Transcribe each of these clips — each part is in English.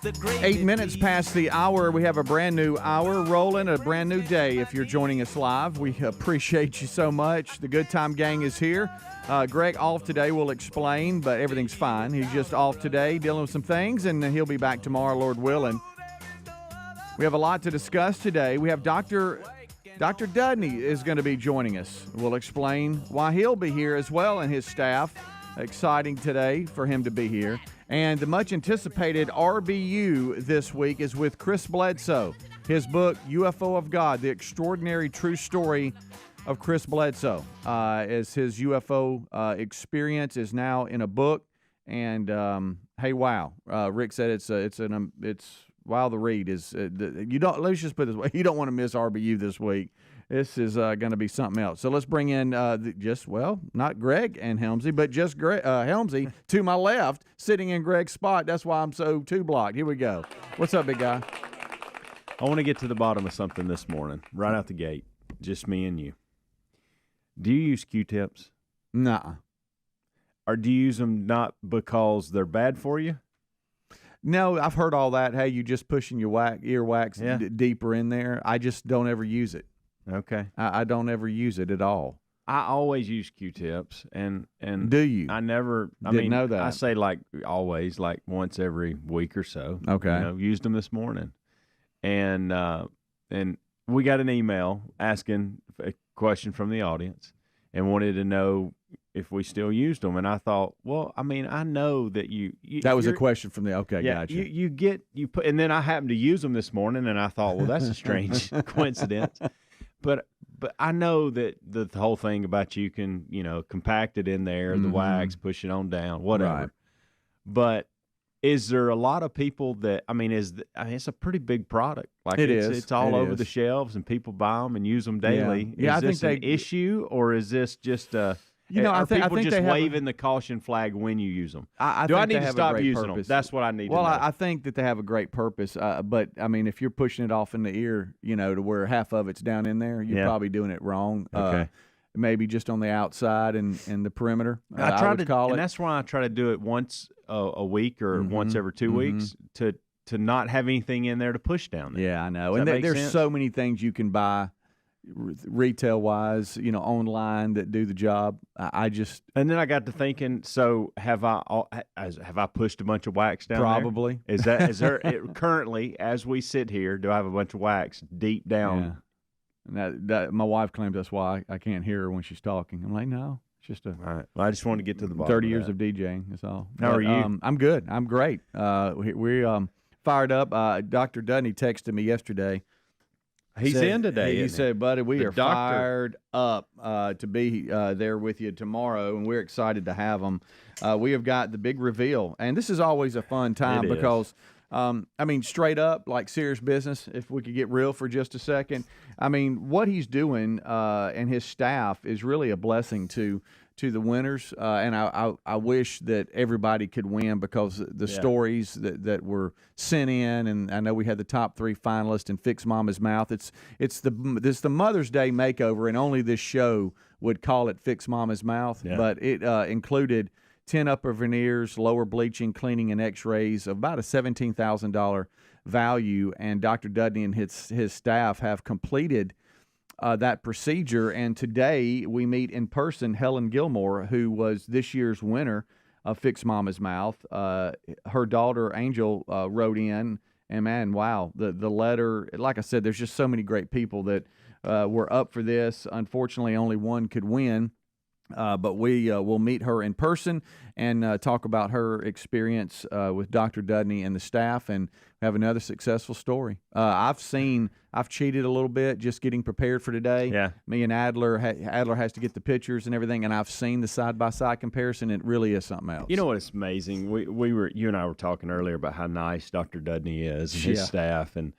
8 minutes past the hour. We have a brand new hour rolling, a brand new day. If you're joining us live, we appreciate you so much. The Good Time Gang is here. Greg off today, we'll explain, but everything's fine. He's just off today, dealing with some things, and he'll be back tomorrow, Lord willing. We have a lot to discuss today. We have Dr. Dudney is going to be joining us. We'll explain why he'll be here as well, and his staff. Exciting today for him to be here. And the much-anticipated RBU this week is with Chris Bledsoe. His book, UFO of God, The Extraordinary True Story of Chris Bledsoe. As his UFO experience is now in a book. And, hey, wow. Rick said it's wow, the read is let's just put it this way. You don't want to miss RBU this week. This is going to be something else. So let's bring in not Greg and Helmsy, but just Helmsy to my left, sitting in Greg's spot. That's why I'm so two-blocked. Here we go. What's up, big guy? I want to get to the bottom of something this morning, right out the gate, just me and you. Do you use Q-tips? Nuh-uh. Or do you use them not because they're bad for you? No, I've heard all that. Hey, you just pushing your earwax deeper in there. I just don't ever use it. Okay. I don't ever use it at all. I always use Q-tips, and do you? I never. Didn't know that. I say like always, like once every week or so. Okay. Used them this morning, and we got an email asking a question from the audience, and wanted to know if we still used them, and I thought, well, I mean, I know that you that was a question from the gotcha. You put, and then I happened to use them this morning, and I thought, well, that's a strange coincidence. But I know that the whole thing about you can, compact it in there, the wax, push it on down, whatever. Right. But is there a lot of people that, it's a pretty big product. Like it's all over the shelves, and people buy them and use them daily. Yeah, is this an issue, or is this just a... I think people just they waving the caution flag when you use them? I need to stop using them? That's what I need to know. Well, I think that they have a great purpose. But, if you're pushing it off in the ear, to where half of it's down in there, you're probably doing it wrong. Okay. Maybe just on the outside and the perimeter, I would call it. And that's why I try to do it once a week or once every 2 weeks to not have anything in there to push down there. Yeah, I know. And there's so many things you can buy retail wise, online that do the job. And then I got to thinking, so have I pushed a bunch of wax down probably there? Is there currently, as we sit here, do I have a bunch of wax deep down? Yeah. That my wife claims that's why I can't hear her when she's talking. I'm like, no, it's just all right. Well, I just want to get to the bottom 30 of years that. of DJing, that's all. How are you? I'm good. I'm great. We fired up. Dr. Dudney texted me yesterday. He's in today. He said, buddy, we are fired up to be there with you tomorrow, and we're excited to have him. We have got the big reveal, and this is always a fun time because, straight up, like serious business, if we could get real for just a second, what he's doing and his staff is really a blessing to the winners, and I wish that everybody could win because the stories that were sent in, and I know we had the top 3 finalists in Fix Mama's Mouth. It's the Mother's Day makeover, and only this show would call it Fix Mama's Mouth, but it included 10 upper veneers, lower bleaching, cleaning, and X-rays of about a $17,000 value, and Dr. Dudney and his staff have completed that procedure, and today we meet in person Helen Gilmore, who was this year's winner of Fix Mama's Mouth. Her daughter Angel wrote in, and man, wow, the letter. Like I said, there's just so many great people that were up for this. Unfortunately, only one could win. But we will meet her in person and talk about her experience with Dr. Dudney and the staff, and have another successful story. I've cheated a little bit just getting prepared for today. Yeah. Me and Adler has to get the pictures and everything, and I've seen the side-by-side comparison. It really is something else. You know what? It's amazing. You and I were talking earlier about how nice Dr. Dudney is and his staff, and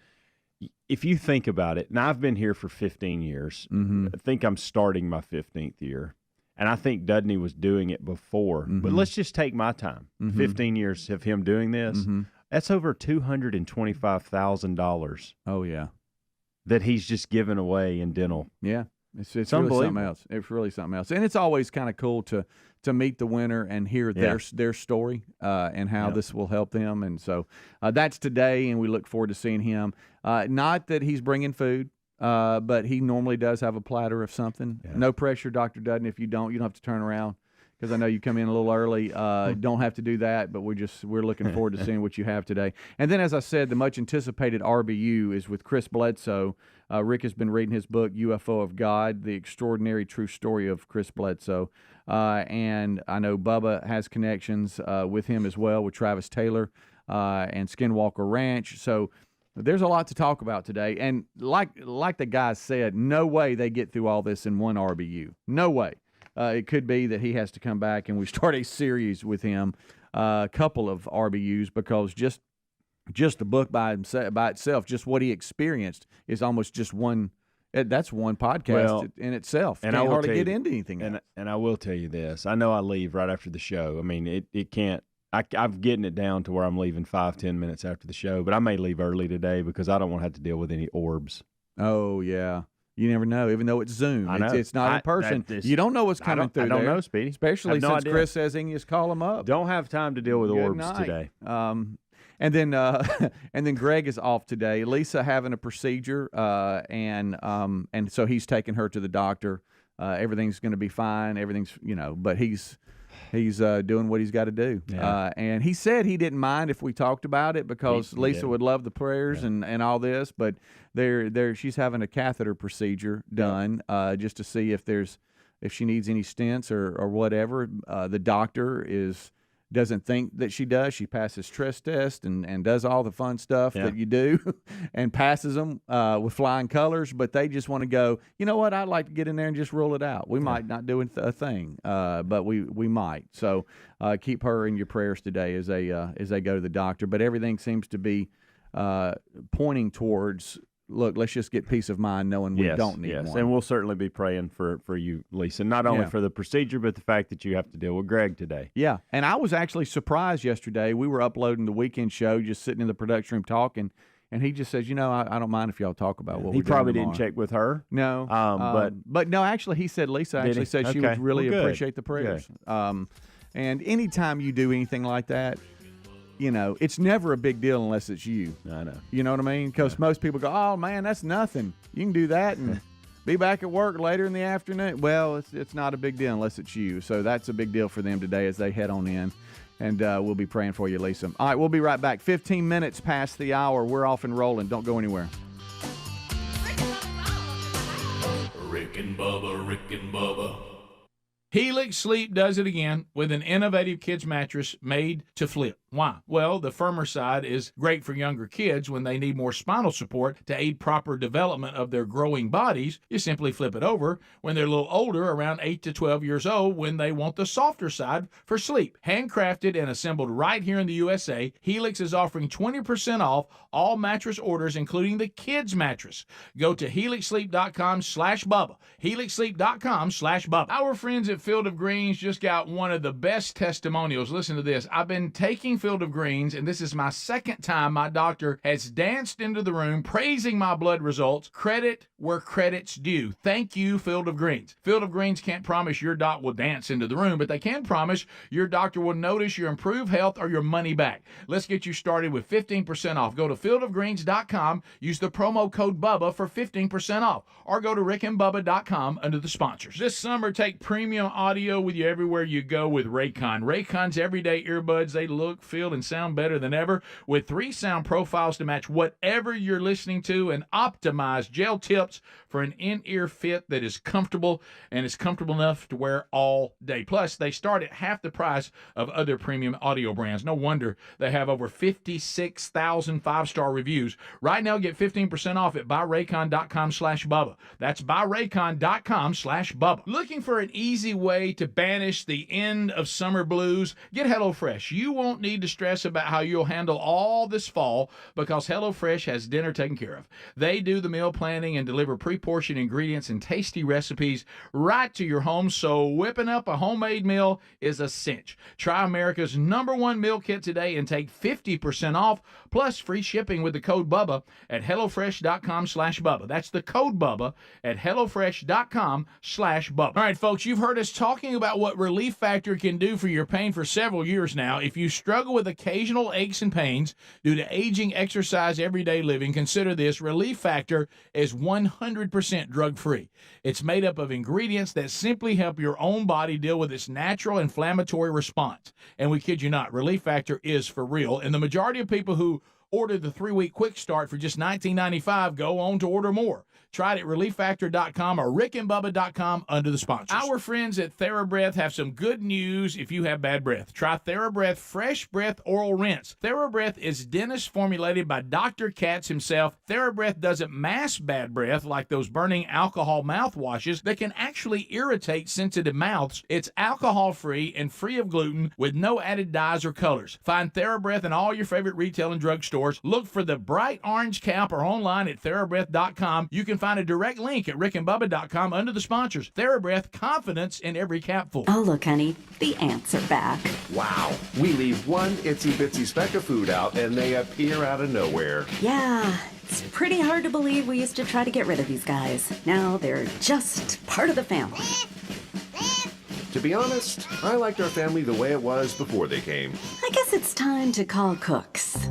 if you think about it, now I've been here for 15 years. I think I'm starting my 15th year. And I think Dudney was doing it before. But let's just take my time. 15 years of him doing this. That's over $225,000. Oh, yeah. That he's just given away in dental. Yeah. It's unbelievable. really something else. It's really something else. And it's always kind of cool to to meet the winner and hear their story and how this will help them. And so that's today, and we look forward to seeing him. Not that he's bringing food, but he normally does have a platter of something. Yeah. No pressure, Dr. Dudney. If you don't have to turn around, because I know you come in a little early. Don't have to do that, but we're looking forward to seeing what you have today. And then, as I said, the much anticipated RBU is with Chris Bledsoe. Rick has been reading his book, UFO of God, The Extraordinary True Story of Chris Bledsoe. And I know Bubba has connections with him as well, with Travis Taylor and Skinwalker Ranch. So there's a lot to talk about today. And like the guys said, no way they get through all this in one RBU. No way. It could be that he has to come back and we start a series with him, a couple of RBUs, because just the book by itself, just what he experienced is almost just one. That's one podcast in itself. And I hardly get into anything else. And I will tell you this. I know I leave right after the show. I mean, it can't. I'm getting it down to where I'm leaving 5-10 minutes after the show, but I may leave early today because I don't want to have to deal with any orbs. Oh, yeah. You never know, even though it's Zoom. I know. It's not in person. You don't know what's coming through there. I don't know, Speedy. Especially since Chris says he can just call them up. Don't have time to deal with orbs today. And then Greg is off today. Lisa having a procedure, and so he's taking her to the doctor. Everything's going to be fine. Everything's, but he's doing what he's got to do. Yeah. And he said he didn't mind if we talked about it because Lisa would love the prayers and all this, but she's having a catheter procedure done just to see if she needs any stents or whatever. The doctor doesn't think that she does. She passes stress test and does all the fun stuff that you do and passes them with flying colors, but they just want to go, you know what, I'd like to get in there and just rule it out. We might not do a thing, but we might. So keep her in your prayers today as they go to the doctor. But everything seems to be pointing towards, look, let's just get peace of mind knowing we don't need one. And we'll certainly be praying for you, Lisa, not only for the procedure, but the fact that you have to deal with Greg today. Yeah, and I was actually surprised yesterday. We were uploading the weekend show, just sitting in the production room talking, and he just says, I don't mind if y'all talk about what we're doing. He probably didn't check with her. No. But no, actually, he said Lisa actually said she would really appreciate the prayers. And anytime you do anything like that, it's never a big deal unless it's you. I know. You know what I mean? Because most people go, oh, man, that's nothing. You can do that and be back at work later in the afternoon. Well, it's not a big deal unless it's you. So that's a big deal for them today as they head on in. And we'll be praying for you, Lisa. All right, we'll be right back. 15 minutes past the hour. We're off and rolling. Don't go anywhere. Rick and Bubba. Helix Sleep does it again with an innovative kids mattress made to flip. Why? Well, the firmer side is great for younger kids when they need more spinal support to aid proper development of their growing bodies. You simply flip it over when they're a little older, around 8 to 12 years old, when they want the softer side for sleep. Handcrafted and assembled right here in the USA, Helix is offering 20% off all mattress orders, including the kids mattress. Go to helixsleep.com/Bubba. helixsleep.com/Bubba. Our friends at Field of Greens just got one of the best testimonials. Listen to this. I've been taking Field of Greens, and this is my second time my doctor has danced into the room praising my blood results. Credit where credit's due. Thank you, Field of Greens. Field of Greens can't promise your doc will dance into the room, but they can promise your doctor will notice your improved health or your money back. Let's get you started with 15% off. Go to fieldofgreens.com. Use the promo code Bubba for 15% off, or go to rickandbubba.com under the sponsors. This summer, take premium audio with you everywhere you go with Raycon. Raycon's everyday earbuds, they look, feel, and sound better than ever with 3 sound profiles to match whatever you're listening to and optimized gel tips for an in-ear fit that is comfortable and is comfortable enough to wear all day. Plus, they start at half the price of other premium audio brands. No wonder they have over 56,000 5-star reviews. Right now, get 15% off at buyraycon.com/Bubba. That's buyraycon.com/Bubba. Looking for an easy way to banish the end of summer blues? Get HelloFresh. You won't need to stress about how you'll handle all this fall because HelloFresh has dinner taken care of. They do the meal planning and deliver pre-portioned ingredients and tasty recipes right to your home, so whipping up a homemade meal is a cinch. Try America's #1 meal kit today and take 50% off plus free shipping with the code BUBBA at HelloFresh.com/Bubba. That's the code BUBBA at HelloFresh.com/Bubba. All right, folks, you've heard us talking about what Relief Factor can do for your pain for several years now. If you struggle with occasional aches and pains due to aging, exercise, everyday living, consider this. Relief Factor is 100% drug-free. It's made up of ingredients that simply help your own body deal with its natural inflammatory response. And we kid you not, Relief Factor is for real. And the majority of people who order the 3-week quick start for just $19.95 go on to order more. Try it at ReliefFactor.com or RickandBubba.com under the sponsors. Our friends at TheraBreath have some good news if you have bad breath. Try TheraBreath Fresh Breath Oral Rinse. TheraBreath is dentist formulated by Dr. Katz himself. TheraBreath doesn't mask bad breath like those burning alcohol mouthwashes that can actually irritate sensitive mouths. It's alcohol-free and free of gluten with no added dyes or colors. Find TheraBreath in all your favorite retail and drug stores. Look for the bright orange cap or online at TheraBreath.com. You can find a direct link at rickandbubba.com under the sponsors. TheraBreath, confidence in every capful. Oh, look, honey, the ants are back. Wow. We leave one itsy-bitsy speck of food out, and they appear out of nowhere. Yeah, it's pretty hard to believe we used to try to get rid of these guys. Now they're just part of the family. To be honest, I liked our family the way it was before they came. I guess it's time to call Cooks.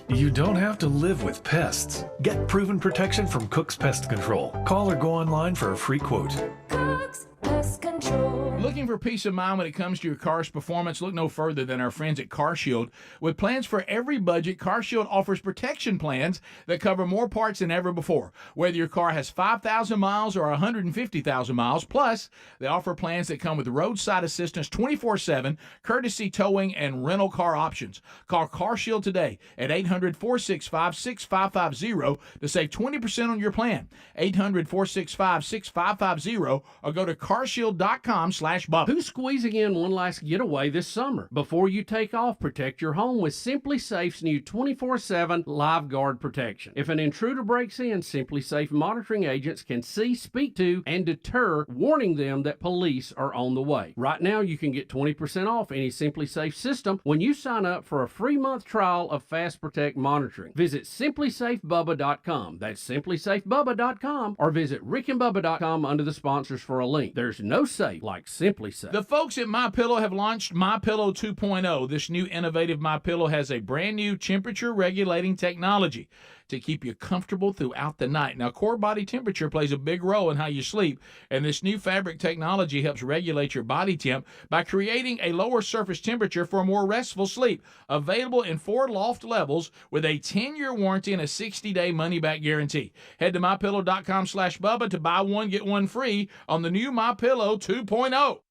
You don't have to live with pests. Get proven protection from Cook's Pest Control. Call or go online for a free quote. Cook's Pest Control. Looking for peace of mind when it comes to your car's performance? Look no further than our friends at CarShield. With plans for every budget, CarShield offers protection plans that cover more parts than ever before. Whether your car has 5,000 miles or 150,000 miles, plus they offer plans that come with roadside assistance 24/7, courtesy towing, and rental car options. Call CarShield today at 800-465-6550 to save 20% on your plan. 800-465-6550 or go to carshield.com/Bubba. Who's squeezing in one last getaway this summer? Before you take off, protect your home with Simply Safe's new 24/7 Live Guard protection. If an intruder breaks in, Simply Safe monitoring agents can see, speak to, and deter, warning them that police are on the way. Right now, you can get 20% off any Simply Safe system when you sign up for a free month trial of Fast Protect monitoring. Visit simplysafebubba.com. That's simplysafebubba.com, or visit rickandbubba.com under the sponsors for a link. There's no safe like Simply Safe. The folks at MyPillow have launched MyPillow 2.0. This new innovative MyPillow has a brand new temperature regulating technology to keep you comfortable throughout the night. Now, core body temperature plays a big role in how you sleep, and this new fabric technology helps regulate your body temp by creating a lower surface temperature for a more restful sleep. Available in 4 loft levels with a 10-year warranty and a 60-day money-back guarantee. Head to MyPillow.com/Bubba to buy one, get one free on the new MyPillow 2.0.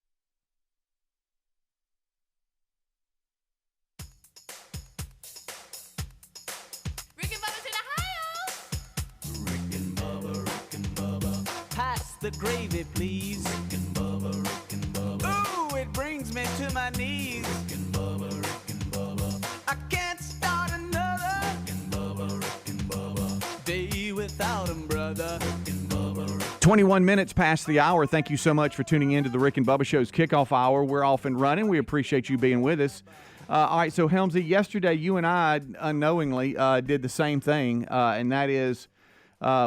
The gravy, please. Rick and Bubba. Ooh, it brings me to my knees. Rick and Bubba. I can't start another. Rick and Bubba. Day without 'em, brother. Rick and Bubba. 21 minutes past the hour. Thank you so much for tuning in to the Rick and Bubba Show's kickoff hour. We're off and running. We appreciate you being with us. All right, so Helmsy, yesterday you and I unknowingly did the same thing, and that is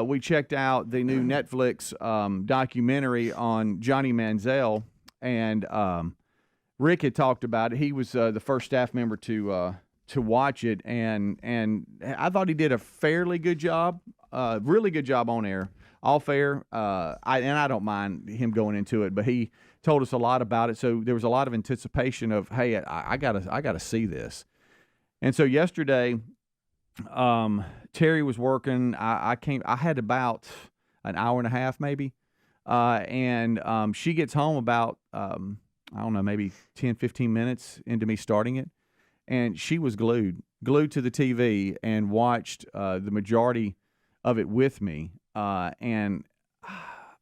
we checked out the new Netflix documentary on Johnny Manziel, and Rick had talked about it. He was the first staff member to watch it, and I thought he did a fairly good job, really good job on air, off air. I don't mind him going into it, but he told us a lot about it. So there was a lot of anticipation of, hey, I gotta see this, and so yesterday. Terry was working. I had about an hour and a half maybe, and she gets home about I don't know, maybe 10, 15 minutes into me starting it, and she was glued to the TV and watched the majority of it with me. And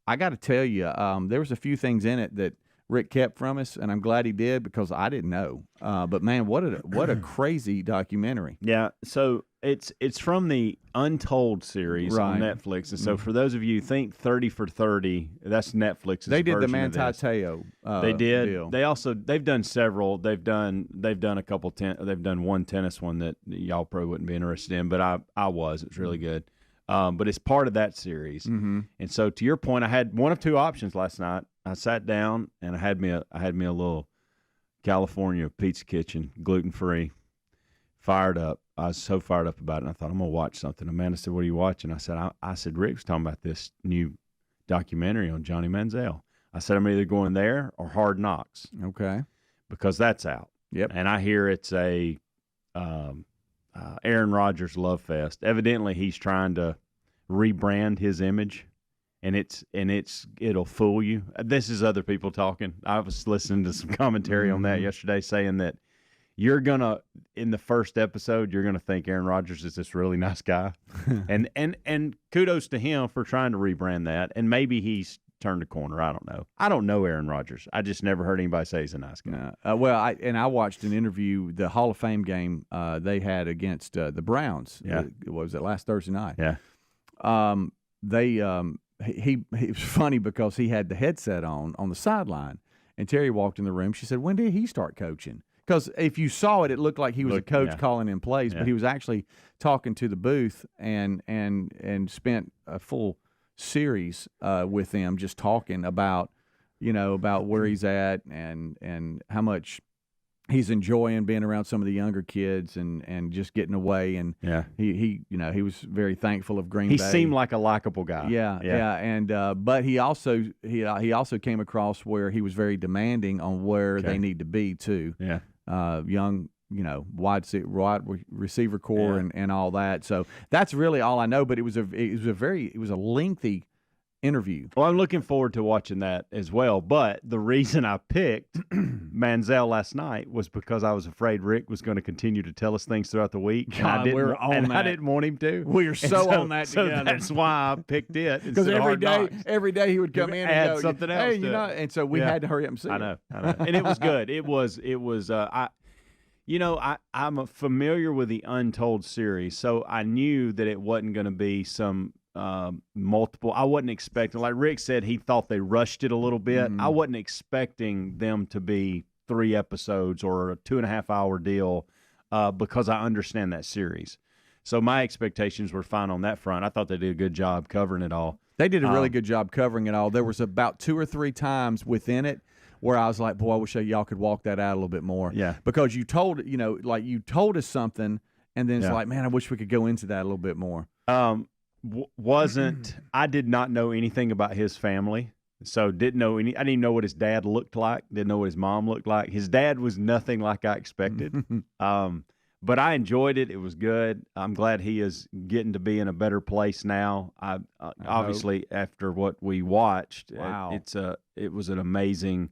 I got to tell you, there was a few things in it that Rick kept from us, and I'm glad he did because I didn't know. But man, what a crazy documentary. Yeah, so it's from the Untold series on Netflix, and so for those of you who think 30 for 30, that's Netflix's. They did the version Manti of this. Te'o. They did. Deal. They've done several. They've done a couple. They've done one tennis one that y'all probably wouldn't be interested in, but I was. It's really good. But it's part of that series. Mm-hmm. And so to your point, I had one of two options last night. I sat down and I had me a little California Pizza Kitchen, gluten-free, fired up. I was so fired up about it, and I thought, I'm going to watch something. Amanda said, what are you watching? I said, Rick was talking about this new documentary on Johnny Manziel. I said, I'm either going there or Hard Knocks. Okay. Because that's out. Yep. And I hear it's a Aaron Rodgers love fest. Evidently, he's trying to rebrand his image. And it'll fool you. This is other people talking. I was listening to some commentary on that yesterday, saying that you're gonna, in the first episode, you're gonna think Aaron Rodgers is this really nice guy, and kudos to him for trying to rebrand that. And maybe he's turned a corner. I don't know. I don't know Aaron Rodgers. I just never heard anybody say he's a nice guy. I watched an interview, the Hall of Fame game they had against the Browns. Yeah. What was it, last Thursday night? Yeah. He it was funny because he had the headset on the sideline, and Terry walked in the room. She said, when did he start coaching? Because if you saw it, it looked like he was a coach calling in plays, but he was actually talking to the booth and spent a full series with them just talking about where he's at and how much he's enjoying being around some of the younger kids and just getting away. And he was very thankful of Green Bay. He seemed like a likable guy. Yeah. And but he also came across where he was very demanding on where they need to be too. Yeah. Young, wide receiver core and all that. So that's really all I know. But it was a lengthy interview. Well, I'm looking forward to watching that as well. But the reason I picked Manziel last night was because I was afraid Rick was going to continue to tell us things throughout the week. God, I didn't want him to. We are so on that together. So that's why I picked it. Because every day he would come in and add go, something else. Hey, and so we had to hurry up and see. I know. And it was good. It was. I'm familiar with the Untold series, so I knew that it wasn't going to be some multiple. I wasn't expecting, like Rick said, he thought they rushed it a little bit. I wasn't expecting them to be 3 episodes or a 2.5 hour deal because I understand that series. So my expectations were fine on that front. I thought they did a good job covering it all. They did a really good job covering it all. There was about 2 or 3 times within it where I was like, boy, I wish y'all could walk that out a little bit more. Yeah. Because you told us something, and then it's like, man, I wish we could go into that a little bit more. I did not know anything about his family, so I didn't even know what his dad looked like, didn't know what his mom looked like. His dad was nothing like I expected. But I enjoyed it. It was good. I'm glad he is getting to be in a better place now. Obviously, after what we watched, it was an amazing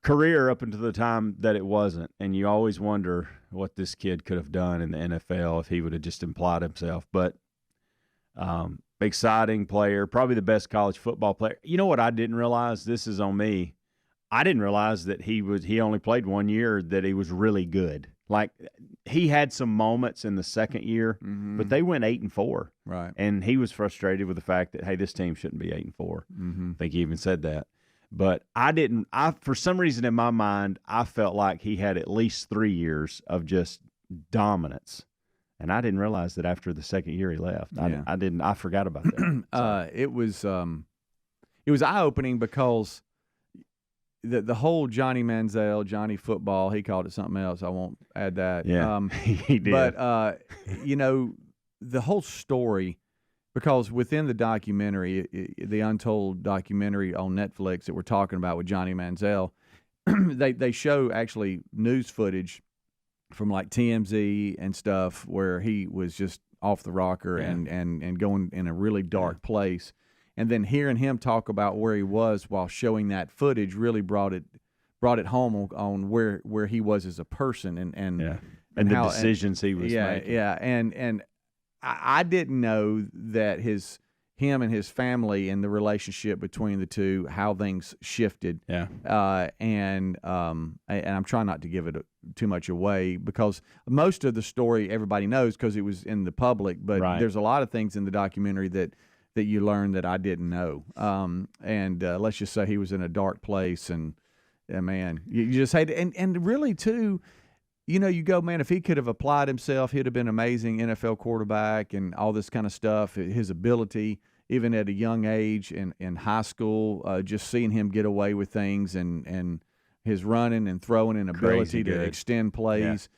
career up until the time that it wasn't. And you always wonder what this kid could have done in the NFL if he would have just implied himself. But exciting player, probably the best college football player. You know what I didn't realize? This is on me. I didn't realize that he only played 1 year, that he was really good. Like, he had some moments in the second year, but they went 8-4. Right. And he was frustrated with the fact that, hey, this team shouldn't be 8-4. I think he even said that. But for some reason in my mind, I felt like he had at least 3 years of just dominance. And I didn't realize that after the second year he left. I forgot about that. It was eye-opening because the whole Johnny Manziel, Johnny Football, he called it something else. I won't add that. Yeah, he did. But, the whole story, because within the documentary, the Untold documentary on Netflix that we're talking about with Johnny Manziel, they show actually news footage from like TMZ and stuff where he was just off the rocker and going in a really dark place. And then hearing him talk about where he was while showing that footage really brought it home on where he was as a person and the decisions he was making. Yeah, and I didn't know that his him and his family and the relationship between the two, how things shifted. Yeah. And I'm trying not to give it too much away because most of the story everybody knows because it was in the public, but there's a lot of things in the documentary that you learn that I didn't know. And let's just say he was in a dark place, and man, you just hate it. And really too, you go, man, if he could have applied himself, he'd have been an amazing NFL quarterback and all this kind of stuff. His ability, even at a young age in high school, just seeing him get away with things and his running and throwing and ability to extend plays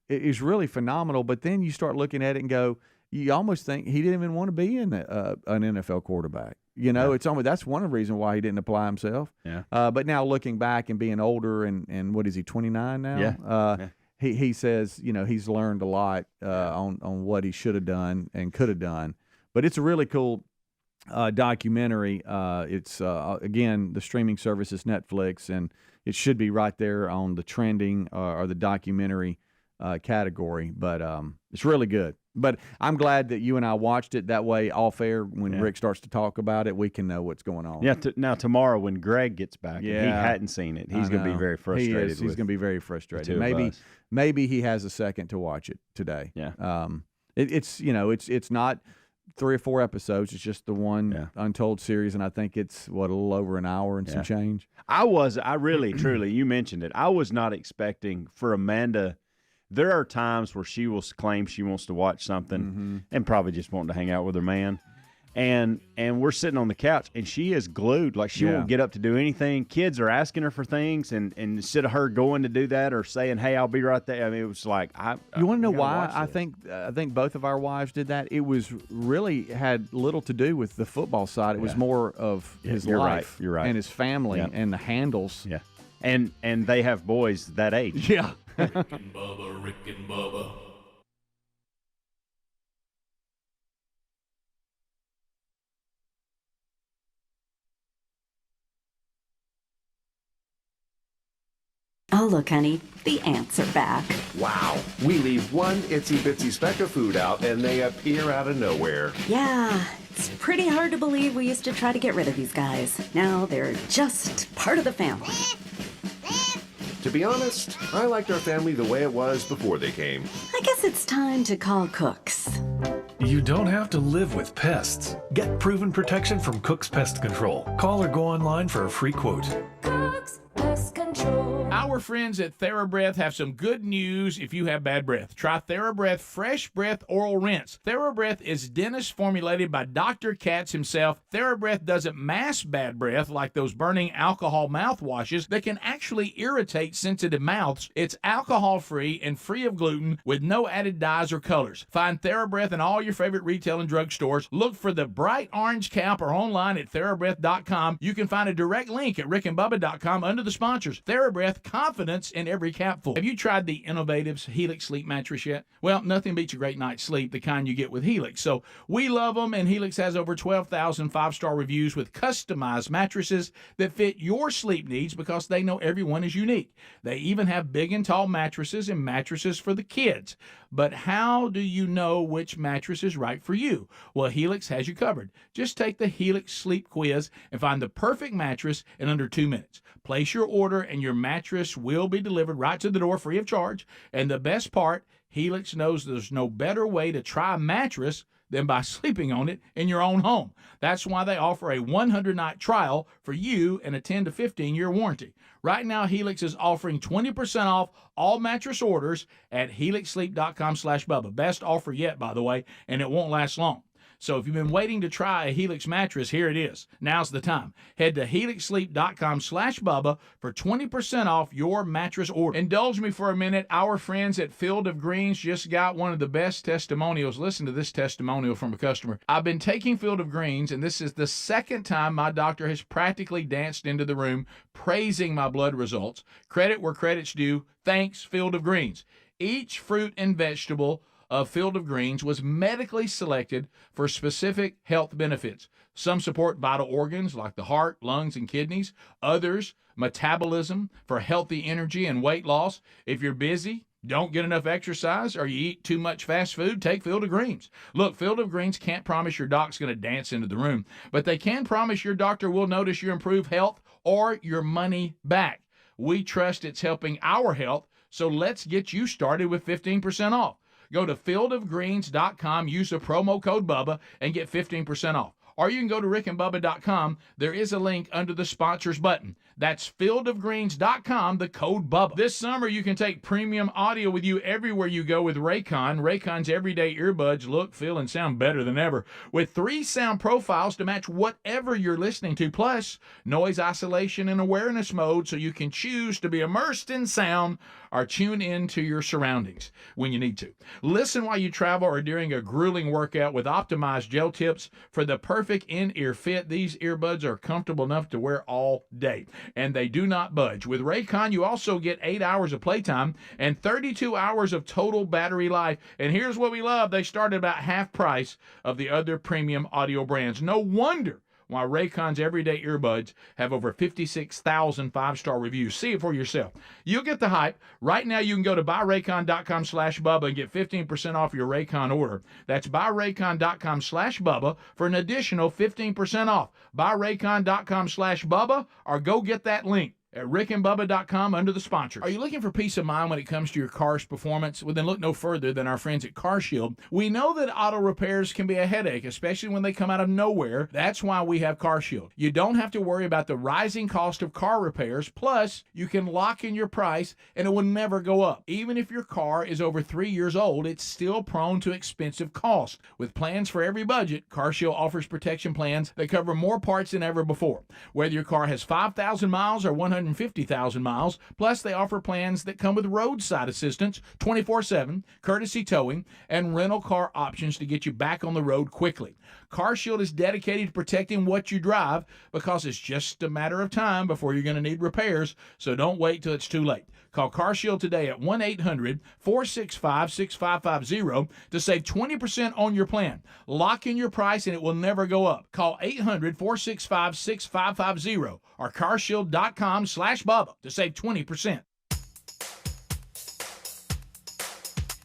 is really phenomenal. But then you start looking at it and go, you almost think he didn't even want to be an NFL quarterback. It's almost that's one of the reasons why he didn't apply himself. Yeah. But now looking back and being older and what is he, 29 now? Yeah. He says, he's learned a lot on what he should have done and could have done. But it's a really cool documentary. It's again, the streaming service is Netflix, and it should be right there on the trending or the documentary category. But it's really good. But I'm glad that you and I watched it. That way, off air, when Rick starts to talk about it, we can know what's going on. Yeah. Now tomorrow, when Greg gets back, and he hadn't seen it, he's going to be very frustrated. He's going to be very frustrated. Maybe Maybe he has a second to watch it today. Yeah. It's not 3 or 4 episodes. It's just the one Untold series, and I think it's a little over an hour and some change. I really, truly, you mentioned it. I was not expecting for Amanda. There are times where she will claim she wants to watch something and probably just wanting to hang out with her man. And we're sitting on the couch, and she is glued. Like, she won't get up to do anything. Kids are asking her for things, and instead of her going to do that or saying, hey, I'll be right there, I mean, it was like, you want to know why? I think both of our wives did that. It was really had little to do with the football side. It was more of his life You're right. and his family and the handles. Yeah. And they have boys that age. Yeah. Rick and Bubba. Oh, look, honey, the ants are back. Wow. We leave one itsy bitsy speck of food out and they appear out of nowhere. Yeah, it's pretty hard to believe we used to try to get rid of these guys. Now they're just part of the family. To be honest, I liked our family the way it was before they came. I guess it's time to call Cooks. You don't have to live with pests. Get proven protection from Cook's Pest Control. Call or go online for a free quote. Cook's Pest Control. Our friends at TheraBreath have some good news if you have bad breath. Try TheraBreath Fresh Breath Oral Rinse. TheraBreath is dentist formulated by Dr. Katz himself. TheraBreath doesn't mask bad breath like those burning alcohol mouthwashes that can actually irritate sensitive mouths. It's alcohol-free and free of gluten with no added dyes or colors. Find TheraBreath in all your favorite retail and drug stores. Look for the bright orange cap or online at TheraBreath.com. You can find a direct link at rickandbubba.com under the sponsors. TheraBreath, confidence in every capful. Have you tried the Innovative's Helix Sleep mattress yet? Well, nothing beats a great night's sleep, the kind you get with Helix. So we love them, and Helix has over 12,000 5-star reviews with customized mattresses that fit your sleep needs because they know everyone is unique. They even have big and tall mattresses and mattresses for the kids. But how do you know which mattress is right for you? Well, Helix has you covered. Just take the Helix Sleep Quiz and find the perfect mattress in under 2 minutes. Place your order and your mattress will be delivered right to the door free of charge. And the best part, Helix knows there's no better way to try a mattress than by sleeping on it in your own home. That's why they offer a 100-night trial for you and a 10 to 15-year warranty. Right now, Helix is offering 20% off all mattress orders at helixsleep.com/Bubba. Best offer yet, by the way, and it won't last long. So if you've been waiting to try a Helix mattress, here it is. Now's the time. Head to helixsleep.com/Bubba for 20% off your mattress order. Indulge me for a minute. Our friends at Field of Greens just got one of the best testimonials. Listen to this testimonial from a customer. I've been taking Field of Greens, and this is the second time my doctor has practically danced into the room praising my blood results. Credit where credit's due. Thanks, Field of Greens. Each fruit and vegetable of Field of Greens was medically selected for specific health benefits. Some support vital organs like the heart, lungs, and kidneys. Others, metabolism for healthy energy and weight loss. If you're busy, Don't get enough exercise or you eat too much fast food? Take Field of Greens. Look, Field of Greens can't promise your doc's going to dance into the room, but they can promise your doctor will notice your improved health or your money back. We trust it's helping our health, so let's get you started with 15% off. Go to fieldofgreens.com, use the promo code Bubba, and get 15% off. Or you can go to rickandbubba.com. There is a link under the sponsors button. That's fieldofgreens.com, the code Bubba. This summer, you can take premium audio with you everywhere you go with Raycon. Raycon's everyday earbuds look, feel, and sound better than ever, with 3 sound profiles to match whatever you're listening to, plus noise isolation and awareness mode so you can choose to be immersed in sound or tune into your surroundings when you need to. Listen while you travel or during a grueling workout with optimized gel tips for the perfect in-ear fit. These earbuds are comfortable enough to wear all day, and they do not budge. With Raycon, you also get 8 hours of playtime and 32 hours of total battery life. And here's what we love. They start at about half price of the other premium audio brands. No wonder why Raycon's everyday earbuds have over 56,000 5-star reviews. See it for yourself. You'll get the hype. Right now, you can go to buyraycon.com/Bubba and get 15% off your Raycon order. That's buyraycon.com/Bubba for an additional 15% off. Buyraycon.com/Bubba or go get that link at rickandbubba.com under the sponsors. Are you looking for peace of mind when it comes to your car's performance? Well, then look no further than our friends at CarShield. We know that auto repairs can be a headache, especially when they come out of nowhere. That's why we have CarShield. You don't have to worry about the rising cost of car repairs. Plus, you can lock in your price and it will never go up. Even if your car is over 3 years old, it's still prone to expensive costs. With plans for every budget, CarShield offers protection plans that cover more parts than ever before. Whether your car has 5,000 miles or 150,000 miles. Plus, they offer plans that come with roadside assistance, 24/7, courtesy towing, and rental car options to get you back on the road quickly. CarShield is dedicated to protecting what you drive because it's just a matter of time before you're going to need repairs, so don't wait till it's too late. Call CarShield today at 1-800-465-6550 to save 20% on your plan. Lock in your price and it will never go up. Call 800-465-6550 or carshield.com/Bubba to save 20%.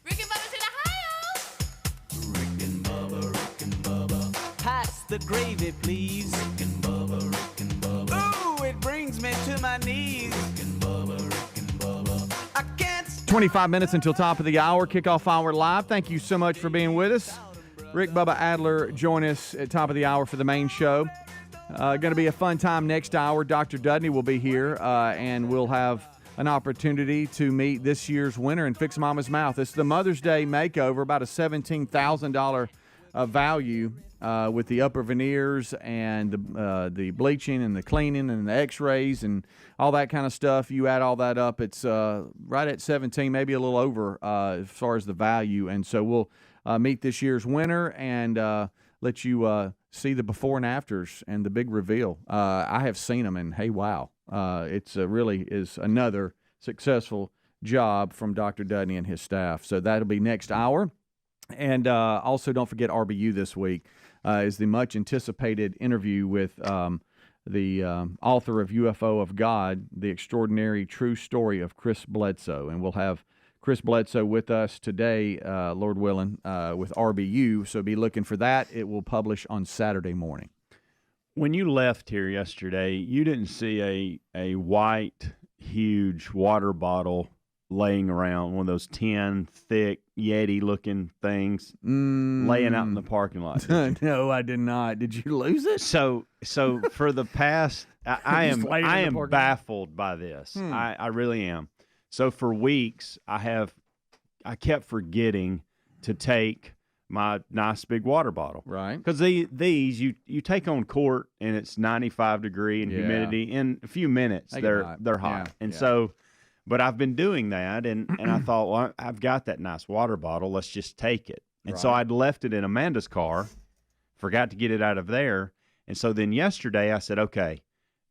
Rick and Bubba's in Ohio. Rick and Bubba. Pass the gravy, please. Rick and Bubba. Ooh, it brings me to my knees. Rick and Bubba. I can't stop. 25 minutes until top of the hour. Kickoff hour live. Thank you so much for being with us. Rick Bubba Adler join us at top of the hour for the main show. Going to be a fun time next hour. Dr. Dudney will be here, and we'll have an opportunity to meet this year's winner and Fix Mama's Mouth. It's the Mother's Day makeover, about a $17,000 value with the upper veneers and the bleaching and the cleaning and the x-rays and all that kind of stuff. You add all that up, it's right at 17, maybe a little over as far as the value. And so we'll meet this year's winner and let you see the before and afters and the big reveal. I have seen them, and hey, wow. It's really is another successful job from Dr. Dudney and his staff. So that'll be next hour. And also don't forget RBU this week is the much-anticipated interview with the author of UFO of God, The Extraordinary True Story of Chris Bledsoe. And we'll have Chris Bledsoe with us today, Lord willing, with RBU. So be looking for that. It will publish on Saturday morning. When you left here yesterday, you didn't see a white, huge water bottle laying around, one of those tin, thick, Yeti-looking things laying out in the parking lot. No, I did not. Did you lose it? So for the past, I am baffled by this. I really am. So for weeks, I kept forgetting to take my nice big water bottle. Right. Because these you take on court and it's 95 degree and humidity. In a few minutes they're hot. So, but I've been doing that and I thought, well, I've got that nice water bottle. Let's just take it. And so I'd left it in Amanda's car, forgot to get it out of there. And so then yesterday I said, okay,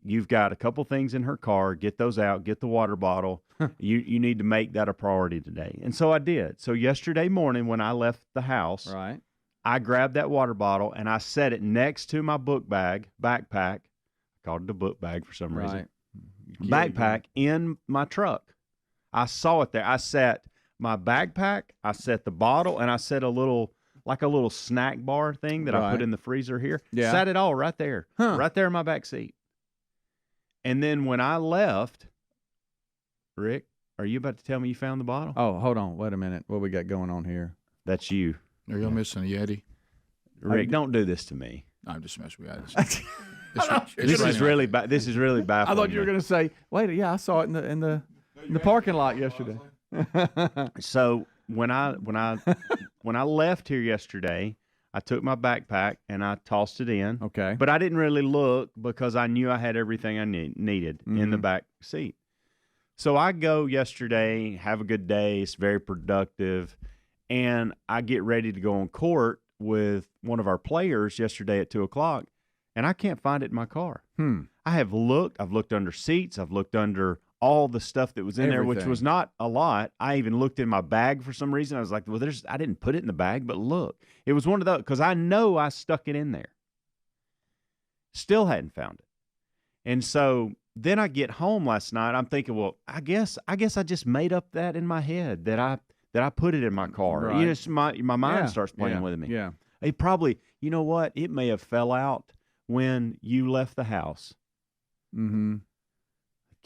you've got a couple things in her car. Get those out. Get the water bottle. You need to make that a priority today. And so I did. So yesterday morning when I left the house, I grabbed that water bottle and I set it next to my backpack. I called it a book bag for some reason. Backpack in my truck. I saw it there. I sat my backpack, I set the bottle, and I set a little snack bar thing that I put in the freezer here. Yeah. Sat it all right there, right there in my back seat. And then when I left, Rick, are you about to tell me you found the bottle? Oh, hold on. Wait a minute. What we got going on here? That's you. Are you missing a Yeti? Rick, don't do this to me. No, I'm just messing with you. This is really baffling. I thought you were going to say, wait, yeah, I saw it in the parking lot yesterday. So when I left here yesterday, I took my backpack and I tossed it in. Okay. But I didn't really look because I knew I had everything I needed in the back seat. So I go yesterday, have a good day. It's very productive. And I get ready to go on court with one of our players yesterday at 2:00, and I can't find it in my car. I have looked. I've looked under seats. I've looked under all the stuff that was in there, which was not a lot. I even looked in my bag for some reason. I was like, well, I didn't put it in the bag, but look. It was one of those, because I know I stuck it in there. Still hadn't found it. And so then I get home last night. I'm thinking, well, I guess I just made up that in my head that I put it in my car. Right. You know, my mind starts playing with me. Yeah. It probably, you know what? It may have fell out when you left the house. Mm-hmm.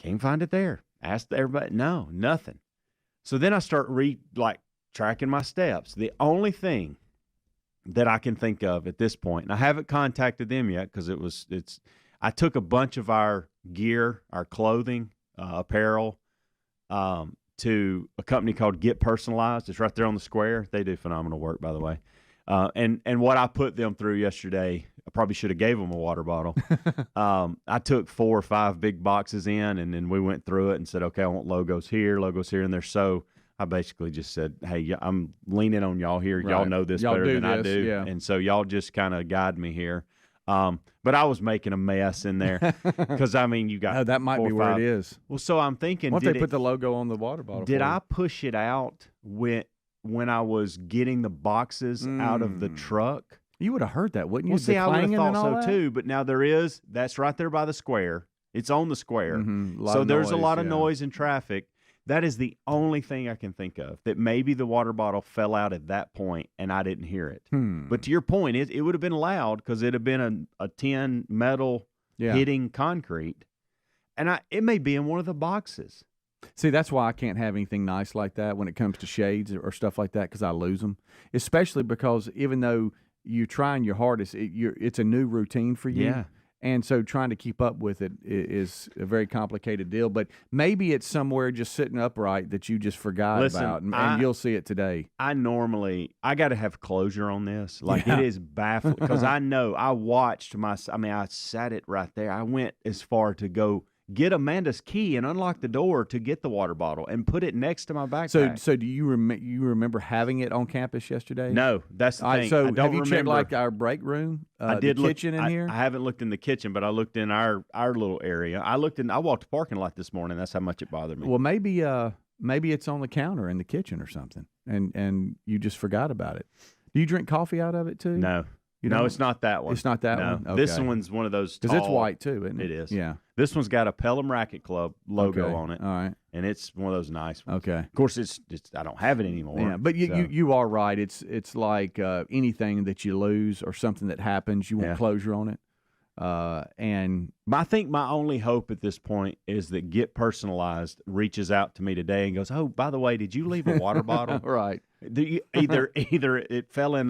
Can't find it there. Asked everybody. No, nothing. So then I start tracking my steps. The only thing that I can think of at this point, and I haven't contacted them yet because I took a bunch of our gear, our clothing, apparel, to a company called Get Personalized. It's right there on the square. They do phenomenal work, by the way. And what I put them through yesterday, I probably should have gave them a water bottle. I took 4 or 5 big boxes in, and then we went through it and said, okay, I want logos here, and they're so. I basically just said, hey, I'm leaning on y'all here. Right. Y'all know this better than I do. Yeah. And so y'all just kind of guide me here. But I was making a mess in there because, I mean, you got no, that might be where it is. Well, so I'm thinking. What if they put the logo on the water bottle? Did I push it out when I was getting the boxes out of the truck? You would have heard that, wouldn't you? Well, see, I would have thought so too. But now that's right there by the square. It's on the square. Mm-hmm. So there's a lot of noise and traffic. That is the only thing I can think of, that maybe the water bottle fell out at that point and I didn't hear it. But to your point, it would have been loud because it had been a tin metal hitting concrete. And it may be in one of the boxes. See, that's why I can't have anything nice like that when it comes to shades or stuff like that, because I lose them. Especially because even though you're trying your hardest, it's a new routine for you. Yeah. And so trying to keep up with it is a very complicated deal. But maybe it's somewhere just sitting upright that you just forgot about, and you'll see it today. I got to have closure on this. It is baffling because I know I watched I sat it right there. I went as far to go get Amanda's key and unlock the door to get the water bottle and put it next to my backpack. So do you remember having it on campus yesterday? No, that's the thing. So have you checked our break room? I did the kitchen in here. I haven't looked in the kitchen, but I looked in our little area. I walked the parking lot this morning. That's how much it bothered me. Well, maybe it's on the counter in the kitchen or something, and you just forgot about it. Do you drink coffee out of it too? No. No, it's not that one. It's not that one? Okay. This one's one of those tall. Because it's white too, isn't it? It is. Yeah. This one's got a Pelham Racket Club logo on it. All right. And it's one of those nice ones. Okay. Of course, it's I don't have it anymore. Yeah, but you are right. It's like anything that you lose or something that happens, you want closure on it. And I think my only hope at this point is that Get Personalized reaches out to me today and goes, "Oh, by the way, did you leave a water bottle?" Right. Either it fell in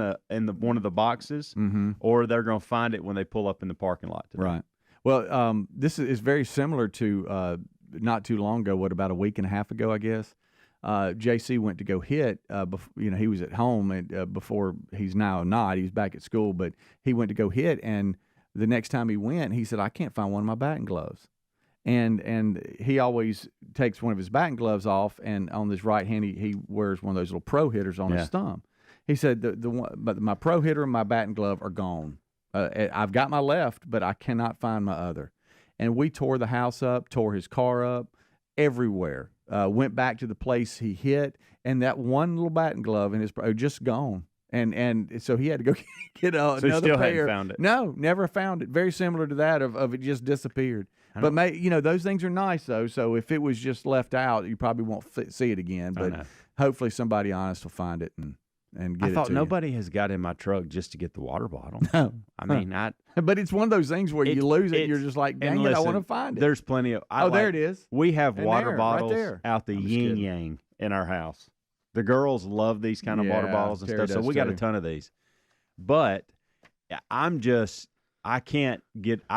one of the boxes, or they're going to find it when they pull up in the parking lot today. Right. Well, this is very similar to not too long ago. What, about a week and a half ago, I guess. JC went to go hit. He was at home and before he's now not. He's back at school, but he went to go hit, and the next time he went, he said, "I can't find one of my batting gloves." And he always takes one of his batting gloves off, and on his right hand he wears one of those little pro hitters on his thumb. He said but my pro hitter and my batting glove are gone. I've got my left, but I cannot find my other. And we tore the house up, tore his car up, everywhere. Went back to the place he hit, and that one little batting glove in his just gone. And so he had to go get So another you still pair. hadn't found it? No, never found it. Very similar to that of it just disappeared. But those things are nice though. So if it was just left out, you probably won't see it again. But hopefully somebody honest will find it and get it. I thought to nobody has got in my truck just to get the water bottle. No, I mean But it's one of those things where you lose it. You're just like, dang it, I want to find it. There's plenty of. There it is. We have And water there, right bottles there. out the yin yang in our house. The girls love these kind of water bottles and Terry stuff, so does we got a too. ton of these. But I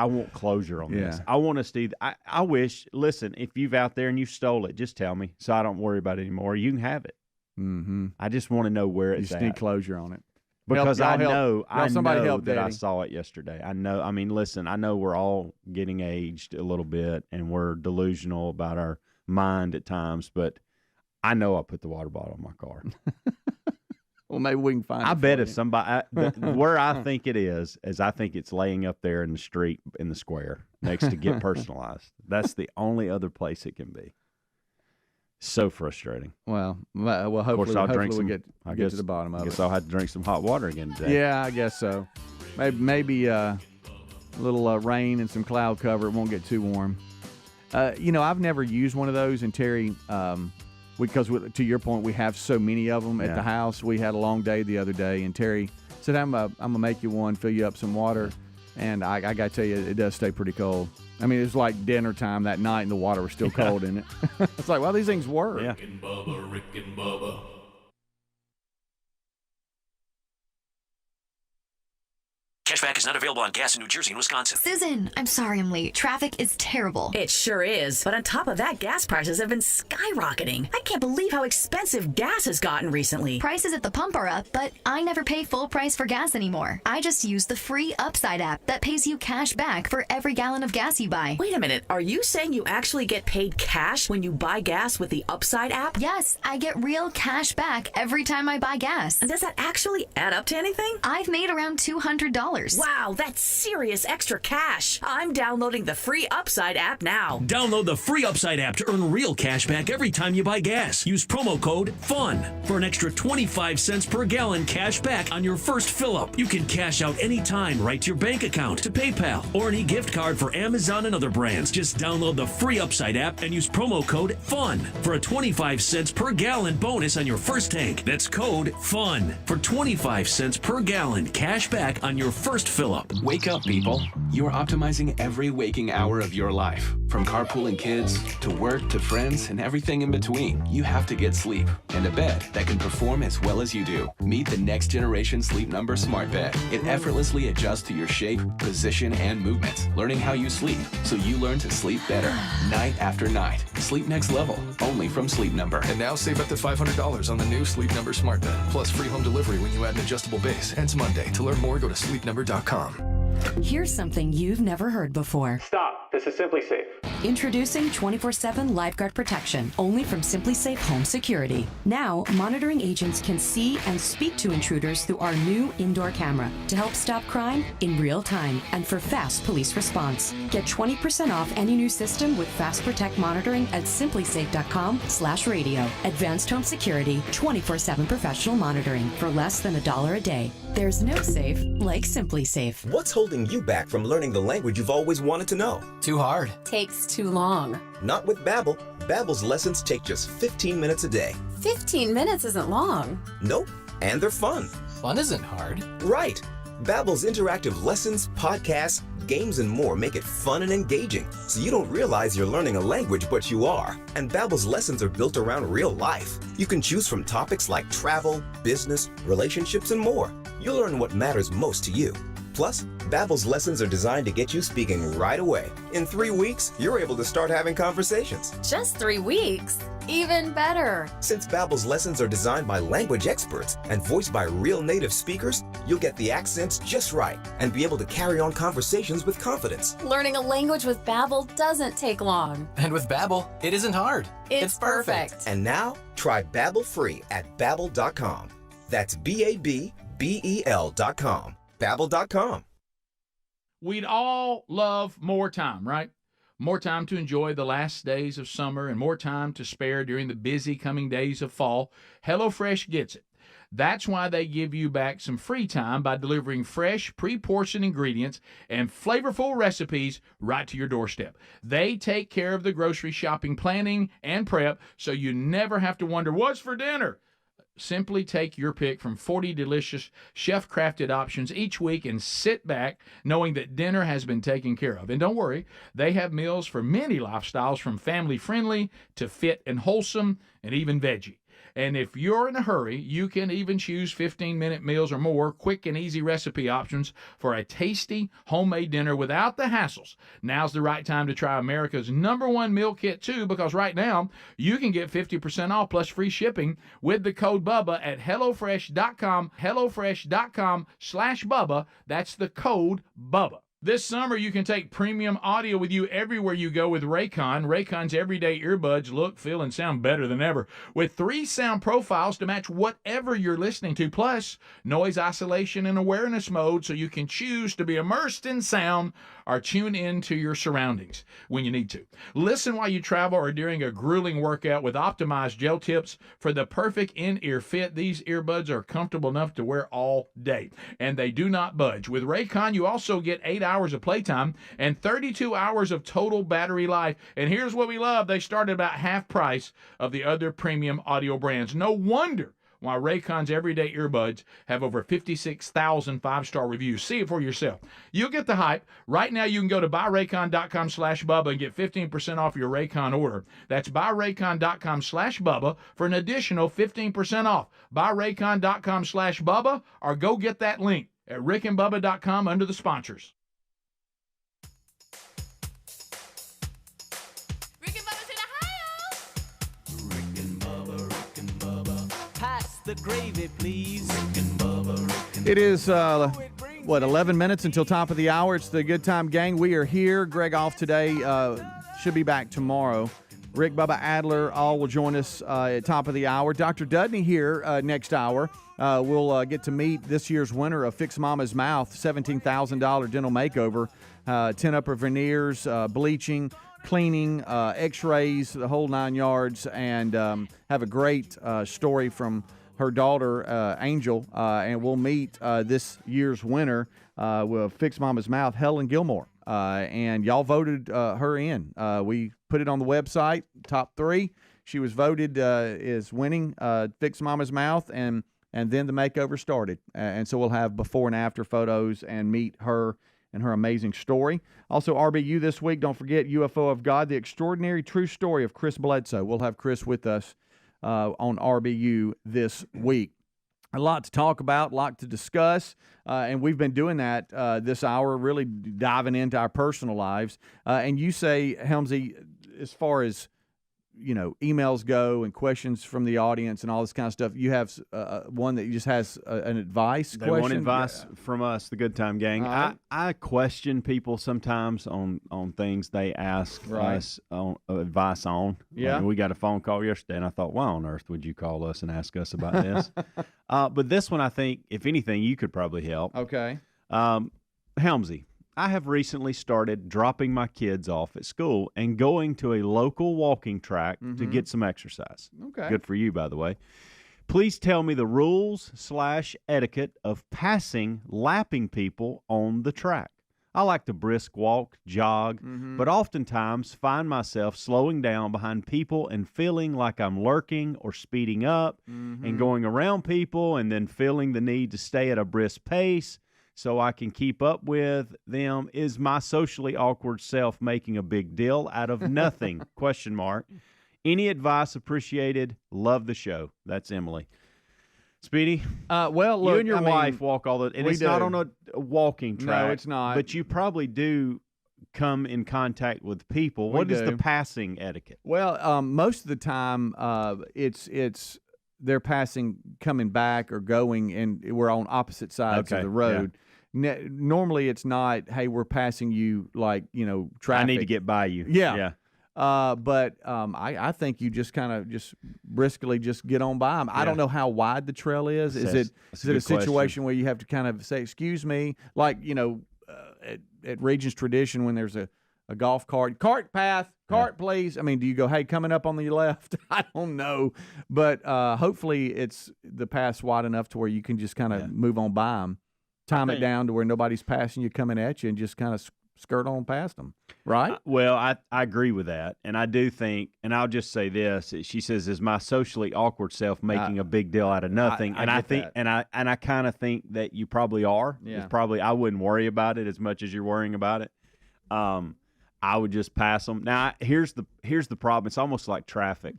want closure on this. I want to see. I wish. Listen, if you've out there and you stole it, just tell me so I don't worry about it anymore. You can have it. Mm-hmm. I just want to know where it's You at. just need closure on it. Because I know somebody help that I Daddy. saw it yesterday. I know. I mean, listen, I know we're all getting aged a little bit and we're delusional about our mind at times, but I know I put the water bottle in my car. Well, maybe we can find it. I bet for if you. somebody, where I think it is I think it's laying up there in the street in the square next to Get Personalized. That's the only other place it can be. So frustrating. Well, Of hopefully, course, I'll drink we some. get I to guess the bottom of I guess it. I'll have to drink some hot water again today. Yeah, I guess so. Maybe a little rain and some cloud cover. It won't get too warm. I've never used one of those, and Terry, because to your point, we have so many of them at the house. We had a long day the other day, and Terry said, I'm gonna make you one, fill you up some water, and I got to tell you, it does stay pretty cold. I mean, it was like dinner time that night, and the water was still cold in it. It's like, well, these things work. Yeah. Rick and Bubba. Cashback is not available on gas in New Jersey and Wisconsin. Susan, I'm sorry I'm late. Traffic is terrible. It sure is. But on top of that, gas prices have been skyrocketing. I can't believe how expensive gas has gotten recently. Prices at the pump are up, but I never pay full price for gas anymore. I just use the free Upside app that pays you cash back for every gallon of gas you buy. Wait a minute. Are you saying you actually get paid cash when you buy gas with the Upside app? Yes, I get real cash back every time I buy gas. And does that actually add up to anything? I've made around $200. Wow, that's serious extra cash. I'm downloading the free Upside app now. Download the free Upside app to earn real cash back every time you buy gas. Use promo code FUN for an extra 25 cents per gallon cash back on your first fill-up. You can cash out anytime right to your bank account, to PayPal, or any gift card for Amazon and other brands. Just download the free Upside app and use promo code FUN for a 25 cents per gallon bonus on your first tank. That's code FUN for 25 cents per gallon cash back on your first fill-up. Wake up, people. You are optimizing every waking hour of your life. From carpooling kids, to work, to friends, and everything in between. You have to get sleep, and a bed that can perform as well as you do. Meet the next generation Sleep Number Smart Bed. It effortlessly adjusts to your shape, position, and movements, learning how you sleep, so you learn to sleep better, night after night. Sleep next level, only from Sleep Number. And now save up to $500 on the new Sleep Number Smart Bed, plus free home delivery when you add an adjustable base. Ends Monday. To learn more, go to sleepnumber.com. Here's something you've never heard before. Stop. This is Simply Safe. Introducing 24/7 Lifeguard Protection, only from Simply Safe Home Security. Now, monitoring agents can see and speak to intruders through our new indoor camera to help stop crime in real time and for fast police response. Get 20% off any new system with Fast Protect monitoring at simplysafe.com/radio. Advanced home security, 24/7 professional monitoring for less than $1 a day. There's no safe like Simply Safe. What's holding you back from learning the language you've always wanted to know? Too hard. Takes too long. Not with Babbel. Babbel's lessons take just 15 minutes a day. 15 minutes isn't long. Nope. And they're fun. Fun isn't hard. Right. Babbel's interactive lessons, podcasts, games, and more make it fun and engaging, so you don't realize you're learning a language, but you are. And Babbel's lessons are built around real life. You can choose from topics like travel, business, relationships, and more. You'll learn what matters most to you. Plus, Babbel's lessons are designed to get you speaking right away. In 3 weeks, you're able to start having conversations. Just 3 weeks? Even better. Since Babbel's lessons are designed by language experts and voiced by real native speakers, you'll get the accents just right and be able to carry on conversations with confidence. Learning a language with Babbel doesn't take long. And with Babbel, it isn't hard. It's perfect. And now, try Babbel free at Babbel.com. That's BABBEL.com. Babbel.com. We'd all love more time, right? More time to enjoy the last days of summer and more time to spare during the busy coming days of fall. HelloFresh gets it. That's why they give you back some free time by delivering fresh, pre-portioned ingredients and flavorful recipes right to your doorstep. They take care of the grocery shopping planning and prep, so you never have to wonder, what's for dinner? Simply take your pick from 40 delicious chef-crafted options each week and sit back knowing that dinner has been taken care of. And don't worry, they have meals for many lifestyles, from family-friendly to fit and wholesome and even veggie. And if you're in a hurry, you can even choose 15-minute meals or more, quick and easy recipe options for a tasty homemade dinner without the hassles. Now's the right time to try America's #1 meal kit, too, because right now you can get 50% off plus free shipping with the code Bubba at HelloFresh.com, HelloFresh.com/Bubba. That's the code Bubba. This summer, you can take premium audio with you everywhere you go with Raycon. Raycon's everyday earbuds look, feel, and sound better than ever, with 3 sound profiles to match whatever you're listening to, plus noise isolation and awareness mode, so you can choose to be immersed in sound or tune into your surroundings when you need to. Listen while you travel or during a grueling workout with optimized gel tips for the perfect in-ear fit. These earbuds are comfortable enough to wear all day, and they do not budge. With Raycon, you also get 8 hours of playtime and 32 hours of total battery life. And here's what we love. They start at about half price of the other premium audio brands. No wonder why Raycon's everyday earbuds have over 56,000 5-star reviews. See it for yourself. You'll get the hype. Right now, you can go to buyraycon.com/Bubba and get 15% off your Raycon order. That's buyraycon.com/Bubba for an additional 15% off. Buyraycon.com/Bubba, or go get that link at rickandbubba.com under the sponsors. The gravy, please. It is, 11 minutes until top of the hour. It's the Good Time Gang. We are here. Greg off today. Should be back tomorrow. Rick, Bubba, Adler, all will join us at top of the hour. Dr. Dudney here next hour. We'll get to meet this year's winner of Fix Mama's Mouth, $17,000 dental makeover, 10 upper veneers, bleaching, cleaning, x-rays, the whole 9 yards, and have a great story from her daughter, Angel, and we'll meet this year's winner with Fix Mama's Mouth, Helen Gilmore, and y'all voted her in. We put it on the website, top 3. She was voted as winning Fix Mama's Mouth, and then the makeover started. And so we'll have before and after photos and meet her and her amazing story. Also, RBU this week, don't forget UFO of God, the extraordinary true story of Chris Bledsoe. We'll have Chris with us on RBU this week. A lot to talk about, a lot to discuss, and we've been doing that this hour, really diving into our personal lives. And you say, Helmsy, as far as emails go and questions from the audience and all this kind of stuff, you have one that just has an advice they question? want advice from us, the Good Time Gang. I question people sometimes on things they ask us on advice on. Yeah. We got a phone call yesterday, and I thought, why on earth would you call us and ask us about this? But this one, I think, if anything, you could probably help. Okay. Helmsy, I have recently started dropping my kids off at school and going to a local walking track to get some exercise. Okay. Good for you, by the way. Please tell me the rules/etiquette of lapping people on the track. I like to brisk walk, jog, but oftentimes find myself slowing down behind people and feeling like I'm lurking or speeding up and going around people, and then feeling the need to stay at a brisk pace so I can keep up with them. Is my socially awkward self making a big deal out of nothing? ? Any advice appreciated. Love the show. That's Emily. Speedy, well, look, you and your wife walk all the, and it's not on a walking track. No, it's not. But you probably do come in contact with people. What is the passing etiquette? Well, most of the time, it's they're passing, coming back or going, and we're on opposite sides of the road. Yeah. Normally, it's not, hey, we're passing you like, traffic. I need to get by you. Yeah. But I think you just kind of just briskly just get on by them. I don't know how wide the trail is. Is it a situation where you have to kind of say, excuse me, like, at Regent's Tradition when there's a a golf cart path, please. I mean, do you go, hey, coming up on the left? I don't know, but hopefully it's the path's wide enough to where you can just kind of move on by them, time it down to where nobody's passing you, coming at you, and just kind of skirt on past them, right? Well, I agree with that, and I do think, and I'll just say this: she says, "Is my socially awkward self making a big deal out of nothing?" I think, and I kind of think that you probably are. Yeah. It's probably I wouldn't worry about it as much as you're worrying about it. I would just pass them. Now, here's the problem. It's almost like traffic,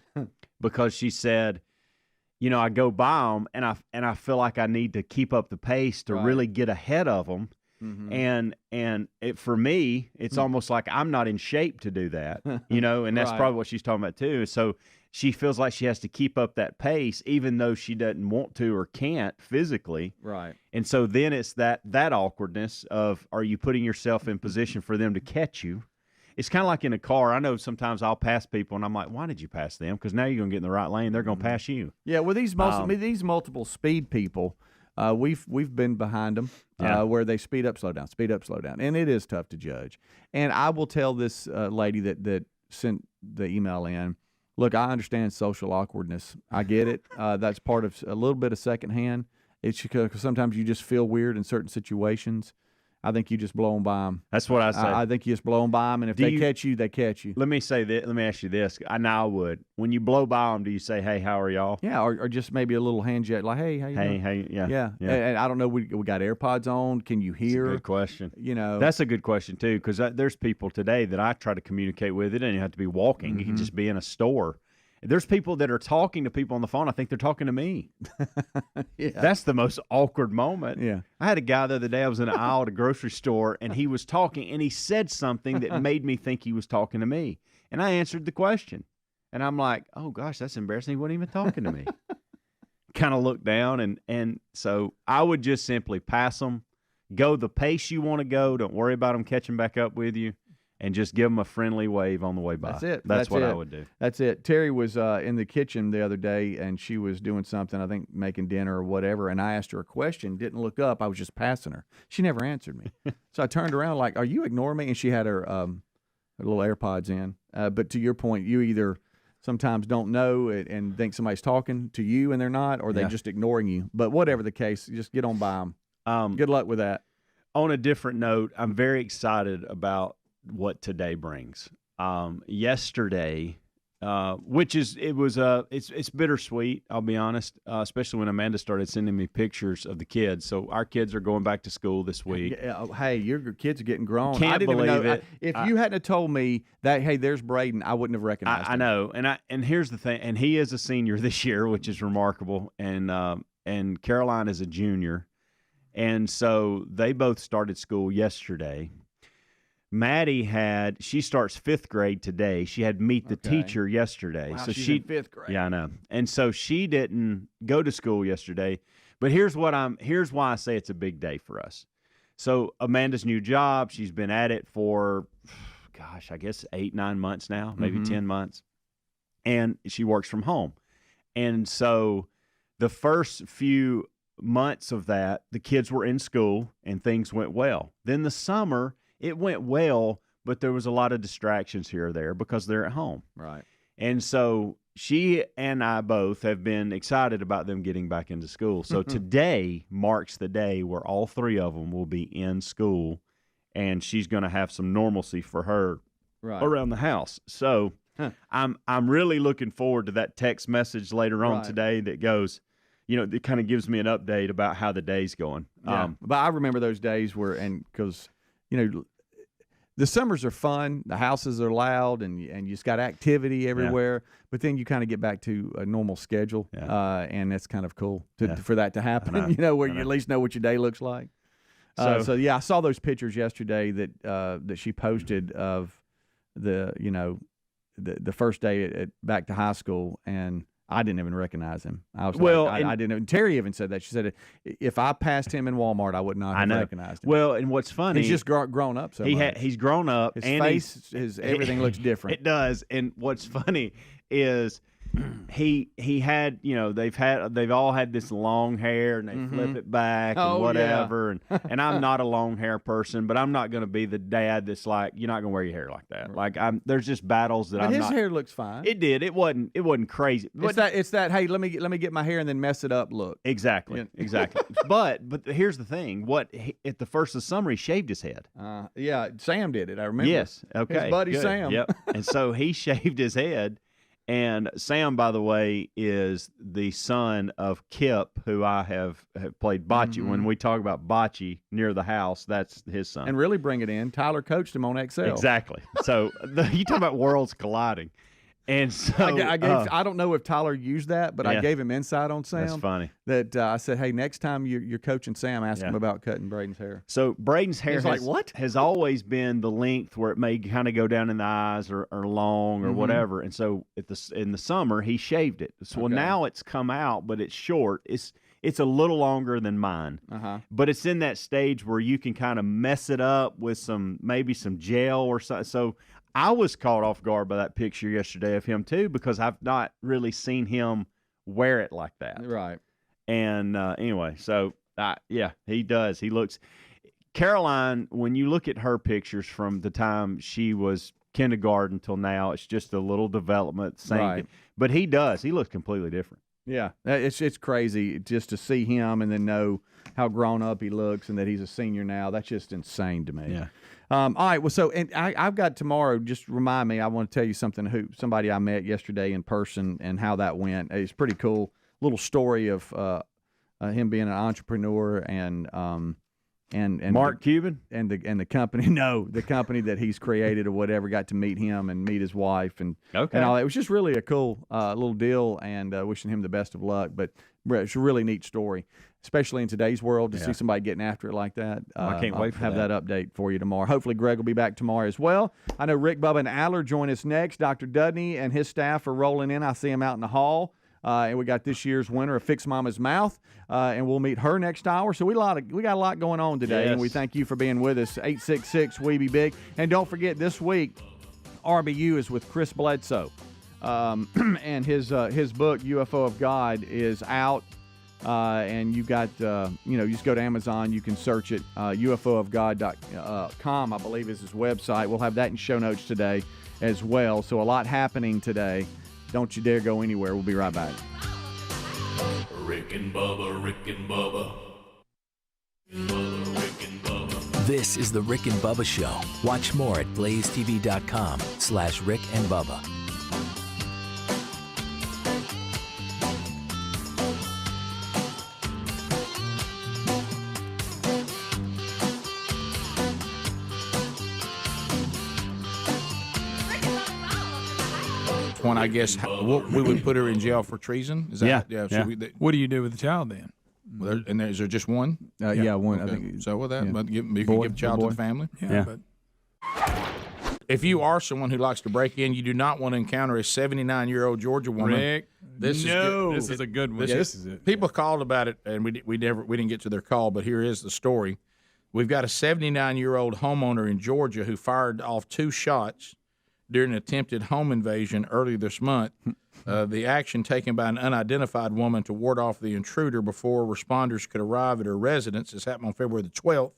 because she said, you know, I go by them, and I feel like I need to keep up the pace to really get ahead of them. Mm-hmm. And for me, it's almost like I'm not in shape to do that, you know, and that's probably what she's talking about too. So she feels like she has to keep up that pace, even though she doesn't want to or can't physically. Right. And so then it's that awkwardness of, are you putting yourself in position for them to catch you? It's kind of like in a car. I know sometimes I'll pass people, and I'm like, why did you pass them? Because now you're going to get in the right lane. They're going to pass you. Yeah, well, these multiple speed people, we've been behind them where they speed up, slow down, and it is tough to judge. And I will tell this lady that sent the email in, look, I understand social awkwardness. I get it. That's part of a little bit of secondhand. It's because sometimes you just feel weird in certain situations. I think you just blow them by them. That's what I say. I think you just blow them by them, and if they catch you, they catch you. Let me say that. Let me ask you this. I know I would. When you blow by them, do you say, "Hey, how are y'all?" Yeah, or just maybe a little handshake, like, "Hey, how you doing?" Hey, yeah. Yeah. And I don't know. We got AirPods on. Can you hear? That's a good question. You know, that's a good question too, because there's people today that I try to communicate with. It doesn't even have to be walking. Mm-hmm. You can just be in a store. There's people that are talking to people on the phone. I think they're talking to me. Yeah. That's the most awkward moment. Yeah. I had a guy the other day. I was in an aisle at a grocery store, and he was talking, and he said something that made me think he was talking to me. And I answered the question. And I'm like, oh, gosh, that's embarrassing. He wasn't even talking to me. Kind of looked down, and so I would just simply pass them, go the pace you want to go. Don't worry about them catching back up with you. And just give them a friendly wave on the way by. That's it. That's what I would do. That's it. Terry was in the kitchen the other day, and she was doing something, I think making dinner or whatever, and I asked her a question, didn't look up. I was just passing her. She never answered me. So I turned around like, are you ignoring me? And she had her little AirPods in. But to your point, you either sometimes don't know and think somebody's talking to you and they're not, or they're just ignoring you. But whatever the case, just get on by them. Good luck with that. On a different note, I'm very excited about what today brings. Yesterday, it's bittersweet, I'll be honest, especially when Amanda started sending me pictures of the kids. So our kids are going back to school this week. Hey, your kids are getting grown. Can't I didn't believe even know. it. If you hadn't have told me that, hey, there's Braden, I wouldn't have recognized him. I know. And here's the thing, and he is a senior this year, which is remarkable, and Caroline is a junior. And so they both started school yesterday. Maddie she starts 5th grade today. She had meet the teacher yesterday. Wow, so she's in 5th grade. Yeah, I know. And so she didn't go to school yesterday. But here's why I say it's a big day for us. So Amanda's new job, she's been at it for, gosh, I guess 8-9 months now, maybe 10 months. And she works from home. And so the first few months of that, the kids were in school and things went well. Then the summer, it went well, but there was a lot of distractions here or there because they're at home. Right. And so she and I both have been excited about them getting back into school. So today marks the day where all 3 of them will be in school, and she's going to have some normalcy for her around the house. So I'm really looking forward to that text message later on today that goes, you know, it kind of gives me an update about how the day's going. Yeah. But I remember those days because, you know, the summers are fun, the houses are loud, and you just got activity everywhere. But then you kind of get back to a normal schedule, and that's kind of cool for that to happen. You know, where you at least know what your day looks like. So yeah, I saw those pictures yesterday that she posted of the first day back to high school, and I didn't even recognize him. I was I didn't. Terry even said that. She said, if I passed him in Walmart, I would not have recognized him. Well, and what's funny, he's just grown up so much. He's grown up. His and face, everything looks different. It does. And what's funny is he had, they've all had this long hair and they flip it back and whatever. Yeah. and I'm not a long hair person, but I'm not going to be the dad that's like, you're not going to wear your hair like that. Like there's just battles that but I'm his not. hair looks fine. It did. It wasn't crazy. It's that. Hey, let me get my hair and then mess it up. Look. Exactly. but here's the thing. At the first of the summer, he shaved his head. Yeah, Sam did it. I remember. Yes. Okay. His buddy good. Sam. Yep. And so he shaved his head. And Sam, by the way, is the son of Kip, who I have played bocce. Mm-hmm. When we talk about bocce near the house, that's his son. And really bring it in. Tyler coached him on Excel. Exactly. So you talk about worlds colliding. And so I don't know if Tyler used that, but I gave him insight on Sam. That's funny. That I said, hey, next time you're coaching Sam, ask him about cutting Braden's hair. So Braden's hair has always been the length where it may kind of go down in the eyes or long or whatever. And so in the summer, he shaved it. So well, now it's come out, but it's short. It's a little longer than mine. But it's in that stage where you can kind of mess it up with maybe some gel or something. So I was caught off guard by that picture yesterday of him too, because I've not really seen him wear it like that. Right. And anyway, so he does. He looks. Caroline, when you look at her pictures from the time she was kindergarten till now, it's just a little development. Same. Right. But he does. He looks completely different. Yeah, it's crazy just to see him and then know how grown up he looks and that he's a senior now. That's just insane to me. Yeah. All right. Well, so I've got tomorrow. Just remind me. I want to tell you somebody I met yesterday in person and how that went. It's pretty cool. Little story of him being an entrepreneur and Mark Cuban and the company. No, the company that he's created or whatever. Got to meet him and meet his wife and all that. It was just really a cool little deal and wishing him the best of luck. But it's a really neat story, especially in today's world to see somebody getting after it like that. I can't wait for have that update for you tomorrow. Hopefully Greg will be back tomorrow as well. I know Rick, Bubba, and Aller join us next. Dr. Dudney and his staff are rolling in. I see him out in the hall. And we got this year's winner of Fix Mama's Mouth, and we'll meet her next hour. So we got a lot going on today, and we thank you for being with us. 866-WE-BE-BIG. And don't forget, this week, RBU is with Chris Bledsoe. And his book, UFO of God, is out. And you got, you just go to Amazon. You can search it. UFOofGod.com, I believe, is his website. We'll have that in show notes today as well. So a lot happening today. Don't you dare go anywhere. We'll be right back. Rick and Bubba, Rick and Bubba. Rick and Bubba. This is the Rick and Bubba Show. Watch more at blazetv.com/Rick and Bubba. One, I guess, we would put her in jail for treason. Is that, What do you do with the child then? Well, is there just one? One. Okay. I think. So with that, but you can Boy, give the child to the family. But If you are someone who likes to break in, you do not want to encounter a 79-year-old Georgia woman. Rick, this is a good one. This is it. People called about it, and we didn't get to their call, but here is the story. We've got a 79-year-old homeowner in Georgia who fired off 2 shots during an attempted home invasion earlier this month. The action taken by an unidentified woman to ward off the intruder before responders could arrive at her residence. This happened on February the 12th.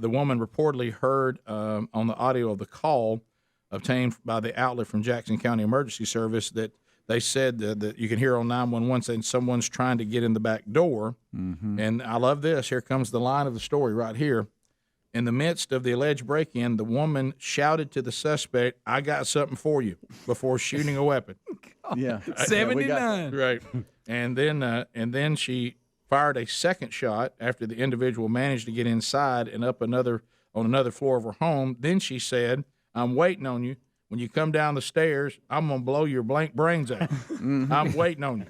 The woman reportedly heard on the audio of the call obtained by the outlet from Jackson County Emergency Service that they said that you can hear on 911 saying someone's trying to get in the back door. Mm-hmm. And I love this. Here comes the line of the story right here. In the midst of the alleged break-in, the woman shouted to the suspect, "I got something for you," before shooting a weapon. Yeah, 79. Right. And then she fired a second shot after the individual managed to get inside and up on another floor of her home. Then she said, "I'm waiting on you. When you come down the stairs, I'm going to blow your blank brains out. I'm waiting on you."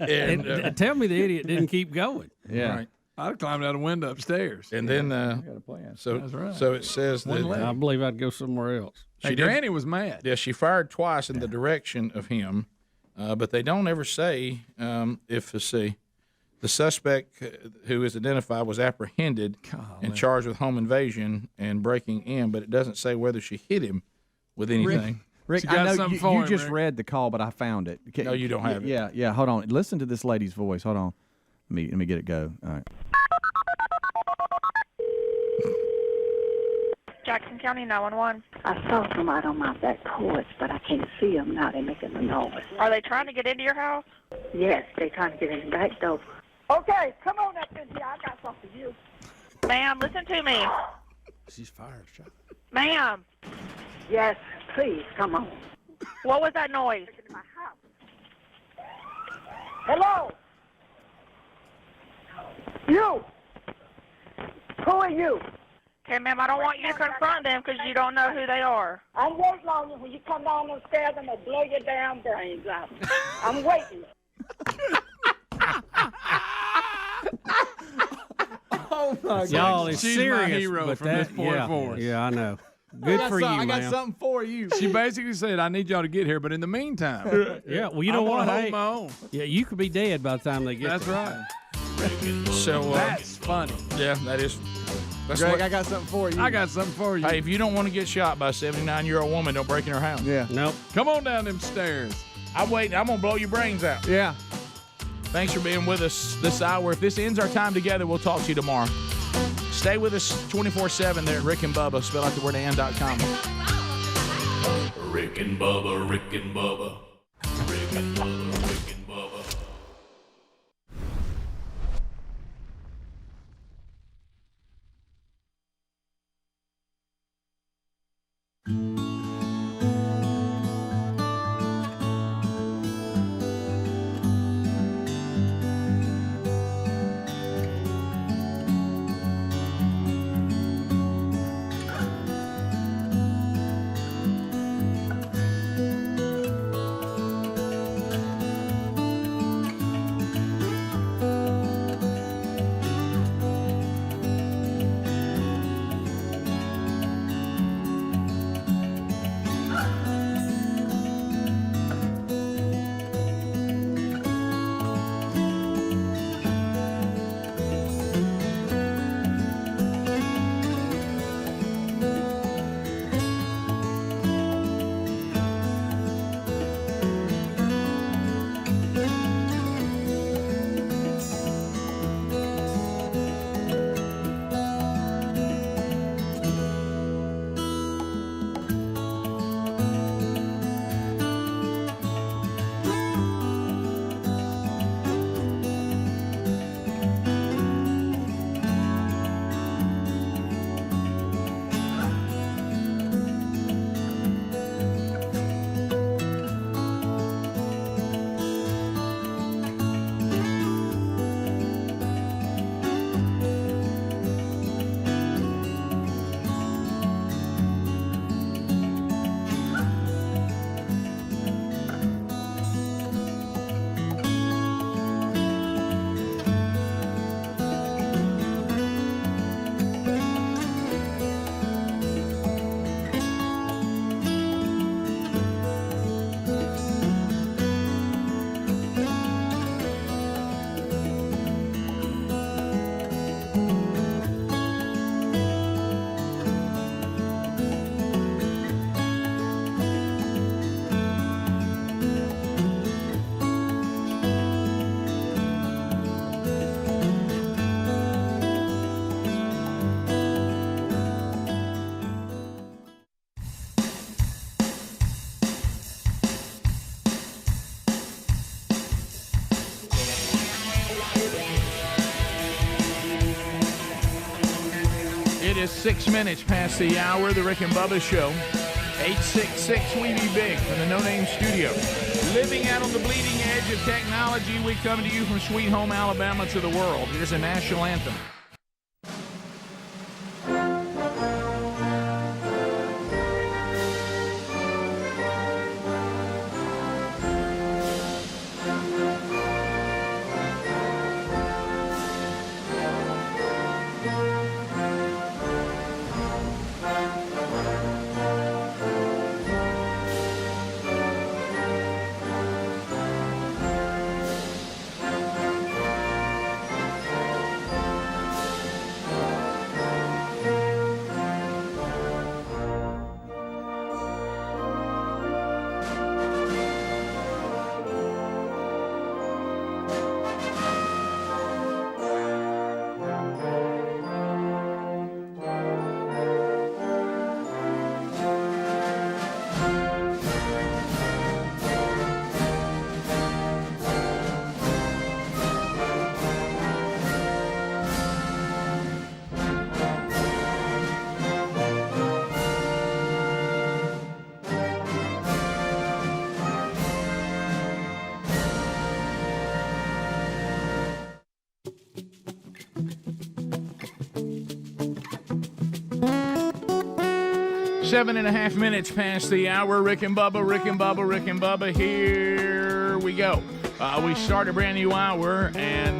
And tell me the idiot didn't keep going. Yeah. Right. I'd climbed out a window upstairs. And then, got a plan. so That's right. so it says that I believe I'd go somewhere else. Hey, Granny was mad. Yeah, she fired twice in the direction of him, but they don't ever say if the suspect who is identified was apprehended and charged with home invasion and breaking in, but it doesn't say whether she hit him with anything. Rick, She got I know something you, for you him, just Rick. read the call, but I found it. No, you don't have it. Yeah, yeah. Hold on. Listen to this lady's voice. Hold on. Let me get it go. All right. Jackson County 911. I saw somebody on my back porch, but I can't see them now. They're making a noise. Are they trying to get into your house? Yes, they're trying to get in the back door. Okay, come on up in here. I got something for you. Ma'am, listen to me. She's fired. Shut up. Ma'am. Yes, please, come on. What was that noise? Hello? You. Who are you? Okay, ma'am, I don't want you to confront them because you don't know who they are. I'm waiting on you. When you come down those stairs, I'm going to blow your damn brains out. I'm waiting. Oh, my God. Y'all is She's serious. my hero but from that, this point yeah, forward. Yeah, I know. Good for you, I got ma'am. something for you. She basically said, I need y'all to get here, but in the meantime, Yeah, well, you know I'm what? gonna Hey, hold my own. yeah, you could be dead by the time they get That's there. right. So That's funny. yeah, that is. That's Greg, what, I got something for you. I got something for you. hey, if you don't want to get shot by a 79-year-old woman, don't break in her house. Yeah. Nope. Come on down them stairs. I'm waiting. I'm gonna blow your brains out. Yeah. Thanks for being with us this hour. If this ends our time together, we'll talk to you tomorrow. Stay with us 24/7 there at Rick and Bubba. Spell out the word and.com. Rick and Bubba, Rick and Bubba. Rick and Bubba, Rick and Bubba. It is 6 minutes past the hour. The Rick and Bubba Show. 866 We Be Big from the No Name Studio. Living out on the bleeding edge of technology, we come to you from Sweet Home, Alabama to the world. Here's a national anthem. 7.5 minutes past the hour. Rick and Bubba, Rick and Bubba, Rick and Bubba. Here we go. We start a brand new hour, and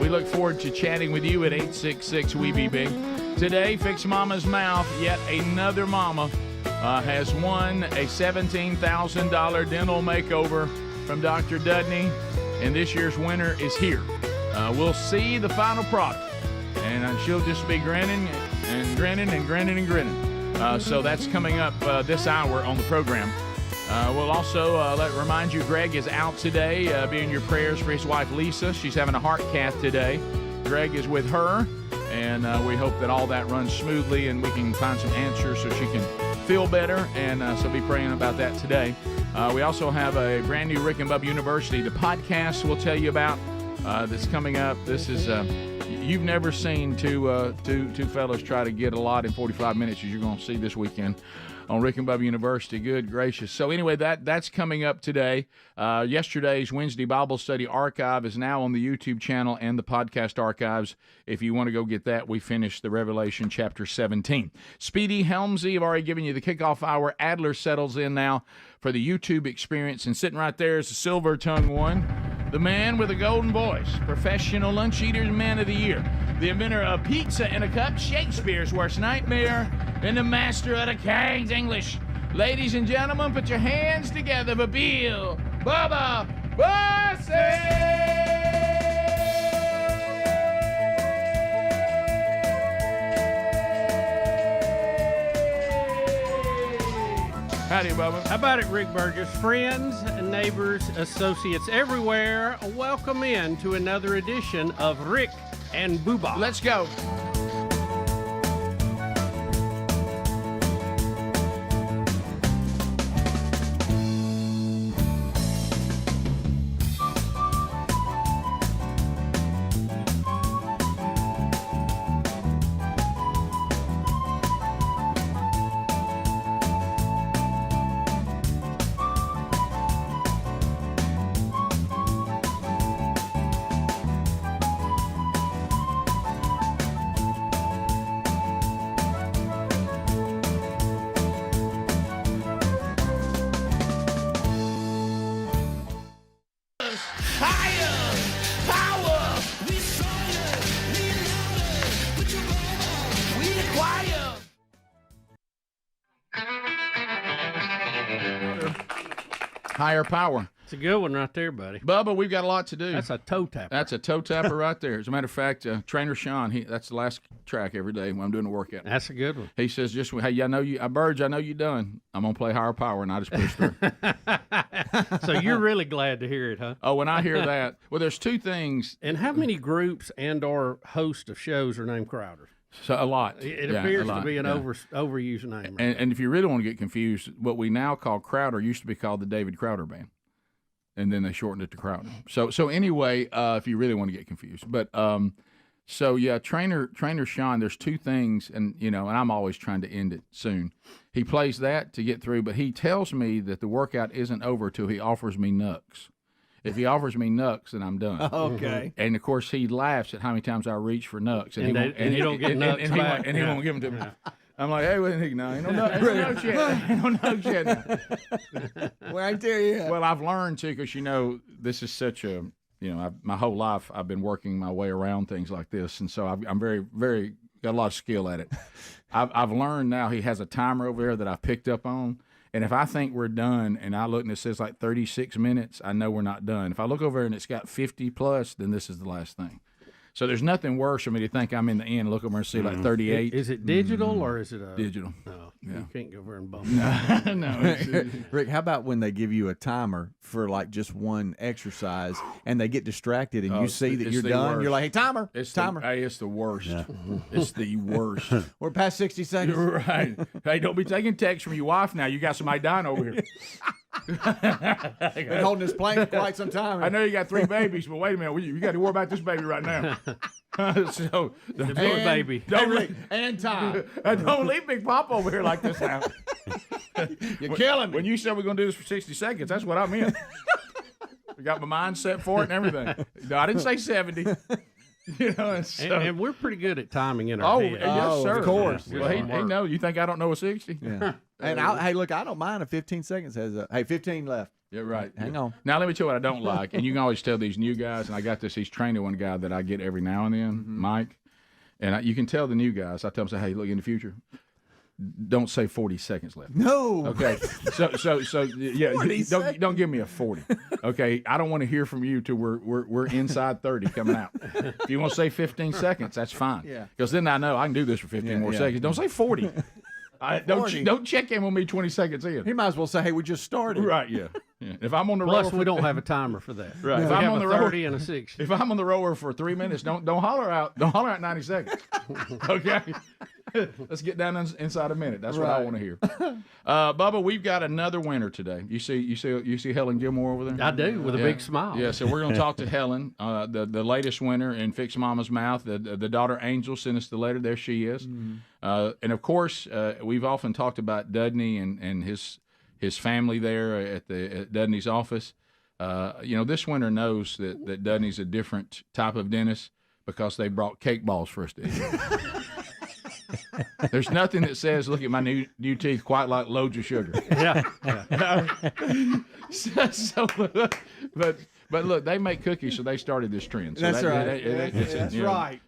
we look forward to chatting with you at 866-WE-BE-BIG. Today, Fix Mama's Mouth. Yet another mama has won a $17,000 dental makeover from Dr. Dudney, and this year's winner is here. We'll see the final product, and she'll just be grinning and grinning and grinning and grinning. So that's coming up this hour on the program. We'll also remind you Greg is out today. Be in your prayers for his wife, Lisa. She's having a heart cath today. Greg is with her, and we hope that all that runs smoothly and we can find some answers so she can feel better, and so be praying about that today. We also have a brand new Rick and Bubba University, the podcast we'll tell you about that's coming up. This is you've never seen two fellas try to get a lot in 45 minutes as you're going to see this weekend on Rick and Bubba University. Good gracious. So anyway, that's coming up today. Yesterday's Wednesday Bible Study archive is now on the YouTube channel and the podcast archives. If you want to go get that, we finished the Revelation chapter 17. Speedy Helmsy, I've already given you the kickoff hour. Adler settles in now for the YouTube experience, and sitting right there is the silver-tongued one, the man with a golden voice, professional lunch eater's man of the year, the inventor of pizza in a cup, Shakespeare's worst nightmare, and the master of the King's English. Ladies and gentlemen, put your hands together for Bill Bubba Bussey! Howdy, Bubba. How about it, Rick Burgess? Friends, neighbors, associates everywhere, welcome in to another edition of Rick and Bubba. Let's go. Higher power. It's a good one right there, buddy. Bubba, we've got a lot to do. That's a toe tapper. That's a toe tapper right there. As a matter of fact, Trainer Sean, that's the last track every day when I'm doing a workout. That's a good one. He says, hey, I know you, Burge, I know you done. I'm going to play higher power, and I just push through. So you're really glad to hear it, huh? Oh, when I hear that. Well, there's two things. And how many groups and or hosts of shows are named Crowders? So a lot. It appears to be an overused name. Right? And if you really want to get confused, what we now call Crowder used to be called the David Crowder Band, and then they shortened it to Crowder. So anyway, if you really want to get confused, but Trainer Sean, there's two things, and and I'm always trying to end it soon. He plays that to get through, but he tells me that the workout isn't over till he offers me nucks. If he offers me nucks, then I'm done. Okay. And of course, he laughs at how many times I reach for nucks, and he don't get nucks back. And he won't give them to me. I'm like, hey, wait, no, ain't no nucks yet. Ain't no nucks yet. Well, I tell you. Well, I've learned too, because this is such a, my whole life I've been working my way around things like this, and so I'm very, very got a lot of skill at it. I've learned now. He has a timer over there that I've picked up on. And if I think we're done and I look and it says like 36 minutes, I know we're not done. If I look over and it's got 50 plus, then this is the last thing. So there's nothing worse for me to think I'm in the end, look over and see like 38. Is it digital or is it digital? No, yeah. You can't go over and bump. No. Rick, how about when they give you a timer for like just one exercise and they get distracted and you see that you're done? Worst. You're like, hey, timer. It's timer. It's the worst. Yeah. It's the worst. We're past 60 seconds. You're right. Hey, don't be taking texts from your wife now. You got somebody dying over here. Been holding this plank for quite some time. I know you got 3 babies, but wait a minute. You got to worry about this baby right now. So the big baby. And time. Don't leave Big Papa over here like this now. You're killing me. When you said we're going to do this for 60 seconds, that's what I meant. I got my mind set for it and everything. No, I didn't say 70. You know, and we're pretty good at timing in our Oh, head. yes, sir. Of course. Well, he knows. You think I don't know a 60? Yeah. And hey, look, I don't mind if 15 seconds has hey, 15 left. Yeah, right. Hang on. Now, let me tell you what I don't like. And you can always tell these new guys, and I got this, he's training one guy that I get every now and then, Mike. And you can tell the new guys, I tell them, say, hey, look, in the future, don't say 40 seconds left. No. Okay. So yeah, don't give me a 40. Okay. I don't want to hear from you till we're inside 30 coming out. If you want to say 15 seconds, that's fine. Yeah. Because then I know I can do this for 15 more seconds. Don't say 40. Don't check in with me 20 seconds in. He might as well say, hey, we just started. Right, yeah. If I'm on the Plus, rower we don't have a timer for that. Right. If We I'm have on a the 30 rower, and a 60. If I'm on the rower for 3 minutes, don't holler out 90 seconds. Okay. Let's get down inside a minute. That's what I want to hear. Bubba, we've got another winner today. You see Helen Gilmore over there? I do, with a big smile. Yeah, so we're going to talk to Helen, the latest winner in Fix Mama's Mouth. The daughter Angel sent us the letter. There she is. And of course, we've often talked about Dudney and his family there at Dudney's office. This winner knows that Dudney's a different type of dentist because they brought cake balls for us to eat. There's nothing that says, look at my new teeth, quite like loads of sugar. Yeah. But look, they make cookies, so they started this trend. So That's right. That's right.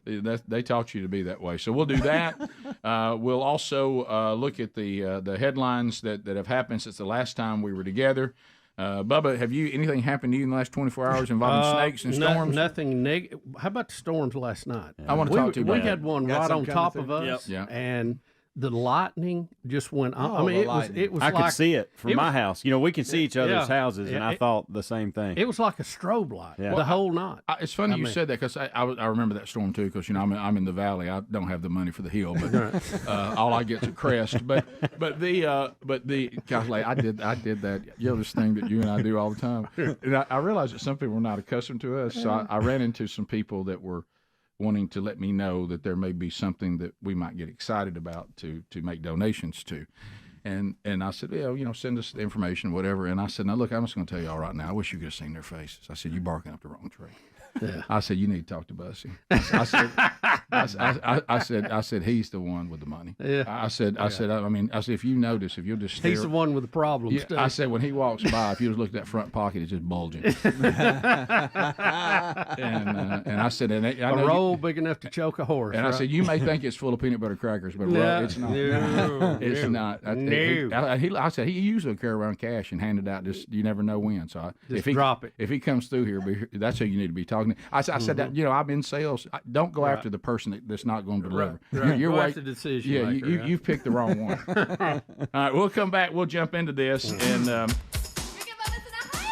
They taught you to be that way. So we'll do that. We'll also look at the headlines that have happened since the last time we were together. Bubba, have anything happened to you in the last 24 hours involving snakes and storms? Nothing negative. How about the storms last night? I want to talk to you about We had one right on top of us, Yep. and the lightning just went on. I mean, it was I like, could see it from my house. We can see each other's houses, and I thought the same thing. It was like a strobe light the whole night. It's funny you said that because I remember that storm too because I'm in the valley. I don't have the money for the hill, but all I get is a crest. But golly, I did that this thing that you and I do all the time. And I realized that some people are not accustomed to us. So I ran into some people that were wanting to let me know that there may be something that we might get excited about to make donations to. And I said, send us the information, whatever. And I said, now, look, I'm just going to tell you all right now, I wish you could have seen their faces. I said, you're barking up the wrong tree. Yeah. I said, you need to talk to Bussy. I said, he's the one with the money. Yeah. I said, if you notice, if you'll just stare. He's the one with the problems, too. I said, when he walks by, if you just look at that front pocket, it's just bulging. and I said, a roll big enough to choke a horse. And I said, you may think it's full of peanut butter crackers, but it's not. No. It's not. I said, he usually carry around cash and hand it out. Just you never know when. So drop it. If he comes through here, that's who you need to be talking to. I said that I'm in sales. Don't go after the person that's not going to deliver. Right. You're right. The decision. Yeah, maker, you've picked the wrong one. All right, we'll come back. We'll jump into this and.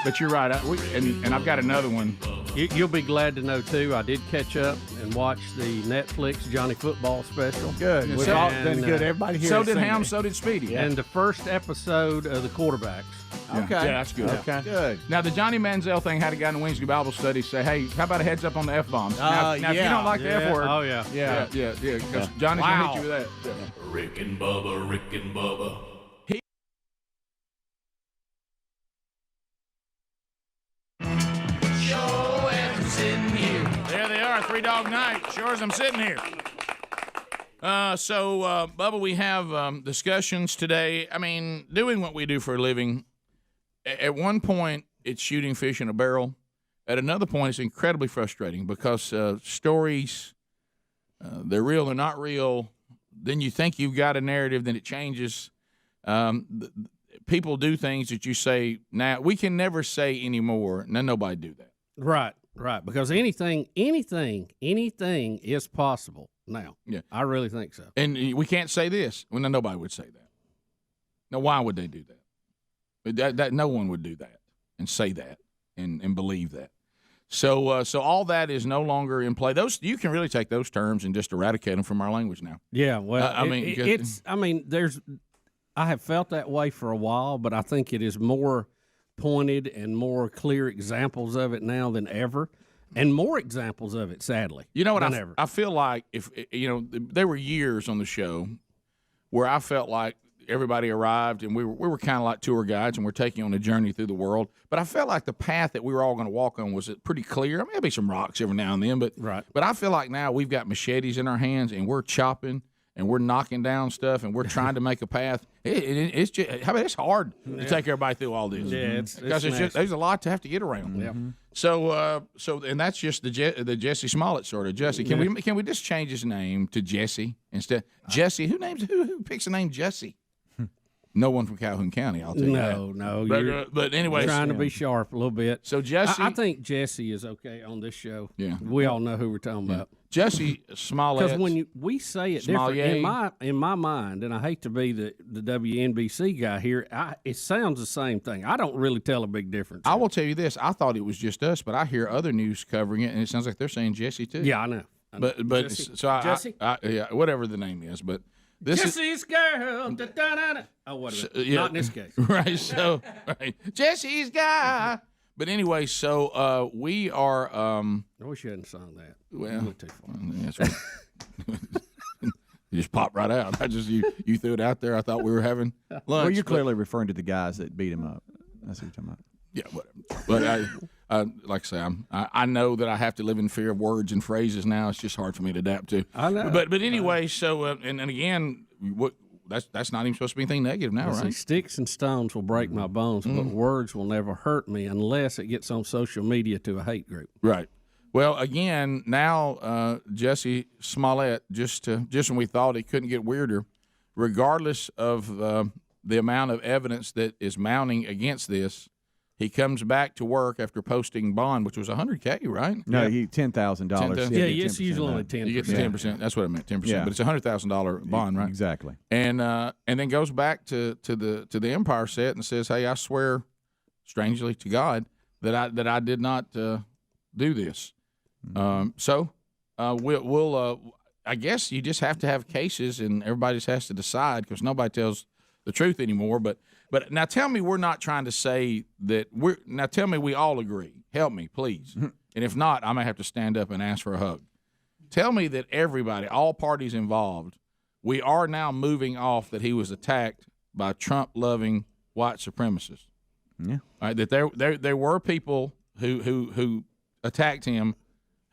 But you're right. And I've got another one. You'll be glad to know, too, I did catch up and watch the Netflix Johnny Football special. Good. We've all done good. Everybody here. So did Ham, so did Speedy. And the first episode of the quarterbacks. Okay. Yeah, that's good. Okay. Good. Now, the Johnny Manziel thing had a guy in the Wednesday Bible study say, hey, how about a heads up on the F-bombs? Now, if you don't like the F word. Oh, yeah. Yeah. Because Johnny's going to hit you with that. Rick and Bubba, Rick and Bubba. Sure as I'm sitting here. There they are, Three Dog Night. Sure as I'm sitting here. So, Bubba, we have discussions today. I mean, doing what we do for a living, at one point, it's shooting fish in a barrel. At another point, it's incredibly frustrating because stories, they're real, they're not real. Then you think you've got a narrative, then it changes. People do things that you say, now, we can never say anymore. Now, nobody do that. Right. Because anything is possible now. Yeah. I really think so. And we can't say this. Well, no, nobody would say that. Now, why would they do that? That no one would do that and say that and believe that. So all that is no longer in play. Those you can really take those terms and just eradicate them from our language now. Yeah, well, I have felt that way for a while, but I think it is more pointed and more clear examples of it now than ever, and more examples of it, sadly. You know what? I feel like if there were years on the show where I felt like everybody arrived, and we were kind of like tour guides, and we're taking on a journey through the world. But I felt like the path that we were all going to walk on was pretty clear. I mean, there'll be some rocks every now and then, but I feel like now we've got machetes in our hands, and we're chopping, and we're knocking down stuff, and we're trying to make a path. It's just, it's hard to take everybody through all this. Yeah, because there's a lot to have to get around. Yeah. So and that's just the Jesse Smollett sort of Jesse. Can we just change his name to Jesse instead? Jesse, who picks the name Jesse? No one from Calhoun County, I'll tell you that. No. But anyway, trying to be sharp a little bit. So Jesse, I think Jesse is okay on this show. Yeah, we all know who we're talking about. Jesse Smollett. Because when we say it different, in my mind, and I hate to be the WNBC guy here, it sounds the same thing. I don't really tell a big difference. I will tell you this: I thought it was just us, but I hear other news covering it, and it sounds like they're saying Jesse too. Yeah, I know. But Jesse? so Jesse? Yeah, whatever the name is, but. This Jesse's girl. Oh, whatever. Not in this case. Right. So, Jesse's guy. But anyway, so we are. I wish you hadn't sung that. Well, went too far. That's right. You just popped right out. You threw it out there. I thought we were having lunch. Well, you're clearly referring to the guys that beat him up. That's what you're talking about. Yeah, whatever. But like I say, I know that I have to live in fear of words and phrases now. It's just hard for me to adapt to. I know. But anyway, so and again, that's not even supposed to be anything negative now, right? See, sticks and stones will break my bones, but words will never hurt me unless it gets on social media to a hate group. Right. Well, again, now Jesse Smollett, just when we thought it couldn't get weirder, regardless of the amount of evidence that is mounting against this, he comes back to work after posting bond, which was $100K, right? No, $10,000. Yeah, it's usually only 10%. You get the 10%. That's what I meant, 10%. Yeah. But it's a $100,000 bond, right? Exactly. And then goes back to the Empire set and says, "Hey, I swear, strangely to God, that I did not do this." So we'll I guess you just have to have cases, and everybody just has to decide because nobody tells the truth anymore. But now tell me we're not trying to say that now tell me we all agree. Help me, please. And if not, I may have to stand up and ask for a hug. Tell me that everybody, all parties involved, we are now moving off that he was attacked by Trump-loving white supremacists. Yeah. All right, that there were people who attacked him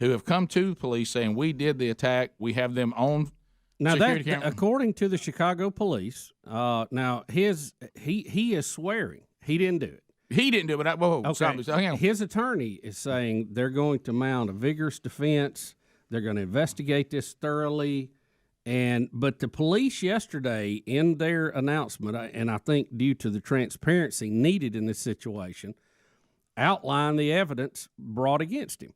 who have come to the police saying we did the attack. We have them on now security that camera. according to the Chicago police, now he is swearing he didn't do it. He didn't do it. Okay. His attorney is saying they're going to mount a vigorous defense. They're going to investigate this thoroughly. But the police yesterday, in their announcement, and I think due to the transparency needed in this situation, outlined the evidence brought against him.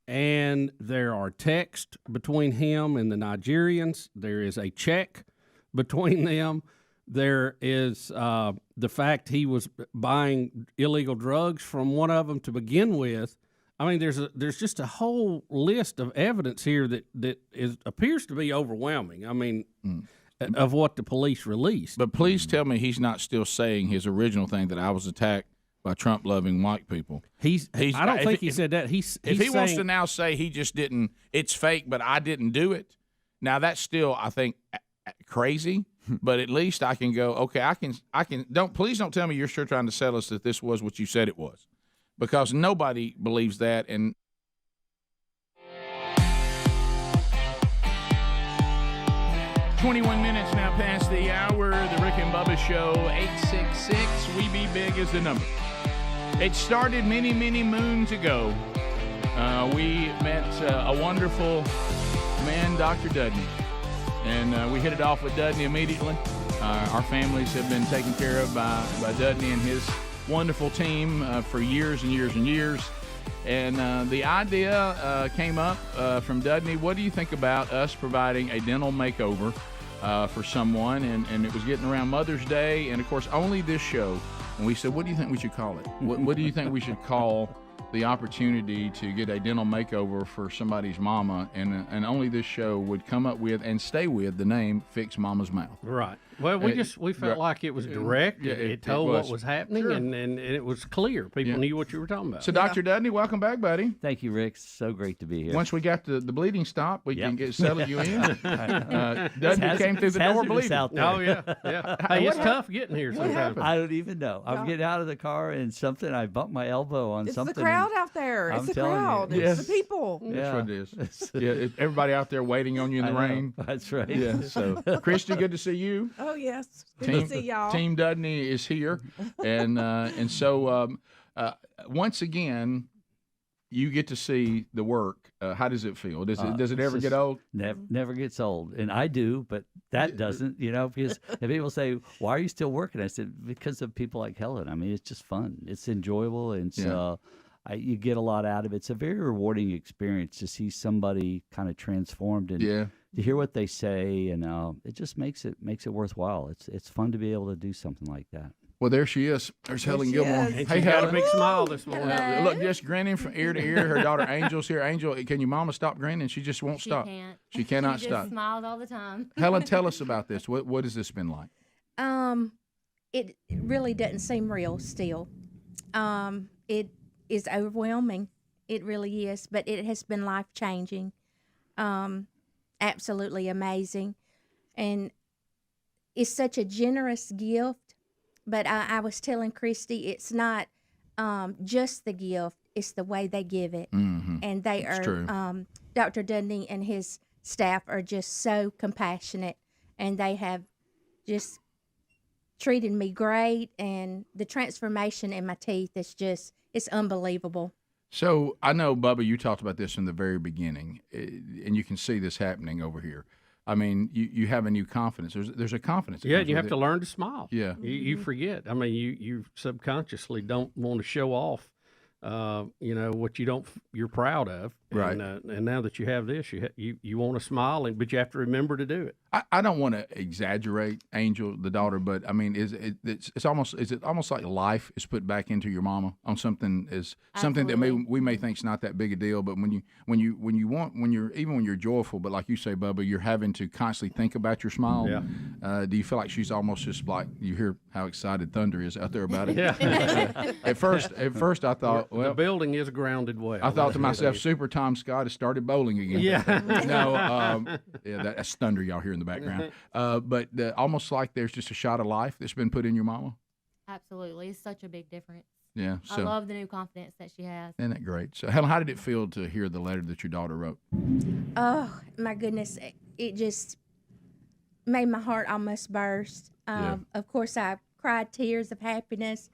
And there are texts between him and the Nigerians. There is a check between them. There is the fact he was buying illegal drugs from one of them to begin with. I mean, there's just a whole list of evidence here that appears to be overwhelming. I mean, of what the police released. But please tell me he's not still saying his original thing that I was attacked by Trump-loving white people. I don't think he said that. If he wants to now say he just didn't, it's fake, but I didn't do it. Now that's still, I think, crazy. But at least I can go. Okay, I can. Please don't tell me you're sure trying to sell us that this was what you said it was, because nobody believes that. And 21 minutes now past the hour. The Rick and Bubba Show, 866 We Be Big is the number. It started many, many moons ago. We met a wonderful man, Dr. Dudney, and we hit it off with Dudney immediately. Our families have been taken care of by Dudney and his wonderful team for years and years and years. And the idea came up from Dudney. What do you think about us providing a dental makeover for someone? And it was getting around Mother's Day, and of course only this show. And we said, what do you think we should call it? What do you think we should call the opportunity to get a dental makeover for somebody's mama, and only this show would come up with and stay with the name Fix Mama's Mouth. Right. Well, we felt like it was direct. Yeah, it told what was happening, and it was clear. People knew what you were talking about. So, Dr. Dudney, welcome back, buddy. Thank you, Rick. So great to be here. Once we got the bleeding stopped, we can settle you in. Dudney came through the door bleeding. Oh, yeah. Hey, it's tough getting here sometimes. I don't even know. I'm getting out of the car and I bumped my elbow on something. It's the crowd out there. It's the crowd. It's the people. That's what it is. Everybody out there waiting on you in the rain. That's right. Yeah. So, Christy, good to see you. Oh, yes. Good to see y'all. Team Dudney is here. And so once again, you get to see the work. How does it feel? Does it ever get old? Never gets old. And I do, but that doesn't, because if people say, why are you still working? I said, because of people like Helen. I mean, it's just fun. It's enjoyable. And you get a lot out of it. It's a very rewarding experience to see somebody kind of transformed and to hear what they say. And it just makes it worthwhile. It's fun to be able to do something like that. Well, there she is. There's Helen Gilmore. Hey, Helen. Got a big smile this morning. Look, just grinning from ear to ear. Her daughter Angel's here. Angel, can your mama stop grinning? She just won't stop. Can't. She cannot she stop. Just smiles all the time. Helen, tell us about this. What has this been like? It really doesn't seem real still. It is overwhelming. It really is, but it has been life-changing. Absolutely amazing. And it's such a generous gift. But I was telling Christy, it's not just the gift; it's the way they give it, and they are. True. Dr. Dudney and his staff are just so compassionate, and they have just treated me great. And the transformation in my teeth is it's unbelievable. So I know, Bubba, you talked about this from the very beginning, and you can see this happening over here. I mean, you have a new confidence. There's a confidence. Yeah, you have to learn to smile. Yeah. You forget. I mean, you subconsciously don't want to show off, what you're proud of. Right. And now that you have this, you want to smile, but you have to remember to do it. I don't want to exaggerate Angel, the daughter, but I mean, is it almost like life is put back into your mama on something that we may think is not that big a deal, but when you're joyful, but like you say, Bubba, you're having to constantly think about your smile. Yeah. Do you feel like she's almost just like you hear how excited Thunder is out there about it? Yeah. At first I thought, well, the building is grounded well. I thought to myself, Super Tom Scott has started bowling again. Yeah. No. That's Thunder y'all hear in the background. But almost like there's just a shot of life that's been put in your mama. Absolutely. It's such a big difference. Yeah. I love the new confidence that she has. Isn't that great? So, Helen, how did it feel to hear the letter that your daughter wrote? Oh, my goodness. It just made my heart almost burst. Of course, I cried tears of happiness.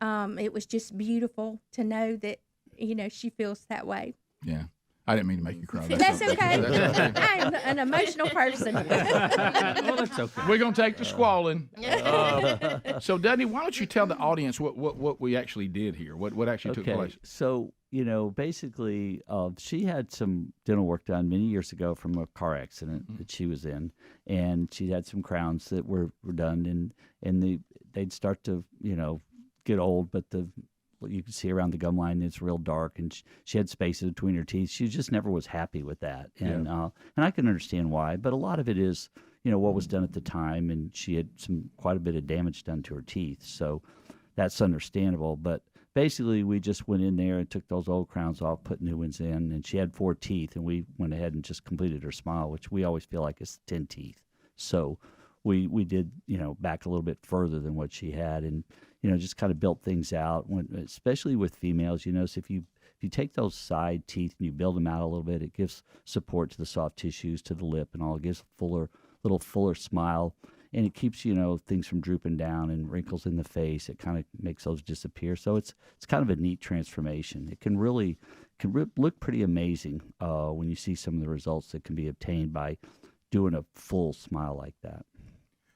It was just beautiful to know that, she feels that way. Yeah. I didn't mean to make you cry. That's okay. I'm an emotional person. Well, that's okay. We're going to take the squalling. So, Dudney, why don't you tell the audience what we actually did here, what actually took place? So, basically, she had some dental work done many years ago from a car accident that she was in, and she had some crowns that were done, and they'd start to, get old, but you can see around the gum line it's real dark, and she had spaces between her teeth. She just never was happy with that, and I can understand why. But a lot of it is, what was done at the time, and she had quite a bit of damage done to her teeth, so that's understandable. But basically, we just went in there and took those old crowns off, put new ones in, and she had 4 teeth, and we went ahead and just completed her smile, which we always feel like is 10 teeth. So we did back a little bit further than what she had, and just kind of built things out. Especially with females, so if you take those side teeth and you build them out a little bit, it gives support to the soft tissues, to the lip, and all. It gives a little fuller smile, and it keeps things from drooping down and wrinkles in the face. It kind of makes those disappear. So it's kind of a neat transformation. It can look pretty amazing when you see some of the results that can be obtained by doing a full smile like that.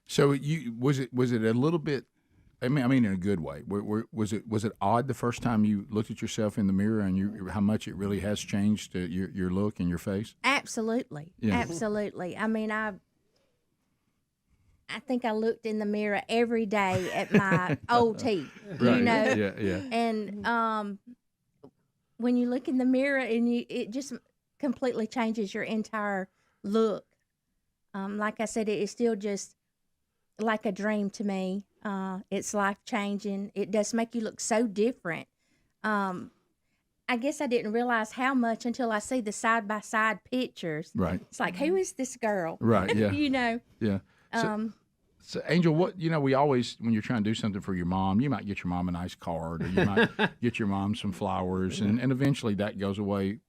So was it a little bit? I mean, in a good way. Was it odd the first time you looked at yourself in the mirror and how much it really has changed your look and your face? Absolutely, absolutely. I mean, I think I looked in the mirror every day at my old teeth. Right. Yeah. And when you look in the mirror and it just completely changes your entire look. Like I said, it is still just like a dream to me. It's life changing. It does make you look so different. I guess I didn't realize how much until I see the side by side pictures. Right. It's like, who is this girl? Right. Yeah. You know. Yeah. So, Angel, we always, when you're trying to do something for your mom, you might get your mom a nice card, or you might get your mom some flowers, and eventually that goes away.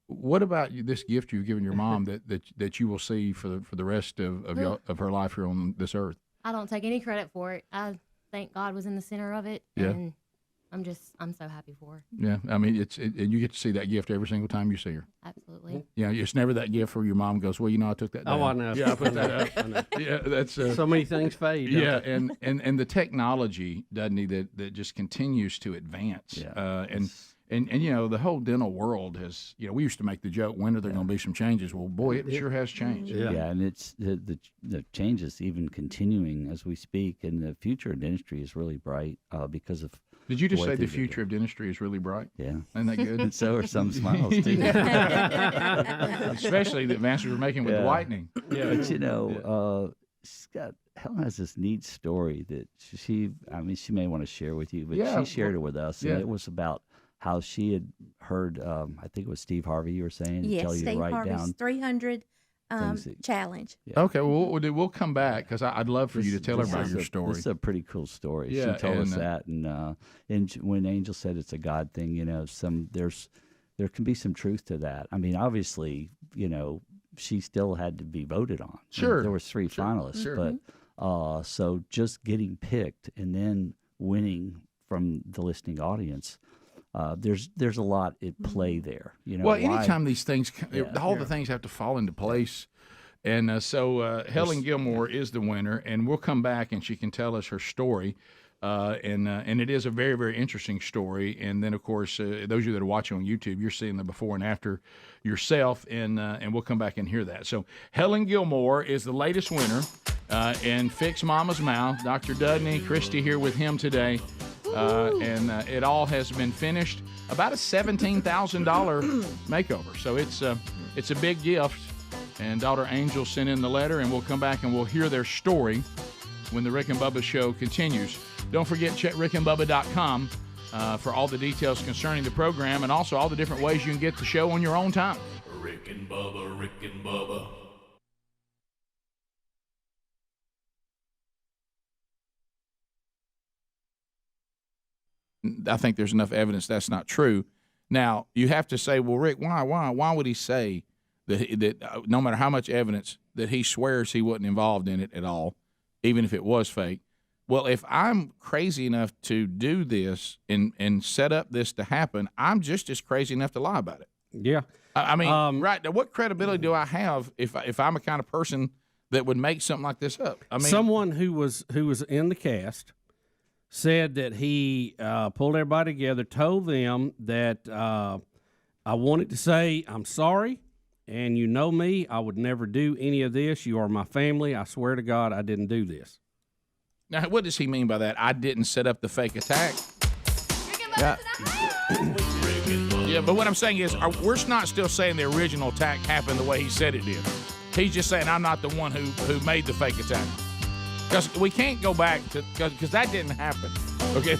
What about this gift you've given your mom that you will see for the rest of her life here on this earth? I don't take any credit for it. I think God was in the center of it, Yeah. and I'm so happy for her. Yeah, I mean, and you get to see that gift every single time you see her. Absolutely. Yeah, it's never that gift where your mom goes, well, I took that down. Oh, I know. Yeah, I put that up. I know. Yeah, that's so many things fade. Yeah, don't they? and the technology, Dudney, that just continues to advance. Yeah. And the whole dental world has, we used to make the joke, when are there going to be some changes? Well, boy, it sure has changed. Yeah, and it's the changes even continuing as we speak, and the future of dentistry is really bright because of. Did you just the way say the things are future of dentistry is really bright? Yeah. Isn't that good? And so are some smiles, too. Especially the advances we're making with whitening. Yeah. But, Helen has this neat story that she may want to share with you, but she shared it with us, and it was about how she had heard, I think it was Steve Harvey you were saying, Yes, tell you Steve to write Harvey's down 300 challenge. Yeah. Okay, well, we'll come back because I'd love for you to tell everybody your story. This is a pretty cool story. Yeah, she told us that, and when Angel said it's a God thing, there can be some truth to that. I mean, obviously, she still had to be voted on. Sure, there was three finalists, sure. but so just getting picked and then winning from the listening audience. There's a lot at play there. Well, anytime these things, the things have to fall into place. And so Helen Gilmore is the winner, and we'll come back and she can tell us her story. And it is a very, very interesting story. And then, of course, those of you that are watching on YouTube, you're seeing the before and after yourself, and we'll come back and hear that. So Helen Gilmore is the latest winner in Fix Mama's Mouth. Dr. Dudney, Christie here with him today. And it all has been finished. About a $17,000 makeover. So it's a big gift. And daughter Angel sent in the letter, and we'll come back and we'll hear their story when the Rick and Bubba show continues. Don't forget, check rickandbubba.com for all the details concerning the program and also all the different ways you can get the show on your own time. Rick and Bubba, Rick and Bubba. I think there's enough evidence that's not true. Now, you have to say, well, Rick, why would he say that no matter how much evidence that he swears he wasn't involved in it at all, even if it was fake? Well, if I'm crazy enough to do this and set up this to happen, I'm just as crazy enough to lie about it. Yeah. I mean, right, what credibility do I have if I'm a kind of person that would make something like this up? I mean, someone who was in the cast said that he pulled everybody together, told them that I wanted to say I'm sorry, and you know me, I would never do any of this. You are my family. I swear to God, I didn't do this. Now, what does he mean by that? I didn't set up the fake attack. Yeah, but what I'm saying is, we're not still saying the original attack happened the way he said it did. He's just saying I'm not the one who made the fake attack. Because we can't go back to because that didn't happen. Okay,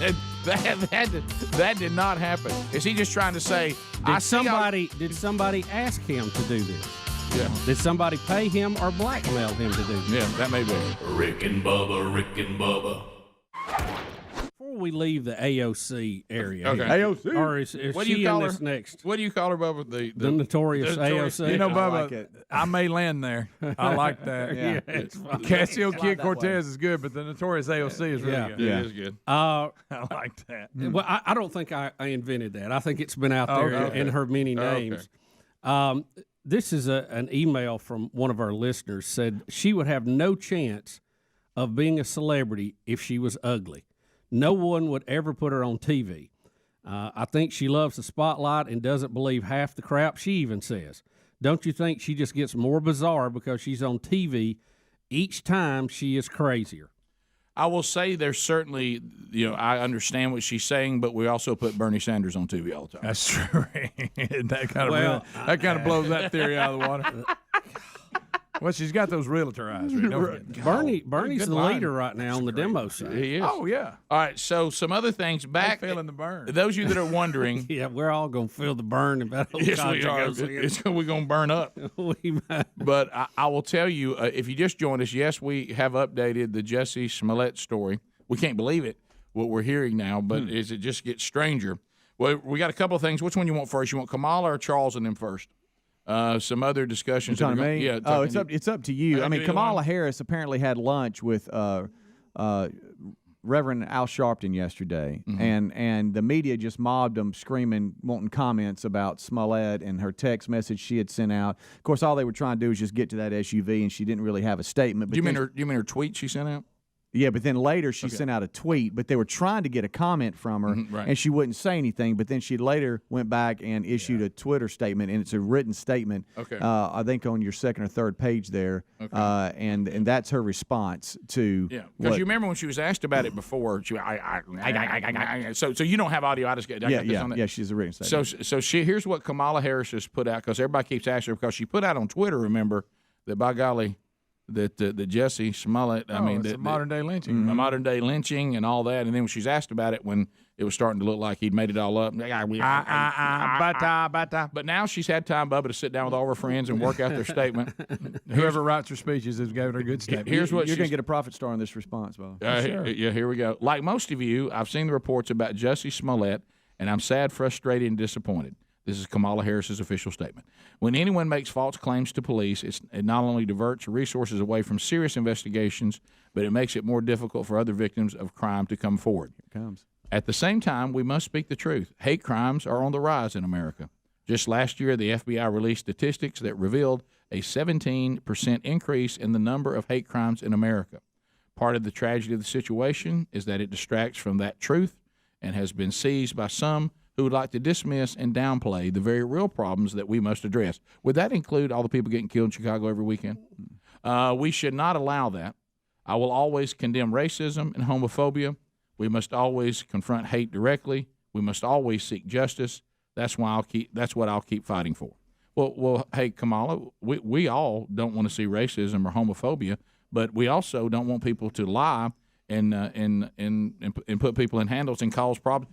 that did not happen. Is he just trying to say? Did somebody ask him to do this? Yeah. Did somebody pay him or blackmail him to do this? Yeah, that may be. Rick and Bubba, Rick and Bubba. Before we leave the AOC area, Okay. AOC. Or is What do she you call in her this next? What do you call her, Bubba? The notorious AOC. You know, I Bubba, like it. I may land there. I like that. Yeah, it's fun. Casio Kid Cortez is good, but the notorious AOC is really good. It is good. I like that. Well, I don't think I invented that. I think it's been out there in her many names. This is an email from one of our listeners. Said she would have no chance of being a celebrity if she was ugly. No one would ever put her on TV. I think she loves the spotlight and doesn't believe half the crap she even says. Don't you think she just gets more bizarre because she's on TV each time she is crazier? I will say there's certainly, I understand what she's saying, but we also put Bernie Sanders on TV all the time. That's true. that kind of blows that theory out of the water. Well, she's got those realtor eyes. Right? Don't forget. Bernie's the leader right now on the demo side. He is. Oh, yeah. All right, so some other things back. Feeling the burn. Those of you that are wondering. Yeah, we're all going to feel the burn about yes, we are. We're going to burn up. But I will tell you, if you just joined us, yes, we have updated the Jussie Smollett story. We can't believe it, what we're hearing now, but as it just gets stranger. Well, we got a couple of things. Which one you want first? You want Kamala or Charles and them first? Some other discussions. You talking to me? Yeah. It's up to you. I mean, Kamala Harris apparently had lunch with Reverend Al Sharpton yesterday, and the media just mobbed him, screaming, wanting comments about Smollett and her text message she had sent out. Of course, all they were trying to do was just get to that SUV, and she didn't really have a statement. But do you mean her tweet she sent out? Yeah, but then later she sent out a tweet, but they were trying to get a comment from her, and she wouldn't say anything. But then she later went back and issued a Twitter statement, and it's a written statement. Okay. I think on your second or third page there, and that's her response to. Yeah, because you remember when she was asked about it before, she so you don't have audio. I just got this on that. Yeah, she's a written statement. So here's what Kamala Harris has put out, because everybody keeps asking her, because she put out on Twitter. Remember that, by golly, that Jussie Smollett, it's a modern-day lynching. A modern-day lynching and all that. And then when she's asked about it, when it was starting to look like he'd made it all up. But now she's had time, Bubba, to sit down with all her friends and work out their statement. Whoever writes her speeches has given her a good statement. Here's what you're going to get a profit star on this response, Bubba. Sure. Yeah, here we go. Like most of you, I've seen the reports about Jussie Smollett, and I'm sad, frustrated, and disappointed. This is Kamala Harris's official statement. When anyone makes false claims to police, it not only diverts resources away from serious investigations, but it makes it more difficult for other victims of crime to come forward. Here it comes. At the same time, we must speak the truth. Hate crimes are on the rise in America. Just last year, the FBI released statistics that revealed a 17% increase in the number of hate crimes in America. Part of the tragedy of the situation is that it distracts from that truth and has been seized by some who would like to dismiss and downplay the very real problems that we must address. Would that include all the people getting killed in Chicago every weekend? We should not allow that. I will always condemn racism and homophobia. We must always confront hate directly. We must always seek justice. That's what I'll keep fighting for. Well, hey, Kamala, we all don't want to see racism or homophobia, but we also don't want people to lie and put people in handles and cause problems.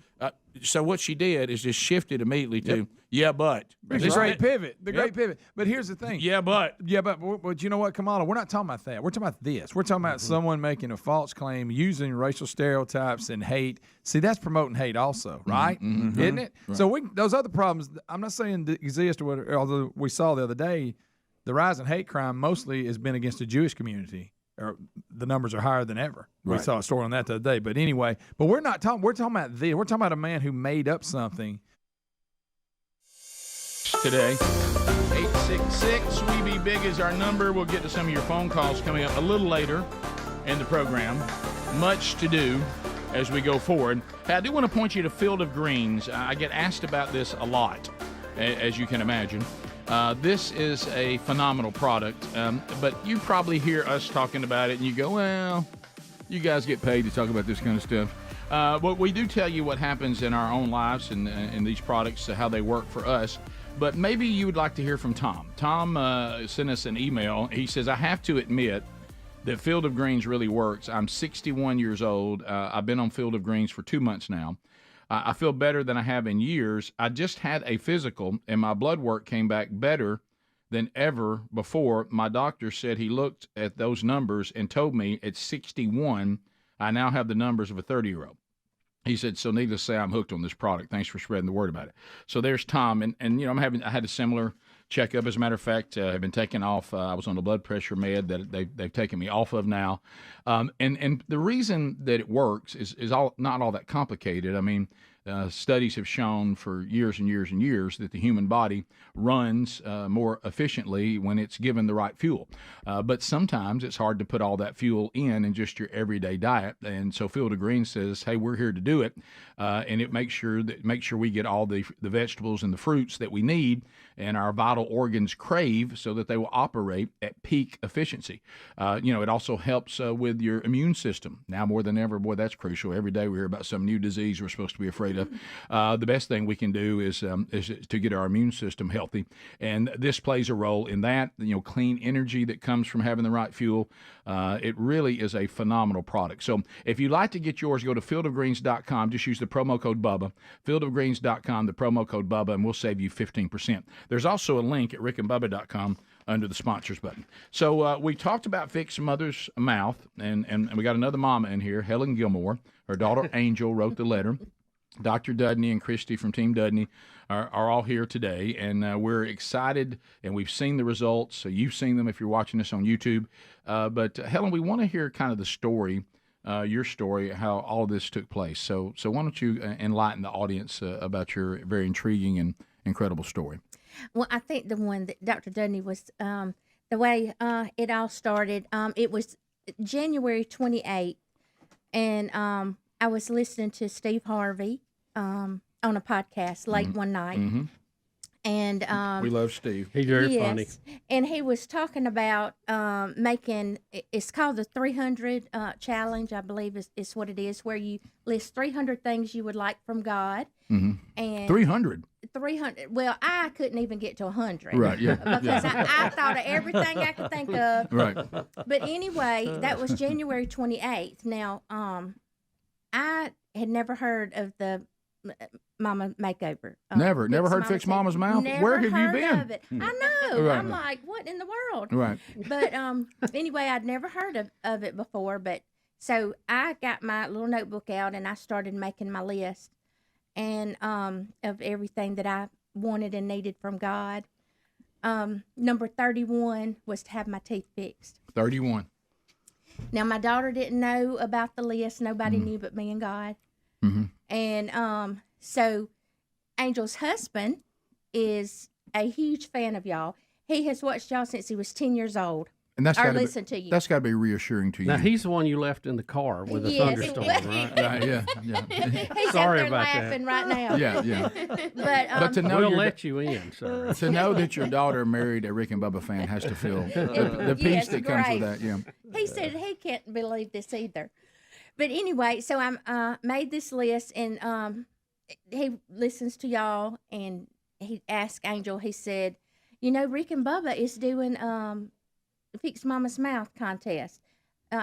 So what she did is just shifted immediately to but. The great pivot. Great pivot. But here's the thing. But you know what, Kamala? We're not talking about that. We're talking about this. We're talking about someone making a false claim using racial stereotypes and hate. See, that's promoting hate also, right? Isn't it? Right. So those other problems, I'm not saying that exist, or whatever, although we saw the other day, the rise in hate crime mostly has been against the Jewish community. Or the numbers are higher than ever. We saw a story on that the other day. But anyway, we're not talking. We're talking about this. We're talking about a man who made up something. Today, 866 We Be Big is our number. We'll get to some of your phone calls coming up a little later in the program. Much to do as we go forward. Hey, I do want to point you to Field of Greens. I get asked about this a lot, as you can imagine. This is a phenomenal product, but you probably hear us talking about it, and you go, well, you guys get paid to talk about this kind of stuff. But we do tell you what happens in our own lives and in these products, how they work for us. But maybe you would like to hear from Tom. Tom sent us an email. He says, I have to admit that Field of Greens really works. I'm 61 years old. I've been on Field of Greens for 2 months now. I feel better than I have in years. I just had a physical, and my blood work came back better than ever before. My doctor said he looked at those numbers and told me at 61, I now have the numbers of a 30-year-old. He said, so needless to say, I'm hooked on this product. Thanks for spreading the word about it. So there's Tom. And you know, I had a similar checkup. As a matter of fact, I've been taken off. I was on a blood pressure med that they've taken me off of now. And the reason that it works is not all that complicated. I mean, studies have shown for years and years and years that the human body runs more efficiently when it's given the right fuel. But sometimes it's hard to put all that fuel in just your everyday diet. And so Field of Greens says, hey, we're here to do it. And it makes sure we get all the vegetables and the fruits that we need and our vital organs crave so that they will operate at peak efficiency. It also helps with your immune system. Now more than ever, boy, that's crucial. Every day we hear about some new disease we're supposed to be afraid of. The best thing we can do is to get our immune system healthy. And this plays a role in that, clean energy that comes from having the right fuel. It really is a phenomenal product. So if you'd like to get yours, go to fieldofgreens.com. Just use the promo code Bubba. Fieldofgreens.com, the promo code Bubba, and we'll save you 15%. There's also a link at rickandbubba.com under the sponsors button. So we talked about Fix Mother's Mouth, and we got another mama in here, Helen Gilmore. Her daughter Angel wrote the letter. Dr. Dudney and Christie from Team Dudney are all here today, and we're excited, and we've seen the results. So you've seen them if you're watching this on YouTube. But Helen, we want to hear kind of the story, your story, how all of this took place. So why don't you enlighten the audience about your very intriguing and incredible story? Well, I think the one that Dr. Dudney was, the way it all started, it was January 28th, and I was listening to Steve Harvey on a podcast late one night. Mm-hmm. And we love Steve. He's very funny. And he was talking about making, it's called the 300 challenge, I believe is what it is, where you list 300 things you would like from God. Mm-hmm. And 300. 300. Well, I couldn't even get to 100. Right, yeah. Because I thought of everything I could think of. Right. But anyway, that was January 28th. Now, I had never heard of the Mama makeover. Never heard Fix Mama's Mouth? Where have you been? Of it. I know. Right. I'm like, what in the world? Right. But anyway, I'd never heard of it before. But so I got my little notebook out and I started making my list and of everything that I wanted and needed from God. Number 31 was to have my teeth fixed. 31. Now my daughter didn't know about the list. Nobody knew but me and God. Mm-hmm. And so Angel's husband is a huge fan of y'all. He has watched y'all since he was 10 years old. And that's or listened to you. That's got to be reassuring to you. Now he's the one you left in the car with a thunderstorm, right? Right, yeah. He's Sorry out there about laughing that. right now. Yeah. But to know we'll let you in, sir. To know that your daughter married a Rick and Bubba fan has to feel the peace Yes, that comes great. with that. Yeah. He said he can't believe this either. But anyway, so I made this list, and he listens to y'all, and he asked Angel, he said, Rick and Bubba is doing Fix Mama's Mouth contest.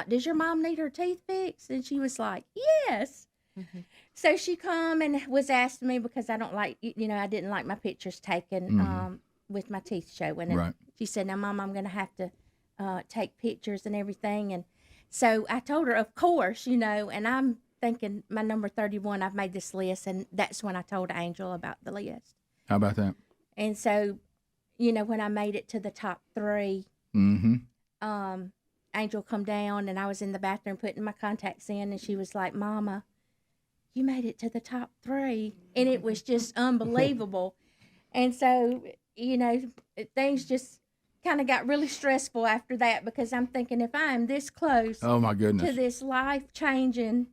Does your mom need her teeth fixed? And she was like, yes. Mm-hmm. So she come and was asking me because I don't like, I didn't like my pictures taken with my teeth showing. And right. She said, now, Mom, I'm going to have to take pictures and everything. And so I told her, of course, and I'm thinking my number 31, I've made this list. And that's when I told Angel about the list. How about that? And so, when I made it to the top 3, Angel come down, and I was in the bathroom putting my contacts in, and she was like, Mama, you made it to the top 3. And it was just unbelievable. And so, things just kind of got really stressful after that, because I'm thinking, if I am this close oh my goodness to this life-changing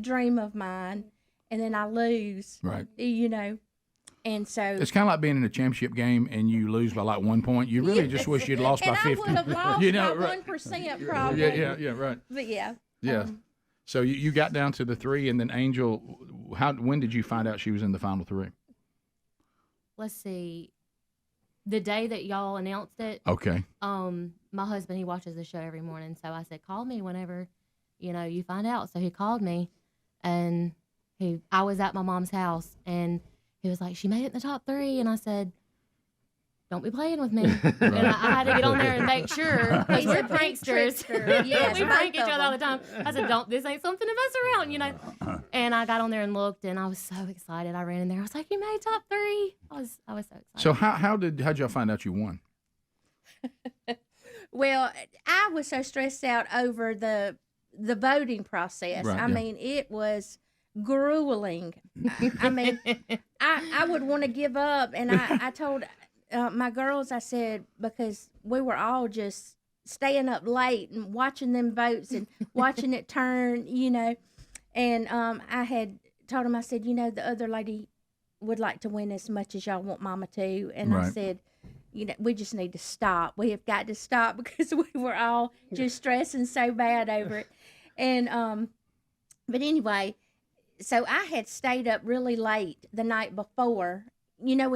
dream of mine, and then I lose, right? And so it's kind of like being in a championship game and you lose by like 1 point. You really just wish you'd lost by 50. I would have lost by 1% probably. Yeah, right. But yeah. So you got down to the 3, and then Angel, when did you find out she was in the final 3? Let's see. The day that y'all announced it. Okay. My husband, he watches the show every morning, so I said, call me whenever, you find out. So he called me, and I was at my mom's house, and he was like, she made it in the top 3, and I said, don't be playing with me. Right. And I had to get on there and make sure, because we're pranksters. Yes, we prank each other all the time. I said, this ain't something to mess around, And I got on there and looked, and I was so excited. I ran in there. I was like, you made top 3. I was so excited. So how'd y'all find out you won? Well, I was so stressed out over the voting process. Right, I mean, it was grueling. I mean, I would want to give up. And I told my girls, I said, because we were all just staying up late and watching them votes and watching it turn, you know. And I had told them, I said, you know, the other lady would like to win as much as y'all want Mama to. And I said, you know, we just need to stop. We have got to stop because we were all just stressing so bad over it. And, but anyway, so I had stayed up really late the night before. You know,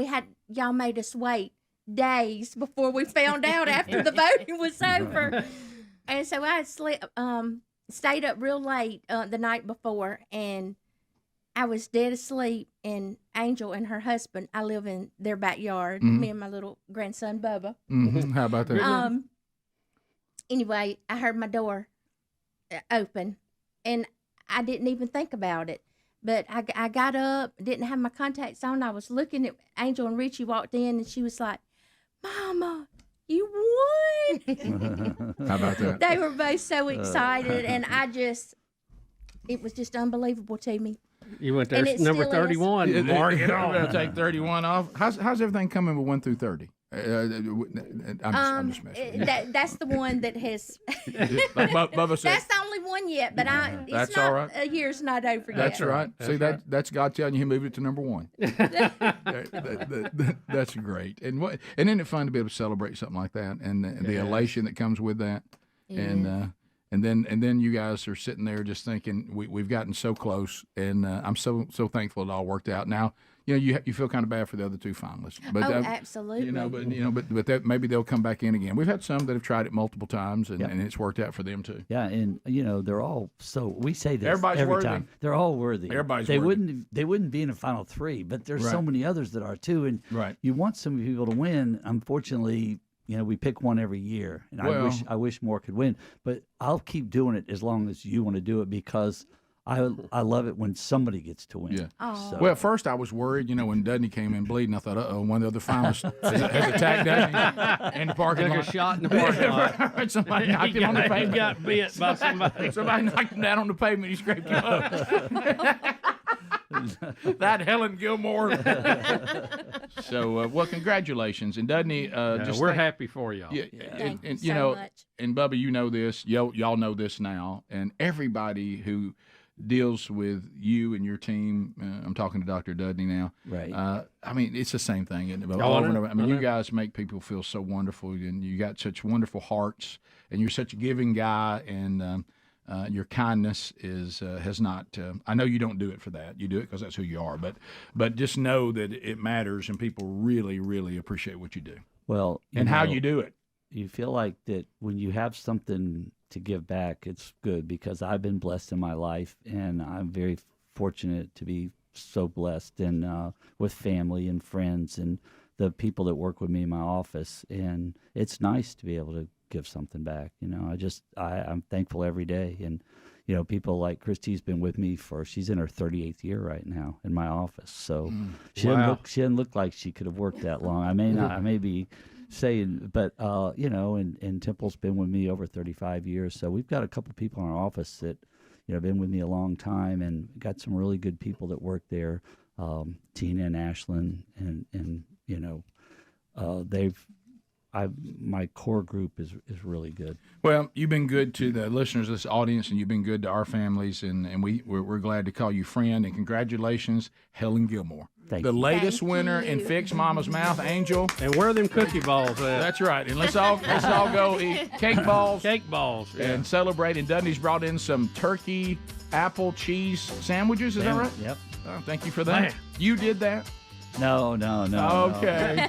y'all made us wait days before we found out after the voting was over. And so I stayed up real late the night before, and I was dead asleep, and Angel and her husband, I live in their backyard, me and my little grandson, Bubba. How about that? Anyway, I heard my door open, and I didn't even think about it. But I got up, didn't have my contacts on. I was looking at Angel, and Richie walked in, and she was like, Mama, you won. How about that? They were both so excited, and it was just unbelievable to me. You went there, number 31. Mark it off. We're going to take 31 off. How's everything coming with 1 through 30? I'm just messing. That's the one that has. Like Bubba said. That's the only one yet, but That's all right. A year's not over yet. That's right. See, that's God telling you He moved it to number 1. That's great. And isn't it fun to be able to celebrate something like that, and the elation that comes with that, and then you guys are sitting there just thinking we've gotten so close, and I'm so thankful it all worked out. Now, you know, you feel kind of bad for the other 2 finalists, but absolutely. But that maybe they'll come back in again. We've had some that have tried it multiple times, and it's worked out for them too. Yeah, and you know they're all we say this Everybody's every worthy. time. They're all worthy. They wouldn't be in the final 3, but there's so many others that are too, and you want some people to win. Unfortunately, you know, we pick one every year, and I wish more could win. But I'll keep doing it as long as you want to do it, because I love it when somebody gets to win. Yeah. So. Well, at first I was worried, you know, when Dudney came in bleeding. I thought, one of the other finalists has attacked Dudney in the parking lot. Took a shot in the parking lot. Somebody knocked him on the pavement. He got bit by somebody. Somebody knocked him down on the pavement. He scraped him up. That Helen Gilmore. So, well, congratulations. And Dudney, we're happy for y'all. Yeah, Thank you you so know, much. And Bubba, you know this. Y'all know this now. And everybody who deals with you and your team, I'm talking to Dr. Dudney now. Right. I mean, it's the same thing. Isn't it? Over and over. I mean, you guys make people feel so wonderful, and you got such wonderful hearts, and you're such a giving guy, and your kindness has not. I know you don't do it for that. You do it because that's who you are. But just know that it matters, and people really, really appreciate what you do. Well, and how you do it. You feel like that when you have something to give back, it's good, because I've been blessed in my life, and I'm very fortunate to be so blessed, and with family and friends and the people that work with me in my office, and it's nice to be able to give something back. You know, I'm thankful every day, and you know, people like Christie's been with me she's in her 38th year right now in my office, so she doesn't look like she could have worked that long. I may be saying, but you know, and Temple's been with me over 35 years, so we've got a couple people in our office that, you know, have been with me a long time, and got some really good people that work there, Tina and Ashlyn, and you know, my core group is really good. Well, you've been good to the listeners of this audience, and you've been good to our families, and we're glad to call you friend. And congratulations, Helen Gilmore, the latest winner in Fix Mama's Mouth, Angel. And where are them cookie balls at? That's right. And let's all go eat cake balls. Cake balls. Yeah. And celebrate. And Dudney's brought in some turkey apple cheese sandwiches. Is that right? Yep. Oh, thank you for that. Man. You did that? No. Okay.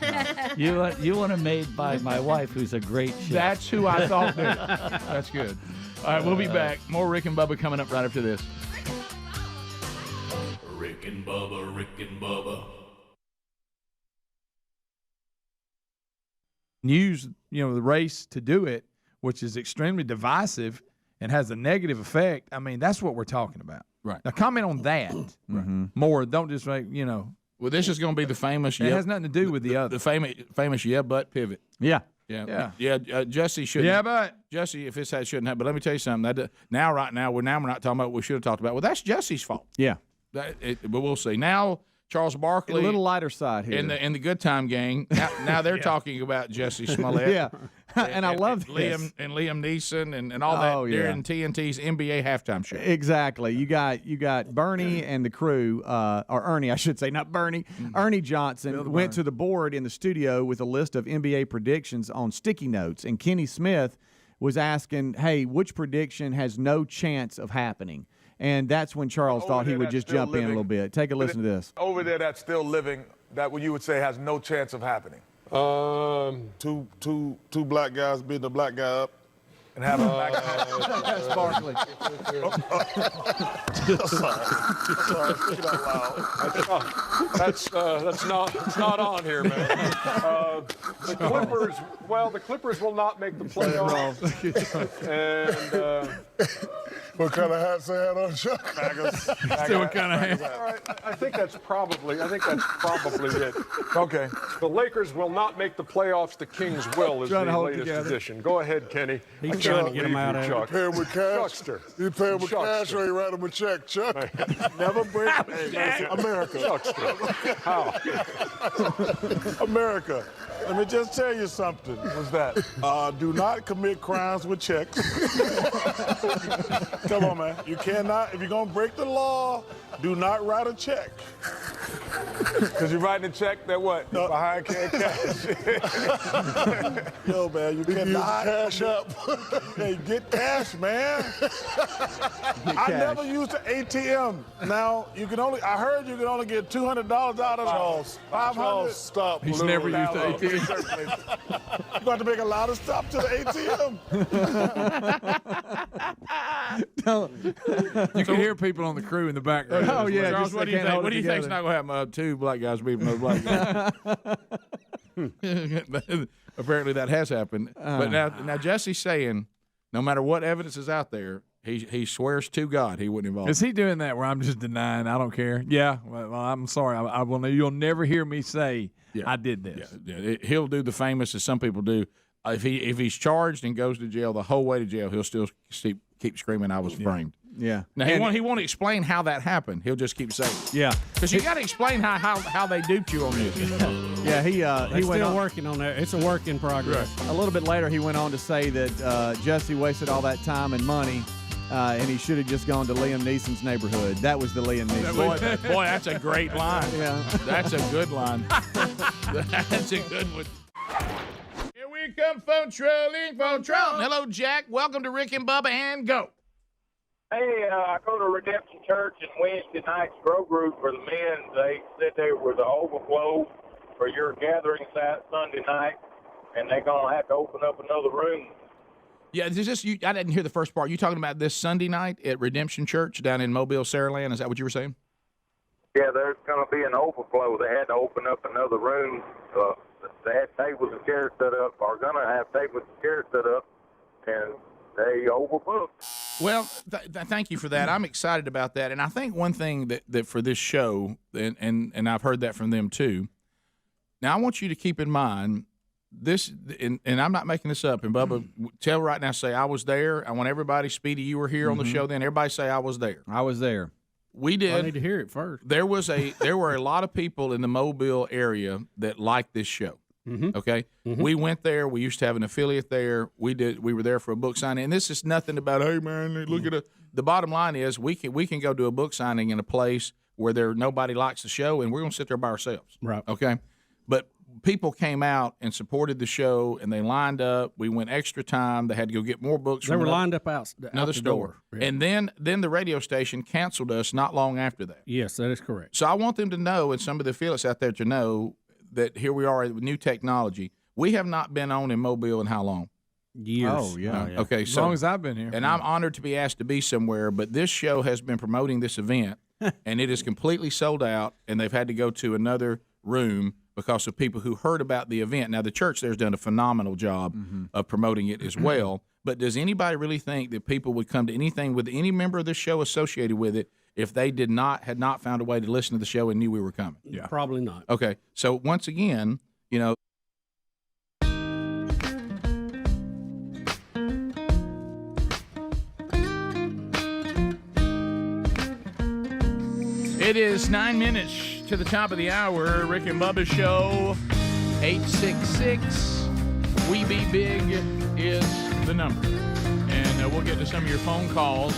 No. You want them made by my wife, who's a great chef. That's who I thought did. That's good. All right, we'll be back. More Rick and Bubba coming up right after this. Rick and Bubba, Rick and Bubba. Use, you know, the race to do it, which is extremely divisive and has a negative effect. I mean, that's what we're talking about. Right. Now, comment on that more. Don't just make, you know. Well, this is going to be the famous. It has nothing to do with the other. The famous but pivot. Yeah. Jesse shouldn't. Yeah, but Jesse, if this had shouldn't have. But let me tell you something. Right now, we're not talking about what we should have talked about. Well, that's Jesse's fault. Yeah. But we'll see. Now, Charles Barkley, a little lighter side here in the Good Time Gang. Now they're talking about Jesse Smollett. Yeah, and I love this. Liam Neeson and all that during TNT's NBA halftime show. Exactly. You got Bernie and the crew, or Ernie, I should say, not Bernie. Ernie Johnson went to the board in the studio with a list of NBA predictions on sticky notes, and Kenny Smith was asking, "Hey, which prediction has no chance of happening?" And that's when Charles thought he would just jump in a little bit. Take a listen to this. Over there, that's still living. That what you would say has no chance of happening. Two black guys beating a black guy up. And having a black guy. That's Barkley. That's not on here, man. The Clippers will not make the playoffs. And what kind of hats they had on, Chuck? Still what kind of hats? I think that's probably it. Okay. The Lakers will not make the playoffs. The Kings will is the latest edition. Go ahead, Kenny. He's trying to get him out of it. You pay him with cash? Chuckster. You pay him with cash or you write him a check, Chuck? Never break America. Chuckster. How? America. Let me just tell you something. What's that? Do not commit crimes with checks. Come on, man. You cannot. If you're going to break the law, do not write a check. Because you're writing a check that what? Behind cash. Yo, man, you cannot cash up. Hey, get cash, man. I never used the ATM. Now, I heard you can only get $200 out of Charles. $500. Stop. He's never used the ATM. You're going to make a lot of stop to the ATM. You can hear people on the crew in the background. Oh, yeah. Charles, what do you think? What do you think's not going to happen? Two black guys beating another black guy. Apparently that has happened. But now Jesse's saying, no matter what evidence is out there, he swears to God he wouldn't involve. Is he doing that where I'm just denying? I don't care. Yeah. Well, I'm sorry. I will. You'll never hear me say I did this. Yeah. He'll do the famous, as some people do. If he's charged and goes to jail the whole way to jail, he'll still keep screaming, "I was framed." Yeah. Now he won't explain how that happened. He'll just keep saying it. Yeah. Because you got to explain how they duped you on this. Yeah, he went still on, working on that. It's a work in progress. a little bit later. He went on to say that Jesse wasted all that time and money, and he should have just gone to Liam Neeson's neighborhood. That was the Liam Neeson. Boy, that's a great line. Yeah. That's a good line. That's a good one. Here we come, phone trolling. Hello, Jack. Welcome to Rick and Bubba, and go. Hey, I go to Redemption Church, and Wednesday night's grow group for the men. They said there was an overflow for your gatherings that Sunday night, and they're going to have to open up another room. Yeah, it's just I didn't hear the first part. You talking about this Sunday night at Redemption Church down in Mobile, Saraland? Is that what you were saying? Yeah, there's going to be an overflow. They had to open up another room. They had tables and chairs set up, or going to have tables and chairs set up, and they overbooked. Well, thank you for that. I'm excited about that. And I think one thing that for this show, and I've heard that from them too, now I want you to keep in mind this, and I'm not making this up, and Bubba, tell right now, say, I was there. I want everybody, Speedy, you were here on the show then. Everybody say, I was there. I was there. We did. I need to hear it first. There were a lot of people in the Mobile area that liked this show. Okay, we went there. We used to have an affiliate there. We were there for a book signing, and this is nothing about, hey man, look at it. The bottom line is we can go do a book signing in a place where nobody likes the show, and we're going to sit there by ourselves. Right. Okay, but people came out and supported the show, and they lined up. We went extra time. They had to go get more books. They were lined up out another the store, yeah. And then the radio station canceled us not long after that. Yes, that is correct. So I want them to know, and some of the affiliates out there to know, that here we are with new technology. We have not been on in Mobile in how long? Years. Oh, yeah. Okay, as long as I've been here. And I'm honored to be asked to be somewhere, but this show has been promoting this event, and it is completely sold out, and they've had to go to another room because of people who heard about the event. Now, the church there's done a phenomenal job of promoting it as well, but does anybody really think that people would come to anything with any member of this show associated with it if they had not found a way to listen to the show and knew we were coming? Yeah. Probably not. Okay. So once again, you know, It is 9 minutes to the top of the hour. Rick and Bubba Show. 866 We Be Big is the number. And we'll get to some of your phone calls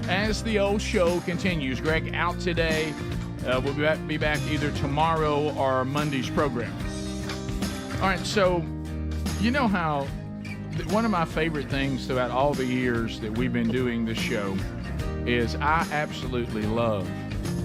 as the old show continues. Greg out today. We'll be back either tomorrow or Monday's program. All right, so you know how one of my favorite things throughout all the years that we've been doing this show is I absolutely love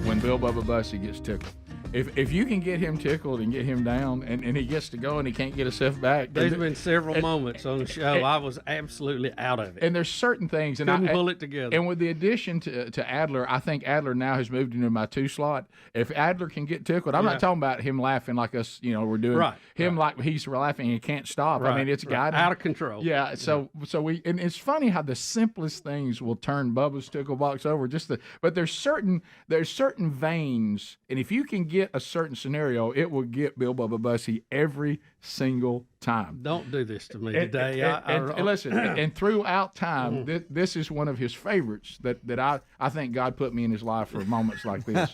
when Bill Bubba Bussey gets tickled. If you can get him tickled and get him down and he gets to go and he can't get himself back. There's been several moments on the show I was absolutely out of it. And there's certain things. And couldn't pull it together. And with the addition to Adler, I think Adler now has moved into my 2 slot. If Adler can get tickled, I'm not talking about him laughing like us, we're doing. Right. Like he's laughing and he can't stop. Right. I mean, it's a guy. Out of control. Yeah. So and it's funny how the simplest things will turn Bubba's tickle box over. But there's certain veins, and if you can get a certain scenario, it will get Bill Bubba Bussey every single time. Don't do this to me today. And listen, and throughout time, this is one of his favorites that I think God put me in his life for moments like this.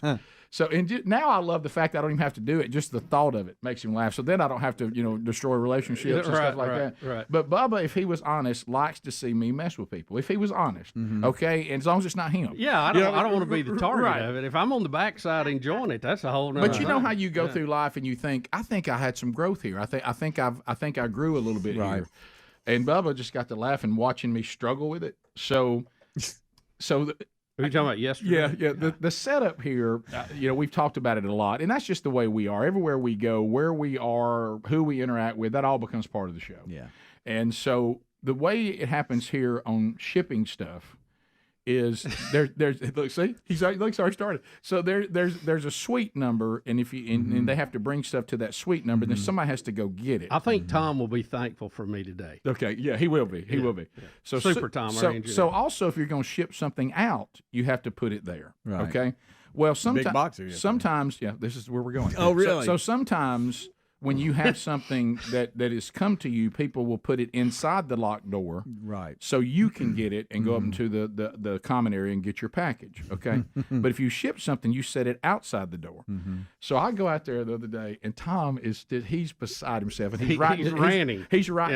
So now I love the fact that I don't even have to do it. Just the thought of it makes him laugh. So then I don't have to, destroy relationships and stuff like that. Right. But Bubba, if he was honest, likes to see me mess with people. If he was honest, okay, and as long as it's not him. Yeah, I don't want to be the target of it. If I'm on the backside enjoying it, that's a whole nother But you know thing. how you go through life and you think, I think I had some growth here. I think I grew a little bit here. And Bubba just got to laughing watching me struggle with it. So. Are you talking about yesterday? Yeah. The setup here, we've talked about it a lot, and that's just the way we are. Everywhere we go, where we are, who we interact with, that all becomes part of the show. Yeah. And so the way it happens here on shipping stuff is there's look, see, he's already started. So there's a suite number, and if you and they have to bring stuff to that suite number, then somebody has to go get it. I think Tom will be thankful for me today. Okay, yeah, he will be. He will be. So Super Tom. So also, if you're going to ship something out, you have to put it there. Right. Okay. Well, sometimes, this is where we're going. Oh, really? So sometimes when you have something that has come to you, people will put it inside the locked door, right? So you can get it and go up into the common area and get your package, okay? But if you ship something, you set it outside the door. So I go out there the other day, and Tom he's beside himself, and he's writing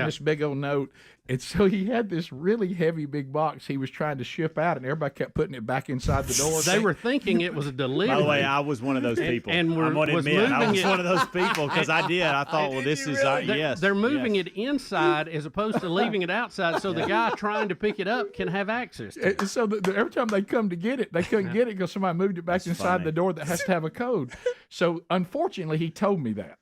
this big old note. And so he had this really heavy big box he was trying to ship out, and everybody kept putting it back inside the door. They were thinking it was a delivery. By the way, I was one of those people. I'm going to admit, I was one of those people because I did. I thought, well, this is yes. They're moving it inside as opposed to leaving it outside, so the guy trying to pick it up can have access to it. So every time they come to get it, they couldn't get it because somebody moved it back inside the door that has to have a code. So unfortunately, he told me that.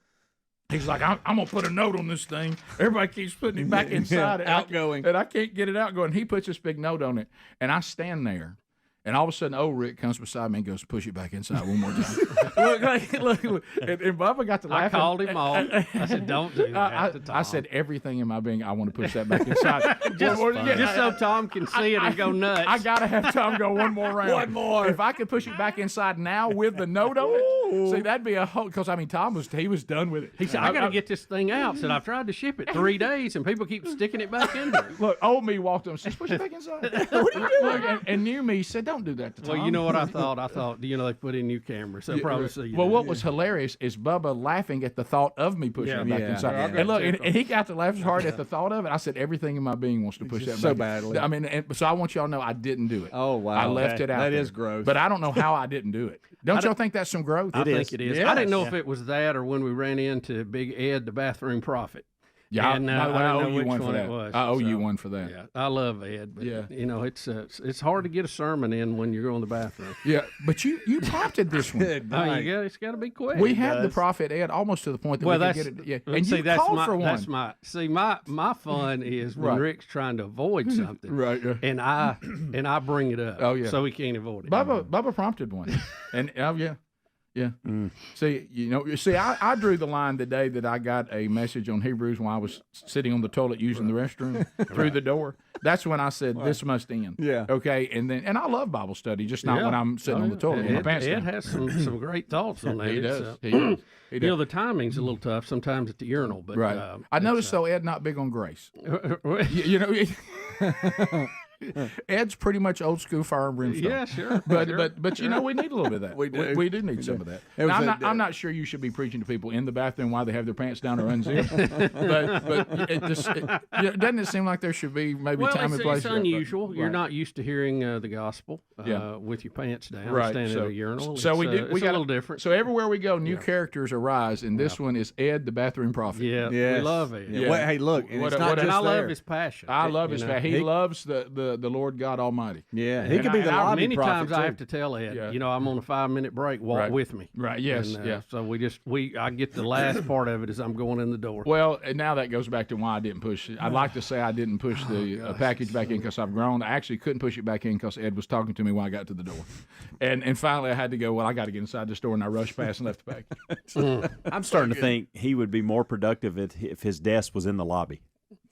He's like, I'm going to put a note on this thing. Everybody keeps putting it back inside. Outgoing. And I can't get it outgoing. He puts this big note on it, and I stand there. And all of a sudden, old Rick comes beside me and goes, push it back inside one more time. look. And Bubba got to laughing. I called him off. I said, don't do that. I said, everything in my being, I want to push that back inside. just so Tom can see it and go nuts. I got to have Tom go one more round. One more. If I could push it back inside now with the note on it, see, that'd be a whole, because, Tom was done with it. He said, I got to get this thing out. Said, I've tried to ship it 3 days, and people keep sticking it back in there. Look, old me walked up and said, push it back inside. What are you doing? And new me said, don't do that to Tom. Well, you know what I thought? I thought, they put in new cameras. They'll probably see you. Well, what was hilarious is Bubba laughing at the thought of me pushing it back inside. And look, and he got to laugh as hard at the thought of it. I said, everything in my being wants to push that back. So badly. So I want y'all to know I didn't do it. Oh, wow. I left it out That there. is gross. But I don't know how I didn't do it. Don't y'all think that's some growth? I think it is. Yes. I didn't know if it was that or when we ran into Big Ed, the bathroom prophet. Yeah, and by the way, I owe you which one for that. it was. I owe you one for that. Yeah, I love Ed, but it's hard to get a sermon in when you're going to the bathroom. Yeah, but you prompted this one. It's got to be quick. We had the prophet Ed almost to the point that we could get it. Yeah, and see, you that's called my, for one. That's my fun is when Rick's trying to avoid something, right? And I bring it up. Oh yeah, so he can't avoid it. Bubba prompted one, and yeah. Yeah. See, I drew the line the day that I got a message on Hebrews when I was sitting on the toilet using the restroom through the door. That's when I said, this must end. Yeah. Okay. And I love Bible study, just not when I'm sitting on the toilet with my pants down. Ed has some great thoughts on that. He does. He does. The timing's a little tough sometimes at the urinal, but right. I noticed though Ed not big on grace. Ed's pretty much old school fire and brimstone. Yeah, sure. But you know, we need a little bit of that. We do need some of that. Now, I'm not sure you should be preaching to people in the bathroom while they have their pants down or unzipped. but doesn't it seem like there should be maybe time and place? It's unusual. You're not used to hearing the gospel with your pants down, standing at a urinal. So we got a little different. So everywhere we go, new characters arise, and this one is Ed, the bathroom prophet. Yeah, we love Ed. Yeah. Well, hey, look, and it's not just I love there. his passion. I love his passion. He loves the Lord God Almighty. Yeah, he could be the lobby many prophet times too. I have to tell Ed, I'm on a 5-minute break. Walk with me. Right. Yes. And, So I get the last part of it as I'm going in the door. Well, and now that goes back to why I didn't push it. I'd like to say I didn't push the package back in because I've grown. I actually couldn't push it back in because Ed was talking to me when I got to the door. And finally I had to go, well, I got to get inside the store, and I rushed past and left the package. I'm starting to think he would be more productive if his desk was in the lobby.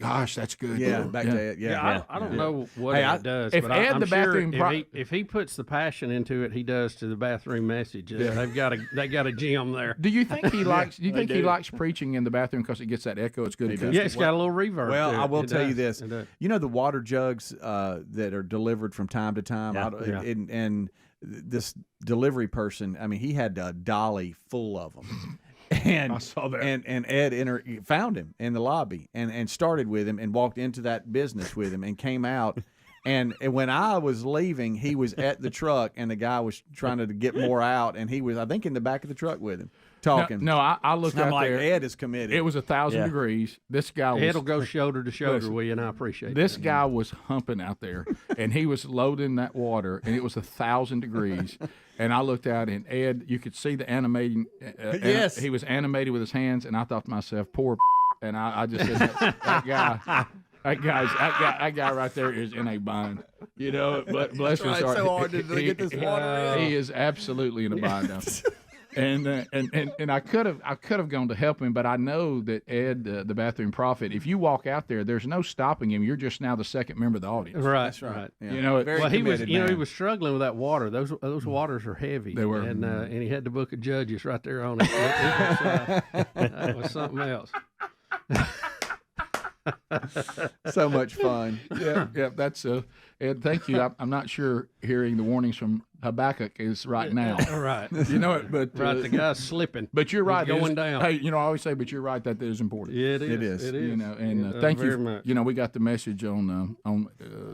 Gosh, that's good. Yeah, back to it. Yeah. I don't know what it does, if but Ed, I'm the bathroom sure if he puts the passion into it, he does to the bathroom message. They got a gym there. Do you think he likes? Do you think he likes preaching in the bathroom because it gets that echo? It's good. Yeah, it's got a little reverb. Well, to it. I will It tell you does. this. You know the water jugs that are delivered from time to time, and this delivery person. I mean, he had a dolly full of them. And I saw that. And Ed found him in the lobby and started with him and walked into that business with him and came out. And when I was leaving, he was at the truck, and the guy was trying to get more out, and he was, I think, in the back of the truck with him, talking. No, I looked out like, there. Ed is committed. It was 1,000 degrees. This guy was. Ed'll go shoulder to shoulder with you, and I appreciate this that. guy was humping out there, and he was loading that water, and it was 1,000 degrees. And I looked out, and Ed, you could see the animating. Yes. He was animated with his hands, and I thought to myself, poor. And I just said, that guy. That guy right there is in a bind, But bless his heart, so hard to get this water in. He is absolutely in a bind now. And I could have gone to help him, but I know that Ed, the bathroom prophet, if you walk out there, there's no stopping him. You're just now the second member of the audience. Right, That's right. Yeah. Very he was, committed, he was struggling with that water. Those waters are heavy. They were, and he had to book a judges right there on it. That was something else. So much fun. Yeah. That's Ed. Thank you. I'm not sure hearing the warnings from Habakkuk is right now. Right. But the guy's slipping. But you're right. He's going down. Hey, I always say, but you're right. That is important. Yeah, it is. It is. It is. And thank you. Very much. We got the message on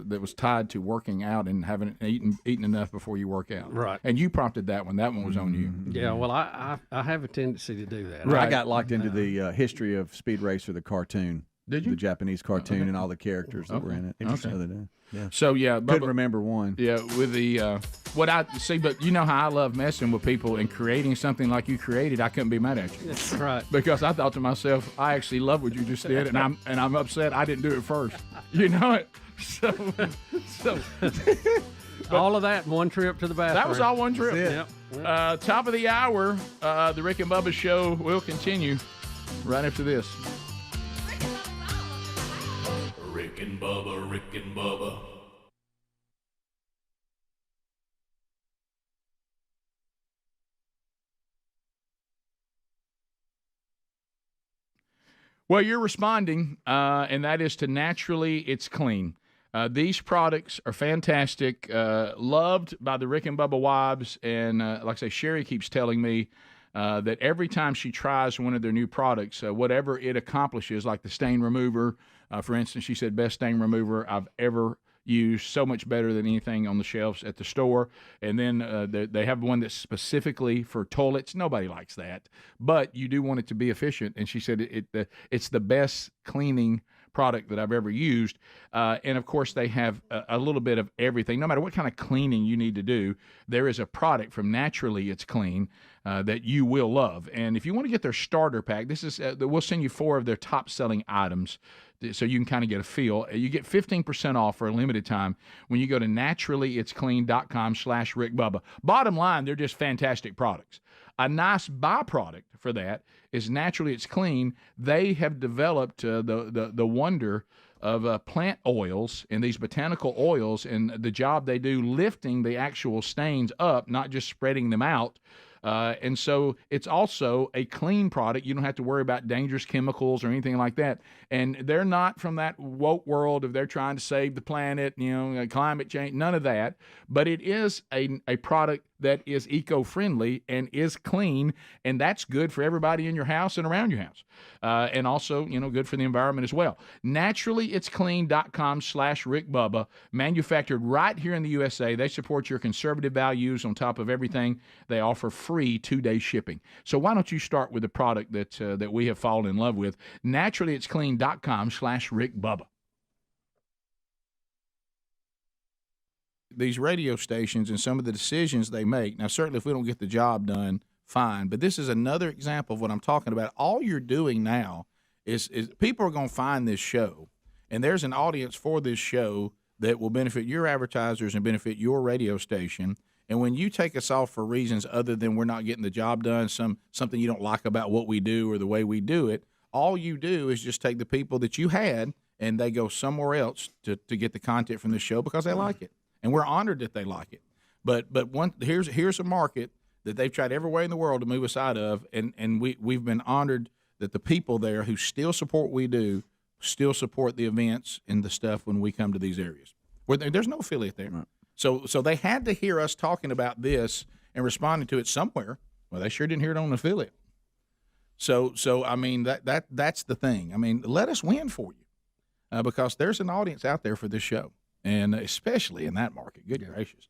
that was tied to working out and having eaten enough before you work out. Right. And you prompted that one. That one was on you. Yeah. Well, I have a tendency to do that. I got locked into the history of Speed Racer, the cartoon. Did you? The Japanese cartoon and all the characters that were in it. Okay. The other day. Yeah. So couldn't remember one. Yeah, with the what I see, but you know how I love messing with people and creating something like you created. I couldn't be mad at you. That's right. Because I thought to myself, I actually love what you just did, and I'm upset I didn't do it first. You know it. So all of that in one trip to the bathroom. That was all one trip. Yep. Top of the hour, the Rick and Bubba show will continue right after this. Rick and Bubba, Rick and Bubba. Well, you're responding, and that is to Naturally It's Clean. These products are fantastic, loved by the Rick and Bubba wives, and like I say, Sherry keeps telling me that every time she tries one of their new products, whatever it accomplishes, like the stain remover, for instance, she said, best stain remover I've ever used, so much better than anything on the shelves at the store. And then they have one that's specifically for toilets. Nobody likes that, but you do want it to be efficient. And she said it's the best cleaning product that I've ever used. And of course, they have a little bit of everything. No matter what kind of cleaning you need to do, there is a product from Naturally It's Clean that you will love. And if you want to get their starter pack, this is we'll send you 4 of their top selling items so you can kind of get a feel. You get 15% off for a limited time when you go to naturallyitsclean.com/RickBubba. Bottom line, they're just fantastic products. A nice byproduct for that is Naturally It's Clean. They have developed the wonder of plant oils and these botanical oils, and the job they do lifting the actual stains up, not just spreading them out. And so it's also a clean product. You don't have to worry about dangerous chemicals or anything like that. And they're not from that woke world of they're trying to save the planet, climate change, none of that. But it is a product that is eco-friendly and is clean, and that's good for everybody in your house and around your house. And also, good for the environment as well. NaturallyIt'sClean.com/Rick Bubba, manufactured right here in the USA. They support your conservative values on top of everything. They offer free 2-day shipping. So why don't you start with the product that we have fallen in love with? NaturallyIt'sClean.com/Rick Bubba. These radio stations and some of the decisions they make. Now, certainly if we don't get the job done, fine. But this is another example of what I'm talking about. All you're doing now is people are going to find this show, and there's an audience for this show that will benefit your advertisers and benefit your radio station. And when you take us off for reasons other than we're not getting the job done, something you don't like about what we do or the way we do it, all you do is just take the people that you had and they go somewhere else to get the content from this show because they like it. And we're honored that they like it. But here's a market that they've tried every way in the world to move us out of, and we've been honored that the people there who still support what we do still support the events and the stuff when we come to these areas. There's no affiliate there. Right. So they had to hear us talking about this and responding to it somewhere. Well, they sure didn't hear it on an affiliate. So I mean, that's the thing. I mean, let us win for you because there's an audience out there for this show. And especially in that market. Good gracious.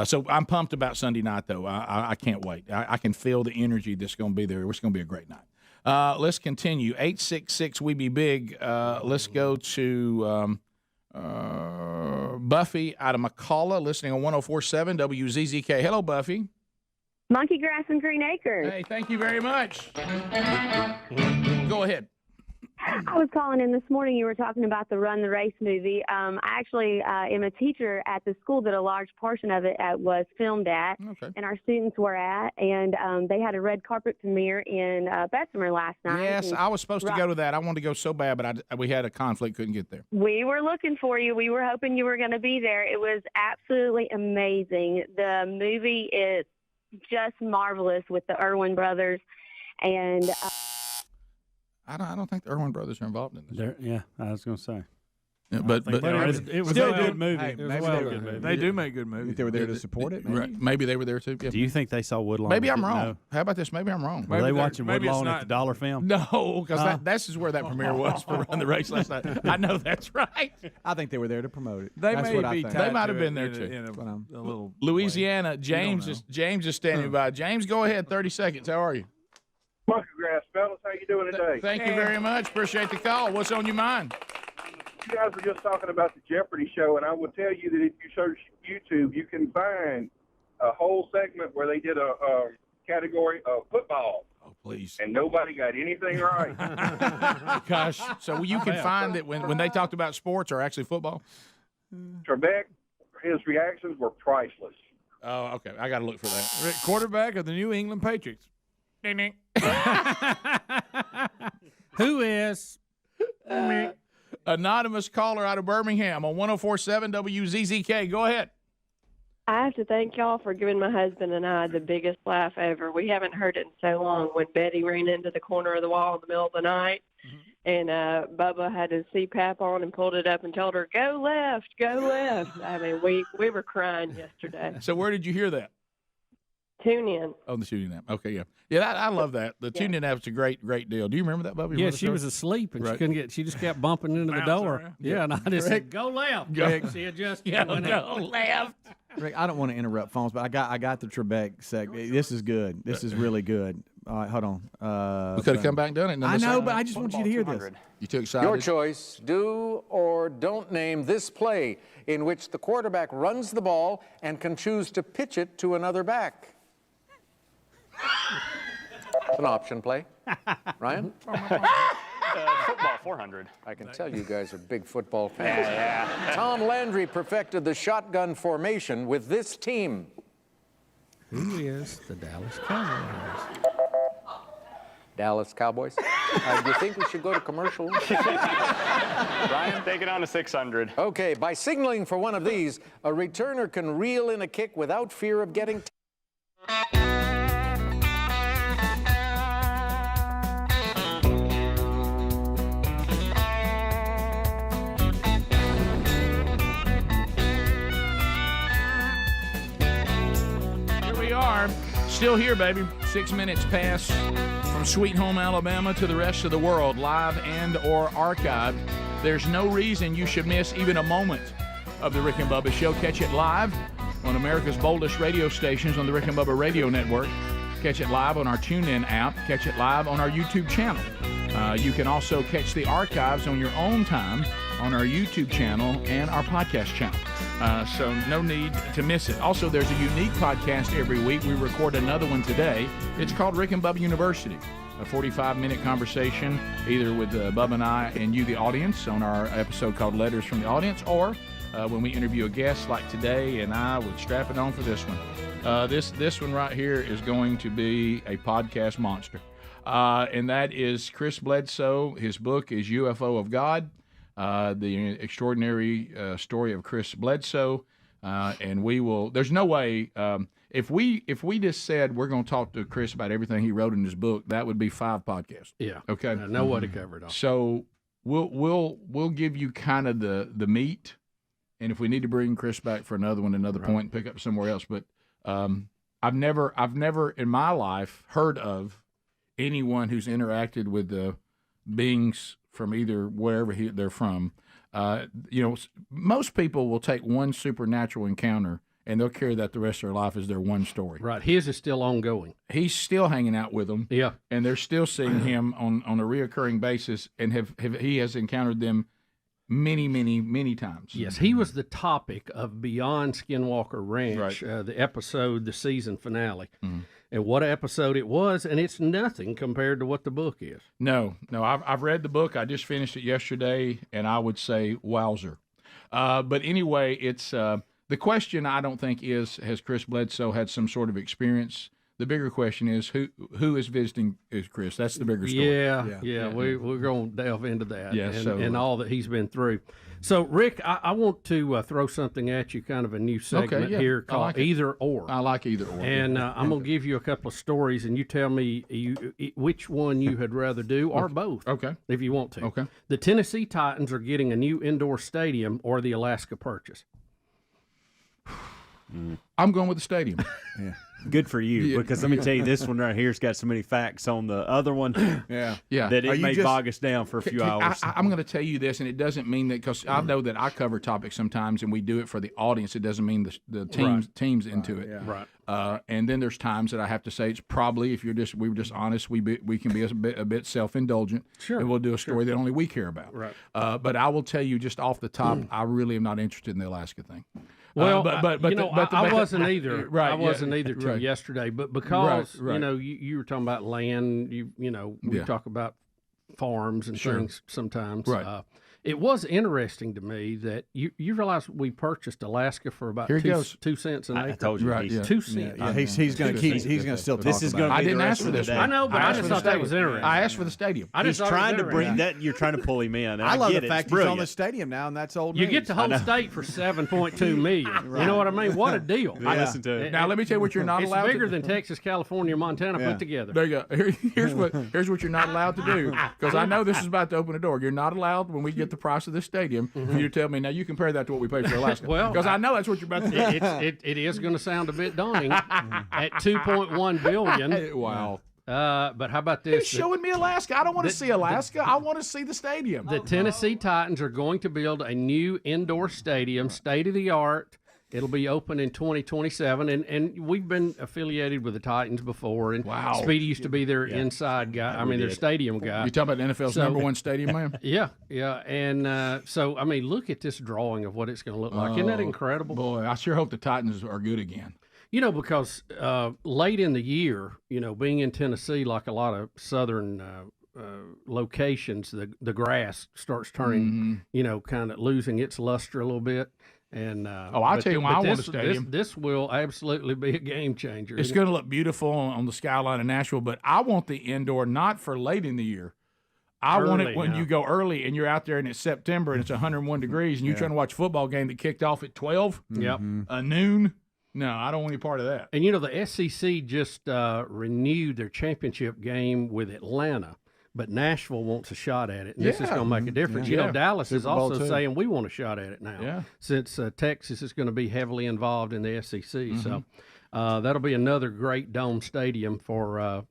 So I'm pumped about Sunday night, though. I can't wait. I can feel the energy that's going to be there. It's going to be a great night. Let's continue. 866-WE-BE-BIG. Let's go to Buffy out of McCalla, listening on 104.7 WZZK. Hello, Buffy. Monkey Grass and Green Acres. Hey, thank you very much. Go ahead. I was calling in this morning. You were talking about the Run the Race movie. I actually am a teacher at the school that a large portion of it was filmed at, and our students were at, and they had a red carpet premiere in Bessemer last night. Yes, I was supposed to go to that. I wanted to go so bad, but we had a conflict, couldn't get there. We were looking for you. We were hoping you were going to be there. It was absolutely amazing. The movie is just marvelous with the Irwin brothers, and I don't think the Irwin brothers are involved in this. Yeah, I was going to say. Yeah, but it was still a good movie. Hey, good movie. They do make good movies. They were there to support it. Maybe, right. Maybe they were there too. Yeah. Do you think they saw Woodlawn? Maybe I'm wrong. Know? How about this? Maybe I'm wrong. Were they watching Woodlawn at the Dollar Film? No, because this is where that premiere was for Run the Race last night. I know that's right. I think they were there to promote it. They They might have been there too. A little Louisiana. James is standing by. James, go ahead. 30 seconds. How are you? Monkey Grass, fellas. How you doing today? Thank you very much. Appreciate the call. What's on your mind? You guys were just talking about the Jeopardy show, and I will tell you that if you search YouTube, you can find a whole segment where they did a category of football. Oh, please. And nobody got anything right. Gosh. So you can find that when they talked about sports or actually football? Trebek, his reactions were priceless. Oh, okay. I got to look for that. Quarterback of the New England Patriots. Ding, ding. Who is? Anonymous caller out of Birmingham on 104.7 WZZK. Go ahead. I have to thank y'all for giving my husband and I the biggest laugh ever. We haven't heard it in so long when Betty ran into the corner of the wall in the middle of the night, and Bubba had his CPAP on and pulled it up and told her, go left, go left. I mean, we were crying yesterday. So where did you hear that? Tune in. Oh, the tuning app. Okay, yeah. Yeah, I love that. The tune in app's a great deal. Do you remember that, Bubba? Yeah, she was asleep and she couldn't get. She just kept bumping into the door. Around. Yeah, and I just said, "Go left." She adjusted. Go left. Rick, I don't want to interrupt phones, but I got the Trebek segment. This is good. This is really good. All right, hold on. We could have come back and done it. I know, but I just want you to hear this. You too excited? Your choice. Do or don't name this play in which the quarterback runs the ball and can choose to pitch it to another back. It's an option play. Ryan? Football 400. I can tell you guys are big football fans. Yeah. Tom Landry perfected the shotgun formation with this team. Who is the Dallas Cowboys? Dallas Cowboys? Do you think we should go to commercial? Ryan, take it on to 600. Okay, by signaling for one of these, a returner can reel in a kick without fear of getting Still here, baby. 6 minutes past from Sweet Home, Alabama to the rest of the world, live and or archived. There's no reason you should miss even a moment of the Rick and Bubba Show. Catch it live on America's boldest radio stations on the Rick and Bubba Radio Network. Catch it live on our TuneIn app. Catch it live on our YouTube channel. You can also catch the archives on your own time on our YouTube channel and our podcast channel. So no need to miss it. Also, there's a unique podcast every week. We record another one today. It's called Rick and Bubba University, a 45-minute conversation either with Bubba and I and you, the audience, on our episode called Letters from the Audience, or when we interview a guest like today, and I would strap it on for this one. This one right here is going to be a podcast monster. And that is Chris Bledsoe. His book is UFO of God. The extraordinary story of Chris Bledsoe, and we will. There's no way if we just said we're going to talk to Chris about everything he wrote in his book, that would be 5 podcasts. Yeah. Okay. No way to cover it all. So we'll give you kind of the meat, and if we need to bring Chris back for another one, another point, and pick up somewhere else. But I've never in my life heard of anyone who's interacted with the beings from either wherever they're from. Most people will take one supernatural encounter and they'll carry that the rest of their life as their one story. Right. His is still ongoing. He's still hanging out with them. Yeah. And they're still seeing him on a reoccurring basis, and he has encountered them many, many, many times. Yes, he was the topic of Beyond Skinwalker Ranch, the episode, the season finale. Mm-hmm. And what episode it was, and it's nothing compared to what the book is. No, I've read the book. I just finished it yesterday, and I would say wowzer. But anyway, it's the question I don't think is, has Chris Bledsoe had some sort of experience? The bigger question is, who is visiting is Chris? That's the bigger story. Yeah. We're going to delve into that and all that he's been through. So, Rick, I want to throw something at you, kind of a new segment here called Either Or. I like Either Or. And I'm going to give you a couple of stories, and you tell me which one you had rather do, or both. Okay. If you want to. Okay. The Tennessee Titans are getting a new indoor stadium, or the Alaska Purchase. I'm going with the stadium. Yeah. Good for you, because let me tell you, this one right here's got so many facts on the other one that it may bog us down for a few hours. I'm going to tell you this, and it doesn't mean that, because I know that I cover topics sometimes and we do it for the audience. It doesn't mean the team's into it. Yeah. Right. And then there's times that I have to say it's probably, if we were just honest, we can be a bit self-indulgent. Sure. And we'll do a story that only we care about. Right. But I will tell you just off the top, I really am not interested in the Alaska thing. Well, I wasn't either. Right, I wasn't either till yesterday, but because you were talking about land, we talk about farms and things sometimes. Right. It was interesting to me that you realize we purchased Alaska for about 2 cents an acre. I told you, right? 2 cents. Yeah, he's going to still talk this is going to be I didn't the ask rest for of the this. day. I know, but I just thought that was interesting. I asked for the stadium. He's trying to bring that. You're trying to pull him in. I love the fact he's brilliant. on the stadium now, and that's old You news. get the whole state for $7.2 million. You know what I mean? What a deal! I listen to it. Now let me tell you what you're not allowed. It's bigger to than Texas, California, Montana put together. There you go. Here's what you're not allowed to do, because I know this is about to open a door. You're not allowed, when we get the price of this stadium, for you to tell me, now you compare that to what we paid for Alaska. Well, because I know that's what you're about to do. It is going to sound a bit daunting at $2.1 billion. Wow. But how about this? He's showing me Alaska. I don't want to see Alaska. I want to see the stadium. The Tennessee Titans are going to build a new indoor stadium, state of the art. It'll be open in 2027, and we've been affiliated with the Titans before. And Speedy used to be their inside guy. Their stadium guy. You talking about the NFL's number one stadium, man? Yeah. And so, look at this drawing of what it's going to look like. Isn't that incredible? Boy, I sure hope the Titans are good again. Because late in the year, being in Tennessee, like a lot of southern locations, the grass starts turning, kind of losing its luster a little bit. And I'll tell you why I want a stadium. This will absolutely be a game changer. It's going to look beautiful on the skyline of Nashville, but I want the indoor not for late in the year. I want it when you go early and you're out there and it's September and it's 101 degrees and you're trying to watch a football game that kicked off at 12 noon. No, I don't want any part of that. And the SEC just renewed their championship game with Atlanta. But Nashville wants a shot at it, and this is going to make a difference. Dallas is also saying we want a shot at it now, since Texas is going to be heavily involved in the SEC. So That'll be another great dome stadium for an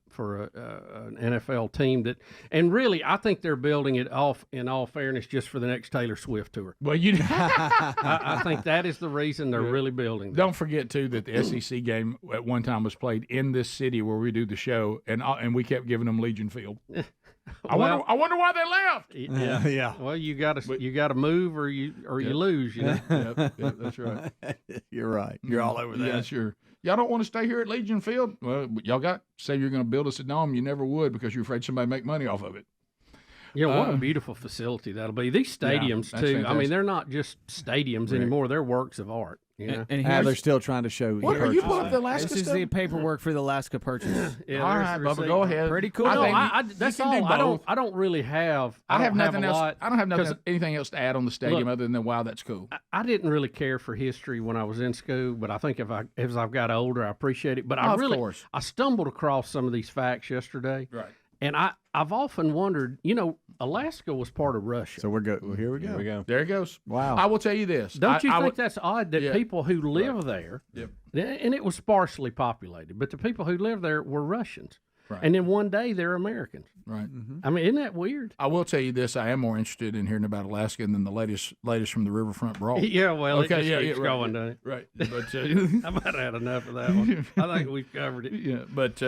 NFL team and really, I think they're building it off, in all fairness, just for the next Taylor Swift tour. Well, I think that is the reason they're really building that. Don't forget, too, that the SEC game at one time was played in this city where we do the show, and we kept giving them Legion Field. I wonder why they left. Yeah. Well, you got to move or you lose. You know. Yep, that's right. You're right. You're all over that. Yeah, sure. Y'all don't want to stay here at Legion Field? Well, y'all say you're going to build us a dome. You never would because you're afraid somebody make money off of it. Yeah, what a beautiful facility that'll be. These stadiums, too, fantastic. I mean, they're not just stadiums anymore. They're works of art. You know? And they're still trying to show. What are you pulling up the Alaska This is stuff? the paperwork for the Alaska purchase. Yeah, all right, Bubba, go ahead. Pretty cool. That's all. I don't really have. I have don't nothing have a else. lot, I don't have anything else to add on the stadium Look, other than wow, that's cool. I didn't really care for history when I was in school, but I think as I've got older, I appreciate it. But I stumbled across some of these facts yesterday. Right. And I've often wondered, Alaska was part of Russia. So we're good. Well, here we go. There it goes. Wow. I will tell you this. Don't you think that's odd that people who live there, and it was sparsely populated, but the people who live there were Russians. Right. And then one day they're Americans. Right. I mean, isn't that weird? I will tell you this. I am more interested in hearing about Alaska than the latest from the Riverfront Brawl. Yeah, well, okay, it just keeps right, going, doesn't it? Right. But I might have had enough of that one. I think we've covered it. Yeah, but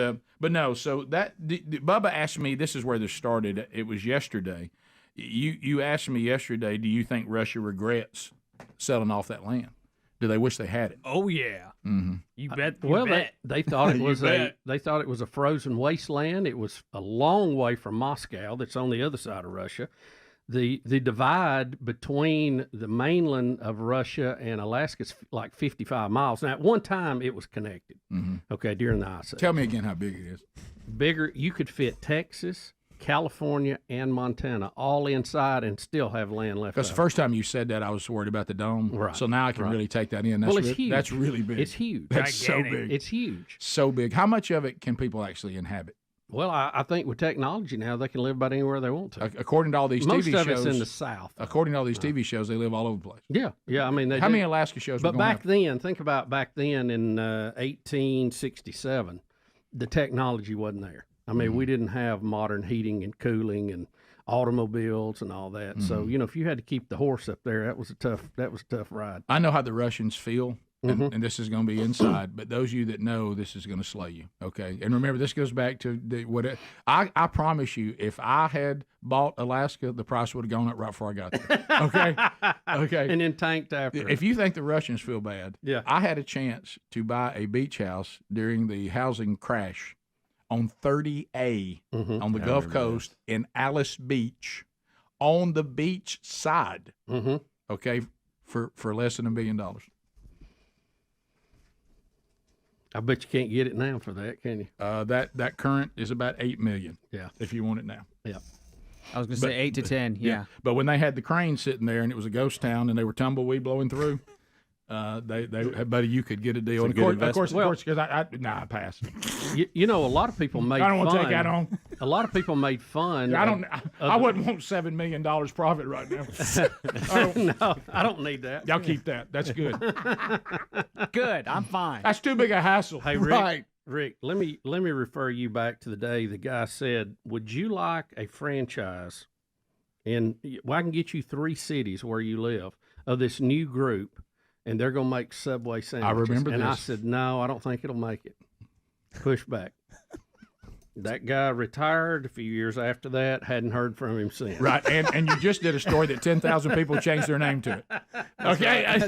no. So Bubba asked me. This is where this started. It was yesterday. You asked me yesterday. Do you think Russia regrets selling off that land? Do they wish they had it? Oh yeah. Mm-hmm. You bet. They thought it was a frozen wasteland. It was a long way from Moscow. That's on the other side of Russia. The divide between the mainland of Russia and Alaska is like 55 miles. Now, at one time, it was connected. Mm-hmm. Okay, during the Ice Age. Tell me again how big it is. Bigger. You could fit Texas, California, and Montana all inside and still have land left. Because the first time you said that, I was worried about the dome. Right. So now I can really take that in. It's huge. That's really big. It's huge. That's Gigantic. so big. It's huge. So big. How much of it can people actually inhabit? Well, I think with technology now, they can live about anywhere they want to. According to all these Most TV shows. of it's in the South. According to all these TV shows, they live all over the place. Yeah. I mean, how many Alaska shows? But back then, think about back then in 1867, the technology wasn't there. I mean, we didn't have modern heating and cooling and automobiles and all that. So, if you had to keep the horse up there, that was a tough ride. I know how the Russians feel. And this is going to be inside, but those of you that know, this is going to slay you, okay? And remember, this goes back to I promise you, if I had bought Alaska, the price would have gone up right before I got there, okay? Okay. And then tanked after. If you think the Russians feel bad, yeah. I had a chance to buy a beach house during the housing crash on 30A on the Gulf Coast in Alice Beach, on the beach side, okay, for less than $1 billion. I bet you can't get it now for that, can you? That current is about $8 million. Yeah, if you want it now. Yeah, I was going to say 8 to 10. Yeah. But when they had the crane sitting there and it was a ghost town and they were tumbleweed blowing through, buddy, you could get a deal. And of course, because I pass. A lot of people made. I don't want to take that on. A lot of people made fun. I wouldn't want $7 million profit right now. No, I don't need that. Y'all keep that. That's good. Good. I'm fine. That's too big a hassle. Hey, Rick, right. Rick, let me refer you back to the day the guy said, "Would you like a franchise?" And I can get you 3 cities where you live of this new group. And they're going to make Subway sandwiches. I remember and this. I said, no, I don't think it'll make it. Push back. That guy retired a few years after that, hadn't heard from him since. Right, and you just did a story that 10,000 people changed their name to it. Okay?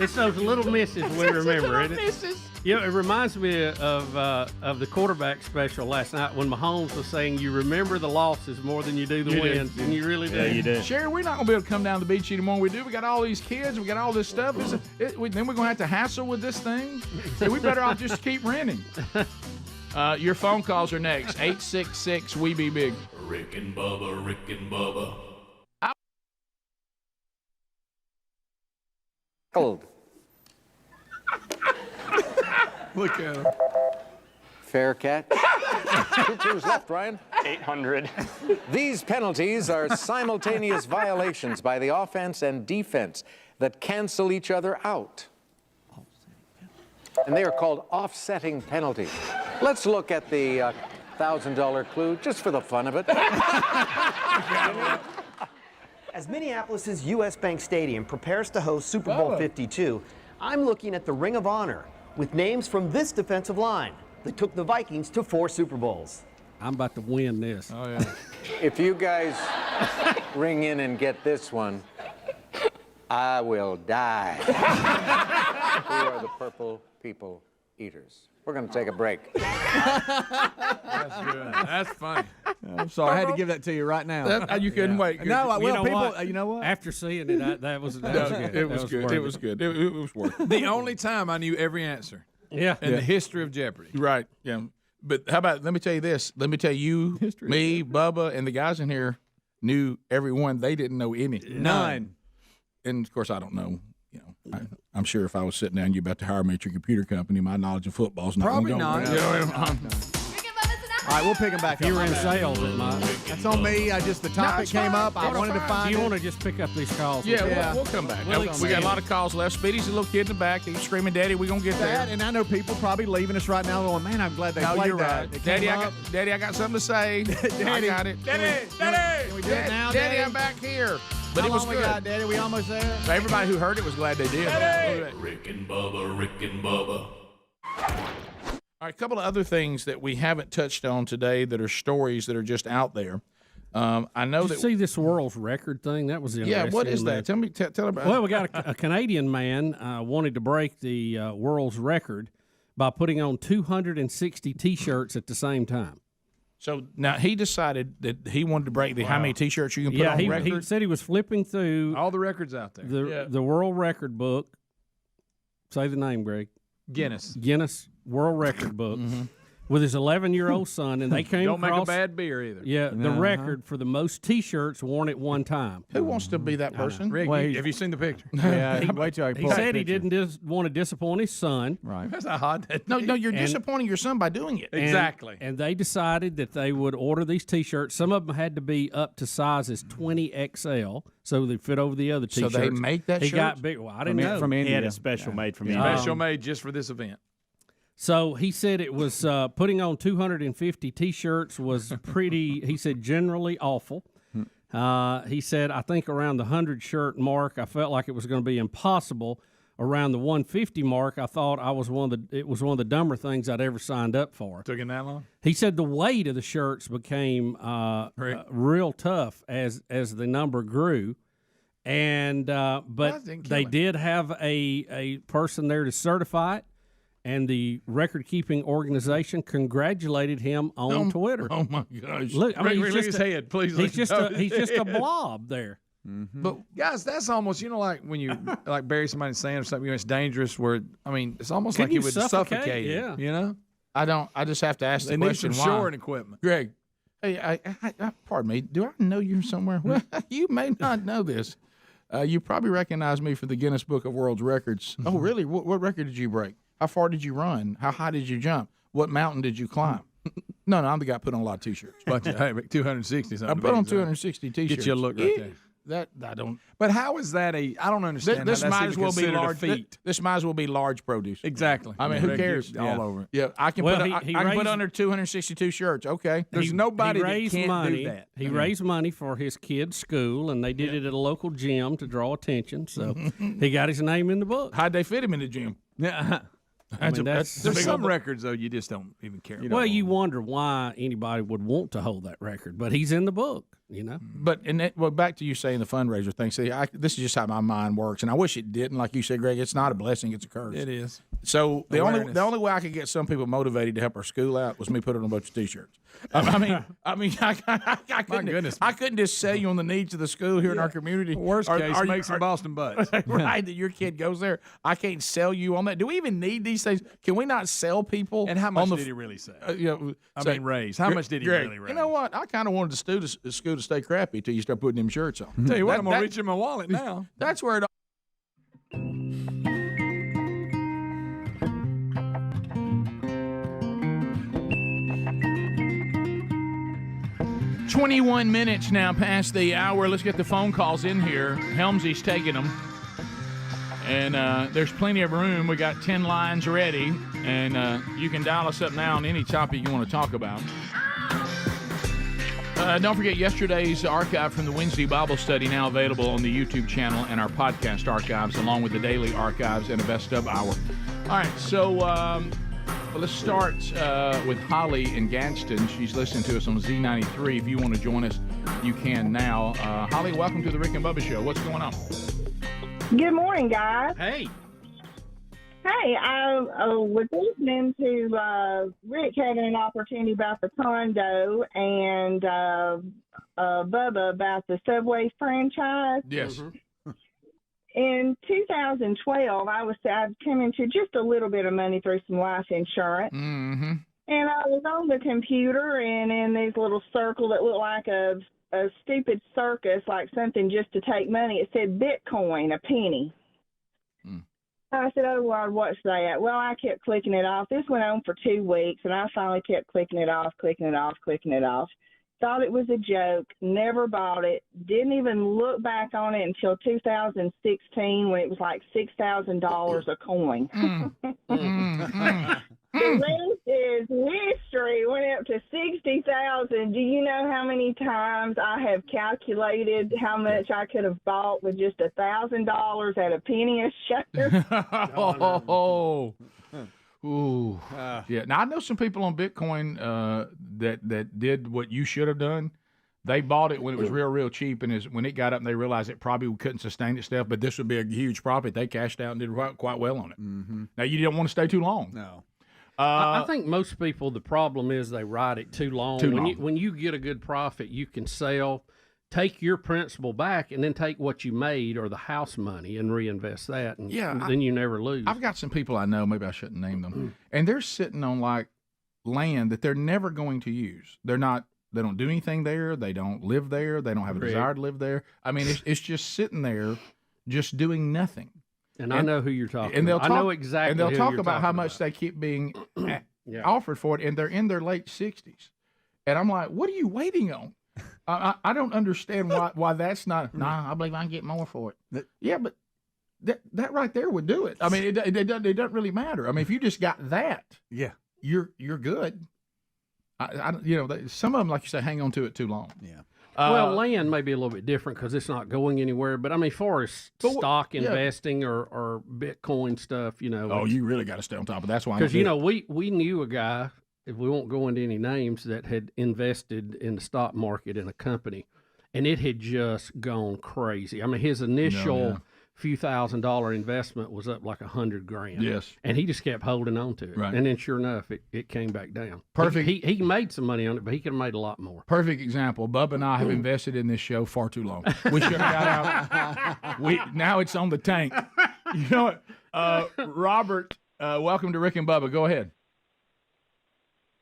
It's those little misses we remember, isn't it? Yeah, it reminds me of the quarterback special last night when Mahomes was saying, you remember the losses more than you do the wins, and you really do. Yeah, you did. Sherry, we're not going to be able to come down to the beach anymore. We do. We got all these kids. We got all this stuff. Then we're going to have to hassle with this thing. So we better off just keep renting. Your phone calls are next. 866-WE-BE-BIG. Rick and Bubba, Rick and Bubba. Cold. Look at him. Fair catch. 2 twos left, Ryan. 800. These penalties are simultaneous violations by the offense and defense that cancel each other out. and they are called offsetting penalties. Let's look at the $1,000 clue just for the fun of it. As Minneapolis' U.S. Bank Stadium prepares to host Super Bowl 52, I'm looking at the Ring of Honor with names from this defensive line that took the Vikings to 4 Super Bowls. I'm about to win this. Oh, yeah. If you guys ring in and get this one, I will die. Who are the purple people eaters? We're going to take a break. That's good. That's funny. I'm sorry, I had to give that to you right now. You couldn't wait. No, You know people. what? You know what? After seeing it, that was good. It was good. It was good. It was worth it. The only time I knew every answer. Yeah. In the history of Jeopardy. Right. Yeah. But how about, let me tell you this. Let me tell you, me, Bubba, and the guys in here knew everyone. They didn't know any. None. And, of course, I don't know. You know, I'm sure if I was sitting down, you about to hire me at your computer company, my knowledge of football is not Probably going to not. All right, we'll pick them back If you up. were in sales, it might. That's on me. The topic came up. I wanted to find Do you it. want to just pick up these calls? Yeah, we'll come back. We got a lot of calls left. Speedy's a little kid in the back. He's screaming, Daddy, we're going to get that, there. and I know people probably leaving us right now going, man, I'm glad they No, played you're that. right. It Daddy, came up. I got something to say. I got it. Daddy! Can we do it now, Daddy, I'm back here. But How it was long good. we got, Daddy? We almost there? Everybody who heard it was glad they did. Rick and Bubba, Rick and Bubba. All right, a couple of other things that we haven't touched on today that are stories that are just out there. I know Did that. you see this world's record thing? That was interesting. Yeah, what is that? Tell me about. Well, we got a Canadian man wanted to break the world's record by putting on 260 T-shirts at the same time. So now he decided that he wanted to break the how many T-shirts you can put on record. He said he was flipping through all the records out there. The world record book. Say the name, Greg. Guinness World Record book with his 11-year-old son, and they came Don't across, make a bad beer either. Yeah, the record for the most T-shirts worn at one time. Who wants to be that person? Rick, have you seen the picture? Yeah, wait till I He pull said that he picture. didn't want to disappoint his son. Right. That's not hot. No, you're disappointing your son by doing it. Exactly. And they decided that they would order these T-shirts. Some of them had to be up to sizes 20XL, so they fit over the other So T-shirts. they make that He shirt? got big. Well, I didn't know. From He India. had a special made from India. Special made just for this event. So he said it was putting on 250 T-shirts was pretty, he said, generally awful. He said, I think around the 100 shirt mark, I felt like it was going to be impossible. Around the 150 mark, I thought it was one of the dumber things I'd ever signed up for. Took it that long? He said the weight of the shirts became real tough as the number grew. And but they did have a person there to certify it. And the record-keeping organization congratulated him on Twitter. Oh my gosh! Look, I mean, Look his head, please. He's just a blob there. But guys, that's almost like when you like bury somebody in sand or something. It's dangerous. Where it's almost Couldn't like you it would suffocate? suffocate. Yeah. I just have to ask the They need question. some why. shoring equipment. Greg, hey, I pardon me. Do I know you somewhere? Well, you may not know this. You probably recognize me for the Guinness Book of World Records. Oh, really? What record did you break? How far did you run? How high did you jump? What mountain did you climb? No, I'm the guy put on a lot of T-shirts. But hey, 260 something. I put on 260 T-shirts. Get you a look right there. That I don't. But how is that I don't understand. This how that's might as even well be considered a large. feat. This might as well be large produce. Exactly. I mean, who cares? All over it. Yeah, I can Well, put. he I can put raised- under 262 shirts. Okay. There's nobody he that raised can't money. do that. He raised money for his kid's school, and they did it at a local gym to draw attention. So he got his name in the book. How'd they fit him in the gym? Yeah. That's There's some records though you just don't even care. well, you wonder why anybody would want to hold that record, but he's in the book, you know. But back to you saying the fundraiser thing. See, this is just how my mind works, and I wish it didn't. Like you said, Greg, it's not a blessing; it's a curse. It is. So the Awareness. only way I could get some people motivated to help our school out was me putting on a bunch of T-shirts. I couldn't just sell you on the needs of the school here in our community. Worst case, make some Boston butts. Right, that your kid goes there. I can't sell you on that. Do we even need these things? Can we not sell people? And how much on the, did he really say? I mean, raise. How much did he Greg, really raise? You know what? I kind of wanted the school to stay crappy until you start putting them shirts on. Tell you what, I'm gonna reach in my wallet now. That's where it. 21 minutes now past the hour. Let's get the phone calls in here. Helmsy's taking them. And there's plenty of room. We got 10 lines ready, and you can dial us up now on any topic you want to talk about. Don't forget yesterday's archive from the Wednesday Bible study, now available on the YouTube channel and our podcast archives, along with the daily archives and a best of hour. All right, so let's start with Holly in Gadsden. She's listening to us on Z93. If you want to join us, you can now. Holly, welcome to the Rick and Bubba Show. What's going on? Good morning, guys. Hey. Hey, I was listening to Rick having an opportunity about the condo and Bubba about the Subway franchise. Yes. In 2012, I'd come into just a little bit of money through some life insurance. Mm-hmm. And I was on the computer, and in these little circle that looked like a stupid circus, like something just to take money, it said Bitcoin, a penny. I said, oh, Lord, what's that? Well, I kept clicking it off. This went on for 2 weeks, and I finally kept clicking it off. Thought it was a joke, never bought it, didn't even look back on it until 2016 when it was like $6,000 a coin. The rest is history. Went up to 60,000. Do you know how many times I have calculated how much I could have bought with just $1,000 at a penny a share? Ooh. Yeah. Now I know some people on Bitcoin that did what you should have done. They bought it when it was real cheap, and when it got up, and they realized it probably couldn't sustain itself. But this would be a huge profit. They cashed out and did quite well on it. Mm-hmm. Now you don't want to stay too long. No. I think most people, the problem is they ride it too long. Too long. When you get a good profit, you can sell, take your principal back, and then take what you made or the house money and reinvest that, and then you never lose. I've got some people I know, maybe I shouldn't name them, and they're sitting on like land that they're never going to use. They don't do anything there. They don't live there. They don't have a desire to live there. I mean, it's just sitting there, just doing nothing. And I know who you're talking about. I know exactly. And they'll who talk you're about how talking much about. they keep being offered for it, and they're in their late 60s. And I'm like, what are you waiting on? I don't understand why that's not. Nah, I believe I can get more for it. Yeah, but that right there would do it. I mean, it doesn't really matter. I mean, if you just got that, you're good. Some of them, like you say, hang on to it too long. Yeah. Well, land may be a little bit different because it's not going anywhere. But I mean, as far as stock investing or Bitcoin stuff, Oh, you really got to stay on top of that. That's why. Because we knew a guy, if we won't go into any names, that had invested in the stock market in a company, and it had just gone crazy. I mean, his initial few $1,000 investment was up like $100,000. Yes. And he just kept holding on to it. Right. And then sure enough, it came back down. Perfect. He made some money on it, but he could have made a lot more. Perfect example. Bubba and I have invested in this show far too long. We should have got out. Now it's on the tank. You know what? Robert, welcome to Rick and Bubba. Go ahead.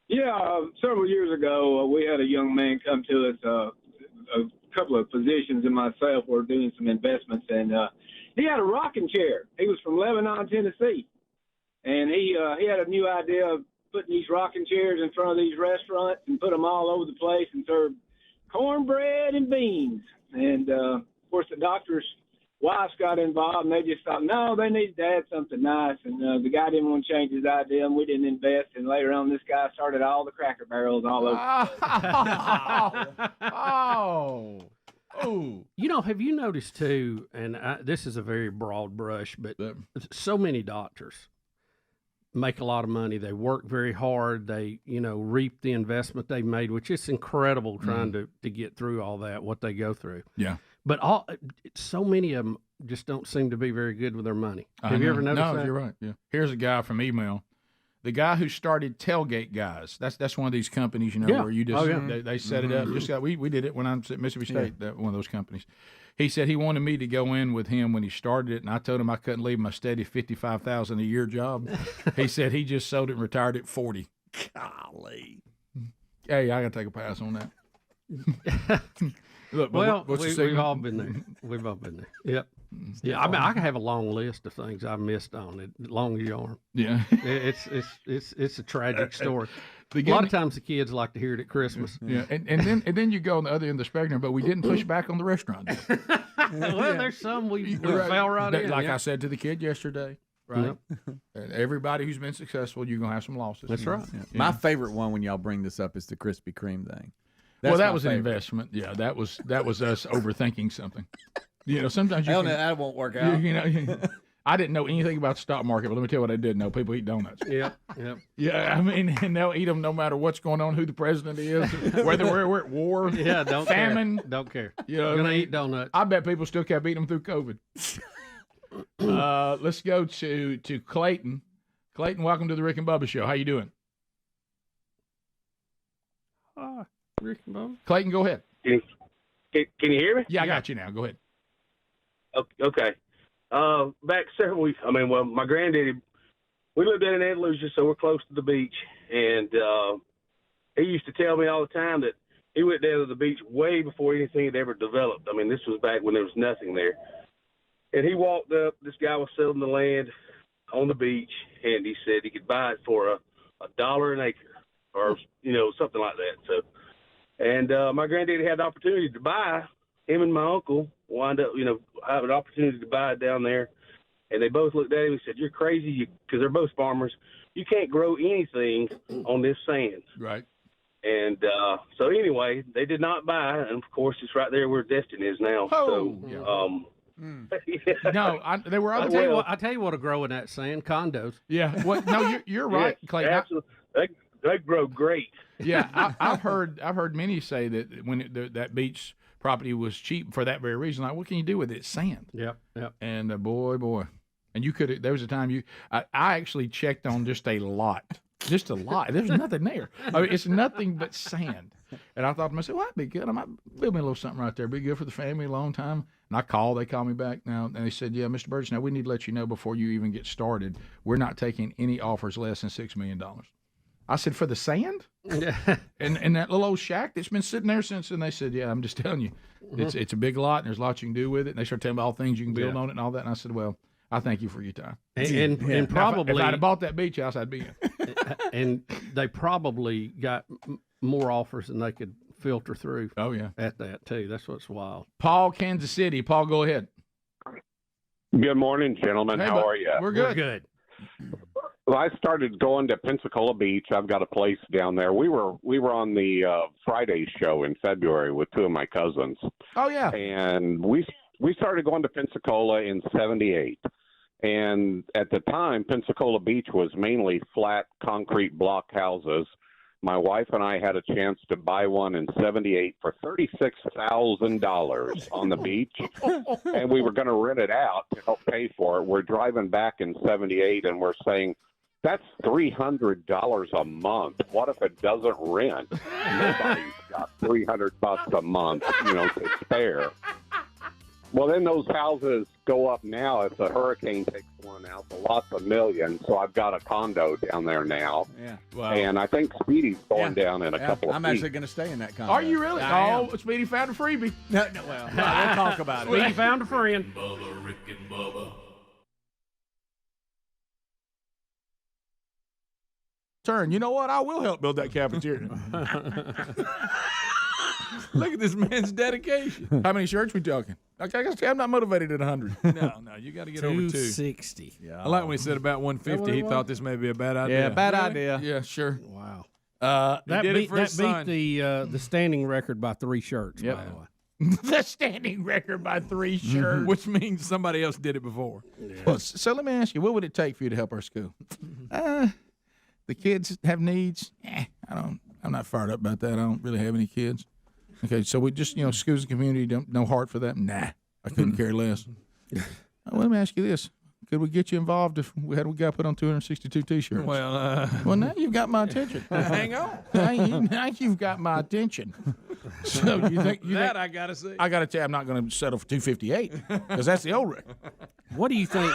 Yeah, several years ago, we had a young man come to us, a couple of physicians and myself were doing some investments, and he had a rocking chair. He was from Lebanon, Tennessee, and he had a new idea of putting these rocking chairs in front of these restaurants and put them all over the place and serve cornbread and beans. And, of course, the doctor's wives got involved, and they just thought, no, they need to add something nice. And the guy didn't want to change his idea, and we didn't invest. And later on, this guy started all the Cracker Barrels all over. Oh. Have you noticed too, and this is a very broad brush, but so many doctors make a lot of money. They work very hard. They, reap the investment they've made, which is incredible trying to get through all that, what they go through. Yeah. But so many of them just don't seem to be very good with their money. Have you ever noticed that? No, you're right. Yeah. Here's a guy from email. The guy who started Tailgate Guys. That's one of these companies, where you just they set it up. Just we did it when I was at Mississippi State. One of those companies. He said he wanted me to go in with him when he started it, and I told him I couldn't leave my steady $55,000 a year job. He said he just sold it and retired at 40. Golly. Hey, I got to take a pass on that. Look, we've all been there. We've all been there. Yep. Yeah, I mean, I can have a long list of things I missed on it, as long as you aren't. Yeah, it's a tragic story. A lot of times the kids like to hear it at Christmas. Yeah, and then you go on the other end of the spectrum, but we didn't push back on the restaurant deal. Well, there's some we fell right in. Like I said to the kid yesterday, right? And everybody who's been successful, you're going to have some losses. That's right. Yeah. My favorite one when y'all bring this up is the Krispy Kreme thing. Well, that was an investment. Yeah, that was us overthinking something. Sometimes that won't work out. I didn't know anything about the stock market, but let me tell you what I did know. People eat donuts. Yeah. Yeah, I mean, and they'll eat them no matter what's going on, who the president is, whether we're at war, famine. Don't care. Gonna eat donuts. I bet people still kept eating them through COVID. Let's go to Clayton. Clayton, welcome to the Rick and Bubba Show. How you doing? Rick and Bubba. Clayton, go ahead. Can you hear me? Yeah, I got you now. Go ahead. Okay. Back several weeks, my granddaddy, we lived down in Andalusia, so we're close to the beach, and he used to tell me all the time that he went down to the beach way before anything had ever developed. I mean, this was back when there was nothing there. And he walked up, this guy was selling the land on the beach, and he said he could buy it for $1 an acre or, something like that. So, and my granddaddy had the opportunity to buy. Him and my uncle wound up, have an opportunity to buy it down there. And they both looked at him and said, "You're crazy," because they're both farmers. "You can't grow anything on this sand." Right. And so anyway, they did not buy, and of course, it's right there where Destin is now. Oh, so, No, they were. I tell you what'll grow in that sand: condos. Yeah. Well, no, you're right, yeah, Clayton. Absolutely. They grow great. Yeah, I've heard many say that when that beach property was cheap for that very reason. Like, what can you do with it? It's sand. Yep. And boy, and you could. There was a time I actually checked on just a lot. Just a lot. There's nothing there. I mean, it's nothing but sand. And I thought to myself, well, that'd be good. I might build me a little something right there. Be good for the family a long time. And I called. They called me back now, and they said, "Yeah, Mr. Burgess, now we need to let you know before you even get started, we're not taking any offers less than $6 million." I said, "For the sand?" and that little old shack that's been sitting there since. And they said, "Yeah, I'm just telling you, it's a big lot, and there's lots you can do with it." And they started telling me all the things you can build on it and all that. And I said, "Well, I thank you for your time." And probably, if I'd have bought that beach house, I'd be in. And they probably got more offers than they could filter through. Oh yeah, at that too. That's what's wild. Paul, Kansas City. Paul, go ahead. Good morning, gentlemen. Hey, How are you? We're good. We're good. Well, I started going to Pensacola Beach. I've got a place down there. We were on the Friday show in February with two of my cousins. Oh yeah. And we started going to Pensacola in '78. And at the time, Pensacola Beach was mainly flat concrete block houses. My wife and I had a chance to buy one in '78 for $36,000 on the beach, and we were going to rent it out to help pay for it. We're driving back in '78, and we're saying, that's $300 a month. What if it doesn't rent? Nobody's got $300 a month, to spare. Well, then those houses go up now. If a hurricane takes one out, the lot's $1 million. So I've got a condo down there now. Yeah. Wow. And I think Speedy's going down in a couple of I'm weeks. actually going to stay in that condo. Are you really? I am. Speedy found a freebie. No, we'll talk about it. Speedy found a friend. Bubba, Rick and Bubba. Turn. You know what? I will help build that cafeteria. Look at this man's dedication. How many shirts we talking? Okay, I'm not motivated at 100. No, you got to get over 260. Yeah. I like when he said about 150. He thought this may be a bad idea. Yeah, bad idea. Yeah, sure. Wow. That beat the standing record by 3 shirts. By the way. The standing record by 3 shirts. Which means somebody else did it before. Yeah. Well, so let me ask you, what would it take for you to help our school? The kids have needs. I'm not fired up about that. I don't really have any kids. Okay, so we just, schools and community, no heart for that? Nah, I couldn't care less. Well, let me ask you this. Could we get you involved if we got to put on 262 T-shirts? Well, now you've got my attention. Hang on. Now you've got my attention. So you think I got to see. I got to tell you, I'm not going to settle for 258 because that's the old record. What do you think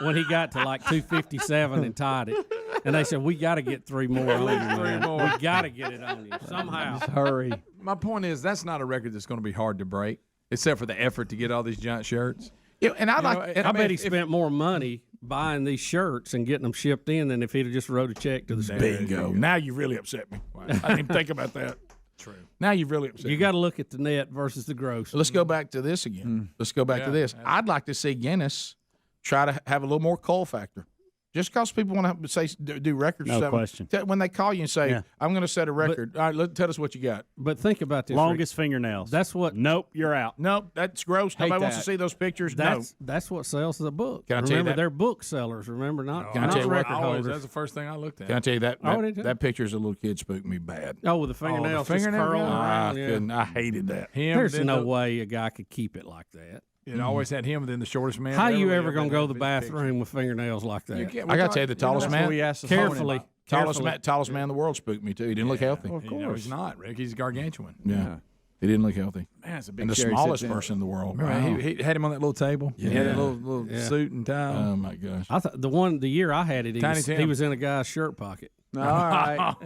when he got to like 257 and tied it, and they said we got to get 3 more on you, man. We got to get it on you somehow. Just hurry. My point is that's not a record that's going to be hard to break, except for the effort to get all these giant shirts. And I I bet he spent more money buying these shirts and getting them shipped in than if he'd have just wrote a check to the store. Bingo. Now you really upset me. I didn't even think about that. True. Now you've really upset me. You got to look at the net versus the gross. Let's go back to this again. Let's go back to this. I'd like to see Guinness try to have a little more coal factor. Just because people want to say do records, No question. When they call you and say, "I'm going to set a record," all right, tell us what you got. But think about this: Longest fingernails. That's what. Nope, you're out. Nope, that's gross. Nobody wants to see those pictures. That's what sells the book. Can I tell you remember, that? they're book sellers. Remember, not Can I tell you what? record holders. That's the first thing I looked at. Can I tell you that? Oh, did you? That picture as a little kid spooked me bad. Oh, with the fingernails just curling around. I hated that. There's no way a guy could keep it like that. It always had him within the shortest man. How you ever gonna go to the bathroom with fingernails like that? I got to tell you, the tallest man. Carefully. Tallest man in the world spooked me too. He didn't look healthy. Of course, he's not, Rick. He's gargantuan. Yeah. He didn't look healthy. Man, it's a big and the chair he smallest sits in. person in the world. Right. Wow. He had him on that little table. Yeah. He had that little suit and tie. Oh my gosh. I thought the year I had it, he was in a guy's shirt pocket. All right.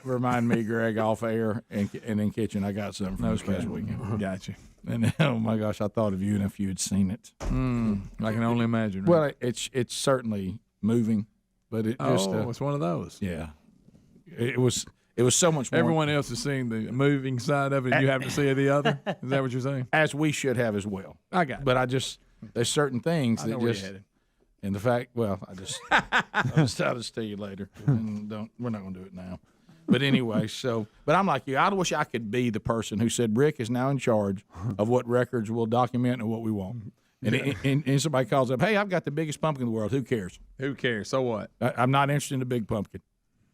remind me, Greg, off air and in kitchen. I got something from this past weekend. Gotcha. And oh my gosh, I thought of you, and if you had seen it, I can only imagine. Right? Well, it's certainly moving, but it just it's one of those. Yeah, it was so much more. Everyone else is seeing the moving side of it, and you have to see the other. Is that what you're saying? As we should have as well. I got it. But there's certain things I know that where just. you're headed. And the fact, I'll just tell you later. And we're not going to do it now. But anyway, but I'm like you. I wish I could be the person who said Rick is now in charge of what records we'll document and what we want. And somebody calls up, hey, I've got the biggest pumpkin in the world. Who cares? Who cares? So what? I'm not interested in the big pumpkin.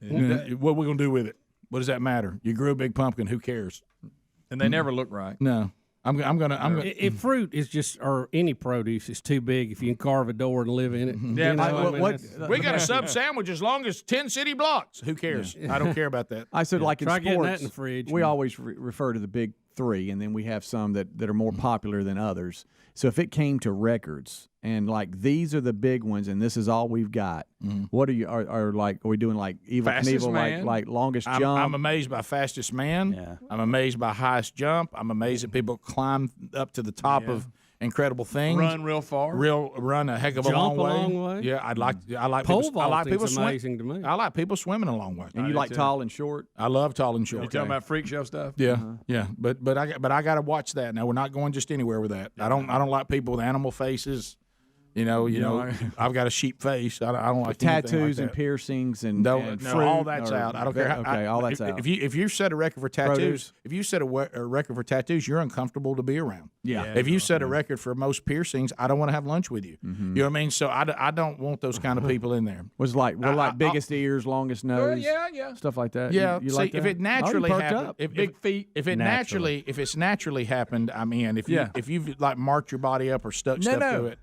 What are we going to do with it? What does that matter? You grew a big pumpkin. Who cares? And they never look right. No. I'm gonna. If fruit is just or any produce is too big, if you can carve a door and live in it, Yeah, we got a sub sandwich as long as 10 city blocks. Who cares? I don't care about that. I said, like in Try getting sports, that in the fridge. we always refer to the big three, and then we have some that are more popular than others. So if it came to records, and like these are the big ones, and this is all we've got, what are you are we doing like Evil Fastest Knievel, man. like longest jump? I'm amazed by fastest man. Yeah. I'm amazed by highest jump. I'm amazed that people climb up to the top of incredible things. Run real far. Run a heck of a Jump long way. Yeah, I like Pole people. I like people vaulting's amazing to me. I like people swimming a long way. And you like tall and short? I love tall and short. You talking about freak show stuff? Yeah, yeah, but I got to watch that. Now we're not going just anywhere with that. I don't like people with animal faces. You know, I've got a sheep face. I don't like tattoos like and piercings and no, fruit all that's out. I don't care. Okay, all that's out. If you set a record for tattoos, Produce. if you set a record for tattoos, you're uncomfortable to be around. Yeah. If you set a record for most piercings, I don't want to have lunch with you. Mm-hmm. You know what I mean? So I don't want those kind of people in there. Was like biggest ears, longest nose, stuff like that. Yeah, you see, like that? if it naturally perked happened, up. if Big feet. if it's naturally happened, I'm in. If you've like marked your body up or stuck stuff to it,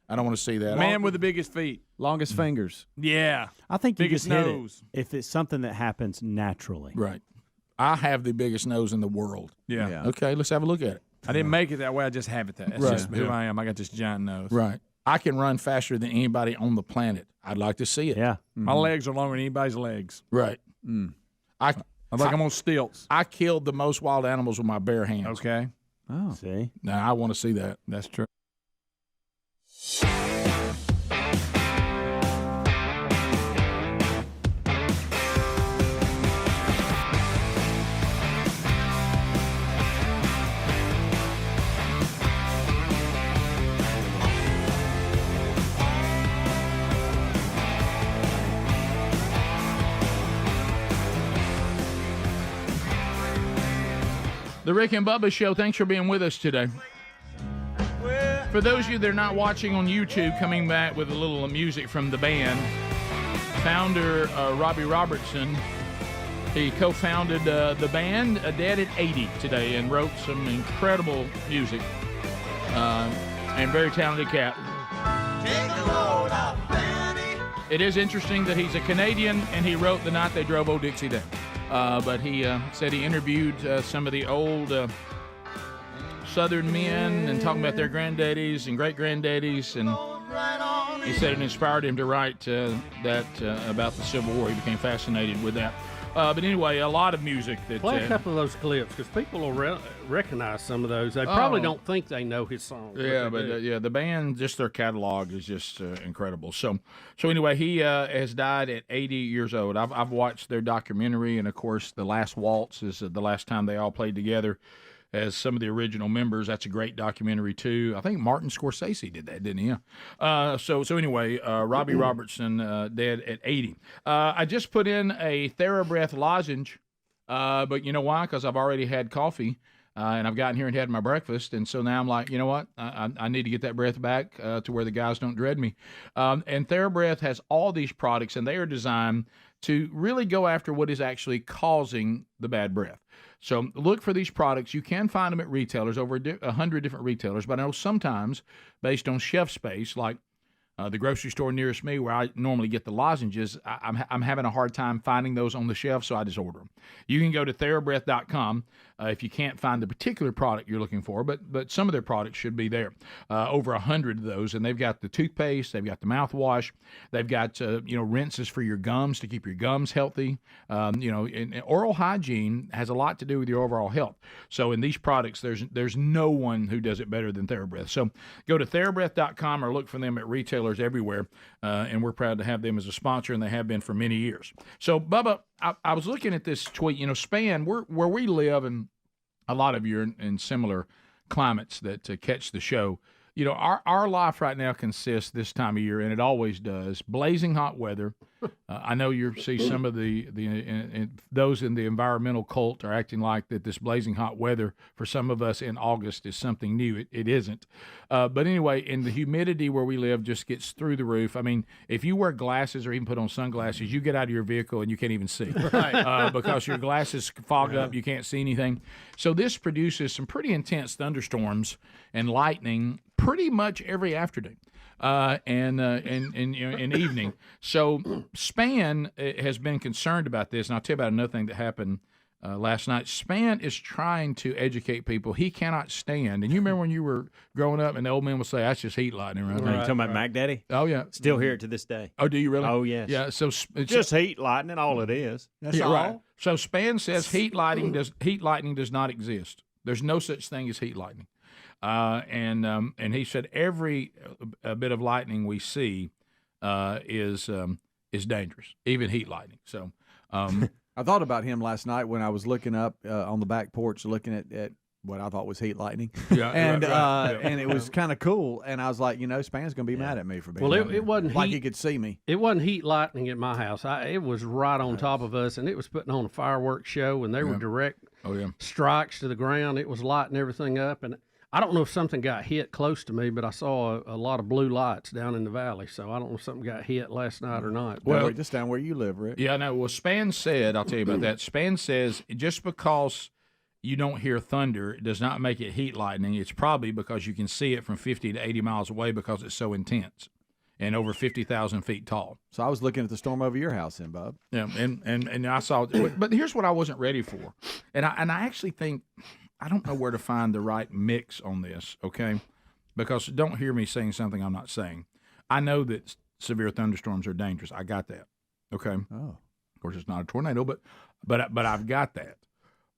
I don't want to see that. Man with the biggest feet. Longest fingers. Yeah. I think you Biggest just hit nose. it if it's something that happens naturally. Right. I have the biggest nose in the world. Yeah. Okay, let's have a look at it. I didn't make it that way. I just have it that. That's Right. just who I am. I got this giant nose. Right. I can run faster than anybody on the planet. I'd like to see it. Yeah. My legs are longer than anybody's legs. Right. I'm on stilts. I killed the most wild animals with my bare hands. Okay. Oh. See? Now I want to see that. That's true. The Rick and Bubba Show, thanks for being with us today. For those of you that are not watching on YouTube, coming back with a little music from the band, founder Robbie Robertson, he co-founded the band Dead at 80 today and wrote some incredible music. And very talented cat. It is interesting that he's a Canadian and he wrote The Night They Drove Old Dixie Down. But he said he interviewed some of the old Southern men and talking about their granddaddies and great-granddaddies, and he said it inspired him to write that about the Civil War. He became fascinated with that. But anyway, a lot of music that. Play a couple of those clips because people will recognize some of those. They probably don't think they know his songs. Yeah, but the band, just their catalog is just incredible. So anyway, he has died at 80 years old. I've watched their documentary, and of course, The Last Waltz is the last time they all played together as some of the original members. That's a great documentary too. I think Martin Scorsese did that, didn't he? Yeah. So anyway, Robbie Robertson dead at 80. I just put in a TheraBreath lozenge, but you know why? Because I've already had coffee. And I've gotten here and had my breakfast, and so now I'm like, you know what? I need to get that breath back to where the guys don't dread me. And TheraBreath has all these products, and they are designed to really go after what is actually causing the bad breath. So look for these products. You can find them at retailers, over 100 different retailers, but I know sometimes based on shelf space, like the grocery store nearest me where I normally get the lozenges, I'm having a hard time finding those on the shelf, so I just order them. You can go to TheraBreath.com if you can't find the particular product you're looking for, but some of their products should be there. Over 100 of those, and they've got the toothpaste, they've got the mouthwash, they've got rinses for your gums to keep your gums healthy. And oral hygiene has a lot to do with your overall health. So in these products, there's no one who does it better than TheraBreath. So go to TheraBreath.com or look for them at retailers everywhere, and we're proud to have them as a sponsor, and they have been for many years. So, Bubba, I was looking at this tweet. Span, where we live, and a lot of you are in similar climates that catch the show. Our life right now consists this time of year, and it always does, blazing hot weather. I know you see some of those in the environmental cult are acting like that this blazing hot weather for some of us in August is something new. It isn't. But anyway, and the humidity where we live just gets through the roof. I mean, if you wear glasses or even put on sunglasses, you get out of your vehicle and you can't even see. Right. Because your glasses fog up, you can't see anything. So this produces some pretty intense thunderstorms and lightning pretty much every afternoon. And evening. So Span has been concerned about this, and I'll tell you about another thing that happened last night. Span is trying to educate people. He cannot stand. And you remember when you were growing up, and the old men would say, "That's just heat lightning, right?" You talking about Mac Daddy? Oh yeah, still hear it to this day. Oh, do you really? Oh yes. Yeah. So it's just heat lightning. All it is. That's all. Right. So Span says heat lightning does not exist. There's no such thing as heat lightning. And he said every bit of lightning we see is dangerous, even heat lightning. So I thought about him last night when I was looking up on the back porch, looking at what I thought was heat lightning. Yeah, and and it was kind of cool. And I was like, Span's gonna be mad at me for being it wasn't like heat, he could see me. It wasn't heat lightning at my house. It was right on top of us, and it was putting on a fireworks show, and they were direct strikes to the ground. It was lighting everything up, and I don't know if something got hit close to me, but I saw a lot of blue lights down in the valley. So I don't know if something got hit last night or not. Well, just down where you live, Rick. Yeah, no. Well, Span said, I'll tell you about that. Span says just because you don't hear thunder, it does not make it heat lightning. It's probably because you can see it from 50 to 80 miles away because it's so intense and over 50,000 feet tall. So I was looking at the storm over your house then, Bob. Yeah, and I saw it. But here's what I wasn't ready for. And I actually think, I don't know where to find the right mix on this, okay? Because don't hear me saying something I'm not saying. I know that severe thunderstorms are dangerous. I got that, okay? Oh. Of course, it's not a tornado, but I've got that.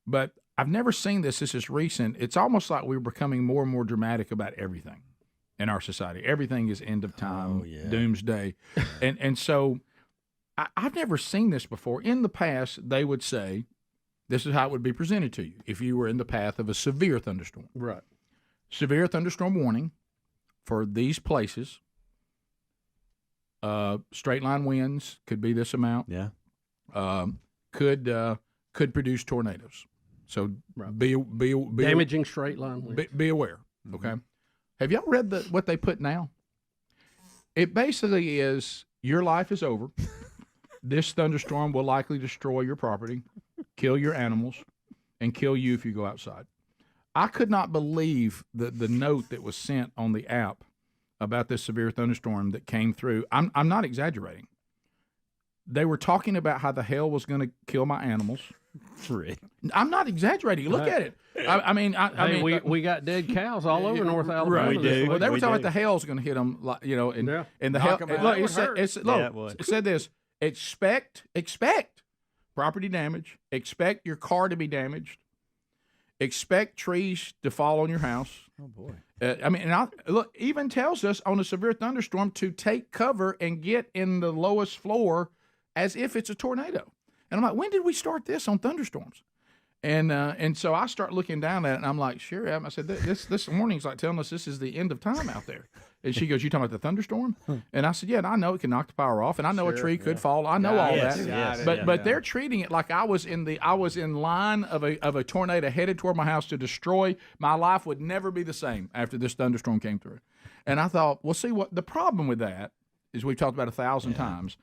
But I've never seen this. This is recent. It's almost like we're becoming more and more dramatic about everything in our society. Everything is end of time, doomsday. And so I've never seen this before. In the past, they would say, this is how it would be presented to you if you were in the path of a severe thunderstorm. Right. Severe thunderstorm warning for these places. Straight line winds could be this amount. Yeah. Could produce tornadoes. So be damaging straight line winds. Be aware. Okay. Have y'all read what they put now? It basically is your life is over. This thunderstorm will likely destroy your property, kill your animals, and kill you if you go outside. I could not believe the note that was sent on the app about this severe thunderstorm that came through. I'm not exaggerating. They were talking about how the hail was going to kill my animals. I'm not exaggerating. Look at it. I mean, we got dead cows all over North Alabama. Right. We do. Well, they were talking about the hail's going to hit them, and the hail. Look, it said this: expect property damage. Expect your car to be damaged. Expect trees to fall on your house. Oh, boy. Look, even tells us on a severe thunderstorm to take cover and get in the lowest floor as if it's a tornado. And I'm like, when did we start this on thunderstorms? And so I start looking down at it, and I'm like, sure. I said, this warning's like telling us this is the end of time out there. And she goes, you talking about the thunderstorm? And I said, yeah, and I know it can knock the power off, and I know a tree could fall. I know all that. But they're treating it like I was in line of a tornado headed toward my house to destroy. My life would never be the same after this thunderstorm came through. And I thought, well, see, what the problem with that is we've talked about 1,000 times.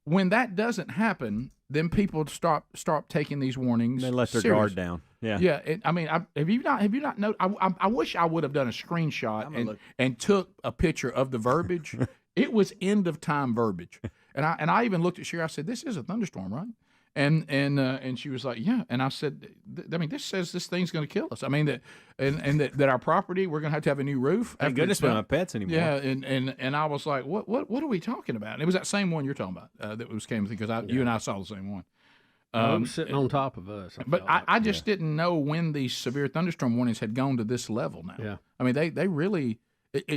When that doesn't happen, then people start taking these warnings. They let their guard down. Yeah. Yeah. Have you not noticed? I wish I would have done a screenshot and took a picture of the verbiage. It was end of time verbiage, and I even looked at Sherry. I said, "This is a thunderstorm, right?" And she was like, "Yeah." And I said, this says this thing's going to kill us. I mean that our property, we're going to have a new roof. Thank goodness we don't have pets anymore. Yeah. And I was like, what are we talking about? And it was that same one you're talking about that came because you and I saw the same one. Sitting on top of us. I just didn't know when these severe thunderstorm warnings had gone to this level now. Yeah. I mean, they really.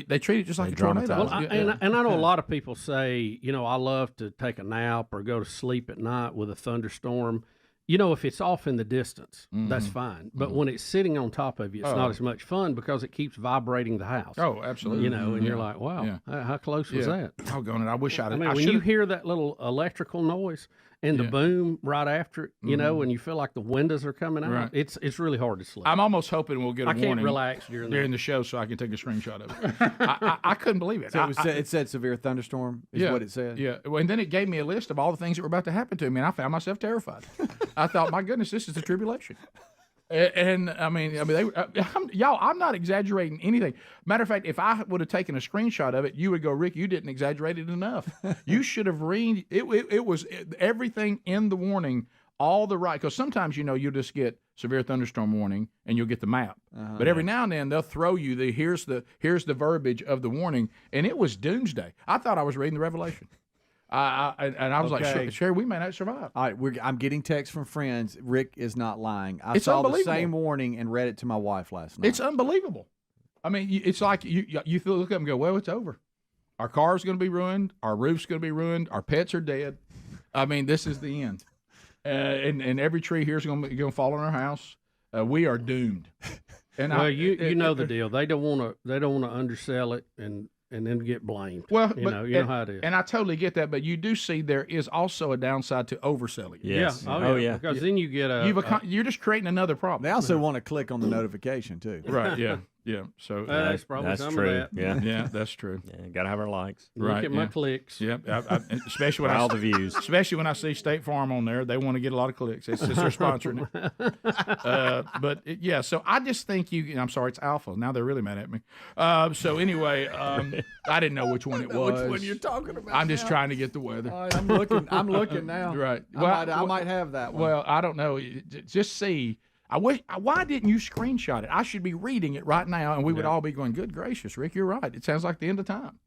They treat it just like a tornado. Well, and I know a lot of people say, I love to take a nap or go to sleep at night with a thunderstorm. If it's off in the distance, that's fine. But when it's sitting on top of you, it's not as much fun because it keeps vibrating the house. Oh, absolutely. And you're like, wow, how close was that? Oh, God, I wish I'd. When you hear that little electrical noise and the boom right after it, and you feel like the windows are coming out, it's really hard to sleep. I'm almost hoping we'll get a warning. I can't relax during the show so I can take a screenshot of it. I couldn't believe it. So it said severe thunderstorm is what it said? Yeah. And then it gave me a list of all the things that were about to happen to me, and I found myself terrified. I thought, my goodness, this is the tribulation. And y'all, I'm not exaggerating anything. Matter of fact, if I would have taken a screenshot of it, you would go, Rick, you didn't exaggerate it enough. You should have read it. It was everything in the warning, all the right. Because sometimes, you'll just get severe thunderstorm warning and you'll get the map. But every now and then they'll throw you here's the verbiage of the warning, and it was doomsday. I thought I was reading the Revelation. I was like, Sherry, we may not survive. All right, I'm getting texts from friends. Rick is not lying. I saw the same warning and read it to my wife last night. It's unbelievable. I mean, it's like you look up and go, well, it's over. Our car's going to be ruined. Our roof's going to be ruined. Our pets are dead. I mean, this is the end. And every tree here is going to fall on our house. We are doomed. And you know the deal. They don't want to undersell it and then get blamed. Well, you know how it is. And I totally get that, but you do see there is also a downside to overselling. Yes. Yeah. Because then you get you're just creating another problem. They also want to click on the notification too. Right. Yeah. Yeah. So that's probably that's some true. of that. Yeah. Yeah, that's true. Yeah, gotta have our likes. Right. Look at my clicks. Yep. Especially when all the views. Especially when I see State Farm on there, they want to get a lot of clicks. It's they're sponsoring it. So I just think I'm sorry, it's Alpha. Now they're really mad at me. So anyway, I didn't know which one it was. Which one you're talking about? I'm just trying to get the weather. All right, I'm looking now. Right. I might have that one. Well, I don't know. Just see. Why didn't you screenshot it? I should be reading it right now, and we would all be going, good gracious, Rick, you're right. It sounds like the end of time.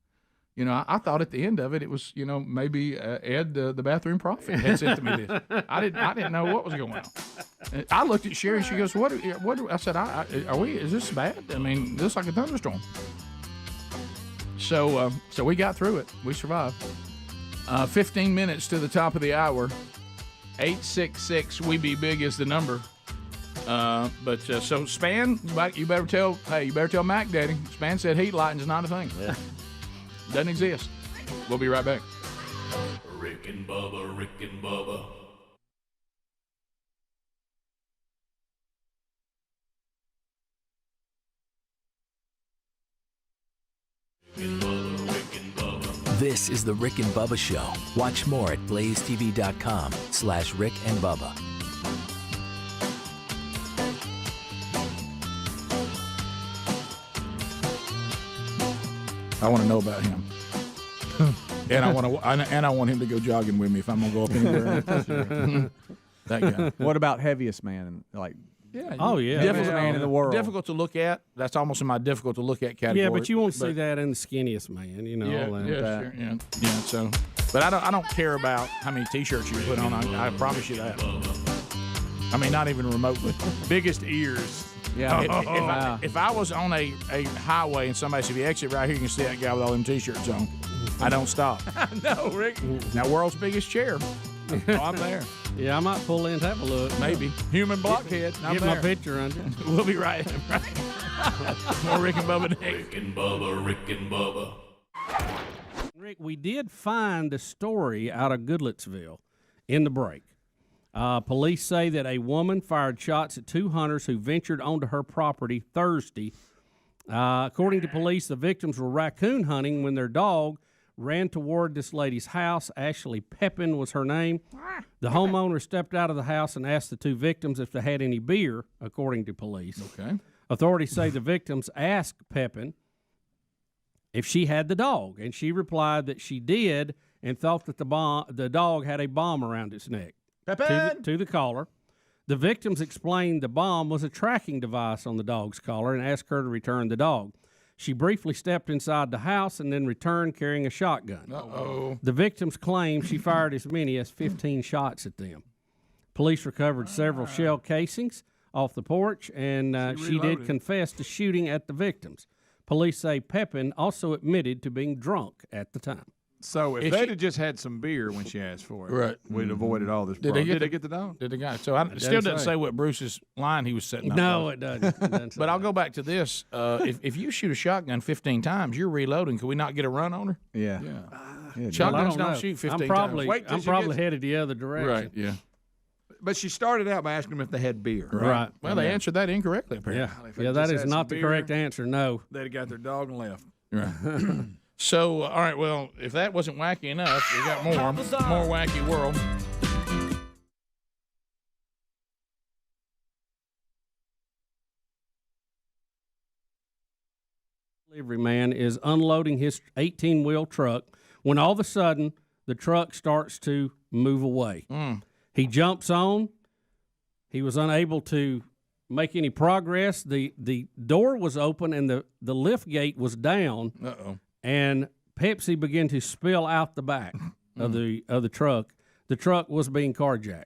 I thought at the end of it, it was, maybe Ed, the bathroom prophet, had sent to me this. I didn't know what was going on. And I looked at Sherry, and she goes, what? I said, is this bad? I mean, this is like a thunderstorm. So we got through it. We survived. 15 minutes to the top of the hour. 866-WE-BE-BIG is the number. So Span, you better tell Mac Daddy. Span said heat lighting is not a thing. Yeah. Doesn't exist. We'll be right back. Rick and Bubba, Rick and Bubba. This is the Rick and Bubba Show. Watch more at blazetv.com/Rick and Bubba. I want to know about him, and I want him to go jogging with me if I'm gonna go up anywhere. That guy. What about heaviest man? Difficult man in the world. Difficult to look at. That's almost in my difficult to look at category. Yeah, but you won't see that in the skinniest man. All that. Sure. Yeah. So But I don't care about how many T-shirts you put on. I promise you that. I mean, not even remotely. Biggest ears. Yeah. If I was on a highway and somebody said, if you exit right here, you can see that guy with all them T-shirts on. I don't stop. No, Rick. Now, world's biggest chair. Oh, I'm there. Yeah, I might pull in to have a look. Maybe. Human blockhead. Get my picture under. We'll be right. More Rick and Bubba next. Rick and Bubba, Rick and Bubba. Rick, we did find a story out of Goodlettsville in the break. Police say that a woman fired shots at 2 hunters who ventured onto her property Thursday. According to police, the victims were raccoon hunting when their dog ran toward this lady's house. Ashley Pepin was her name. The homeowner stepped out of the house and asked the 2 victims if they had any beer, according to police. Okay. Authorities say the victims asked Pepin if she had the dog, and she replied that she did and thought that the dog had a bomb around its neck. To the caller. The victims explained the bomb was a tracking device on the dog's collar and asked her to return the dog. She briefly stepped inside the house and then returned carrying a shotgun. Uh-oh. The victims claim she fired as many as 15 shots at them. Police recovered several shell casings off the porch, and she did confess to shooting at the victims. Police say Pepin also admitted to being drunk at the time. So if they'd have just had some beer when she asked for it, right, we'd avoided all this Did problem. they Did they get the dog? Did the guy? So it still doesn't say what Bruce's line he was setting up. No, was. it doesn't. But I'll go back to this. If you shoot a shotgun 15 times, you're reloading. Could we not get a run on her? Yeah. Shotguns Well, don't shoot 15 I'm probably, times. I'm probably headed the other direction. Right, yeah. But she started out by asking them if they had beer. Right. Well, they answered that incorrectly, apparently. Yeah, that is not the correct answer, no. They'd have got their dog and left. Right. So, all right, well, if that wasn't wacky enough, we got more wacky world. Delivery man is unloading his 18-wheel truck when all of a sudden the truck starts to move away. He jumps on. He was unable to make any progress. The door was open and the lift gate was down. Uh-oh. And Pepsi began to spill out the back of the truck. The truck was being carjacked.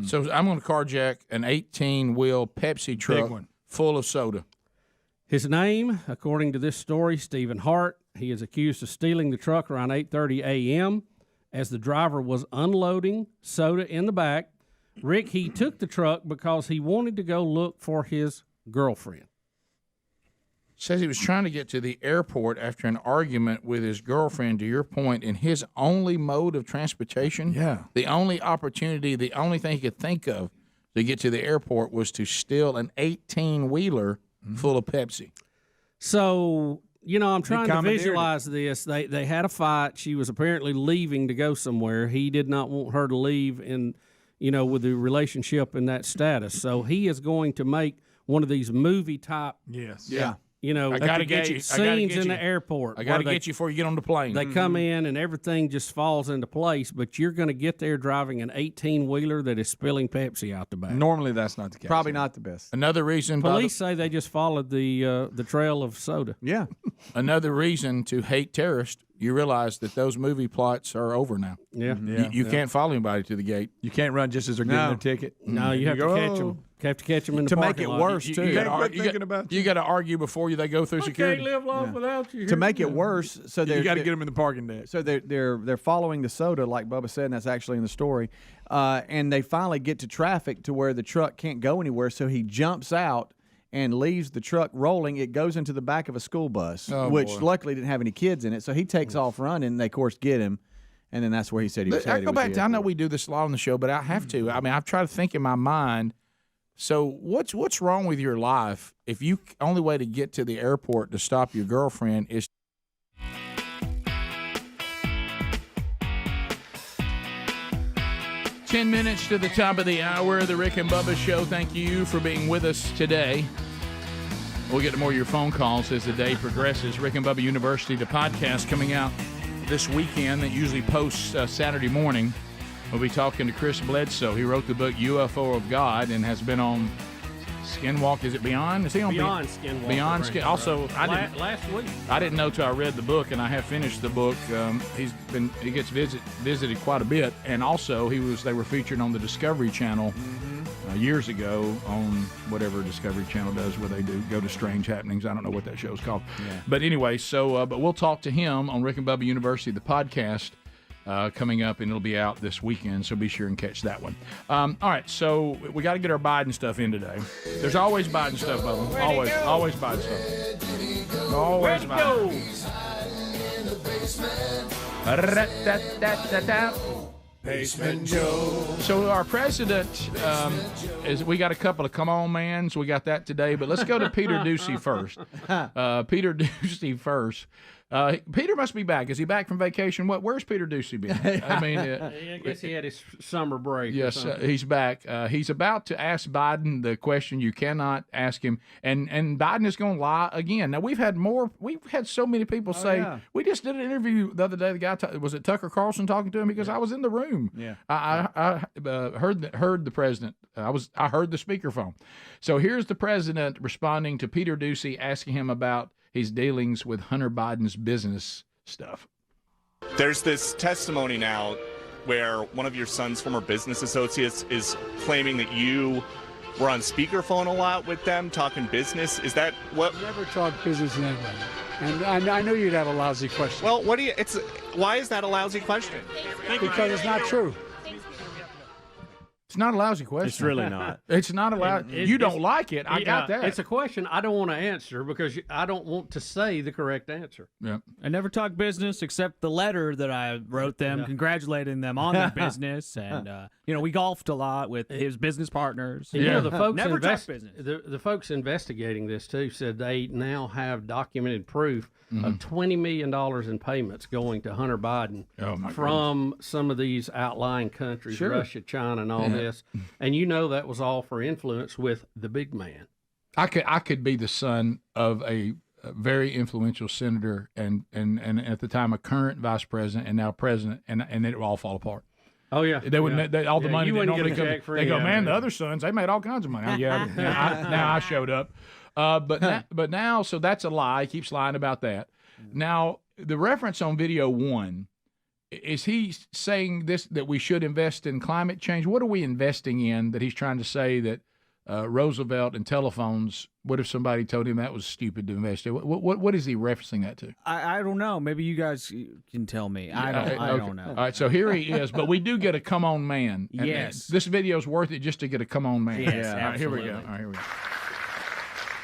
So I'm going to carjack an 18-wheel Pepsi truck full of soda. His name, according to this story, Stephen Hart. He is accused of stealing the truck around 8:30 a.m. as the driver was unloading soda in the back. Rick, he took the truck because he wanted to go look for his girlfriend. Says he was trying to get to the airport after an argument with his girlfriend, to your point, in his only mode of transportation. Yeah. The only opportunity, the only thing he could think of to get to the airport was to steal an 18-wheeler full of Pepsi. So, I'm trying to commandeered visualize this. They had a fight. She was apparently leaving to go somewhere. He did not want her to leave with the relationship in that status. So he is going to make one of these movie type Yes. Yeah. I gotta get you. scenes in the airport. I got to where get you before you get on the plane. They come in and everything just falls into place, but you're going to get there driving an 18-wheeler that is spilling Pepsi out the back. Normally that's not the case. Probably not the best. Another reason. Police say they just followed the trail of soda. Yeah. Another reason to hate terrorists. You realize that those movie plots are over now. Yeah. You can't follow anybody to the gate. You can't run just as they're getting their ticket. No, you have to catch them. You have to catch them in the To make parking it lot. worse, too. You got to argue before they go through security. Can't live long without you. To make it worse, so You got to get them in the parking deck. So they're following the soda, like Bubba said, and that's actually in the story. And they finally get to traffic to where the truck can't go anywhere. So he jumps out and leaves the truck rolling. It goes into the back of a school bus, which luckily didn't have any kids in it. So he takes off running, and they, of course, get him. And then that's where he said he was headed. I go back to, I know we do this a lot on the show, but I have to. I mean, I've tried to think in my mind. So what's wrong with your life if you only way to get to the airport to stop your girlfriend is 10 minutes to the top of the hour of the Rick and Bubba Show. Thank you for being with us today. We'll get to more of your phone calls as the day progresses. Rick and Bubba University, the podcast coming out this weekend that usually posts Saturday morning. We'll be talking to Chris Bledsoe. He wrote the book UFO of God and has been on Skinwalk, is it Beyond? Is he on Beyond Skinwalk? Beyond Skin. Also, last week. I didn't know till I read the book, and I have finished the book. He gets visited quite a bit, and also they were featured on the Discovery Channel years ago on whatever Discovery Channel does, where they go to strange happenings. I don't know what that show's called, but anyway. So, but we'll talk to him on Rick and Bubba University, the podcast. Coming up, and it'll be out this weekend, so be sure and catch that one. All right, so we got to get our Biden stuff in today. There's always Biden stuff, Bubba. Always Biden stuff. Always Biden. Basement Joe. So our president we got a couple of come on mans. We got that today, but let's go to Peter Doocy first. Peter Doocy first. Peter must be back. Is he back from vacation? Where's Peter Doocy been? I mean, I guess he had his summer break. Yes, he's back. He's about to ask Biden the question you cannot ask him, and Biden is going to lie again. Now we've had so many people say we just did an interview the other day. The guy was it Tucker Carlson talking to him because I was in the room. Yeah, I heard the president. I heard the speakerphone. So here's the president responding to Peter Doocy asking him about his dealings with Hunter Biden's business stuff. There's this testimony now where one of your son's former business associates is claiming that you were on speakerphone a lot with them talking business. Is that what? I never talk business in anybody. And I knew you'd have a lousy question. Well, why is that a lousy question? Because it's not true. It's not a lousy question. It's really not. It's not a lousy. You don't like it. I got that. It's a question I don't want to answer because I don't want to say the correct answer. Yeah. I never talk business except the letter that I wrote them, congratulating them on their business, and we golfed a lot with his business partners. The folks never talk business. The folks investigating this too said they now have documented proof of $20 million in payments going to Hunter Biden from some of these outlying countries, Russia, China, and all this. And that was all for influence with the big man. I could be the son of a very influential senator and at the time a current vice president and now president, and it would all fall apart. Oh yeah, they wouldn't. All the money that normally comes. They go, man. The other sons, they made all kinds of money. Now I showed up, but now, so that's a lie. He keeps lying about that. Now the reference on video 1, is he saying that we should invest in climate change? What are we investing in that he's trying to say that Roosevelt and telephones? What if somebody told him that was stupid to invest in? What is he referencing that to? I don't know. Maybe you guys can tell me. I don't know. All right, so here he is, but we do get a come on man. Yes. This video is worth it just to get a come on man. Yes, All right, here we go.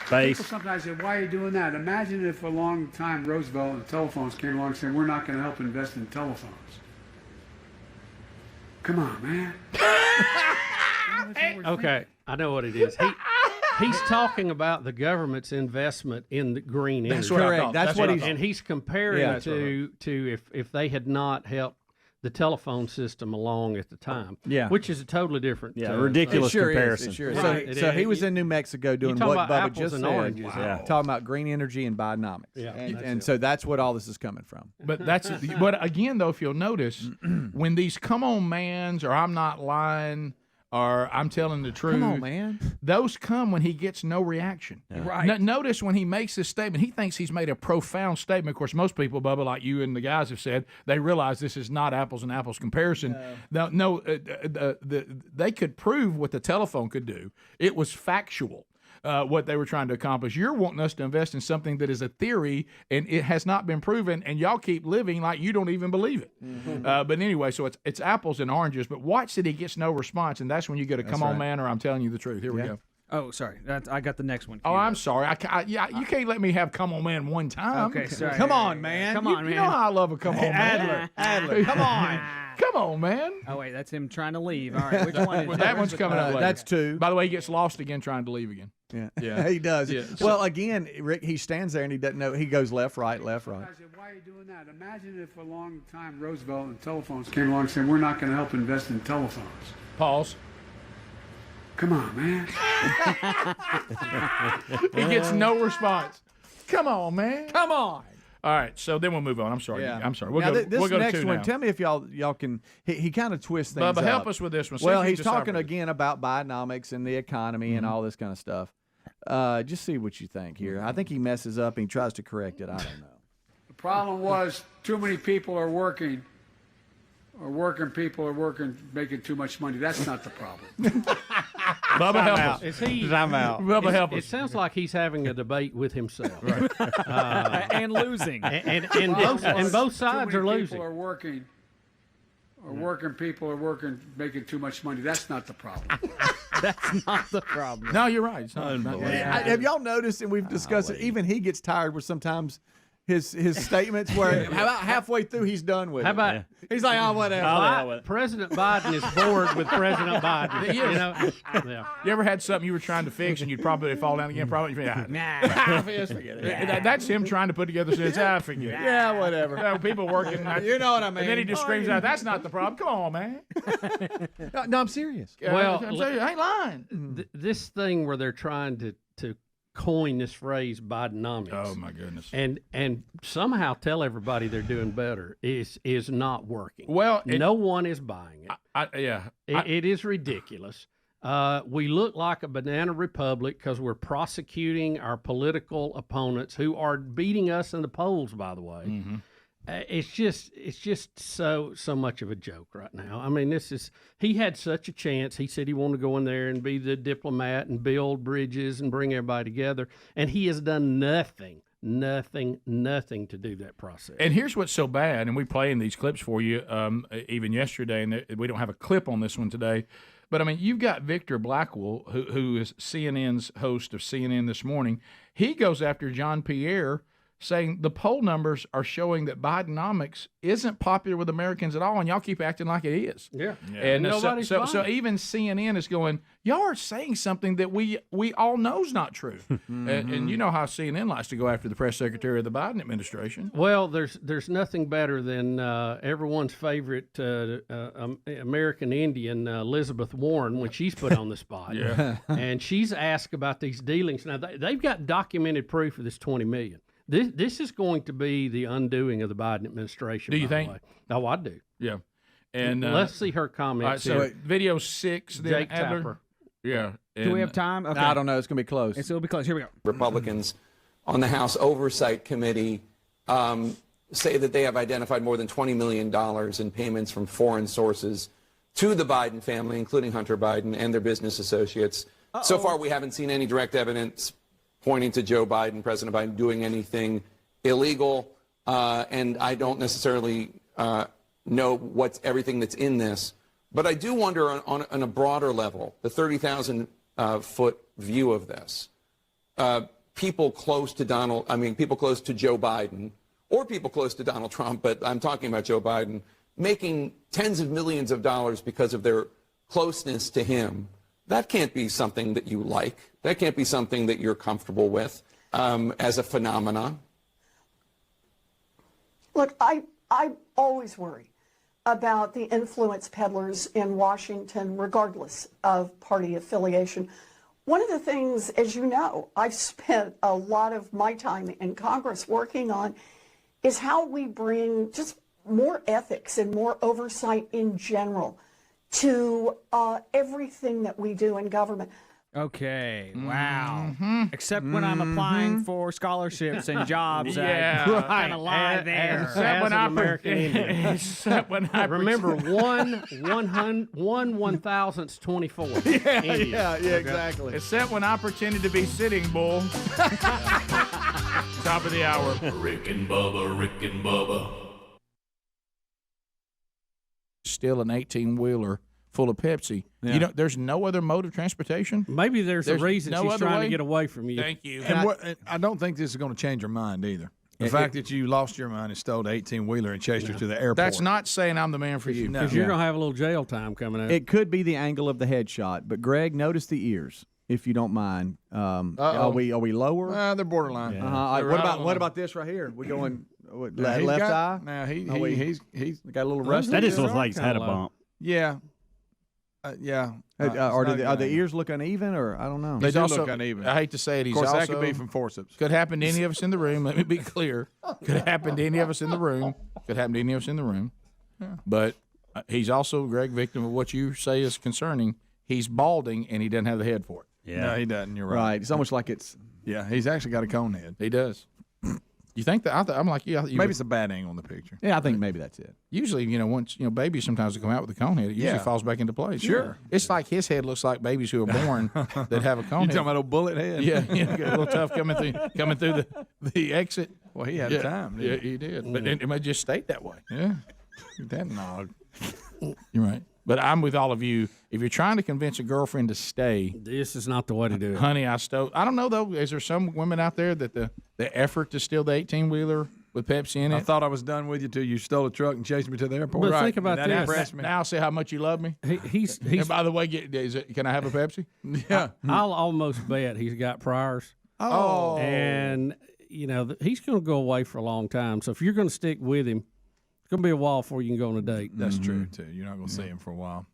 People sometimes say, why are you doing that? Imagine if for a long time Roosevelt and telephones came along saying, we're not going to help invest in telephones. Come on, man. Okay, I know what it is. He's talking about the government's investment in the green energy. That's correct. That's what he's... And he's comparing to if they had not helped the telephone system along at the time, which is a totally different, ridiculous comparison. It sure is. So he was in New Mexico doing what Bubba just said, talking about green energy and Bidenomics. Yeah, and so that's what all this is coming from. But but again, though, if you'll notice, when these come on mans or I'm not lying or I'm telling the truth. Come on, man. Those come when he gets no reaction. Yeah. Right. Notice when he makes this statement, he thinks he's made a profound statement. Of course, most people, Bubba, like you and the guys have said, they realize this is not apples and apples comparison. They could prove what the telephone could do. It was factual. What they were trying to accomplish. You're wanting us to invest in something that is a theory and it has not been proven, and y'all keep living like you don't even believe it. Mm-hmm. But anyway, so it's apples and oranges. But watch that he gets no response, and that's when you get a come on, man, or I'm telling you the truth. Here we go. Oh, sorry. I got the next one. Oh, I'm sorry. You can't let me have come on, man, one time. Okay, sorry. Come on, man. Come on, man. You know how I love a come on, man. Adler. Come on. Come on, man. Oh, wait, that's him trying to leave. All right, which one is well, that one's coming up later. That's two. By the way, he gets lost again trying to leave again. Yeah, he does. Yeah. Well, again, Rick, he stands there and he doesn't know. He goes left, right, left, right. I said, why are you doing that? Imagine if for a long time Roosevelt and telephones came along saying, we're not going to help invest in telephones. Pause. Come on, man. He gets no response. Come on, man. Come on. All right, so then we'll move on. I'm sorry. Yeah. I'm sorry. We'll now, go. This we'll go next to two one. now. Tell me if y'all can. He kind of twists things. Bubba, help up. us with this one. See Well, if you he's decipher talking it. again about Bidenomics and the economy and all this kind of stuff. Just see what you think here. I think he messes up and he tries to correct it. I don't know. The problem was too many people are working, people are working, making too much money. That's not the problem. Bubba, help us. Is he? I'm out. Bubba, help us. It sounds like he's having a debate with himself, and losing, and both sides are losing. People are working, making too much money. That's not the problem. That's not the problem. No, you're right. It's not, Have y'all noticed, and we've discussed it, even he gets tired with sometimes his statements where about halfway through he's done with How it. about He's like, oh, whatever. President Biden is bored with President Biden. You know, yeah. You ever had something you were trying to fix and you'd probably fall down again? Probably. Forget it. That's him trying to put together since I forget. Yeah, whatever. People working. You know what I mean. And then he just screams out, "That's not the problem." Come on, man. No, I'm serious. Well, I'm saying, I ain't lying. This thing where they're trying to coin this phrase Bidenomics. Oh my goodness. And somehow tell everybody they're doing better is not working. Well, no one is buying it. It is ridiculous. We look like a banana republic because we're prosecuting our political opponents who are beating us in the polls, by the way. Mm-hmm. It's just so much of a joke right now. I mean, he had such a chance. He said he wanted to go in there and be the diplomat and build bridges and bring everybody together, and he has done nothing to do that process. And here's what's so bad, and we playing these clips for you even yesterday, and we don't have a clip on this one today. But, I mean, you've got Victor Blackwell, who is CNN's host of CNN This Morning. He goes after John Pierre, saying the poll numbers are showing that Bidenomics isn't popular with Americans at all, and y'all keep acting like it is. Yeah. And nobody's so buying it. even CNN is going, y'all are saying something that we all know is not true. And you know how CNN likes to go after the press secretary of the Biden administration. Well, there's nothing better than everyone's favorite American Indian, Elizabeth Warren, when she's put on the spot. Yeah. And she's asked about these dealings. Now, they've got documented proof of this $20 million. This is going to be the undoing of the Biden administration. Do you think? Oh, I do. Yeah. And let's see her comments. All right, so here. video 6, then Jake Adler. Tapper. Yeah. Do we have time? Okay. I don't know. It's going to be close. It'll be close. Here we go. Republicans on the House Oversight Committee say that they have identified more than $20 million in payments from foreign sources to the Biden family, including Hunter Biden and their business associates. So far, we haven't seen any direct evidence pointing to Joe Biden, President Biden, doing anything illegal. And I don't necessarily know what's everything that's in this. But I do wonder on a broader level, the 30,000 foot view of this. People close to people close to Joe Biden, or people close to Donald Trump, but I'm talking about Joe Biden, making tens of millions of dollars because of their closeness to him. That can't be something that you like. That can't be something that you're comfortable with as a phenomenon. Look, I always worry about the influence peddlers in Washington, regardless of party affiliation. One of the things, as you know, I've spent a lot of my time in Congress working on is how we bring just more ethics and more oversight in general to everything that we do in government. Okay. Wow. Except when I'm applying for scholarships and jobs. Yeah. I kind of lie there. Except when I'm American Indian. Except when I remember 1/1000th 24. Yeah, exactly. Except when I pretended to be Sitting Bull. Top of the hour. Rick and Bubba, Rick and Bubba. Still an 18-wheeler full of Pepsi. Yeah. You know, there's no other mode of transportation. Maybe there's a reason no she's other trying way? to get away from you. Thank you. And I don't think this is going to change your mind either. The fact that you lost your mind and stole the 18-wheeler and chased her to the airport. That's not saying I'm the man for you. Because you're going to have a little jail time coming up. It could be the angle of the headshot, but Greg, notice the ears, if you don't mind. Are we lower? They're borderline. Yeah. What about this right here? We going left eye? Now he's got a little rust. That just looks like he's had a bump. Yeah. Yeah. Or are the ears look uneven, or I don't know? They do look uneven. I hate to say it. He's of course, also, that could be from forceps. Could happen to any of us in the room. Let me be clear. Could happen to any of us in the room. Could happen to any of us in the room. Yeah. But he's also, Greg, victim of what you say is concerning. He's balding, and he doesn't have the head for it. No, he doesn't. You're right. Right. It's almost like it's. Yeah, he's actually got a cone head. He does. You think that? I'm like, yeah. Maybe it's a bad angle on the picture. Yeah, I think maybe that's it. Usually, once babies sometimes come out with a cone head, it usually falls back into place. Sure. It's like his head looks like babies who are born that have a cone You head. talking about a bullet head? Yeah, got a little tough coming through the exit. Well, he had time. Yeah, he did. But it might just stayed that way. Yeah. That nog. You're right. But I'm with all of you. If you're trying to convince a girlfriend to stay, this is not the way to do it. Honey, I don't know though. Is there some women out there that the effort to steal the 18-wheeler with Pepsi in it? I thought I was done with you till you stole a truck and chased me to the airport. But think about that this. Impressed me. Now I'll see how much you love me. He's And by the way, can I have a Pepsi? Yeah. I'll almost bet he's got priors. Oh. And, he's going to go away for a long time. So if you're going to stick with him, it's going to be a while before you can go on a date. That's true, too. You're not going to see him for a while.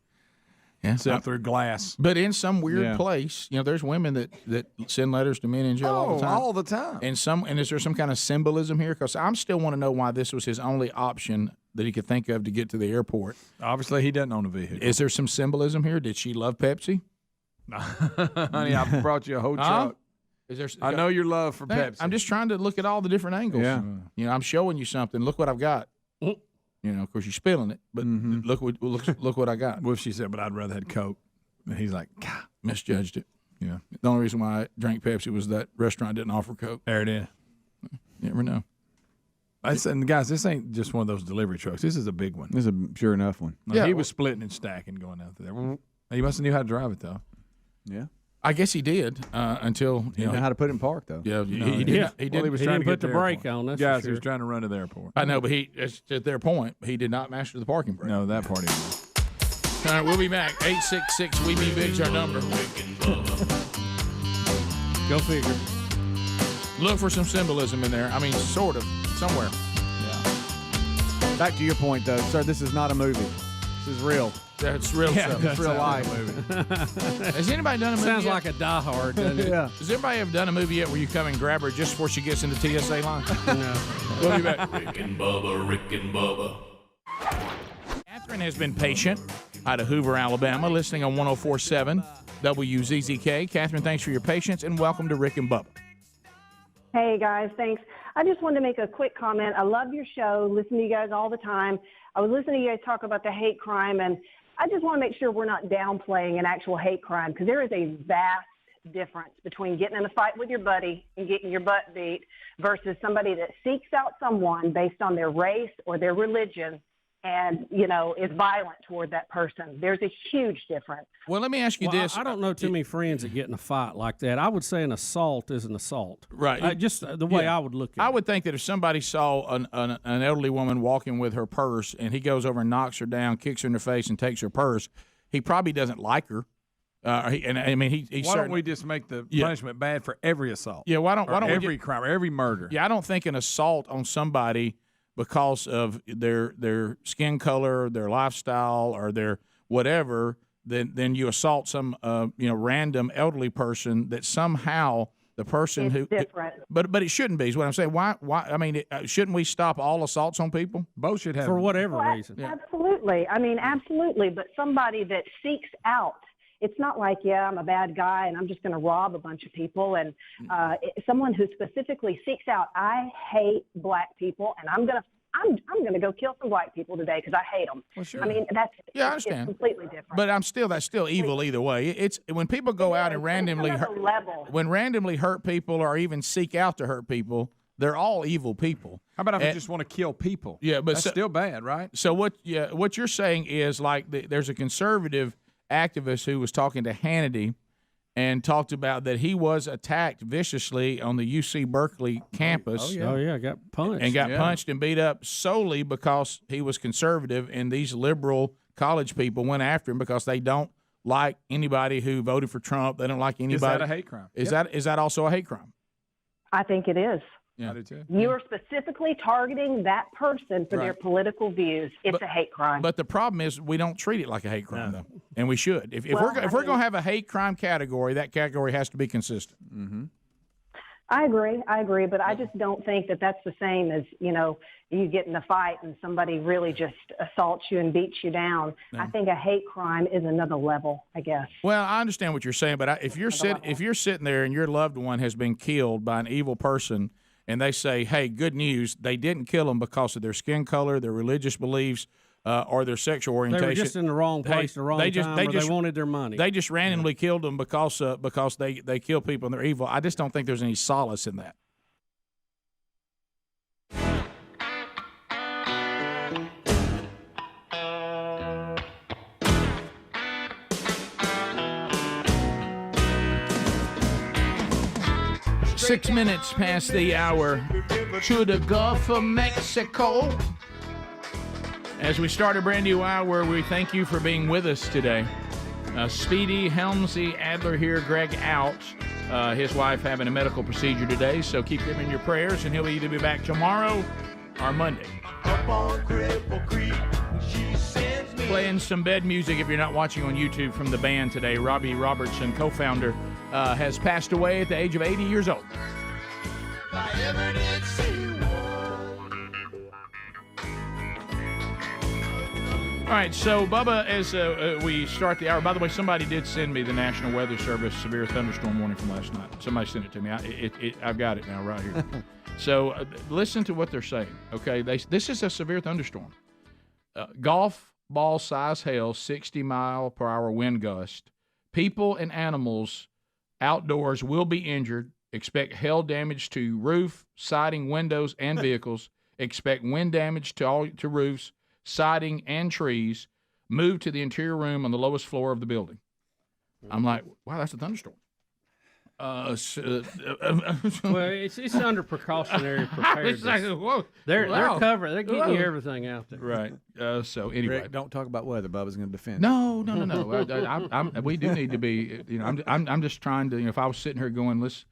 Yeah, Except through glass. But in some weird place, there's women that send letters to men in jail all the time. All the time. And is there some kind of symbolism here? Because I still want to know why this was his only option that he could think of to get to the airport. Obviously, he doesn't own a vehicle. Is there some symbolism here? Did she love Pepsi? Honey, I brought you a whole truck. I know your love for Pepsi. I'm just trying to look at all the different angles. Yeah. I'm showing you something. Look what I've got. Of course, you're spilling it, but look what I got. What if she said, but I'd rather had Coke? And he's like, God, misjudged it. Yeah. The only reason why I drank Pepsi was that restaurant didn't offer Coke. There it is. You never know. And guys, this ain't just one of those delivery trucks. This is a big one. This is a sure enough one. He was splitting and stacking going out there. He must have knew how to drive it, though. Yeah. I guess he did until he didn't know how to put it in park, though. Yeah, He was trying to put the brake on. That's guys, for he was sure. trying to run to the airport. I know, but at their point, he did not master the parking brake. No, that part he did. All right, we'll be back. 866 We Be Big's our number. Go figure. Look for some symbolism in there. I mean, sort of, somewhere. Yeah. Back to your point, though, sir. This is not a movie. This is real. That's real stuff. It's real life. Has anybody done a movie Sounds yet? like a Die Hard, doesn't it? Yeah. Has anybody ever done a movie yet where you come and grab her just before she gets in the TSA line? No. We'll be back. Rick and Bubba. Catherine has been patient out of Hoover, Alabama, listening on 104.7 WZZK. Catherine, thanks for your patience, and welcome to Rick and Bubba. Hey, guys, thanks. I just wanted to make a quick comment. I love your show, listen to you guys all the time. I was listening to you guys talk about the hate crime, and I just want to make sure we're not downplaying an actual hate crime, because there is a vast difference between getting in a fight with your buddy and getting your butt beat versus somebody that seeks out someone based on their race or their religion and, is violent toward that person. There's a huge difference. Well, let me ask you this. I don't know too many friends that get in a fight like that. I would say an assault is an assault. Right. Just the way I would look at it. I would think that if somebody saw an elderly woman walking with her purse and he goes over and knocks her down, kicks her in the face, and takes her purse, he probably doesn't like her. Why don't we just make the punishment bad for every assault? Yeah, why don't every crime, every murder? Yeah, I don't think an assault on somebody because of their skin color, their lifestyle, or their whatever, then you assault some random elderly person that somehow the person It's who different. But it shouldn't be is what I'm saying. Why I mean, shouldn't we stop all assaults on people? Both should have for whatever reason. Absolutely. I mean, absolutely. But somebody that seeks out, it's not like, I'm a bad guy and I'm just going to rob a bunch of people. And someone who specifically seeks out, I hate black people, and I'm going to go kill some black people today because I hate them. Well, sure. I mean, I understand. It's completely different. But that's still evil either way. It's when people go out and randomly hurt people or even seek out to hurt people, they're all evil people. How about if I just want to kill people? Yeah, but that's still bad, right? So what you're saying is like there's a conservative activist who was talking to Hannity and talked about that he was attacked viciously on the UC Berkeley campus. Oh yeah, got punched. And got punched and beat up solely because he was conservative, and these liberal college people went after him because they don't like anybody who voted for Trump. They don't like anybody. Is that a hate crime? Is that also a hate crime? I think it is. I do too. You are specifically targeting that person for their political views. It's a hate crime. But the problem is we don't treat it like a hate crime, though, and we should. If we're going to have a hate crime category, that category has to be consistent. Mm-hmm. I agree, but I just don't think that that's the same as, you get in a fight and somebody really just assaults you and beats you down. No. I think a hate crime is another level, I guess. Well, I understand what you're saying, but if you're sitting there and your loved one has been killed by an evil person, and they say, "Hey, good news, they didn't kill them because of their skin color, their religious beliefs, or their sexual orientation. They were just in the wrong place, the wrong time, or they wanted their money. They just randomly killed them because they kill people and they're evil. I just don't think there's any solace in that. Six minutes past the hour to the Gulf of Mexico. As we start a brand new hour, we thank you for being with us today. Speedy, Helmsy, Adler here, Greg out. His wife having a medical procedure today, so keep him in your prayers, and he'll either be back tomorrow or Monday. Playing some bed music if you're not watching on YouTube from the band today. Robbie Robertson, co-founder, has passed away at the age of 80 years old. All right, so Bubba, as we start the hour, by the way, somebody did send me the National Weather Service severe thunderstorm warning from last night. Somebody sent it to me. I've got it now right here. So listen to what they're saying, okay? This is a severe thunderstorm. Golf ball size hail, 60-mile-per-hour wind gust. People and animals outdoors will be injured. Expect hail damage to roof, siding, windows, and vehicles. Expect wind damage to roofs, siding, and trees. Move to the interior room on the lowest floor of the building. I'm like, wow, that's a thunderstorm. Well, it's under precautionary preparedness. They're covering. They're getting you everything out there. Right. So anyway, Rick, don't talk about weather. Bubba's going to defend. No. We do need to be. I'm just trying to. If I was sitting here going, let's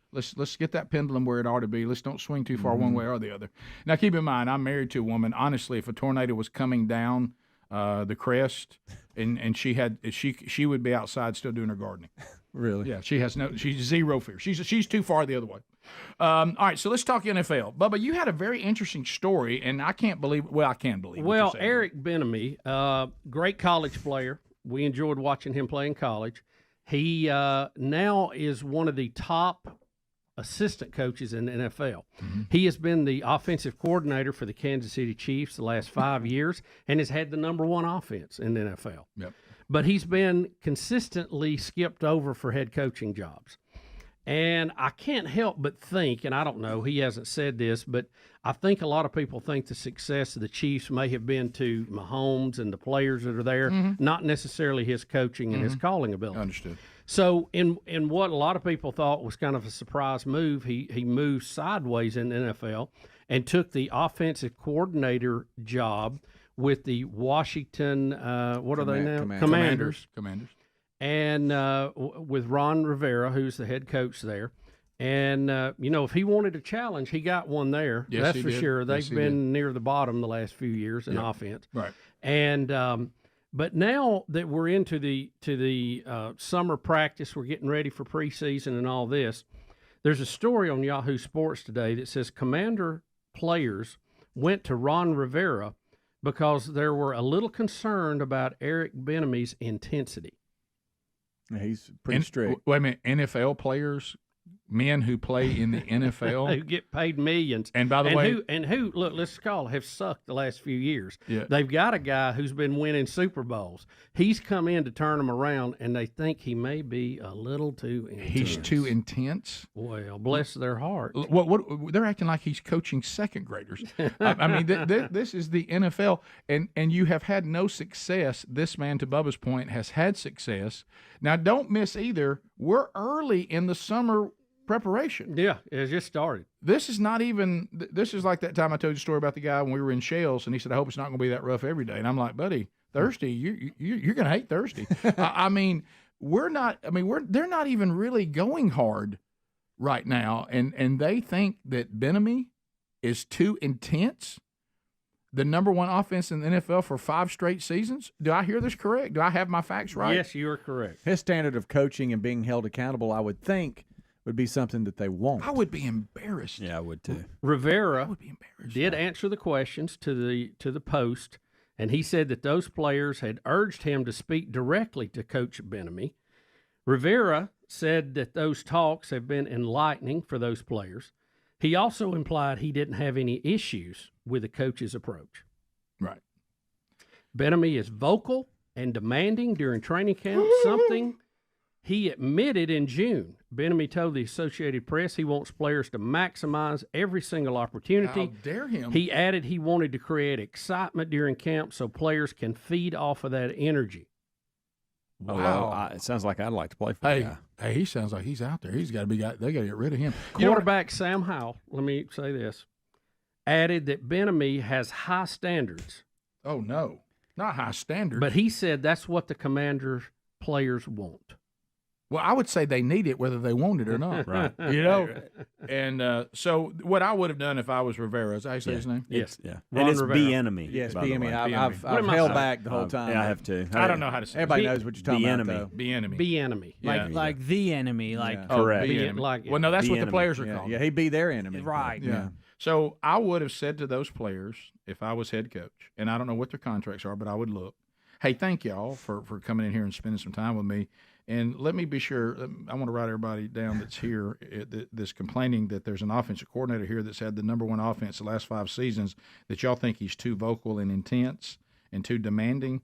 get that pendulum where it ought to be. Let's don't swing too far one way or the other. Now, keep in mind, I'm married to a woman. Honestly, if a tornado was coming down the crest, and she would be outside still doing her gardening. Really? Yeah, she's zero fear. She's too far the other way. All right, so let's talk NFL. Bubba, you had a very interesting story, and I can't believe. Well, I can believe. Well, Eric Bieniemy, great college player. We enjoyed watching him play in college. He now is one of the top assistant coaches in the NFL. Mm-hmm. He has been the offensive coordinator for the Kansas City Chiefs the last 5 years and has had the number one offense in the NFL. Yep. But he's been consistently skipped over for head coaching jobs. And I can't help but think, and I don't know, he hasn't said this, but I think a lot of people think the success of the Chiefs may have been to Mahomes and the players that are there, not necessarily his coaching and his calling ability. Understood. So in what a lot of people thought was kind of a surprise move, he moved sideways in the NFL and took the offensive coordinator job with the Washington, what are they now? Commanders. And with Ron Rivera, who's the head coach there. And, if he wanted a challenge, he got one there. Yes, that's for did. sure. They've Yes, been near the bottom the last few years in offense. Right. And but now that we're into the summer practice, we're getting ready for preseason and all this, there's a story on Yahoo Sports today that says Commander players went to Ron Rivera because they were a little concerned about Eric Bieniemy's intensity. He's pretty strict. Wait a minute, NFL players, men who play in the NFL, who get paid millions, and by the way, who look, let's call it, have sucked the last few years. Yeah. They've got a guy who's been winning Super Bowls. He's come in to turn them around, and they think he may be a little too intense. He's too intense. Well, bless their heart. What they're acting like he's coaching second graders. I mean, this is the NFL, and you have had no success. This man, to Bubba's point, has had success. Now, don't miss either. We're early in the summer preparation. Yeah, it just started. This is not even. This is like that time I told you the story about the guy when we were in Shales, and he said, "I hope it's not going to be that rough every day." And I'm like, "Buddy, Thursday, you're going to hate Thursday." I mean, we're not. I mean, they're not even really going hard right now, and they think that Bieniemy is too intense? The number one offense in the NFL for 5 straight seasons? Do I hear this correct? Do I have my facts right? Yes, you are correct. His standard of coaching and being held accountable, I would think, would be something that they won't. I would be embarrassed. Yeah, I would too. Rivera would be embarrassed. did answer the questions to the Post, and he said that those players had urged him to speak directly to Coach Bieniemy. Rivera said that those talks have been enlightening for those players. He also implied he didn't have any issues with the coach's approach. Right. Bieniemy is vocal and demanding during training camp, something he admitted in June. Bieniemy told the Associated Press he wants players to maximize every single opportunity. How dare him? He added he wanted to create excitement during camp so players can feed off of that energy. Wow. Well, it sounds like I'd like to play for the guy. Hey, he sounds like he's out there. He's got to be. They got to get rid of him. Quarterback Sam Howell, let me say this, added that Bieniemy has high standards. Oh, no. Not high standards. But he said that's what the Commanders players want. Well, I would say they need it whether they want it or not. Right. You know? And so what I would have done if I was Rivera, is that how you say his name? Yes. Yeah. Ron And it's Rivera. Bieniemy. Yes, Bieniemy. I've held back the whole time. Yeah, I have to. I don't know how to say it. Everybody knows what you're talking about, though. Bieniemy. Bieniemy. Like the enemy. Like Correct. Well, no, that's what the players are called. Yeah, he'd be their enemy. Right. Yeah. So I would have said to those players, if I was head coach, and I don't know what their contracts are, but I would look, hey, thank y'all for coming in here and spending some time with me. And let me be sure, I want to write everybody down that's here that's complaining that there's an offensive coordinator here that's had the number one offense the last 5 seasons, that y'all think he's too vocal and intense and too demanding,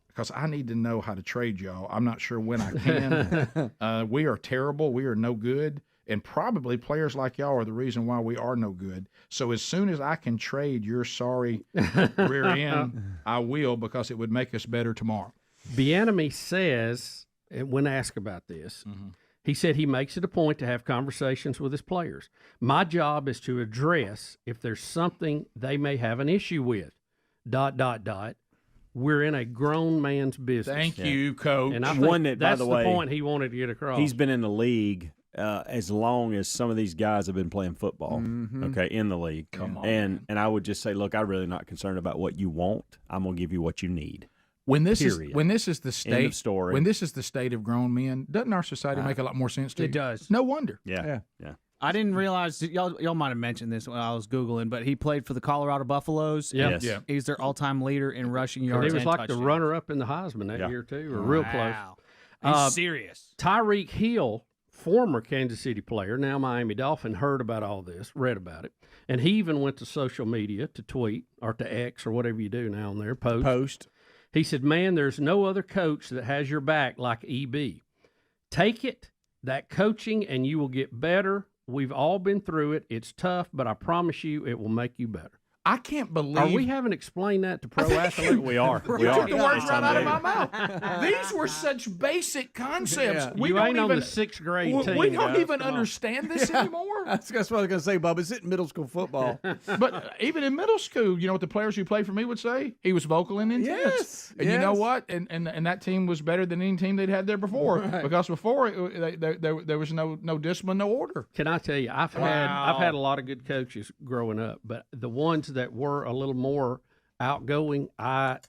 because I need to know how to trade y'all. I'm not sure when I can. We are terrible. We are no good. And probably players like y'all are the reason why we are no good. So as soon as I can trade your sorry rear end, I will, because it would make us better tomorrow. Bieniemy says, when asked about this, he said he makes it a point to have conversations with his players. My job is to address if there's something they may have an issue with, ... We're in a grown man's business. Thank you, Coach. And I One think that, by that's the the way, point he wanted to get across. He's been in the league as long as some of these guys have been playing football, okay, in the league. Come on, and I would just say, look, I'm really not concerned about what you want. I'm going to give you what you need. When this Period. is the state, End of story. when this is the state of grown men, doesn't our society make a lot more sense to you? It does. No wonder. Yeah. I didn't realize y'all might have mentioned this when I was Googling, but he played for the Colorado Buffaloes. Yeah. Yes. Yeah. He's their all-time leader in rushing yards. he was and like the touchdowns. runner-up in the Heisman that year, too, or real close. Wow. He's serious. Tyreek Hill, former Kansas City player, now Miami Dolphin, heard about all this, read about it, and he even went to social media to tweet or to X or whatever you do now on there, post. He said, man, there's no other coach that has your back like EB. Take it, that coaching, and you will get better. We've all been through it. It's tough, but I promise you it will make you better. I can't believe. Are we having explained that to pro athletes? We are. You took the words right out of my mouth. These were such basic concepts. Yeah. You ain't on the 6th grade team. We don't guys. even Come on. understand this anymore. That's what I was going to say, Bubba. It's in middle school football. But even in middle school, you know what the players who played for me would say? He was vocal and intense. Yes. And you know what? And that team was better than any team they'd had there before. Right. Because before there was no discipline, no order. Can I tell you, I've had a lot of good coaches growing up, but the ones that were a little more outgoing, I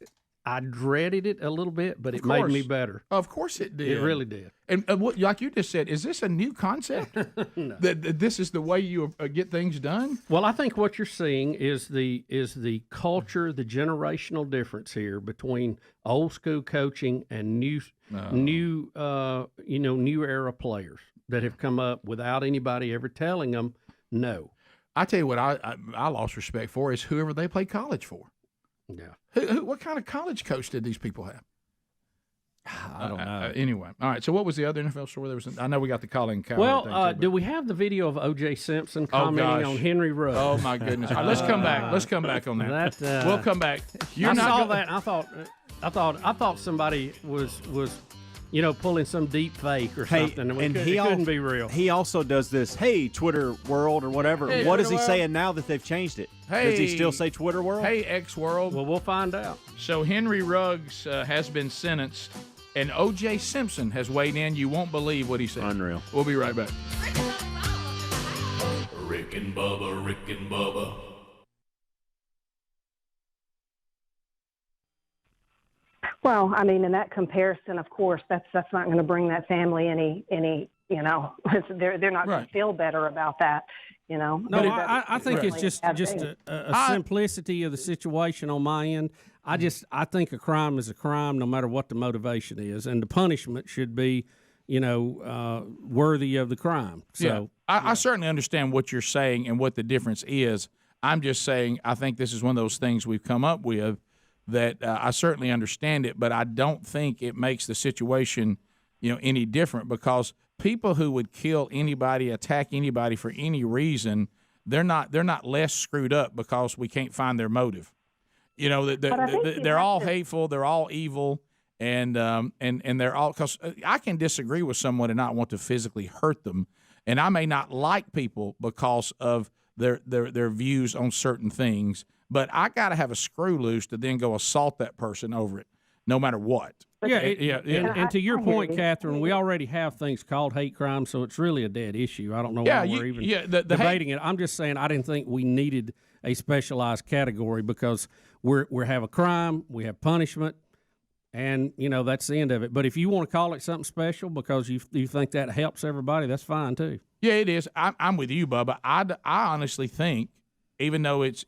dreaded it a little bit, but it made me better. Of course it did. It really did. And what, like you just said, is this a new concept? No. that this is the way you get things done? Well, I think what you're seeing is the culture, the generational difference here between old school coaching and new era players that have come up without anybody ever telling them no. I tell you what, I lost respect for is whoever they play college for. Yeah. What kind of college coach did these people have? I don't know. Anyway, all right. So what was the other NFL story? There was. I know we got the Colin Cowherd Well, thing too, do we have the video of O.J. Simpson commenting on Henry Ruggs? Oh my goodness! All right, let's come back. Let's come back on that. We'll come back. I saw that. And I thought somebody was pulling some deep fake or something. And it couldn't be real. He also does this, hey, Twitter world or whatever. Hey, what is Twitter he world. saying now that they've changed it? Hey, does he still say Twitter world? Hey, X world. Well, we'll find out. So Henry Ruggs has been sentenced, and O.J. Simpson has weighed in. You won't believe what he said. Unreal. We'll be right back. Rick Rick and Bubba, Rick and Bubba. Well, I mean, in that comparison, of course, that's not going to bring that family any they're not going to feel better about that, No, I think it's just a simplicity of the situation on my end. I think a crime is a crime no matter what the motivation is, and the punishment should be, worthy of the crime. So I certainly understand what you're saying and what the difference is. I'm just saying I think this is one of those things we've come up with that I certainly understand it, but I don't think it makes the situation, any different, because people who would kill anybody, attack anybody for any reason, they're not less screwed up because we can't find their motive. They're all hateful, they're all evil, and they're all, because I can disagree with someone and not want to physically hurt them, and I may not like people because of their views on certain things, but I got to have a screw loose to then go assault that person over it, no matter what. And to your point, Catherine, we already have things called hate crime, so it's really a dead issue. I don't know why we're even debating it. I'm just saying I didn't think we needed a specialized category because we have a crime, we have punishment, and that's the end of it. But if you want to call it something special because you think that helps everybody, that's fine too. Yeah, it is. I'm with you, Bubba. I honestly think, even though it's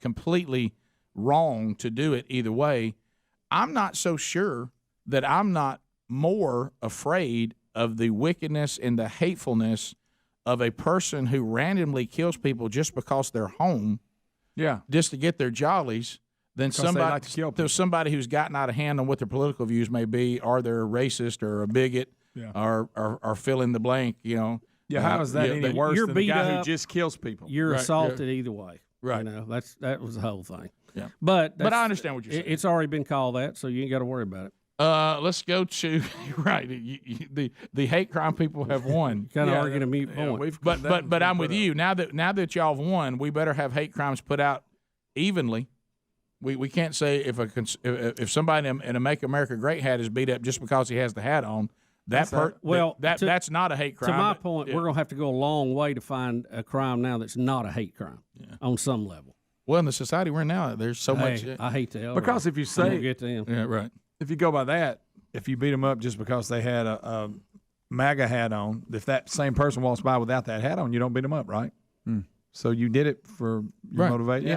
completely wrong to do it either way, I'm not so sure that I'm not more afraid of the wickedness and the hatefulness of a person who randomly kills people just because they're home, just to get their jollies, than somebody who's gotten out of hand on what their political views may be, or they're a racist or a bigot, or fill in the blank. How is that any worse than the guy who just kills people? You're assaulted either way. Right. That was the whole thing. Yeah. But I understand what you're saying. It's already been called that, so you ain't got to worry about it. Let's go to the hate crime people have won. Kind of arguing a mute point. But I'm with you. Now that y'all have won, we better have hate crimes put out evenly. We can't say if somebody in a Make America Great hat is beat up just because he has the hat on. That's not a hate crime. To my point, we're going to have to go a long way to find a crime now that's not a hate crime on some level. Well, in the society we're in now, there's so much. I hate to hell. Because if you say, get to them. Yeah, right. If you go by that, if you beat them up just because they had a MAGA hat on, if that same person walks by without that hat on, you don't beat them up, right? So you did it for your motivation. To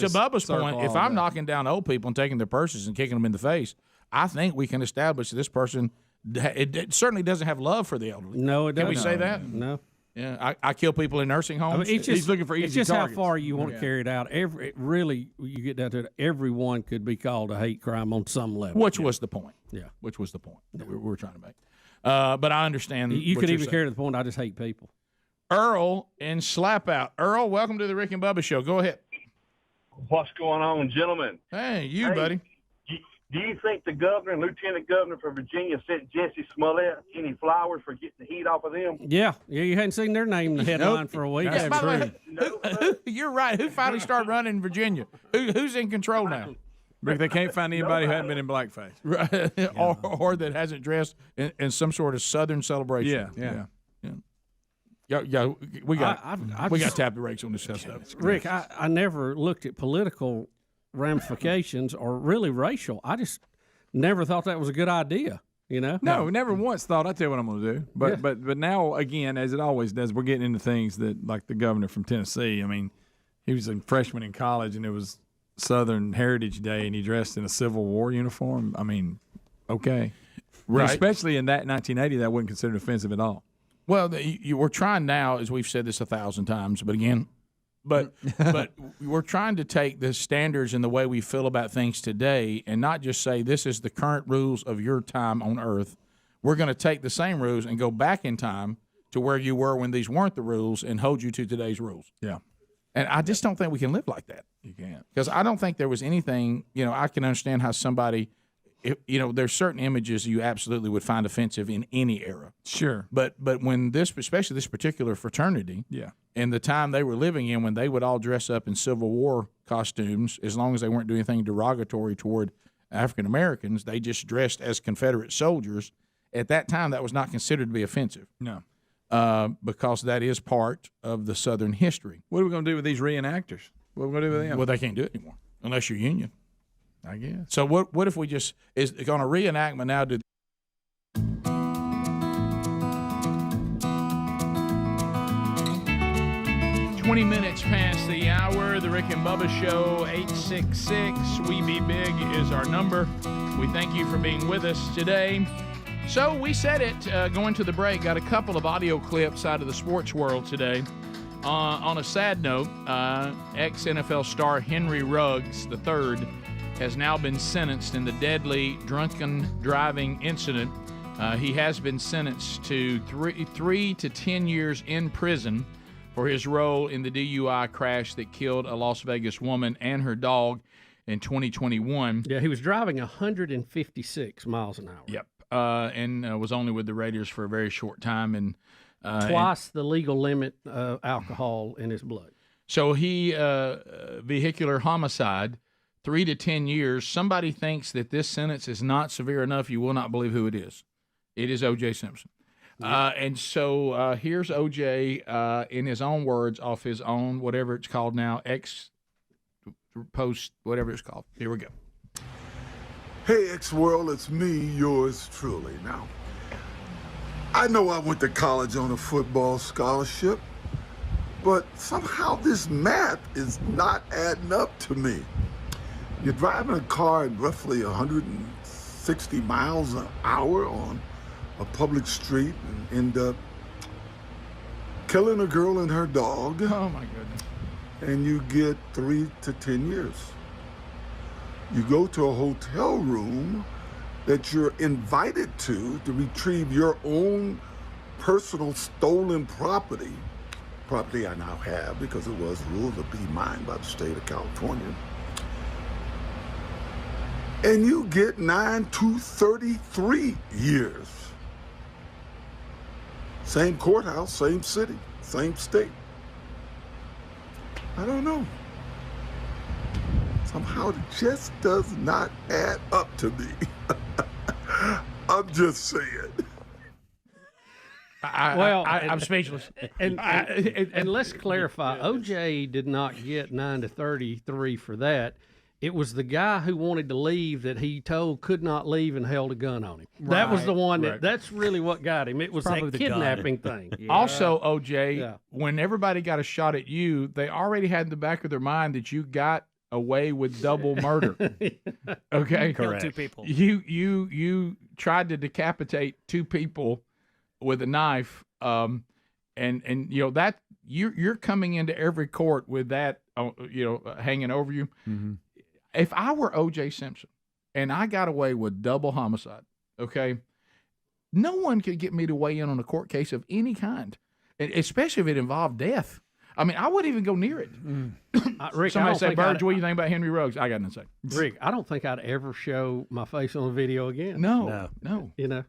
Bubba's point, if I'm knocking down old people and taking their purses and kicking them in the face, I think we can establish that this person it certainly doesn't have love for the elderly. No, it doesn't. Can we say that? No. Yeah, I kill people in nursing homes. He's looking for easy It's just targets. how far you want to carry it out. Really, you get down to it, everyone could be called a hate crime on some level. Which was the point. Yeah. Which was the point that we were trying to make. But I understand. You could even carry to the point, I just hate people. Earl in Slap Out. Earl, welcome to the Rick and Bubba Show. Go ahead. What's going on, gentlemen? Hey, buddy. Do you think the governor and lieutenant governor for Virginia sent Jesse Smollett any flowers for getting the heat off of them? Yeah, you hadn't seen their name in the headline for a week. Yeah, by the way, you're right. Who finally started running in Virginia? Who's in control now? But they can't find anybody who hadn't been in blackface. Right. or that hasn't dressed in some sort of Southern celebration. Yeah, we got to tap the brakes on this stuff. Rick, I never looked at political ramifications or really racial. I just never thought that was a good idea. No, never once thought. I tell you what I'm going to do. But now again, as it always does, we're getting into things that, like the governor from Tennessee. I mean, he was a freshman in college, and it was Southern Heritage Day, and he dressed in a Civil War uniform. I mean, okay, right? And especially in that 1980, that wasn't considered offensive at all. Well, we're trying now, as we've said this 1,000 times, but again. But we're trying to take the standards and the way we feel about things today and not just say this is the current rules of your time on Earth. We're going to take the same rules and go back in time to where you were when these weren't the rules and hold you to today's rules. Yeah. And I just don't think we can live like that. You can't. Because I don't think there was anything, I can understand how somebody, there's certain images you absolutely would find offensive in any era. Sure. But when especially this particular fraternity. Yeah. And the time they were living in when they would all dress up in Civil War costumes, as long as they weren't doing anything derogatory toward African Americans, they just dressed as Confederate soldiers. At that time, that was not considered to be offensive. No. because that is part of the Southern history. What are we going to do with these reenactors? What are we going to do with them? Well, they can't do it anymore unless you're union, I guess. So what if we just is on a reenactment now? 20 minutes past the hour, the Rick and Bubba Show, 866 We Be Big is our number. We thank you for being with us today. So we said it going to the break, got a couple of audio clips out of the sports world today. On a sad note, ex-NFL star Henry Ruggs III has now been sentenced in the deadly drunken driving incident. He has been sentenced to 3 to 10 years in prison for his role in the DUI crash that killed a Las Vegas woman and her dog in 2021. Yeah, he was driving 156 miles an hour. Yep, and was only with the Raiders for a very short time. And twice the legal limit of alcohol in his blood. So he, vehicular homicide, 3 to 10 years. Somebody thinks that this sentence is not severe enough. You will not believe who it is. It is O.J. Simpson. And so here's O.J. In his own words, off his own, whatever it's called now, X post, whatever it's called. Here we go. Hey, X-World, it's me, yours truly. Now, I know I went to college on a football scholarship, but somehow this math is not adding up to me. You're driving a car at roughly 160 miles an hour on a public street and end up killing a girl and her dog. Oh, my goodness. And you get 3 to 10 years. You go to a hotel room that you're invited to retrieve your own personal stolen property I now have because it was ruled to be mine by the state of California. And you get 9 to 33 years. Same courthouse, same city, same state. I don't know. Somehow it just does not add up to me. I'm just saying. I'm speechless. And let's clarify, O.J. did not get 9 to 33 for that. It was the guy who wanted to leave that he told could not leave and held a gun on him. Right, that was the one that's really what got him. It was that kidnapping thing. Yeah. Also, O.J., when everybody got a shot at you, they already had in the back of their mind that you got away with double murder. Okay? Killed 2 people. You tried to decapitate 2 people with a knife, and you know that you're coming into every court with that hanging over you. Mm-hmm. If I were O.J. Simpson and I got away with double homicide, okay, no one could get me to weigh in on a court case of any kind, especially if it involved death. I mean, I wouldn't even go near it. Rick, somebody say, Burge, what do you think about Henry Ruggs? I got nothing to say. Rick, I don't think I'd ever show my face on a video again. No. You know.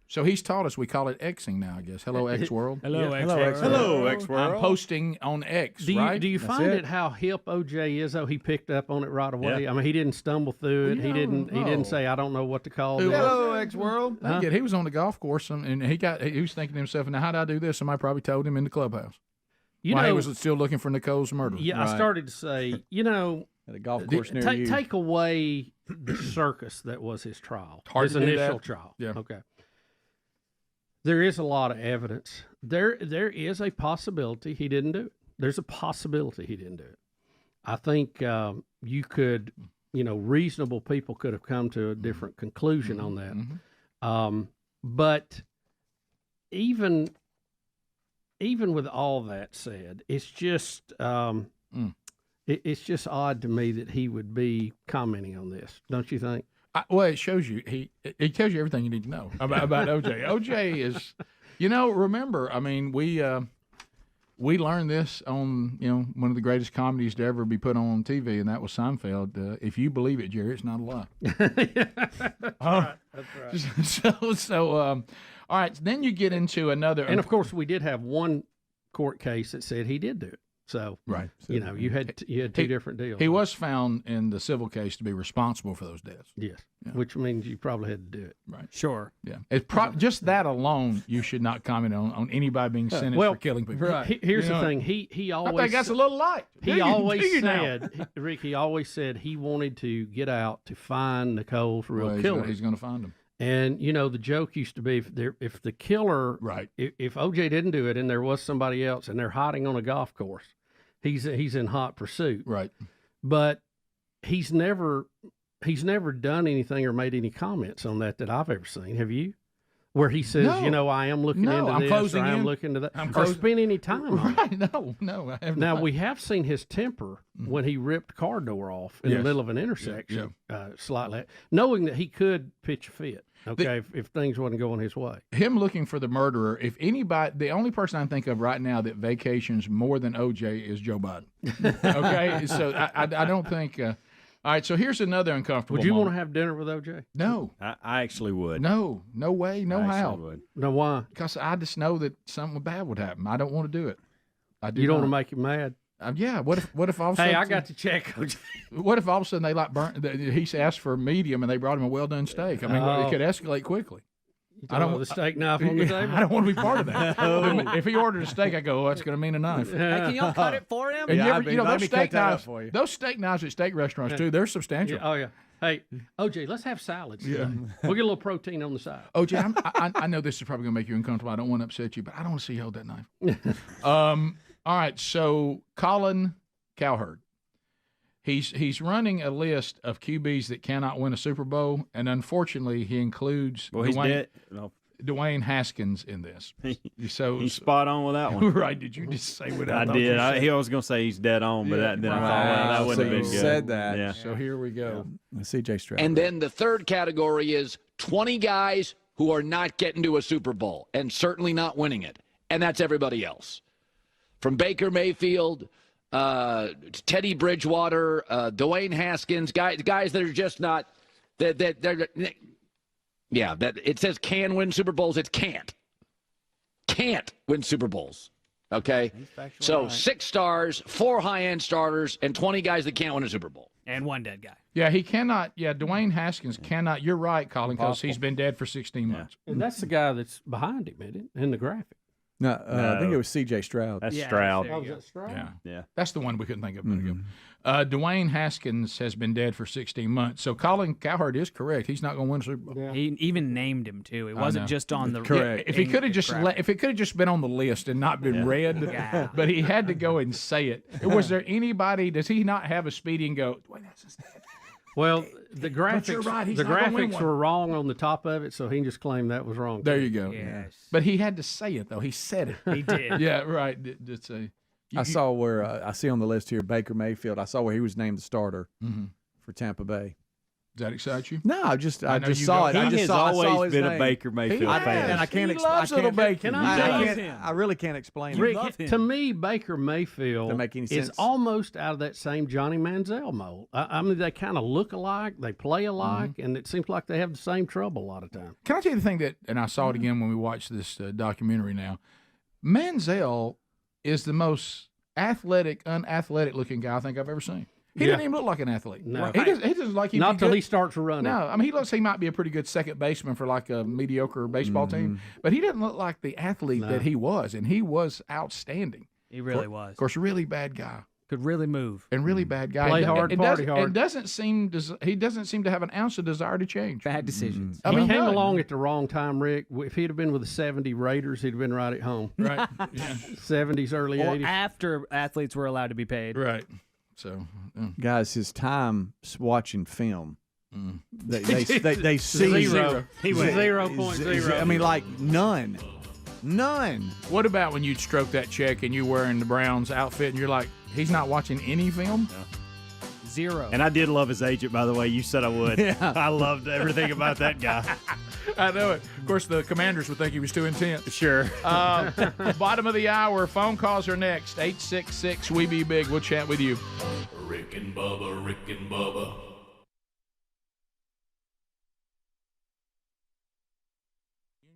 So he's taught us, we call it Xing now, I guess. Hello, X-World. Hello, X-World. Hello, X-World. I'm posting on X, right? Do you find it how hip O.J. is, though? He picked up on it right away. Yeah. I mean, he didn't stumble through it. He didn't say, I don't know what to call it. Hello, X-World. He was on the golf course, and he was thinking to himself, now, how do I do this? Somebody probably told him in the clubhouse. He was still looking for Nicole's murder. Yeah, right. I started to say, at a golf course near you. Take away the circus that was his trial, his initial trial. Yeah. Okay. There is a lot of evidence. There is a possibility he didn't do it. There's a possibility he didn't do it. I think you could, reasonable people could have come to a different conclusion on that. Mm-hmm. But even with all that said, it's just it's just odd to me that he would be commenting on this. Don't you think? Well, it shows you it tells you everything you need to know about O.J. O.J. is, remember, I mean, we learned this on one of the greatest comedies to ever be put on TV, and that was Seinfeld. If you believe it, Jerry, it's not a lie. That's right. So all right. Then you get into another, and of course, we did have one court case that said he did do it. So Right. you know, you had two different deals. He was found in the civil case to be responsible for those deaths. Yes, which means you probably had to do it. Right. Sure. Yeah. It's just that alone, you should not comment on anybody being sentenced for killing people. Here's the thing. He always. I think that's a little light. He always said, Rick. He always said he wanted to get out to find Nicole's real killer. He's going to find him. And you know, the joke used to be if the killer, if OJ didn't do it and there was somebody else and they're hiding on a golf course, he's in hot pursuit. Right. But he's never done anything or made any comments on that I've ever seen. Have you? Where he says, No. you know, I am looking No, into I'm this, closing or I'm in. looking to that, I'm or closing- spend any time on it. Right. No, I have Now not. we have seen his temper when he ripped car door off in the Yes. middle of an intersection, slightly, knowing that he could pitch a fit. Okay, if things wasn't going his way. Him looking for the murderer, if anybody, the only person I think of right now that vacations more than OJ is Joe Biden. Okay, so I don't think. All right, so here's another uncomfortable. Would you want to moment. have dinner with OJ? No, I actually would. no way, no I actually how. would. No, why? Because I just know that something bad would happen. I don't want to do it. I do. You don't not. want to make him mad? Yeah. What if all of a Hey, sudden? I got to check OJ. What if all of a sudden they he asked for a medium and they brought him a well done steak? I mean, Oh. it could escalate quickly. I don't want the steak knife on the table. I don't want to be part of that. No. If he ordered a steak, I go, oh, that's going to mean a knife. Hey, can y'all cut it for him? And Yeah, let those me steak cut that up knives, for you. those steak knives at steak restaurants too, they're substantial. Yeah, oh yeah. Hey, OJ, let's have salads. Yeah. We'll get a little protein on the side. OJ, I know this is probably going to make you uncomfortable. I don't want to upset you, but I don't want to see you hold that knife. All right, so Colin Cowherd. He's running a list of QBs that cannot win a Super Bowl, and unfortunately, he includes He's dead. No. Dwayne Haskins in this. So He's spot on with that one. Right? Did you just say what I did. I was going to say he's dead on, but then I thought, well, that wouldn't have been good. Said that. Yeah. So here we go. CJ Stroud. And then the third category is 20 guys who are not getting to a Super Bowl and certainly not winning it. And that's everybody else. From Baker Mayfield, Teddy Bridgewater, Dwayne Haskins, guys that are just not that it says can win Super Bowls. It can't win Super Bowls. Okay, so right. 6 stars, 4 high-end starters, and 20 guys that can't win a Super Bowl. And one dead guy. Yeah, he cannot. Yeah, Dwayne Haskins cannot. You're right, Colin, because he's been dead for 16 months. And that's the guy that's behind him, isn't it, in the graphic? No, I think it was CJ Stroud. That's Stroud. Oh, was that Stroud? Yeah. That's the one we couldn't think of a minute ago. Dwayne Haskins has been dead for 16 months. So Colin Cowherd is correct. He's not going to win a Super Bowl. Yeah. He even named him too. It wasn't just on the Correct. If he could have just if it could have just been on the list and not been read, Yeah. but he had to go and say it. Was there anybody? Does he not have a speedy and go? Dwayne Haskins dead. Well, the graphics, you're right, he's the not gonna win graphics one. were wrong on the top of it, so he can just claim that was wrong. There too. you go. Yes. But he had to say it though. He said it. He did. Yeah, right. It's a. I saw where I see on the list here Baker Mayfield. I saw where he was named the starter for Tampa Bay. Does that excite you? No, I just know you saw it. don't. I He just has saw, I saw always his been a name. Baker Mayfield He fan. And I can't He explain. loves little Baker. Can I I really can't explain Rick, it. to me, Baker Mayfield Doesn't make any is sense. almost out of that same Johnny Manziel mold. I mean, they kind of look alike, they play alike, and it seems like they have the same trouble a lot of times. Can I tell you the thing that, and I saw it again when we watched this documentary now, Manziel is the most unathletic looking guy I think I've ever seen. He doesn't even look like an athlete. No. He doesn't like he'd Not be till good. he starts running. No, I mean, he looks he might be a pretty good second baseman for like a mediocre baseball team, but he doesn't look like the athlete that he was, and he was outstanding. He really was. Of course, really bad guy. Could really move. And really bad guy. Play And- hard, and party doesn't- hard. And he doesn't seem to have an ounce of desire to change. Bad decisions. I mean, He came none. along at the wrong time, Rick. If he'd have been with the 70 Raiders, he'd have been right at home. Right. Yeah. 70s, early Or 80s. after athletes were allowed to be paid. Right. So, Guys, his time watching film. They see Zero. He went 0.0. I mean, like none. What about when you'd stroke that check and you wearing the Browns outfit and you're like, he's not watching any film? Zero. And I did love his agent, by the way. You said I would. Yeah. I loved everything about that guy. I know it. Of course, the Commanders would think he was too intense. Sure. Bottom of the hour. Phone calls are next. 866 We Be Big. We'll chat with you. Rick and Bubba, Rick and Bubba.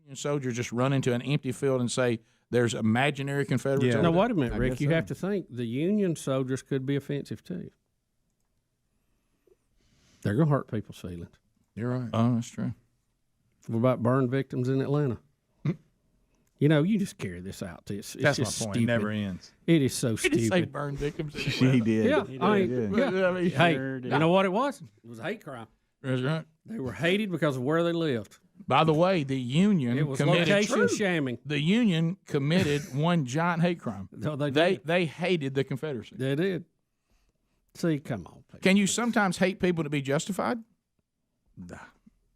Union soldier just run into an empty field and say, there's imaginary Confederates. Yeah. over No, there. wait a minute, I Rick. guess You so. have to think the Union soldiers could be offensive too. They're gonna hurt people's feelings. You're right. Oh, that's true. What about burn victims in Atlanta? You just carry this out. It's That's just my point. stupid. It never ends. It is so Did stupid. he say burn victims? He did. Yeah, He did. Hey, Sure did. you know what it was? It was a hate crime. That's right. They were hated because of where they lived. By the way, the Union It was committed location shamming. The Union committed one giant hate crime. No, they they hated the Confederacy. They did. See, come on. People. Can you sometimes hate people to be justified?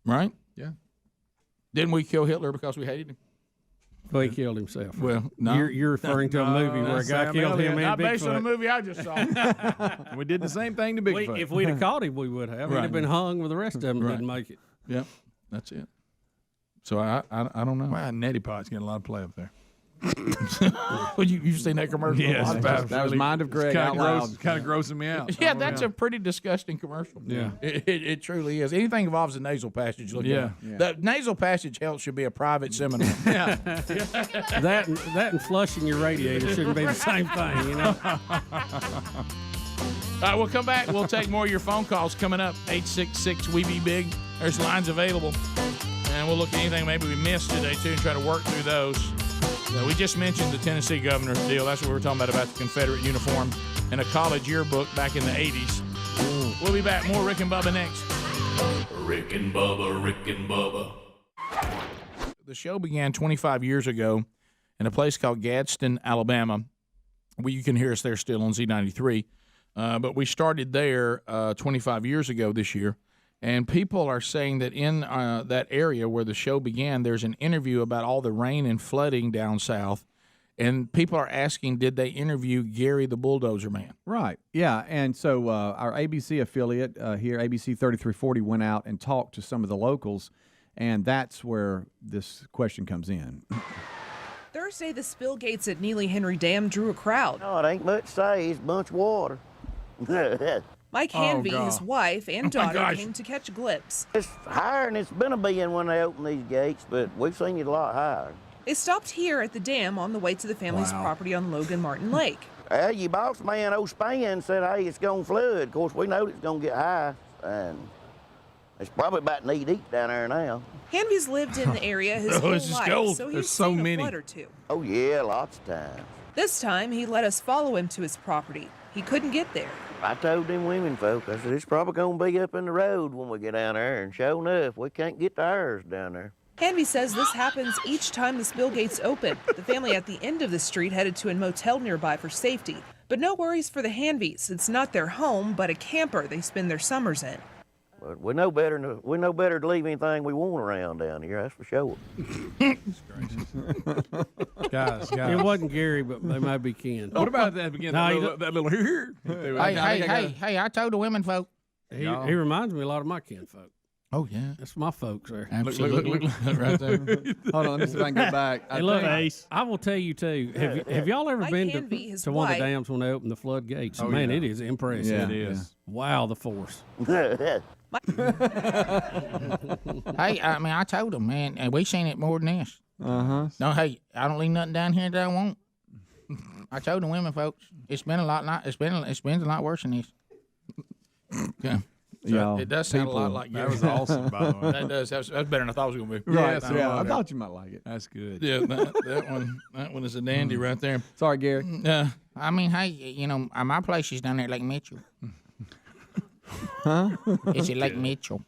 Right? Yeah. Didn't we kill Hitler because we hated him? Well, he killed himself. Well, no. You're referring to a movie where a guy Sam killed him Elliott. and Not based on a Bigfoot. movie I just saw. We did the same thing to Bigfoot. If we'd have caught him, we would have. He'd Right. have been hung with the rest of them. Right. Didn't make it. Yep, that's it. So I don't know. Wow, Neti Pot's getting a lot of play up there. Well, you've seen that commercial? Yes, a lot. that was Mind of Greg out loud. Kind of grossing me out. Yeah, that's a pretty disgusting commercial. Yeah. It truly is. Anything involves the nasal passage. Look Yeah. at it. The nasal passage health should be a private seminar. Yeah. That and flushing your radiator shouldn't be the same thing, All right, we'll come back. We'll take more of your phone calls coming up. 866-WE-BE-BIG. There's lines available. And we'll look at anything maybe we missed today, too, and try to work through those. We just mentioned the Tennessee governor's deal. That's what we were talking about the Confederate uniform in a college yearbook back in the 80s. We'll be back. More Rick and Bubba next. Rick and Bubba, Rick and Bubba. The show began 25 years ago in a place called Gadsden, Alabama. You can hear us there still on Z93. But we started there 25 years ago this year. And people are saying that in that area where the show began, there's an interview about all the rain and flooding down south. And people are asking, did they interview Gary the Bulldozer Man? Right. Yeah. And so our ABC affiliate here, ABC 3340, went out and talked to some of the locals. And that's where this question comes in. Thursday, the spill gates at Neely Henry Dam drew a crowd. No, it ain't much to say. It's a bunch of water. Mike Hanvey, his wife, and daughter gosh. came to catch a glimpse. It's higher than it's been being when they open these gates, but we've seen it a lot higher. They stopped here at the dam on the way to the family's property on Logan Martin Lake. Your boss man, old Span, said, hey, it's going to flood. Of course, we know it's going to get high, and it's probably about knee deep down there now. Hanvey's lived in the area his whole life, so he's seen a flood or two. Oh, yeah, lots of times. This time, he let us follow him to his property. He couldn't get there. I told them women folk, I said, it's probably going to be up in the road when we get down there, and sure enough, we can't get to ours down there. Hanvey says this happens each time the spill gates open. The family at the end of the street headed to a motel nearby for safety. But no worries for the Hanveys. It's not their home, but a camper they spend their summers in. But we know better to leave anything we want around down here, that's for sure. Guys. It wasn't Gary, but they might be Ken. What about that again? No, That little here. Hey, I told the women folk. He reminds me a lot of my kinfolk. Oh, yeah. That's my folks there. Absolutely. Look, right there. Hold on, let me see if I can go back. Hey, look, I will tell you, too. Have y'all ever Mike been Hanvey, his to one of wife- the dams when they open the floodgates? Oh, Man, yeah. it is impressive. Yeah, it is. Wow, the force. Hey, I mean, I told them, man, and we seen it more than this. Uh-huh. No, hey, I don't leave nothing down here that I won't. I told the women folks, it's been a lot worse than this. Yeah. So Yeah, it does sound a lot people- like That was awesome, by the way. That does. That's better than I thought it was going to be. Right. Yes, Yeah, I water. thought you might like it. That's good. Yeah, that one is a dandy right there. Sorry, Gary. I mean, hey, you know, my place is down there at Lake Mitchell. Huh? It's at Lake Mitchell.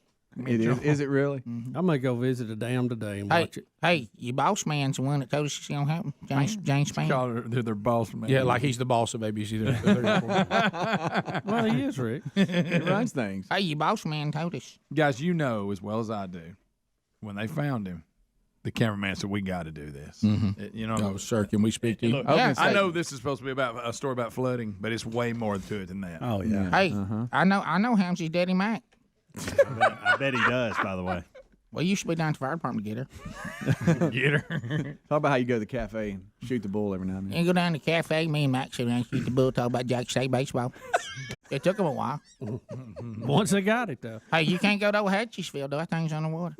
It is. Is it really? I may go visit a dam today and Hey, watch it. hey, your boss man's the one that told us it's going to happen. James Span. Call her, they're their boss man. Yeah, like he's the boss of ABC. Well, he is, Rick. He runs things. Hey, your boss man told us. Guys, you know as well as I do, when they found him, the cameraman said, we got to do this. You know, Oh, sir, can we speak to you? Look, I know this is supposed to be about a story about flooding, but it's way more to it than that. Oh, yeah. Hey, I know Hamsy's daddy Mac. I bet he does, by the way. Well, you should be down to the fire department to get her. Get her. Talk about how you go to the cafe and shoot the bull every now and then. You go down to the cafe, me and Mac sit down and shoot the bull, talk about Jack State baseball. It took him a while. Once they got it, though. Hey, you can't go to Hatchesville, though. That thing's on the water.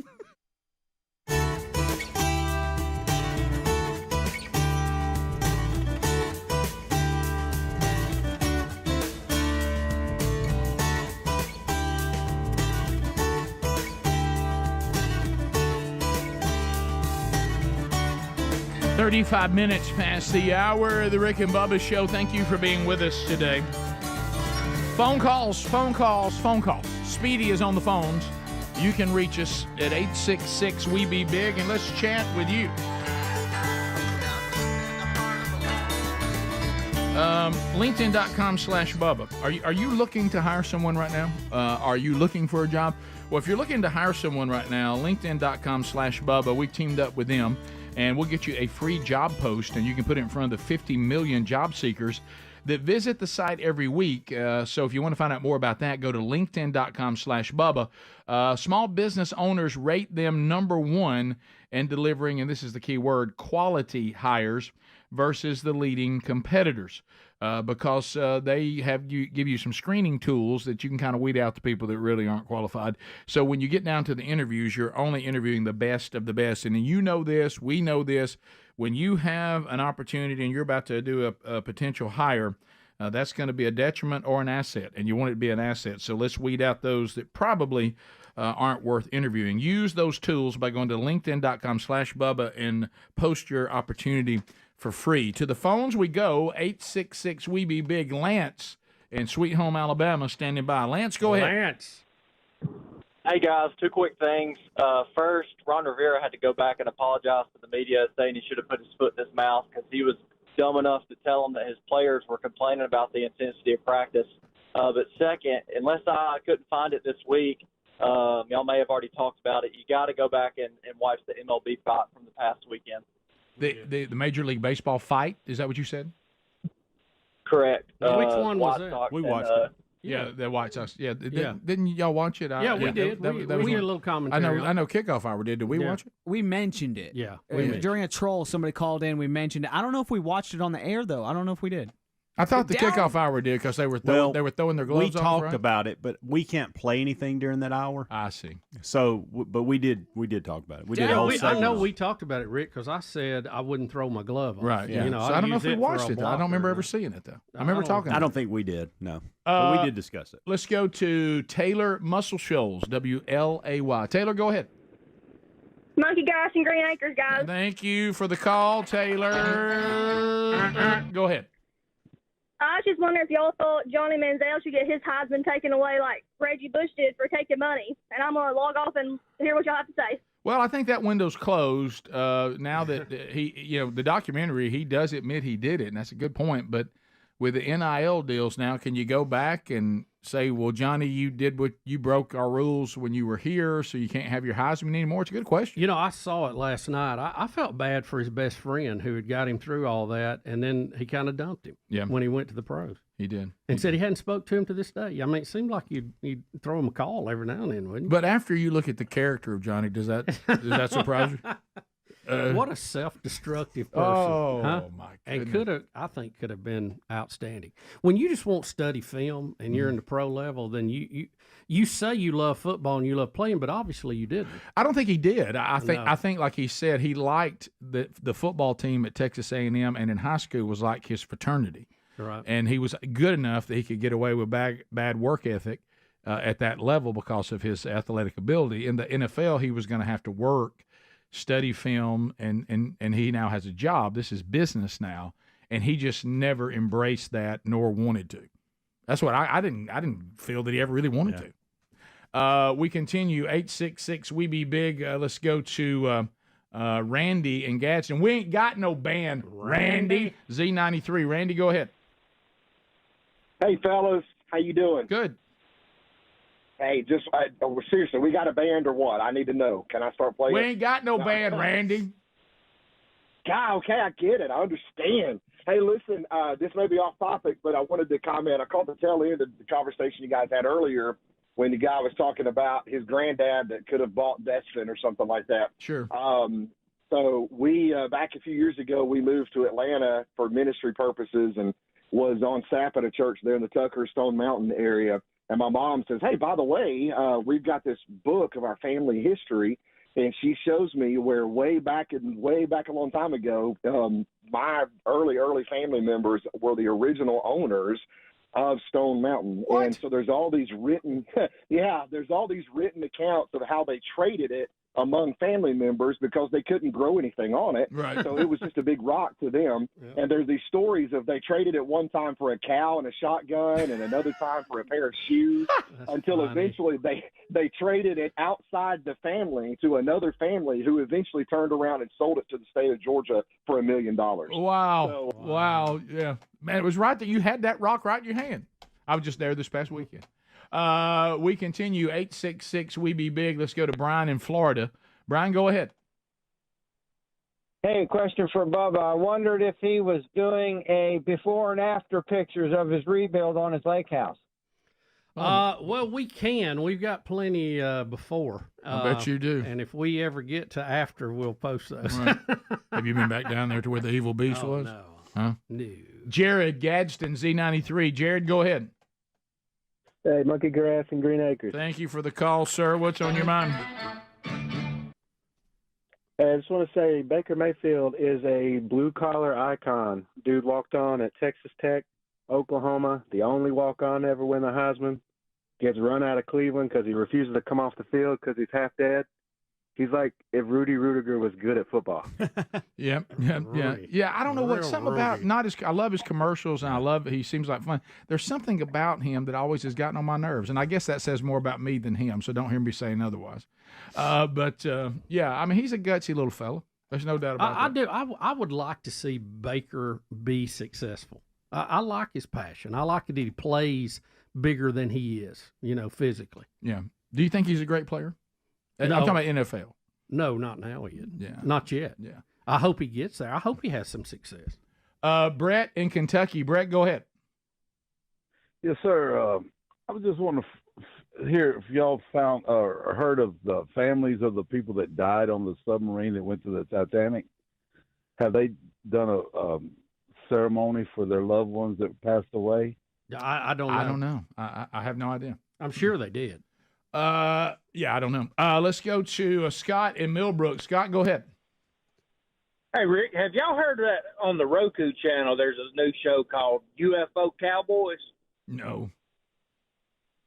35 minutes past the hour of the Rick and Bubba Show. Thank you for being with us today. Phone calls. Speedy is on the phones. You can reach us at 866-WE-BE-BIG, and let's chat with you. LinkedIn.com/Bubba. Are you looking to hire someone right now? Are you looking for a job? Well, if you're looking to hire someone right now, LinkedIn.com/Bubba. We teamed up with them, and we'll get you a free job post, and you can put it in front of the 50 million job seekers that visit the site every week. So if you want to find out more about that, go to LinkedIn.com/Bubba. Small business owners rate them number one in delivering, and this is the key word, quality hires versus the leading competitors, because they give you some screening tools that you can kind of weed out the people that really aren't qualified. So when you get down to the interviews, you're only interviewing the best of the best. And you know this, we know this. When you have an opportunity and you're about to do a potential hire, that's going to be a detriment or an asset, and you want it to be an asset. So let's weed out those that probably aren't worth interviewing. Use those tools by going to LinkedIn.com/Bubba and post your opportunity for free. To the phones we go, 866-WE-BE-BIG. Lance in Sweet Home, Alabama, standing by. Lance, go ahead. Lance. Hey, guys, two quick things. First, Ron Rivera had to go back and apologize to the media, saying he should have put his foot in his mouth because he was dumb enough to tell them that his players were complaining about the intensity of practice. But second, unless I couldn't find it this week, y'all may have already talked about it, you got to go back and watch the MLB fight from the past weekend. The Major League Baseball fight, is that what you said? Correct. Which one was that? We watched it. Yeah, the White Sox. Yeah, didn't y'all watch it? We did. We did a little commentary. I know Kickoff Hour did. Did we watch it? We mentioned it. Yeah. During a troll, somebody called in. We mentioned it. I don't know if we watched it on the air, though. I don't know if we did. I thought the Kickoff Hour did because they were throwing their gloves we off. talked about it, but we can't play anything during that hour. I see. So, but we did talk about it. We did a whole I segment. know we talked about it, Rick, because I said I wouldn't throw my glove on. Right. Yeah. You know, so I don't know if use we it watched for a it. Though. I don't remember blocker. ever seeing it though. I remember talking. I don't think we did. No, but we did discuss it. Let's go to Taylor Muscle Shoals, WLAY. Taylor, go ahead. Monkey Gosh and Green Acres, guys. Thank you for the call, Taylor. Go ahead. I was just wondering if y'all thought Johnny Manziel should get his Heisman taken away like Reggie Bush did for taking money. And I'm going to log off and hear what y'all have to say. Well, I think that window's closed now that the documentary, he does admit he did it, and that's a good point. But with the NIL deals now, can you go back and say, well, Johnny, you broke our rules when you were here, so you can't have your Heisman anymore? It's a good question. You know, I saw it last night. I felt bad for his best friend who had got him through all that, and then he kind of dumped him when he went to the pros. He did. And said he hadn't spoke to him to this day. I mean, it seemed like you'd throw him a call every now and then, wouldn't you? But after you look at the character of Johnny, does that surprise you? What a self-destructive person! Oh my goodness! And I think could have been outstanding. When you just won't study film and you're in the pro level, then you say you love football and you love playing, but obviously you didn't. I don't think he did. I think like he said, he liked the football team at Texas A&M, and in high school was like his fraternity. Right. And he was good enough that he could get away with bad work ethic at that level because of his athletic ability. In the NFL, he was going to have to work, study film, and he now has a job. This is business now, and he just never embraced that nor wanted to. That's what I didn't feel that he ever really wanted to. We continue 866-WE-BE-BIG. Let's go to Randy and Gadsden. We ain't got no band, Randy. Z93. Randy, go ahead. Hey, fellas. How you doing? Good. Hey, seriously, we got a band or what? I need to know. Can I start playing? We ain't got no band, Randy. God, okay, I get it. I understand. Hey, listen, this may be off topic, but I wanted to comment. I caught the tail end of the conversation you guys had earlier when the guy was talking about his granddad that could have bought Destin or something like that. Sure. So we, back a few years ago, we moved to Atlanta for ministry purposes and was on staff at a church there in the Tucker Stone Mountain area. And my mom says, hey, by the way, we've got this book of our family history. And she shows me where way back a long time ago, my early family members were the original owners of Stone Mountain. What? And so there's all these written, there's all these written accounts of how they traded it among family members because they couldn't grow anything on it. Right. So it was just a big rock to them. Yeah. And there's these stories of they traded it one time for a cow and a shotgun and another time for a pair of shoes until eventually they traded it outside the family to another family who eventually turned around and sold it to the state of Georgia for $1 million. Wow. Wow. Yeah. Man, it was right that you had that rock right in your hand. I was just there this past weekend. We continue 866 We Be Big. Let's go to Brian in Florida. Brian, go ahead. Hey, question for Bubba. I wondered if he was doing a before and after pictures of his rebuild on his lake house. Well, we can. We've got plenty before. I bet you do. And if we ever get to after, we'll post those. Right. Have you been back down there to where the evil beast was? No. Huh? No. Jared Gadsden, Z93. Jared, go ahead. Hey, Monkey Grass and Green Acres. Thank you for the call, sir. What's on your mind? I just want to say Baker Mayfield is a blue-collar icon. Dude walked on at Texas Tech, Oklahoma, the only walk-on to ever win the Heisman. Gets run out of Cleveland because he refuses to come off the field because he's half dead. He's like if Rudy Rudiger was good at football. Yeah. I don't know what something about I love his commercials and I love he seems like fun. There's something about him that always has gotten on my nerves, and I guess that says more about me than him. So don't hear me saying otherwise. But I mean he's a gutsy little fella. There's no doubt about that. I would like to see Baker be successful. I like his passion. I like that he plays bigger than he is, physically. Yeah. Do you think he's a great player? No. I'm talking about NFL. No, not now yet. Yeah. Not yet. Yeah. I hope he gets there. I hope he has some success. Brett in Kentucky. Brett, go ahead. Yes, sir. I was just wanting to hear if y'all found or heard of the families of the people that died on the submarine that went to the Titanic. Have they done a ceremony for their loved ones that passed away? I don't know. I don't know. I have no idea. I'm sure they did. I don't know. Let's go to Scott in Millbrook. Scott, go ahead. Hey, Rick, have y'all heard that on the Roku channel there's a new show called UFO Cowboys? No,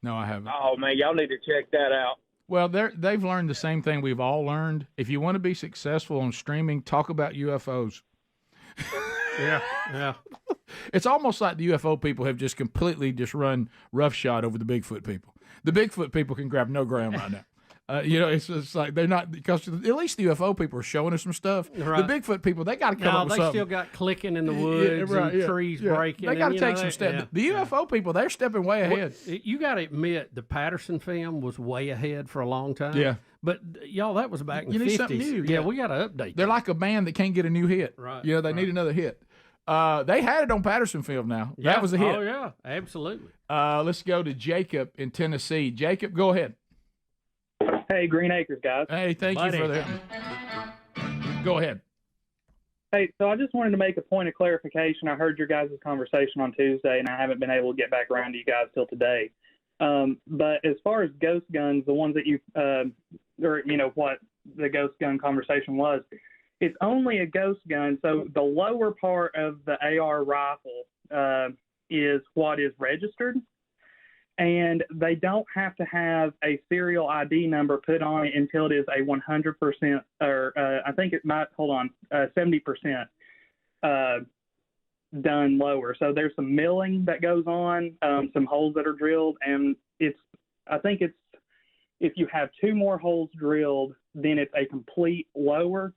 I haven't. Oh, man, y'all need to check that out. Well, they've learned the same thing we've all learned. If you want to be successful on streaming, talk about UFOs. Yeah. It's almost like the UFO people have just completely just run roughshod over the Bigfoot people. The Bigfoot people can grab no ground right now. It's like they're not, because at least the UFO people are showing us some stuff. Right. The Bigfoot people, they got to come up with they something. still got clicking in the woods and trees breaking. They got to and, take some steps. Yeah. The UFO people, they're stepping way ahead. You got to admit, the Patterson film was way ahead for a long time. Yeah. But, y'all, that was back in the 50s. Need something new. Yeah, we got to update They're that. like a band that can't get a new hit. Right. They need another hit. They had it on Patterson film now. Yeah. That was a hit. Oh, yeah, absolutely. Let's go to Jacob in Tennessee. Jacob, go ahead. Hey, Green Acres, guys. Hey, thank you for that. Go ahead. Hey, so I just wanted to make a point of clarification. I heard your guys' conversation on Tuesday, and I haven't been able to get back around to you guys till today. But as far as ghost guns, the ones that you, what the ghost gun conversation was, it's only a ghost gun. So the lower part of the AR rifle is what is registered. And they don't have to have a serial ID number put on it until it is a 100%, or I think it might, 70% done lower. So there's some milling that goes on, some holes that are drilled, and I think if you have two more holes drilled, then it's a complete lower,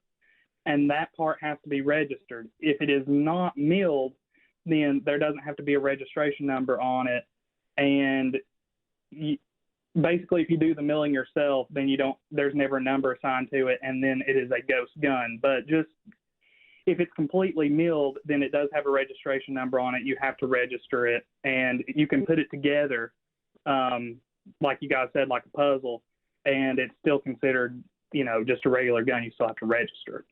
and that part has to be registered. If it is not milled, then there doesn't have to be a registration number on it. And basically, if you do the milling yourself, then there's never a number assigned to it, and then it is a ghost gun. But just if it's completely milled, then it does have a registration number on it. You have to register it, and you can put it together, like you guys said, like a puzzle, and it's still considered, just a regular gun. You still have to register it.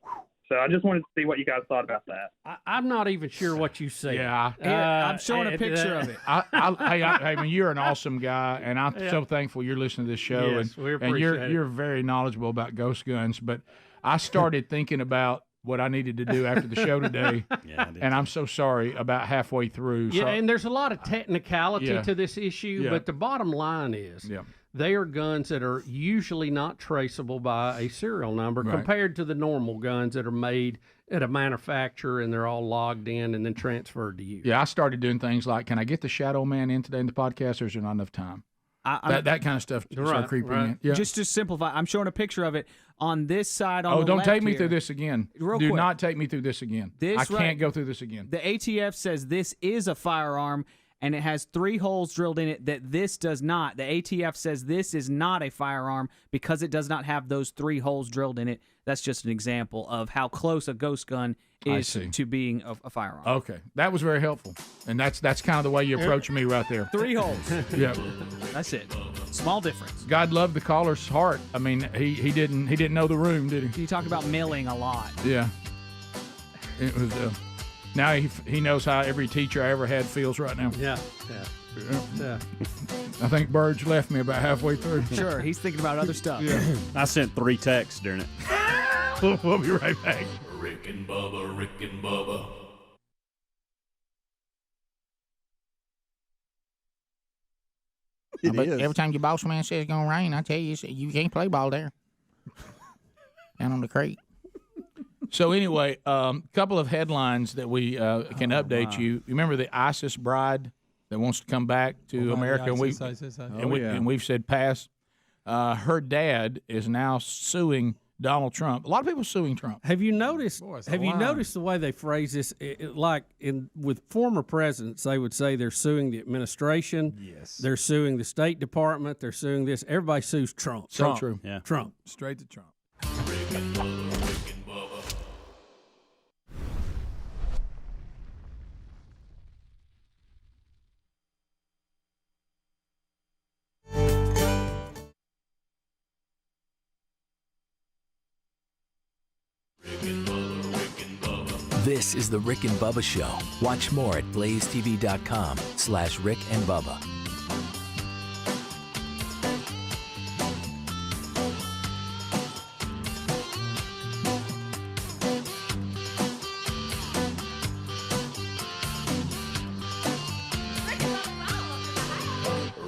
So I just wanted to see what you guys thought about that. I'm not even sure what you said. Yeah. I'm showing a picture of it. I mean, you're an awesome guy, and I'm so thankful you're listening to this show. Yes, we appreciate it. You're very knowledgeable about ghost guns. But I started thinking about what I needed to do after the show today, and I'm so sorry about halfway through. Yeah, and there's a lot of technicality Yeah. to this issue, Yeah. but the bottom line is they are guns that are usually not traceable by a serial number compared to the normal guns that are made at a manufacturer and they're all logged in and then transferred to you. Yeah, I started doing things like, can I get the Shadow Man in today in the podcast, or is there not enough time? That kind of stuff started creeping in. Yeah. Just to simplify, I'm showing a picture of it on this side. On the don't left take me here. through this again. Real Do quick. not take me through this again. I can't go through this again. The ATF says this is a firearm, and it has 3 holes drilled in it that this does not. The ATF says this is not a firearm because it does not have those 3 holes drilled in it. That's just an example of how close a ghost gun is to being a firearm. Okay, that was very helpful, and that's kind of the way you approach me right there. 3 holes. Yeah, that's it. Small difference. God loved the caller's heart. I mean, he didn't know the room, did he? You talk about milling a lot. Yeah, it was. Now he knows how every teacher I ever had feels right now. Yeah. I think Burge left me about halfway through. Sure, he's thinking about other stuff. Yeah. I sent 3 texts during it. We'll be right back. Rick and Bubba, Rick and Bubba. But every time your boss man says it's going to rain, I tell you, you can't play ball there. Down on the creek. So anyway, couple of headlines that we can update you. You remember the ISIS bride that wants to come back to America? And we've said pass. Her dad is now suing Donald Trump. A lot of people suing Trump. Have you noticed? You noticed the way they phrase this? With former presidents, they would say they're suing the administration. Yes. They're suing the State Department. They're suing this. Everybody sues Trump. So true. Yeah. Trump. Straight to Trump. Rick and Bubba, Rick and Bubba. This is the Rick and Bubba Show. Watch more at blazetv.com/Rick and Bubba.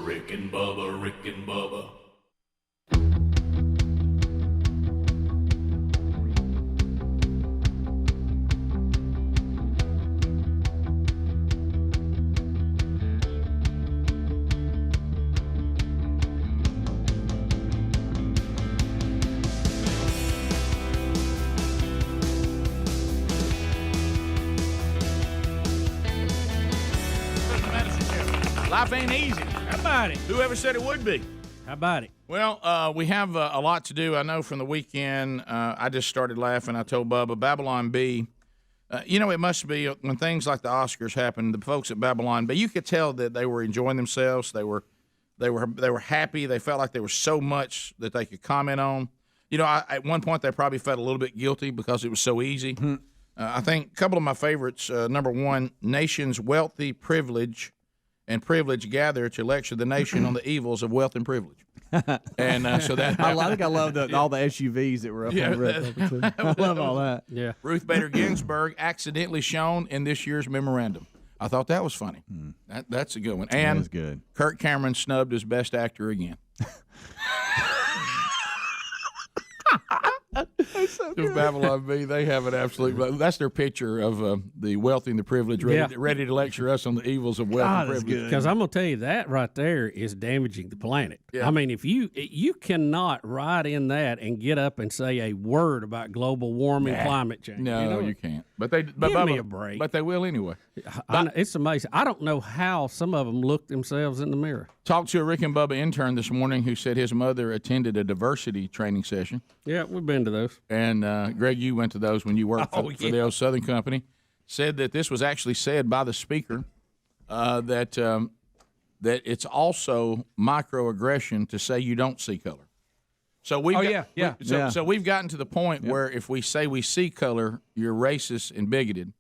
Rick and Bubba, Rick and Bubba. Life ain't easy. How about it? Whoever said it would be? How about it? Well, we have a lot to do. I know from the weekend, I just started laughing. I told Bubba, Babylon B, it must be when things like the Oscars happen, the folks at Babylon B, you could tell that they were enjoying themselves. They were happy. They felt like there was so much that they could comment on. At one point, they probably felt a little bit guilty because it was so easy. I think a couple of my favorites, number one, nation's wealthy privilege gather to lecture the nation on the evils of wealth and privilege. And so that I think I love all the SUVs that were up on the red. I love all that. Yeah. Ruth Bader Ginsburg accidentally shown in this year's memorandum. I thought that was funny. That's a good one. And that is good. Kirk Cameron snubbed as best actor again. Of Babylon B, they have an absolute. That's their picture of the wealthy and the privileged, ready to lecture us on the evils of wealth and privilege. Because I'm going to tell you that right there is damaging the planet. Yeah. I mean, if you cannot write in that and get up and say a word about global warming, climate change. No, you can't. But give me a break. But they will anyway. It's amazing. I don't know how some of them look themselves in the mirror. Talked to a Rick and Bubba intern this morning who said his mother attended a diversity training session. Yeah, we've been to those. And Greg, you went to those when you worked for the old Southern Company. Said that this was actually said by the speaker that it's also microaggression to say you don't see color. So So we've gotten to the point where if we say we see color, you're racist and bigoted.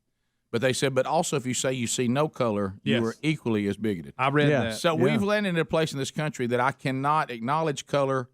But they said, but also if you say you see no color, you are equally as bigoted. I read that. So we've landed in a place in this country that I cannot acknowledge color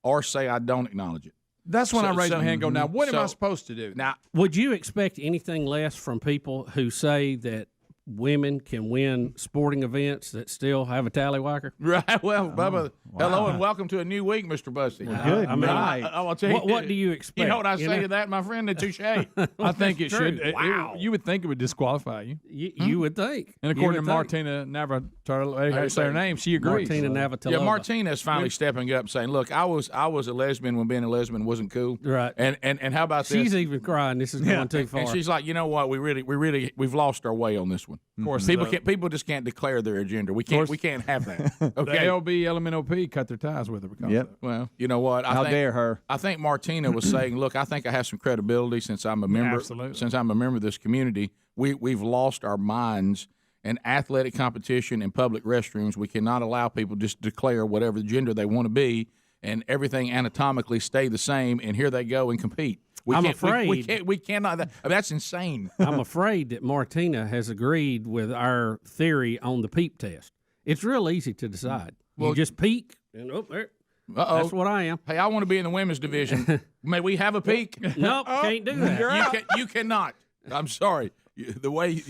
or say I don't acknowledge it. That's when I raise my hand and go, now, what am I supposed to do? Now, would you expect anything less from people who say that women can win sporting events that still have a tallywhacker? Right. Well, Bubba, hello and welcome to a new week, Mr. Busty. Good night. I'll tell you, What do you expect? You know what I say to that, my friend? Touche. I think it true. should. Wow. You would think it would disqualify you. You would think. And according to Martina Navratilova, how you say her name, she agrees. Martina Navratilova. Yeah, Martina is finally stepping up, saying, "Look, I was a lesbian when being a lesbian wasn't cool." Right. And how about this? She's even crying. This is going too far. And she's like, you know what? We've lost our way on this one. Of course, people just can't declare their agenda. We can't have that. Okay. The LB LMNOP cut their ties with her because of it. Well, you know what? How dare her? I think Martina was saying, look, I think I have some credibility since I'm a member. Absolutely. Since I'm a member of this community, we've lost our minds. In athletic competition in public restrooms, we cannot allow people just declare whatever gender they want to be, and everything anatomically stay the same. And here they go and compete. I'm afraid we cannot. That's insane. I'm afraid that Martina has agreed with our theory on the peep test. It's real easy to decide. You just peek, and there. That's what I am. Hey, I want to be in the women's division. May we have a peek? Nope, can't do that. You cannot. I'm sorry. The way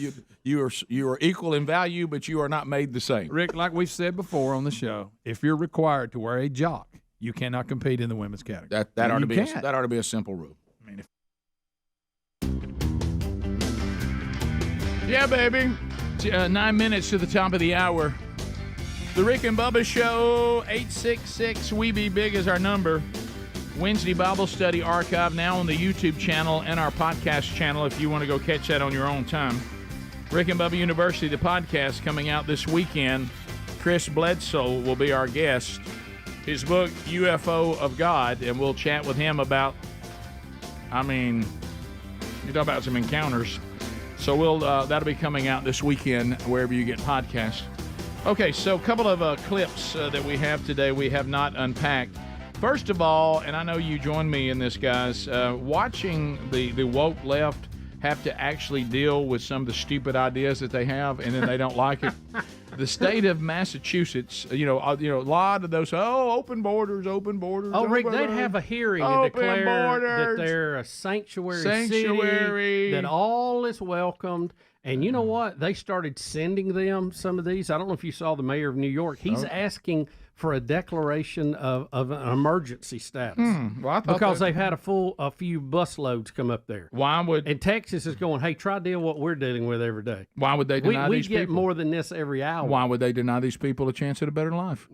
you are equal in value, but you are not made the same. Rick, like we've said before on the show, if you're required to wear a jock, you cannot compete in the women's category. That ought to be a simple rule. Yeah, baby. 9 minutes to the top of the hour. The Rick and Bubba Show, 866 We Be Big is our number. Wednesday Bible Study Archive now on the YouTube channel and our podcast channel if you want to go catch that on your own time. Rick and Bubba University, the podcast coming out this weekend. Chris Bledsoe will be our guest. His book, UFO of God, and we'll chat with him about, you talk about some encounters. So that'll be coming out this weekend wherever you get podcasts. Okay, so a couple of clips that we have today we have not unpacked. First of all, and I know you join me in this, guys, watching the woke left have to actually deal with some of the stupid ideas that they have, and then they don't like it. The state of Massachusetts, a lot of those, open borders. Oh, Rick, they'd have a hearing and declare that they're a sanctuary city, that all is welcomed. And you know what? They started sending them some of these. I don't know if you saw the mayor of New York. He's asking for a declaration of an emergency status because they've had a few bus loads come up there. And Texas is going, hey, try to deal with what we're dealing with every day. Why would they deny these people? We get more than this every hour. Why would they deny these people a chance at a better life?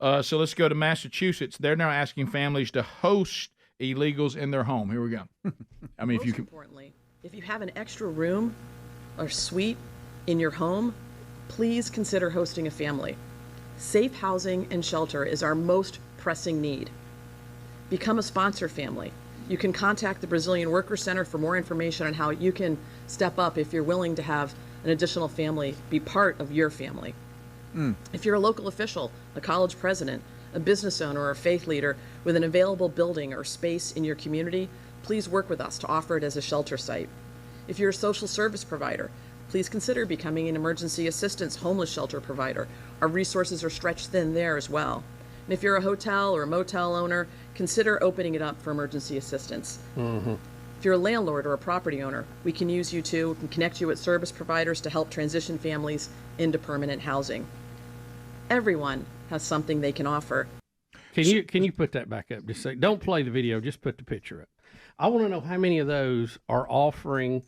So let's go to Massachusetts. They're now asking families to host illegals in their home. Here we go. Most importantly, if you have an extra room or suite in your home, please consider hosting a family. Safe housing and shelter is our most pressing need. Become a sponsor family. You can contact the Brazilian Worker Center for more information on how you can step up if you're willing to have an additional family be part of your family. If you're a local official, a college president, a business owner, or a faith leader with an available building or space in your community, please work with us to offer it as a shelter site. If you're a social service provider, please consider becoming an emergency assistance homeless shelter provider. Our resources are stretched thin there as well. And if you're a hotel or a motel owner, consider opening it up for emergency assistance. If you're a landlord or a property owner, we can use you too and connect you with service providers to help transition families into permanent housing. Everyone has something they can offer. Can you put that back up? Just say, don't play the video, just put the picture up. I want to know how many of those are offering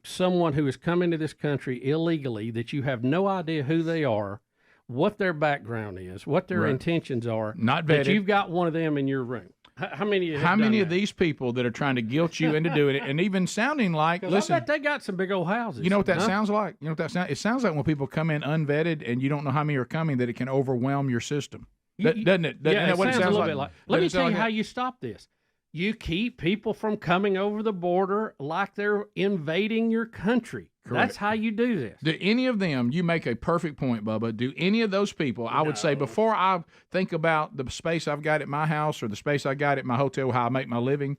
someone who has come into this country illegally that you have no idea who they are, what their background is, what their intentions are. Not vetted. But you've got one of them in your room. How many of these people that are trying to guilt you into doing it, and even sounding like, listen, I bet they got some big old houses. You know what that sounds like? You know what that sounds? It sounds like when people come in unvetted and you don't know how many are coming, that it can overwhelm your system. Doesn't it? Yeah, it what sounds it a little like? bit like. Let me tell you how you stop this. You keep people from coming over the border like they're invading your country. Correct. That's how you do this. Do any of them, you make a perfect point, Bubba, do any of those people, I would say, before I think about the space I've got at my house or the space I got at my hotel, how I make my living,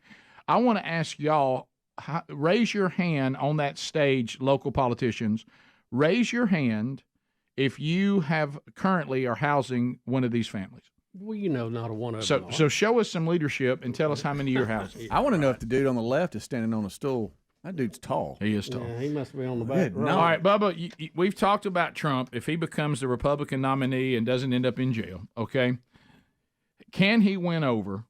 I want to ask y'all, raise your hand on that stage, local politicians, raise your hand if you have currently are housing one of these families. Well, not a one of them. So show us some leadership and tell us how many you're housing. I want to know if the dude on the left is standing on a stool. That dude's tall. He is tall. Yeah, he must be on the back row. All right, Bubba, we've talked about Trump. If he becomes the Republican nominee and doesn't end up in jail, okay, can he win over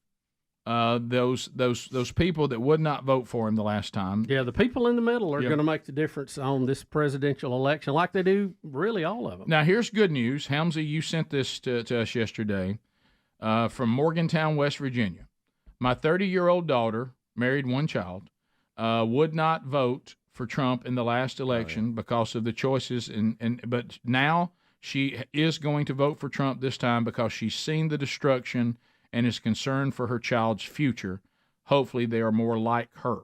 those people that would not vote for him the last time? Yeah, the people in the middle are going to make the difference on this presidential election, like they do really all of them. Now, here's good news. Helmsy, you sent this to us yesterday from Morgantown, West Virginia. My 30-year-old daughter, married one child, would not vote for Trump in the last election because of the choices, but now she is going to vote for Trump this time because she's seen the destruction and is concerned for her child's future. Hopefully, they are more like her.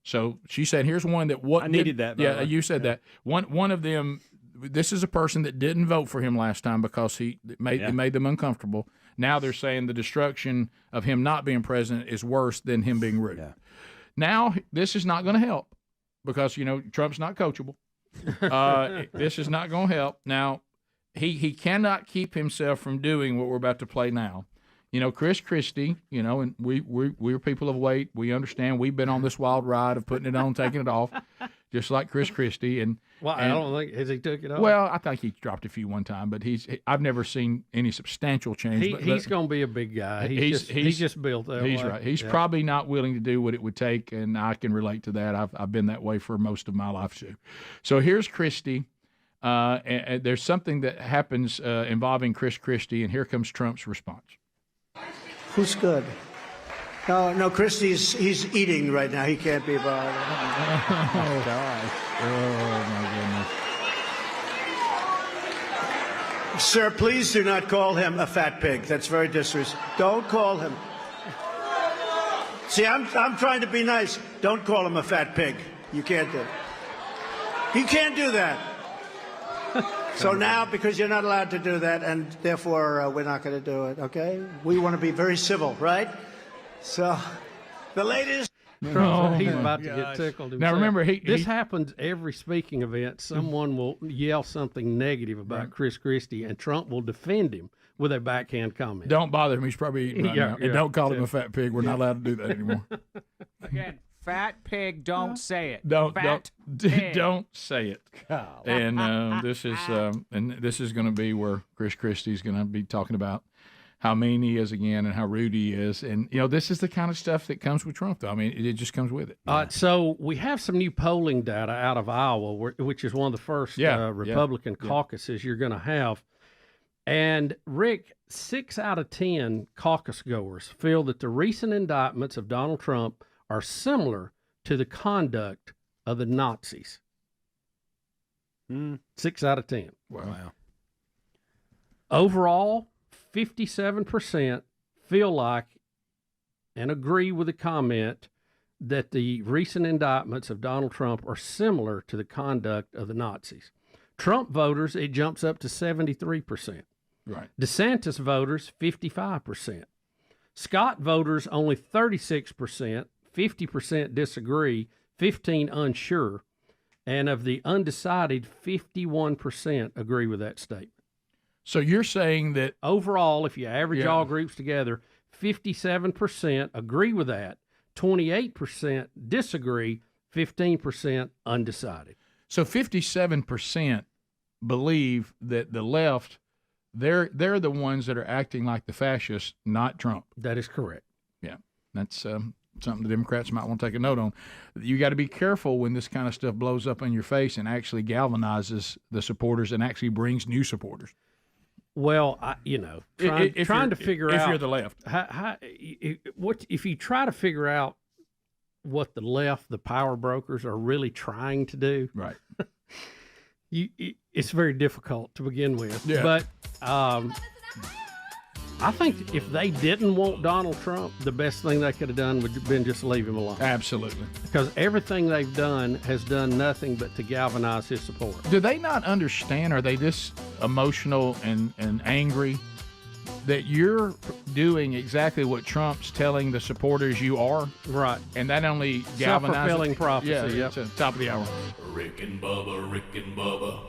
So she said, "Here's one that what I needed that." Yeah, you said that one of them. This is a person that didn't vote for him last time because it made them uncomfortable. Now they're saying the destruction of him not being president is worse than him being rude. Yeah. Now this is not going to help because Trump's not coachable. This is not going to help. Now he cannot keep himself from doing what we're about to play now. Chris Christie, and we're people of weight. We understand. We've been on this wild ride of putting it on, taking it off, just like Chris Christie. I don't think has he took it off. Well, I think he dropped a few one time, but I've never seen any substantial change. He's going to be a big guy. He's just built that way. He's right. He's probably not willing to do what it would take, and I can relate to that. I've been that way for most of my life too. So here's Christie. And there's something that happens involving Chris Christie, and here comes Trump's response. Who's good? No, Christie's he's eating right now. He can't be bothered. Oh, gosh. Oh, my goodness. Sir, please do not call him a fat pig. That's very disrespectful. Don't call him. See, I'm trying to be nice. Don't call him a fat pig. You can't do it. You can't do that. So now, because you're not allowed to do that, and therefore we're not going to do it, okay? We want to be very civil, right? So, the latest... He's about to get tickled himself. Now, remember, this happens every speaking event. Someone will yell something negative about Chris Christie, and Trump will defend him with a backhand comment. Don't bother him. He's probably eating right now. And don't call him a fat pig. We're not allowed to do that anymore. Again. Fat pig, don't say it. Don't say it. God. And this is going to be where Chris Christie's going to be talking about how mean he is again and how rude he is. And this is the kind of stuff that comes with Trump, though. I mean, it just comes with it. So we have some new polling data out of Iowa, which is one of the first Republican caucuses you're going to have. And Rick, 6 out of 10 caucus goers feel that the recent indictments of Donald Trump are similar to the conduct of the Nazis. 6 out of 10. Wow. Overall, 57% feel like and agree with the comment that the recent indictments of Donald Trump are similar to the conduct of the Nazis. Trump voters, it jumps up to 73%. Right. DeSantis voters, 55%. Scott voters, only 36%. 50% disagree, 15% unsure, and of the undecided, 51% agree with that statement. So you're saying that overall, if you average all groups together, 57% agree with that, 28% disagree, 15% undecided. So 57% believe that the left, they're the ones that are acting like the fascists, not Trump. That is correct. Yeah, that's something the Democrats might want to take a note on. You got to be careful when this kind of stuff blows up in your face and actually galvanizes the supporters and actually brings new supporters. Well, trying to figure out if you're the left, if you try to figure out what the left, the power brokers, are really trying to do, right? It's very difficult to begin with. Yeah. But I think if they didn't want Donald Trump, the best thing they could have done would have been just leave him alone. Absolutely. Because everything they've done has done nothing but to galvanize his support. Do they not understand? Are they this emotional and angry that you're doing exactly what Trump's telling the supporters you are? Right. And that only galvanizes. Self-fulfilling prophecy. Yeah, yep. It's top of the hour. Rick and Bubba.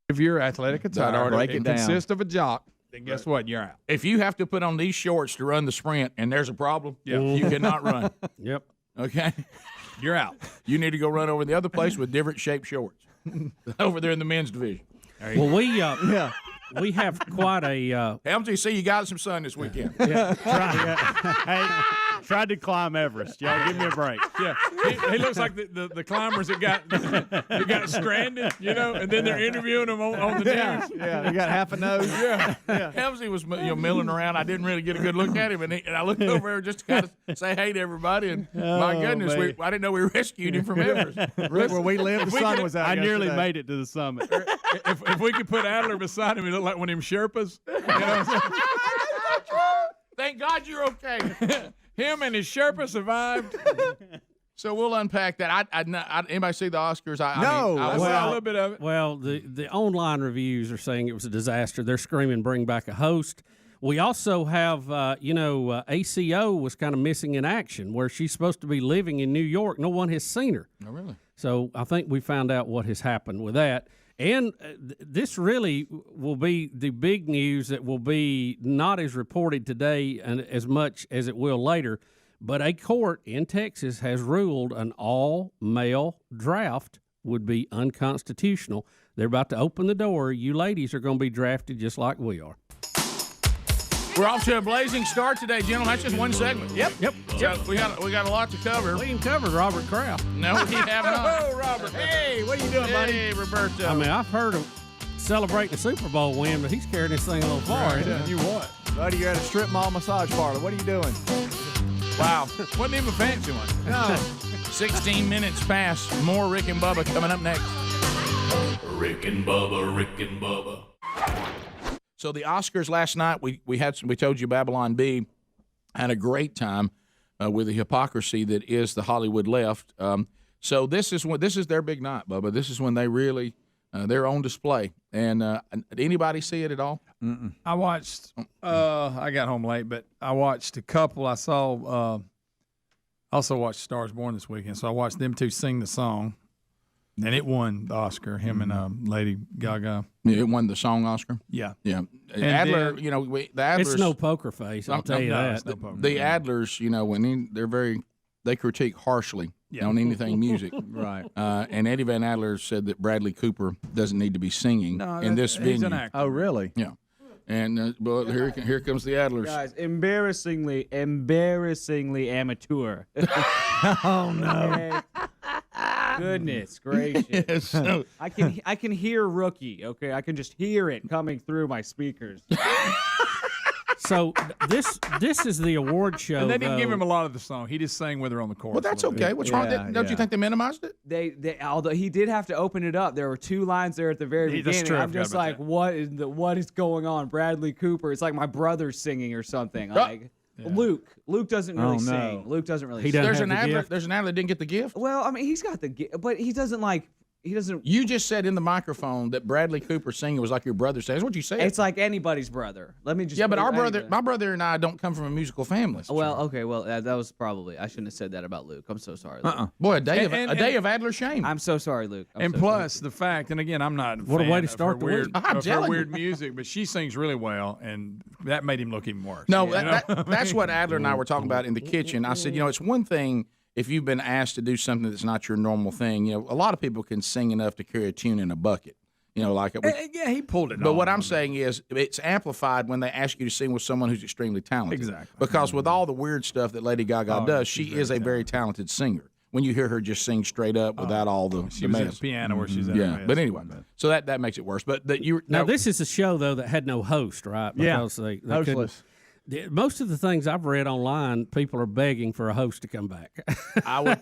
If your athletic attire break it down. consists of a jock, then guess what? You're out. If you have to put on these shorts to run the sprint and there's a problem, you cannot run. Yep. Okay? You're out. You need to go run over the other place with different shaped shorts. Over there in the men's division. Well, we have quite a. Helmsy, see you got some sun this weekend. Tried to climb Everest. Y'all give me a break. Yeah, he looks like the climbers that got stranded, and then they're interviewing them on the news. Yeah, he got half a nose. Yeah. Helmsy was milling around. I didn't really get a good look at him, and I looked over there just to kind of say hey to everybody. And my goodness, I didn't know we rescued him from Everest. Rick, where we lived, the sun was out. I nearly made it to the summit. If we could put Adler beside him, he looked like one of them Sherpas. Thank God you're okay. Him and his Sherpa survived. So we'll unpack that. Anybody see the Oscars? I saw a little bit of it. Well, the online reviews are saying it was a disaster. They're screaming, bring back a host. We also have, ACO was kind of missing in action where she's supposed to be living in New York. No one has seen her. Oh, really? So I think we found out what has happened with that. And this really will be the big news that will be not as reported today and as much as it will later. But a court in Texas has ruled an all-male draft would be unconstitutional. They're about to open the door. You ladies are going to be drafted just like we are. We're off to a blazing start today, gentlemen. That's just one segment. Yep. So we got a lot to cover. We even covered Robert Kraft. No, we have not. Oh, Robert. Hey, what are you doing, buddy? Hey, Roberto. I mean, I've heard him celebrating the Super Bowl win, but he's carrying this thing a little far. Right. You what? Buddy, you're at a strip mall massage parlor. What are you doing? Wow. Wasn't even a fancy one. No. 16 minutes past. More Rick and Bubba coming up next. Rick and Bubba, Rick and Bubba. So the Oscars last night, we told you Babylon Bee had a great time with the hypocrisy that is the Hollywood left. So this is their big night, Bubba. This is when they really they're on display. And did anybody see it at all? Mm-mm. I watched. I got home late, but I watched a couple. I saw. Also watched Stars Born this weekend, so I watched them two sing the song. And it won the Oscar, him and Lady Gaga. Yeah, it won the song Oscar? Yeah. Yeah. And Adler, then, the Adlers. It's no poker face, I'll tell you that. No poker the Adlers, when they critique harshly on anything music. Right. And Eddie Van Adler said that Bradley Cooper doesn't need to be singing in this venue. He's an actor. Oh, really? Yeah. And well, here comes the Adlers. Guys, embarrassingly amateur. Oh no! Goodness gracious! Yes. I can hear Rookie. Okay, I can just hear it coming through my speakers. So this is the award show. And they didn't give him a lot of the song. He just sang with her on the chorus. Well, that's okay. What's wrong? Don't you think they minimized it? They although he did have to open it up. There were two lines there at the very beginning. True. I'm just like, what is going on? Bradley Cooper. It's like my brother's singing or something. Like Luke doesn't really sing. Luke doesn't really sing. There's an Adler that didn't get the gift. Well, I mean, he's got the gift, but he doesn't like. He doesn't. You just said in the microphone that Bradley Cooper singing was like your brother says. That's what you said. It's like anybody's brother. Let me just. Yeah, but my brother and I don't come from a musical family. Well, okay, well that was probably I shouldn't have said that about Luke. I'm so sorry. Luke. Boy, a day of Adler shame. I'm so sorry, Luke. The fact, and again, I'm not. What a way to start the week. Her weird music, but she sings really well, and that made him look even worse. No, that's what Adler and I were talking about in the kitchen. I said, it's one thing. If you've been asked to do something that's not your normal thing, a lot of people can sing enough to carry a tune in a bucket. Yeah, he pulled it. But what I'm saying is, it's amplified when they ask you to sing with someone who's extremely talented. Exactly. Because with all the weird stuff that Lady Gaga does, she is a very talented singer. When you hear her just sing straight up without all the she was at the piano where she's at. Yeah, but anyway, so that makes it worse. But now this is a show though that had no host, right? Because they hostless. Most of the things I've read online, people are begging for a host to come back. I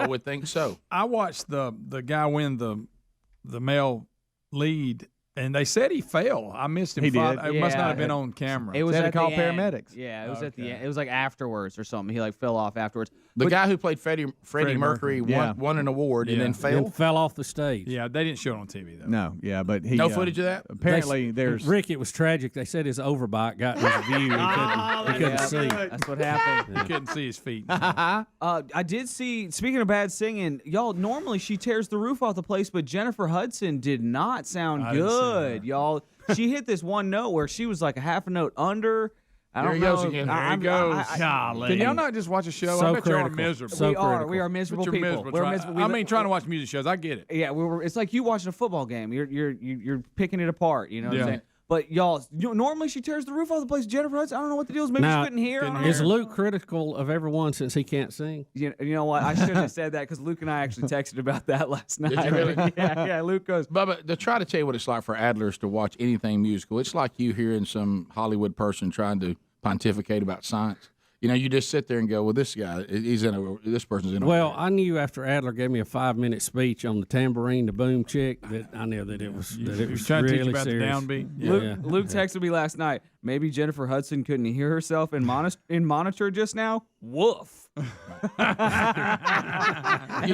would think so. I watched the guy win the male lead, and they said he fell. I missed him. He did. It must not have been on camera. It was They had at to call the end. paramedics. Yeah, it was at the end. It was like afterwards or something. He fell off afterwards. The guy who played Freddie Mercury won an award and then fell off the stage. Yeah, they didn't show it on TV, though. No, yeah, but he... No footage of that? Apparently, there's... Rick, it was tragic. They said his overbite got in his view. He couldn't see. That's what happened. He couldn't see his feet. I did see, speaking of bad singing, y'all, normally she tears the roof off the place, but Jennifer Hudson did not sound good, y'all. She hit this one note where she was like a half a note under. There he goes again. There he goes. Can y'all not just watch a show? I bet y'all are miserable. We are miserable people. We're miserable. Trying to watch music shows. I get it. Yeah, it's like you watching a football game. You're picking it apart. You know what I'm saying? But y'all, normally she tears the roof off the place. Jennifer Hudson, I don't know what the deal is. Maybe she couldn't hear. Is Luke critical of everyone since he can't sing? You know what? I shouldn't have said that because Luke and I actually texted about that last night. Did you really? Yeah. Luke goes, Bubba, to try to tell you what it's like for Adlers to watch anything musical, it's like you hearing some Hollywood person trying to pontificate about science. You know, you just sit there and go, well, this person's in a... Well, I knew after Adler gave me a 5-minute speech on the tambourine, the boom chick, that I knew that it was trying really to teach you about serious. the downbeat. Yeah. Luke texted me last night. Maybe Jennifer Hudson couldn't hear herself in monitor just now. Woof. And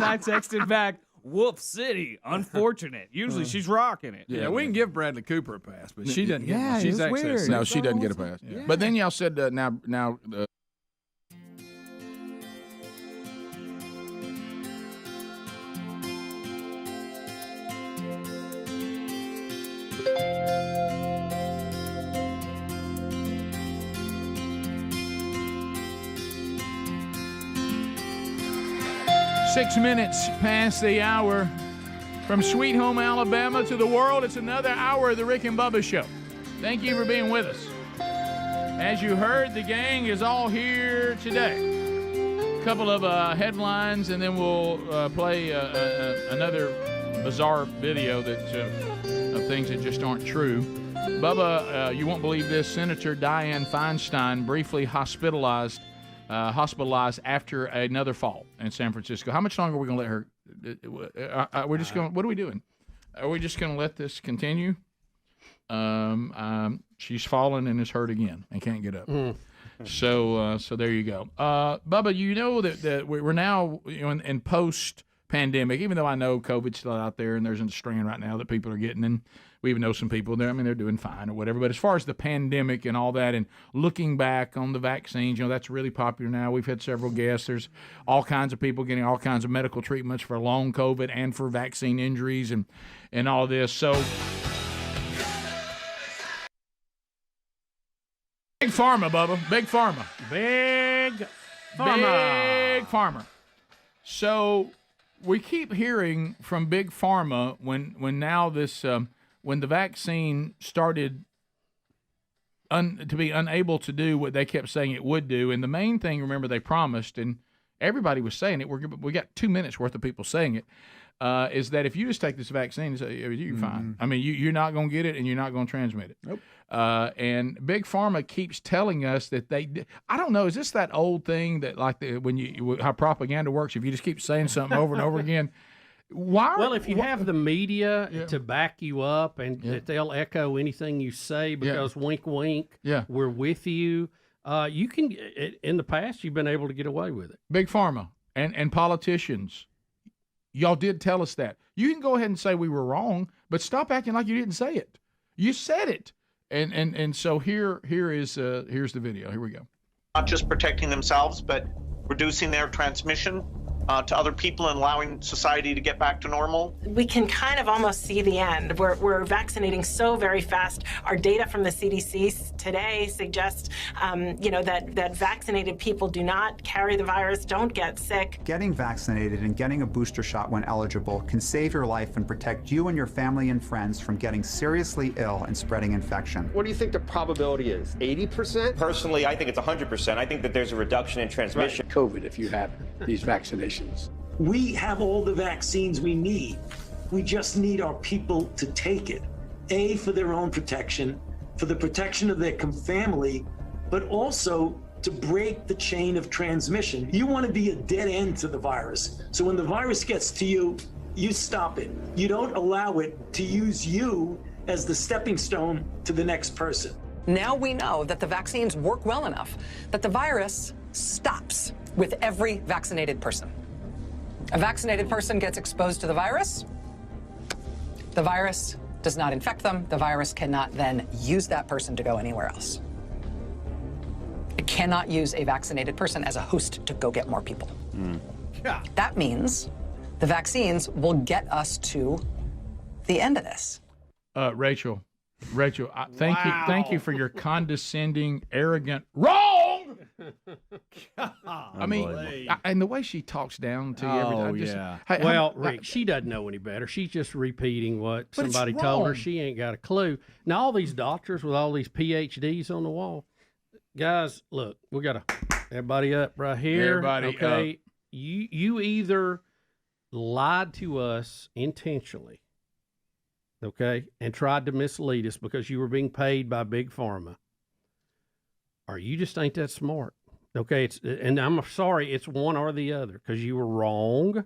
I texted back, Woof City. Unfortunate. Usually she's rocking it. Yeah, we can give Bradley Cooper a pass, but she doesn't get she's weird. No, she doesn't get a pass. Yeah. But then y'all said now. Six minutes past the hour. From Sweet Home Alabama to the world, it's another hour of the Rick and Bubba Show. Thank you for being with us. As you heard, the gang is all here today. A couple of headlines, and then we'll play another bizarre video of things that just aren't true. Bubba, you won't believe this. Senator Dianne Feinstein briefly hospitalized after another fall in San Francisco. How much longer are we going to let her? We're just going. What are we doing? Are we just going to let this continue? She's fallen and is hurt again and can't get up. So there you go. Bubba, you know that we're now in post pandemic. Even though I know COVID's still out there and there's a strain right now that people are getting, and we even know some people there. I mean, they're doing fine or whatever. But as far as the pandemic and all that, and looking back on the vaccines, that's really popular now. We've had several guests. There's all kinds of people getting all kinds of medical treatments for long COVID and for vaccine injuries and all this. So Big Pharma, Bubba. Big Pharma. Big Pharma. Big Pharma. So we keep hearing from Big Pharma when now this when the vaccine started to be unable to do what they kept saying it would do, and the main thing, remember, they promised, and everybody was saying it. We got 2 minutes worth of people saying it. Is that if you just take this vaccine, you're fine. I mean, you're not going to get it, and you're not going to transmit it. Nope. And Big Pharma keeps telling us that I don't know, is this that old thing that how propaganda works? If you just keep saying something over and over again, if you have the media to back you up and that they'll echo anything you say because wink, wink, we're with you. You can. In the past, you've been able to get away with it. Big Pharma and politicians. Y'all did tell us that. You can go ahead and say we were wrong, but stop acting like you didn't say it. You said it. And so here's the video. Here we go. Not just protecting themselves, but reducing their transmission to other people and allowing society to get back to normal. We can kind of almost see the end. We're vaccinating so very fast. Our data from the CDC today suggests, that vaccinated people do not carry the virus, don't get sick. Getting vaccinated and getting a booster shot when eligible can save your life and protect you and your family and friends from getting seriously ill and spreading infection. What do you think the probability is? 80%? Personally, I think it's 100%. I think that there's a reduction in transmission. Right. COVID, if you have these vaccinations. We have all the vaccines we need. We just need our people to take it. A, for their own protection, for the protection of their family, but also to break the chain of transmission. You want to be a dead end to the virus. So when the virus gets to you, you stop it. You don't allow it to use you as the stepping stone to the next person. Now we know that the vaccines work well enough that the virus stops. with every vaccinated person. A vaccinated person gets exposed to the virus. The virus does not infect them. The virus cannot then use that person to go anywhere else. It cannot use a vaccinated person as a host to go get more people. Yeah. That means the vaccines will get us to the end of this. Rachel, thank you for your condescending, arrogant, wrong. I mean, and the way she talks down to you. Oh, yeah. Rick, she doesn't know any better. She's just repeating what But it's somebody told her. wrong. She ain't got a clue. Now, all these doctors with all these PhDs on the wall, guys, look, we got to everybody up right here. Everybody okay? up. You either lied to us intentionally, okay, and tried to mislead us because you were being paid by Big Pharma, or you just ain't that smart. Okay, and I'm sorry, it's one or the other because you were wrong.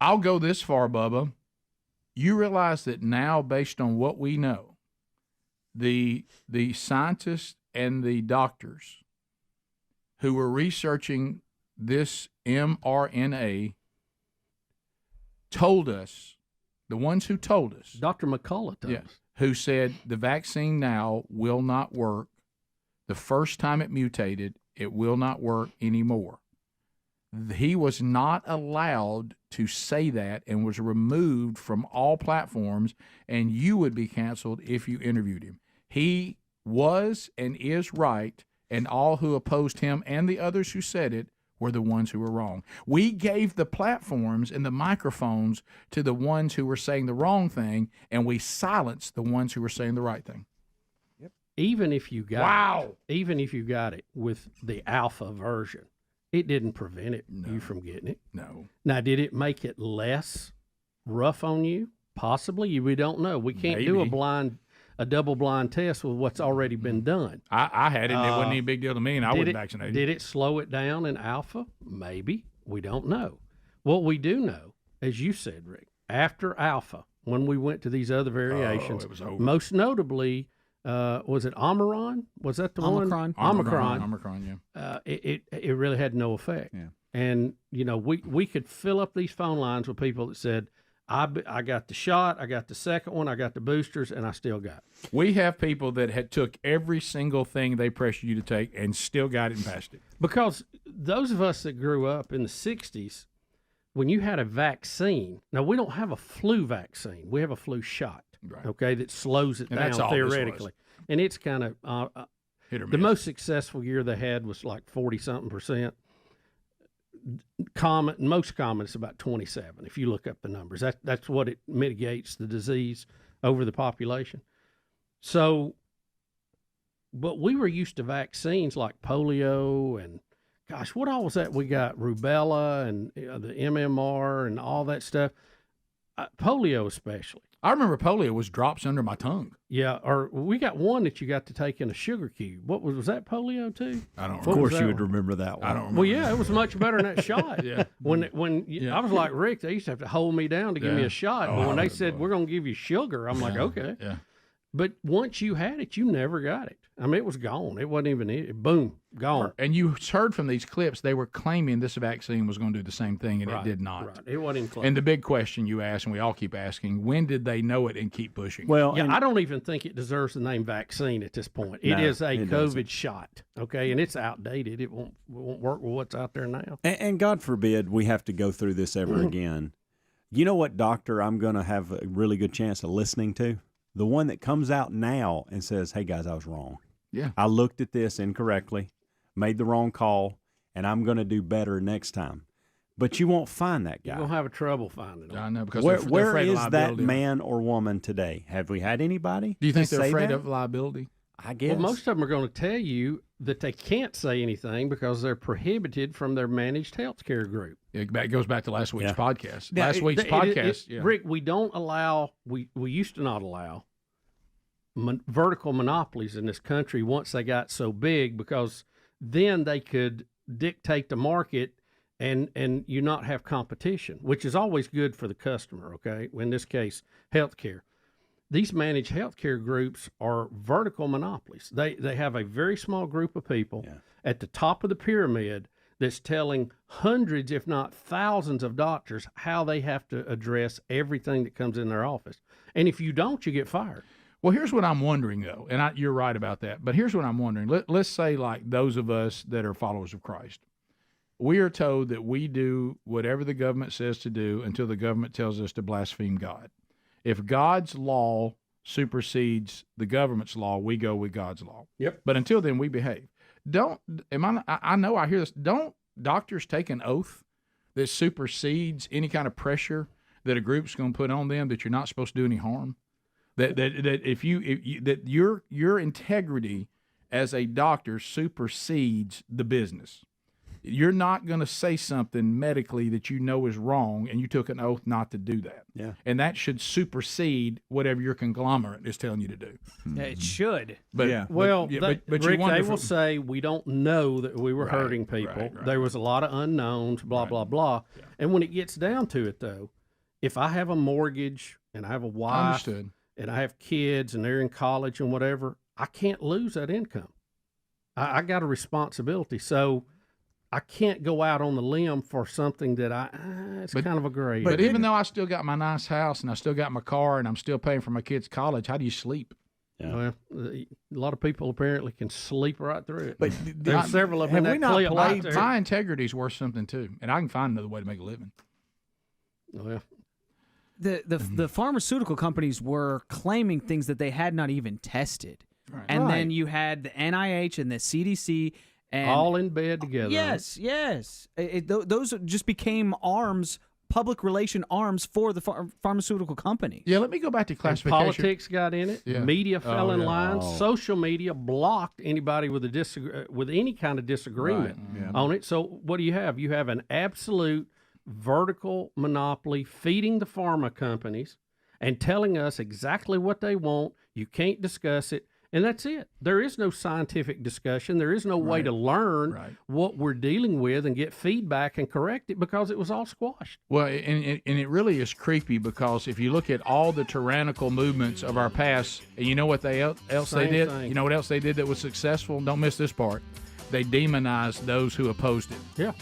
I'll go this far, Bubba. You realize that now, based on what we know, the scientists and the doctors who were researching this mRNA told us, the ones who told us, Dr. McCullough told us, who said the vaccine now will not work. The first time it mutated, it will not work anymore. He was not allowed to say that and was removed from all platforms, and you would be canceled if you interviewed him. He was and is right, and all who opposed him and the others who said it were the ones who were wrong. We gave the platforms and the microphones to the ones who were saying the wrong thing, and we silenced the ones who were saying the right thing. even if you got Wow. even if you got it with the alpha version, it didn't prevent you from getting it. No. Now, did it make it less rough on you? Possibly. We don't know. We can't do a double blind test with what's already been done. I had it, and it wasn't any big deal to me, and I wasn't vaccinated. Did it slow it down in alpha? Maybe. We don't know. What we do know, as you said, Rick, after alpha, when we went to these other variations, it was over. most notably, was it Omicron? Was that the Omicron? one? Omicron, yeah. It really had no effect. Yeah. And, you know, we could fill up these phone lines with people that said, I got the shot, I got the second one, I got the boosters, and I still got it. We have people that had took every single thing they pressured you to take and still got it and passed it. Because those of us that grew up in the 60s, when you had a vaccine, now we don't have a flu vaccine, we have a flu shot, okay, that slows it And down that's all this was. theoretically. And it's kind of, Hit or the miss. most successful year they had was like 40-something%. Most common is about 27 if you look up the numbers. That's what it mitigates the disease over the population. So, but we were used to vaccines like polio and, gosh, what all was that we got? Rubella and the MMR and all that stuff. Polio especially. I remember polio was drops under my tongue. Yeah, or we got one that you got to take in a sugar cube. What was that polio too? I don't What remember. was Of course, that you would one? remember that one. I don't remember. Well, yeah, it was much better than that shot. Yeah. I was like, Rick, they used to have to hold me down to give me Yeah. a shot. Oh, But when I they said, we're going to give you sugar, I'm like, okay. Yeah. But once you had it, you never got it. I mean, it was gone. It wasn't even it. Boom, gone. And you heard from these clips, they were claiming this vaccine was going to do the same thing, and it did not. Right. It wasn't even close. And the big question you ask, and we all keep asking, when did they know it and keep pushing? Well, Yeah, and- I don't even think it deserves the name vaccine at this point. It No, is a it COVID doesn't. shot, okay, and it's outdated. It won't work with what's out there now. And God forbid we have to go through this ever again. You know what doctor I'm going to have a really good chance of listening to? The one that comes out now and says, hey, guys, I was wrong. Yeah. I looked at this incorrectly, made the wrong call, and I'm going to do better next time. But you won't find that guy. You're going to have trouble finding it. I know, because Where, they're where afraid of is that liability. man or woman today? Have we had anybody? Do you think to they're say afraid that? of liability? I guess. Well, most of them are going to tell you that they can't say anything because they're prohibited from their managed health care group. It goes back to last week's podcast. Now, Last week's podcast. Yeah. Rick, we don't allow, we used to not allow vertical monopolies in this country once they got so big, because then they could dictate the market and you not have competition, which is always good for the customer, okay? In this case, healthcare. These managed healthcare groups are vertical monopolies. They have a very small group of people, at the top of the pyramid that's telling hundreds, if not thousands of doctors how they have to address everything that comes in their office. And if you don't, you get fired. Well, here's what I'm wondering, though, and you're right about that, but here's what I'm wondering. Let's say, like, those of us that are followers of Christ, we are told that we do whatever the government says to do until the government tells us to blaspheme God. If God's law supersedes the government's law, we go with God's law. Yep. But until then, we behave. I know I hear this. Don't doctors take an oath that supersedes any kind of pressure that a group's going to put on them that you're not supposed to do any harm? That your integrity as a doctor supersedes the business. You're not going to say something medically that you know is wrong, and you took an oath not to do that. Yeah. And that should supersede whatever your conglomerate is telling you to do. Yeah, it should. But Rick, they will for, say we don't know that we were hurting people. Right. There was a lot of unknowns, blah, blah, blah. Yeah. And when it gets down to it, though, if I have a mortgage and I have a wife and I have kids and they're in college and whatever, I can't lose that income. I got a responsibility. So I can't go out on the limb for something that it's kind of a gray. But even though I still got my nice house and I still got my car and I'm still paying for my kids' college, how do you sleep? Yeah. Well, a lot of people apparently can sleep right through it. But there's several of them in that clip right there. My integrity is worth something too, and I can find another way to make a living. Well, the pharmaceutical companies were claiming things that they had not even tested, and then you had the NIH and the CDC. And all in bed together. Yes. Those just became arms, public relation arms for the pharmaceutical company. Yeah, let me go back to classification. And politics got in it. Yeah. Media fell in line. Social media blocked anybody with with any kind of disagreement on it. So what do you have? You have an absolute vertical monopoly feeding the pharma companies and telling us exactly what they want. You can't discuss it. And that's it. There is no scientific discussion. There is no way to learn what we're dealing with and get feedback and correct it because it was all squashed. Well, and it really is creepy because if you look at all the tyrannical movements of our past, and you know what they did? You know what else they did that was successful? Don't miss this part. They demonized those who opposed it. Yeah.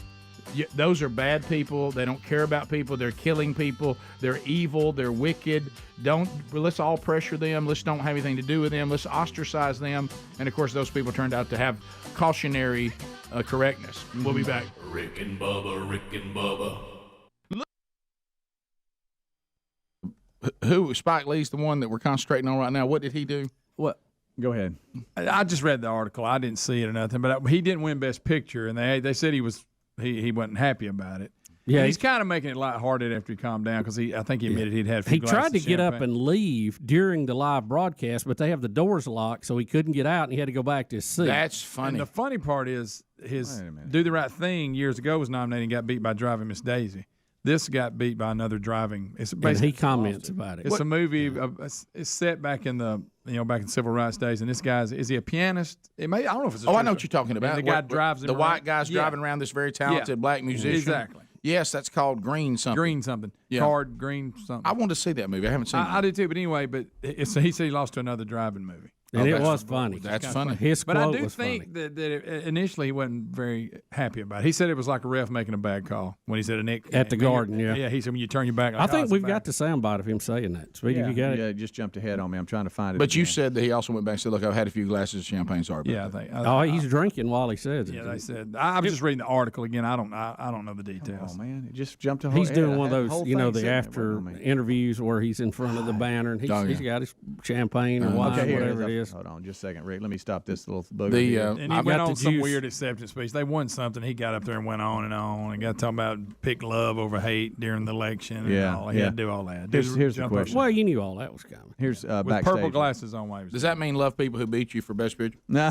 Those are bad people. They don't care about people. They're killing people. They're evil. They're wicked. Let's all pressure them. Let's don't have anything to do with them. Let's ostracize them. And of course, those people turned out to have cautionary correctness. We'll be back. Rick and Bubba, Rick and Bubba. Who? Spike Lee's the one that we're concentrating on right now. What did he do? What? Go ahead. I just read the article. I didn't see it or nothing, but he didn't win Best Picture, and they said he wasn't happy about it. Yeah, he's kind of making it lighthearted after he calmed down because I think he admitted he'd had a few He tried to get up and leave during the live broadcast, but they have the doors locked, so he couldn't get out, and he had to go back to his seat. That's funny. And the funny part is his Do the Right Thing years ago was nominated and got beat by Driving Miss Daisy. This got beat by another driving. And he comments about it. It's a movie. It's set back in the back in civil rights days. And this guy's is he a pianist? I don't know if it's. I know what you're talking about. And the guy drives him. The white guy's driving around this very talented black musician. Exactly. Yes, that's called Green something. Green something. Yeah. Card Green something. I want to see that movie. I haven't seen it. I do too. But anyway, he said he lost to another driving movie. And it was funny. That's funny. His but quote I do was think funny. that initially he wasn't very happy about it. He said it was like a ref making a bad call when he said at the Garden. Yeah, he said when you turn your back. I think we've got the soundbite of him saying that. Speaking, you got it. Yeah, it just jumped ahead on me. I'm trying to find it. But you said that he also went back and said, "Look, I've had a few glasses of champagne. Sorry about that." I think. He's drinking while he says it. Yeah, they said. I was just reading the article again. I don't know the details. Oh man, it just jumped ahead. He's doing one of those, the after interviews where he's in front of the banner and he's got his champagne or wine, whatever it is. Hold on, just a second. Rick, let me stop this little booger. And he went on some weird acceptance speech. They won something. He got up there and went on and got talking about pick love over hate during the election. He had to do all that. Here's the question. Well, you knew all that was coming. Here's with backstage. purple glasses on. Does that mean love people who beat you for Best Picture? No.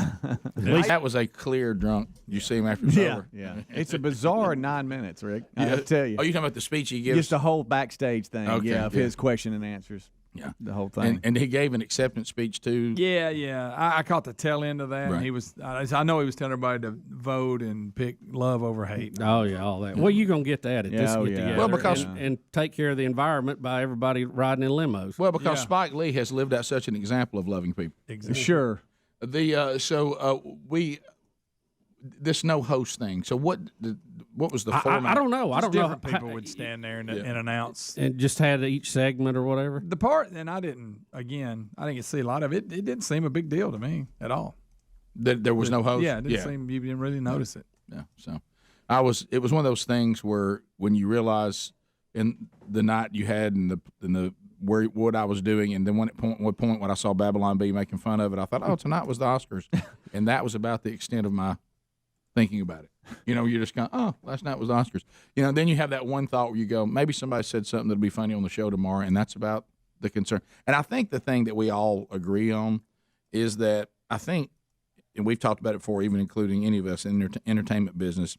That was a clear drunk. You see him after it's over. Yeah. It's a bizarre 9 minutes, Rick. I'll tell you. Oh, you talking about the speech he gives? Just the whole backstage thing. Of his question and answers. Yeah, the whole thing. And he gave an acceptance speech too. Yeah. I caught the tail end of that. Right. And he was. I know he was telling everybody to vote and pick love over hate. Oh yeah, all that. Well, you're gonna get that at this get together. Well, because and take care of the environment by everybody riding in limos. Well, because Spike Lee has lived out such an example of loving people. Exactly. Sure. this no host thing. So what was the format? I don't know. I don't know. Different people would stand there and announce. And just had each segment or whatever. The part, and I didn't get to see a lot of it. It didn't seem a big deal to me at all. There was no host? Yeah, it didn't seem, you didn't really notice it. Yeah, so it was one of those things where when you realize in the night you had and the what I was doing, and then one point when I saw Babylon B making fun of it, I thought, oh, tonight was the Oscars, and that was about the extent of my thinking about it. You're just going, oh, last night was the Oscars. Then you have that one thought where you go, maybe somebody said something that'll be funny on the show tomorrow, and that's about the concern. And I think the thing that we all agree on is that I think, and we've talked about it before, even including any of us in the entertainment business,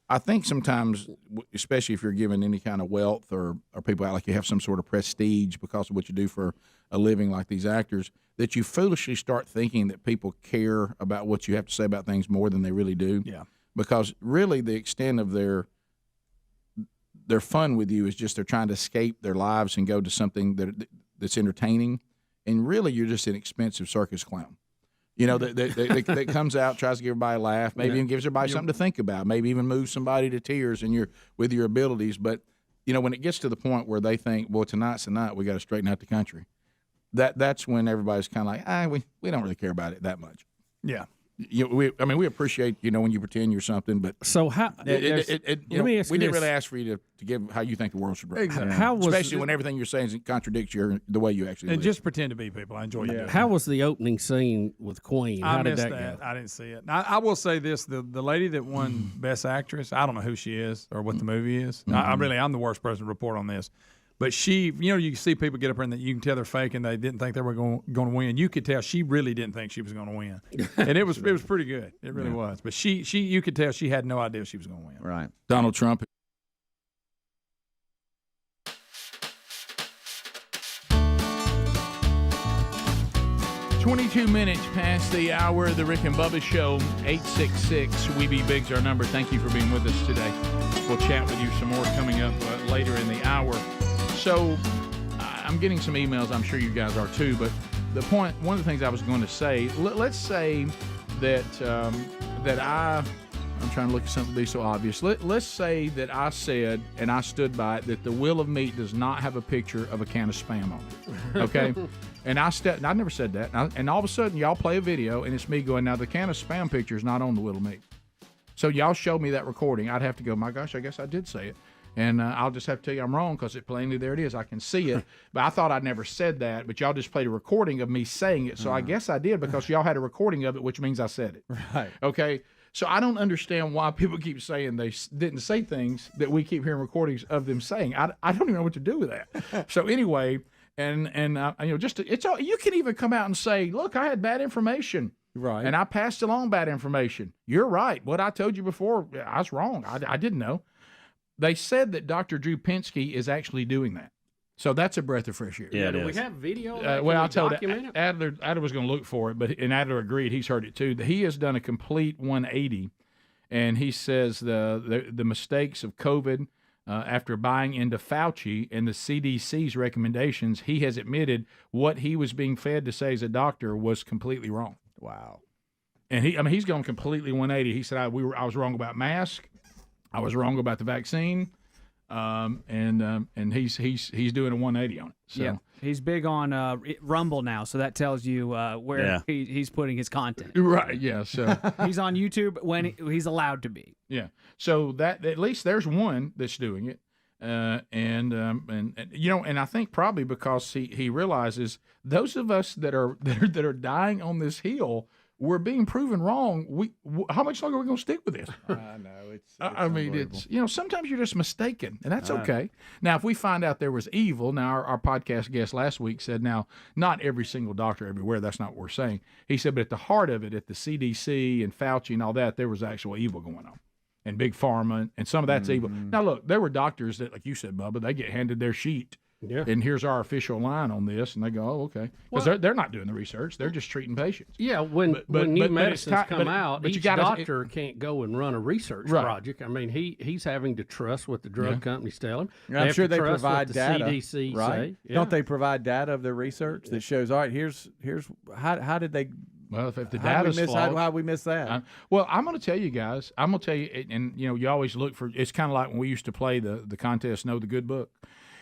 I think sometimes, especially if you're given any kind of wealth or people out like you have some sort of prestige because of what you do for a living like these actors, that you foolishly start thinking that people care about what you have to say about things more than they really do. Yeah. Because really the extent of their fun with you is just they're trying to escape their lives and go to something that's entertaining. And really you're just an expensive circus clown. That comes out, tries to give everybody a laugh, maybe even gives everybody something to think about, maybe even moves somebody to tears with your abilities. But, when it gets to the point where they think, well, tonight's the night, we got to straighten out the country, that's when everybody's kind of like, we don't really care about it that much. Yeah. We appreciate, when you pretend you're something, but so how? Let me ask we didn't really ask for you to give how you think the world should run. Exactly. Especially when everything you're saying contradicts the way you actually live. Just pretend to be people. I enjoy it. How was the opening scene with Queen? How did that go? I didn't see it. I will say this: the lady that won Best Actress, I don't know who she is or what the movie is. I'm the worst person to report on this. But she, you see people get up there and you can tell they're fake and they didn't think they were going to win. You could tell she really didn't think she was going to win, and it was pretty good. It really was. But you could tell she had no idea she was going to win. Right. Donald Trump. "22 minutes past the hour of the Rick and Bubba Show. 866-WE-BE-BIG's our number. Thank you for being with us today. We'll chat with you some more coming up later in the hour. So I'm getting some emails. I'm sure you guys are too. But one of the things I was going to say, let's say that I'm trying to look at something to be so obvious. Let's say that I said, and I stood by it, that the Wheel of Meat does not have a picture of a can of Spam on it. Okay? And I never said that. And all of a sudden, y'all play a video, and it's me going, now the can of Spam picture is not on the Wheel of Meat. So y'all showed me that recording. I'd have to go, my gosh, I guess I did say it. And I'll just have to tell you I'm wrong because there it is. I can see it. But I thought I'd never said that. But y'all just played a recording of me saying it. So I guess I did because y'all had a recording of it, which means I said it. Right. Okay? So I don't understand why people keep saying they didn't say things that we keep hearing recordings of them saying. I don't even know what to do with that. So anyway, and you can even come out and say, look, I had bad information. Right. And I passed along bad information. You're right. What I told you before, I was wrong. I didn't know. They said that Dr. Drew Pinsky is actually doing that. So that's a breath of fresh air. Yeah, do we have video? Well, I'll tell you, Adler was going to look for it, and Adler agreed. He's heard it too. He has done a complete 180, and he says the mistakes of COVID after buying into Fauci and the CDC's recommendations, he has admitted what he was being fed to say as a doctor was completely wrong. Wow. And he's gone completely 180. He said I was wrong about masks. I was wrong about the vaccine, and he's doing a 180 on it. So. Yeah, he's big on Rumble now, so that tells you where he's putting his content. Right. Yeah. So he's on YouTube when he's allowed to be. Yeah. So that at least there's one that's doing it, and I think probably because he realizes those of us that are dying on this hill. We're being proven wrong. How much longer are we going to stick with this? I know. It's sometimes you're just mistaken, and that's okay. Now, if we find out there was evil, now our podcast guest last week said, now, not every single doctor everywhere, that's not what we're saying. He said, but at the heart of it, at the CDC and Fauci and all that, there was actual evil going on. And Big Pharma, and some of that's evil. Now, look, there were doctors that, like you said, Bubba, they get handed their sheet. Yeah. And here's our official line on this, and they go, oh, okay. Because they're not doing the research. They're just treating patients. Yeah, when new medicines come out, each doctor can't go and run a research project. I mean, he's having to trust what the drug companies tell him. I'm sure they provide data. CDC right? Say. Yeah. Don't they provide data of their research that shows, all right, here's how did they Well, if the How data's flawed, how we miss that? well, I'm going to tell you guys. I'm going to tell you, and you always look for. It's kind of like when we used to play the contest, Know the Good Book,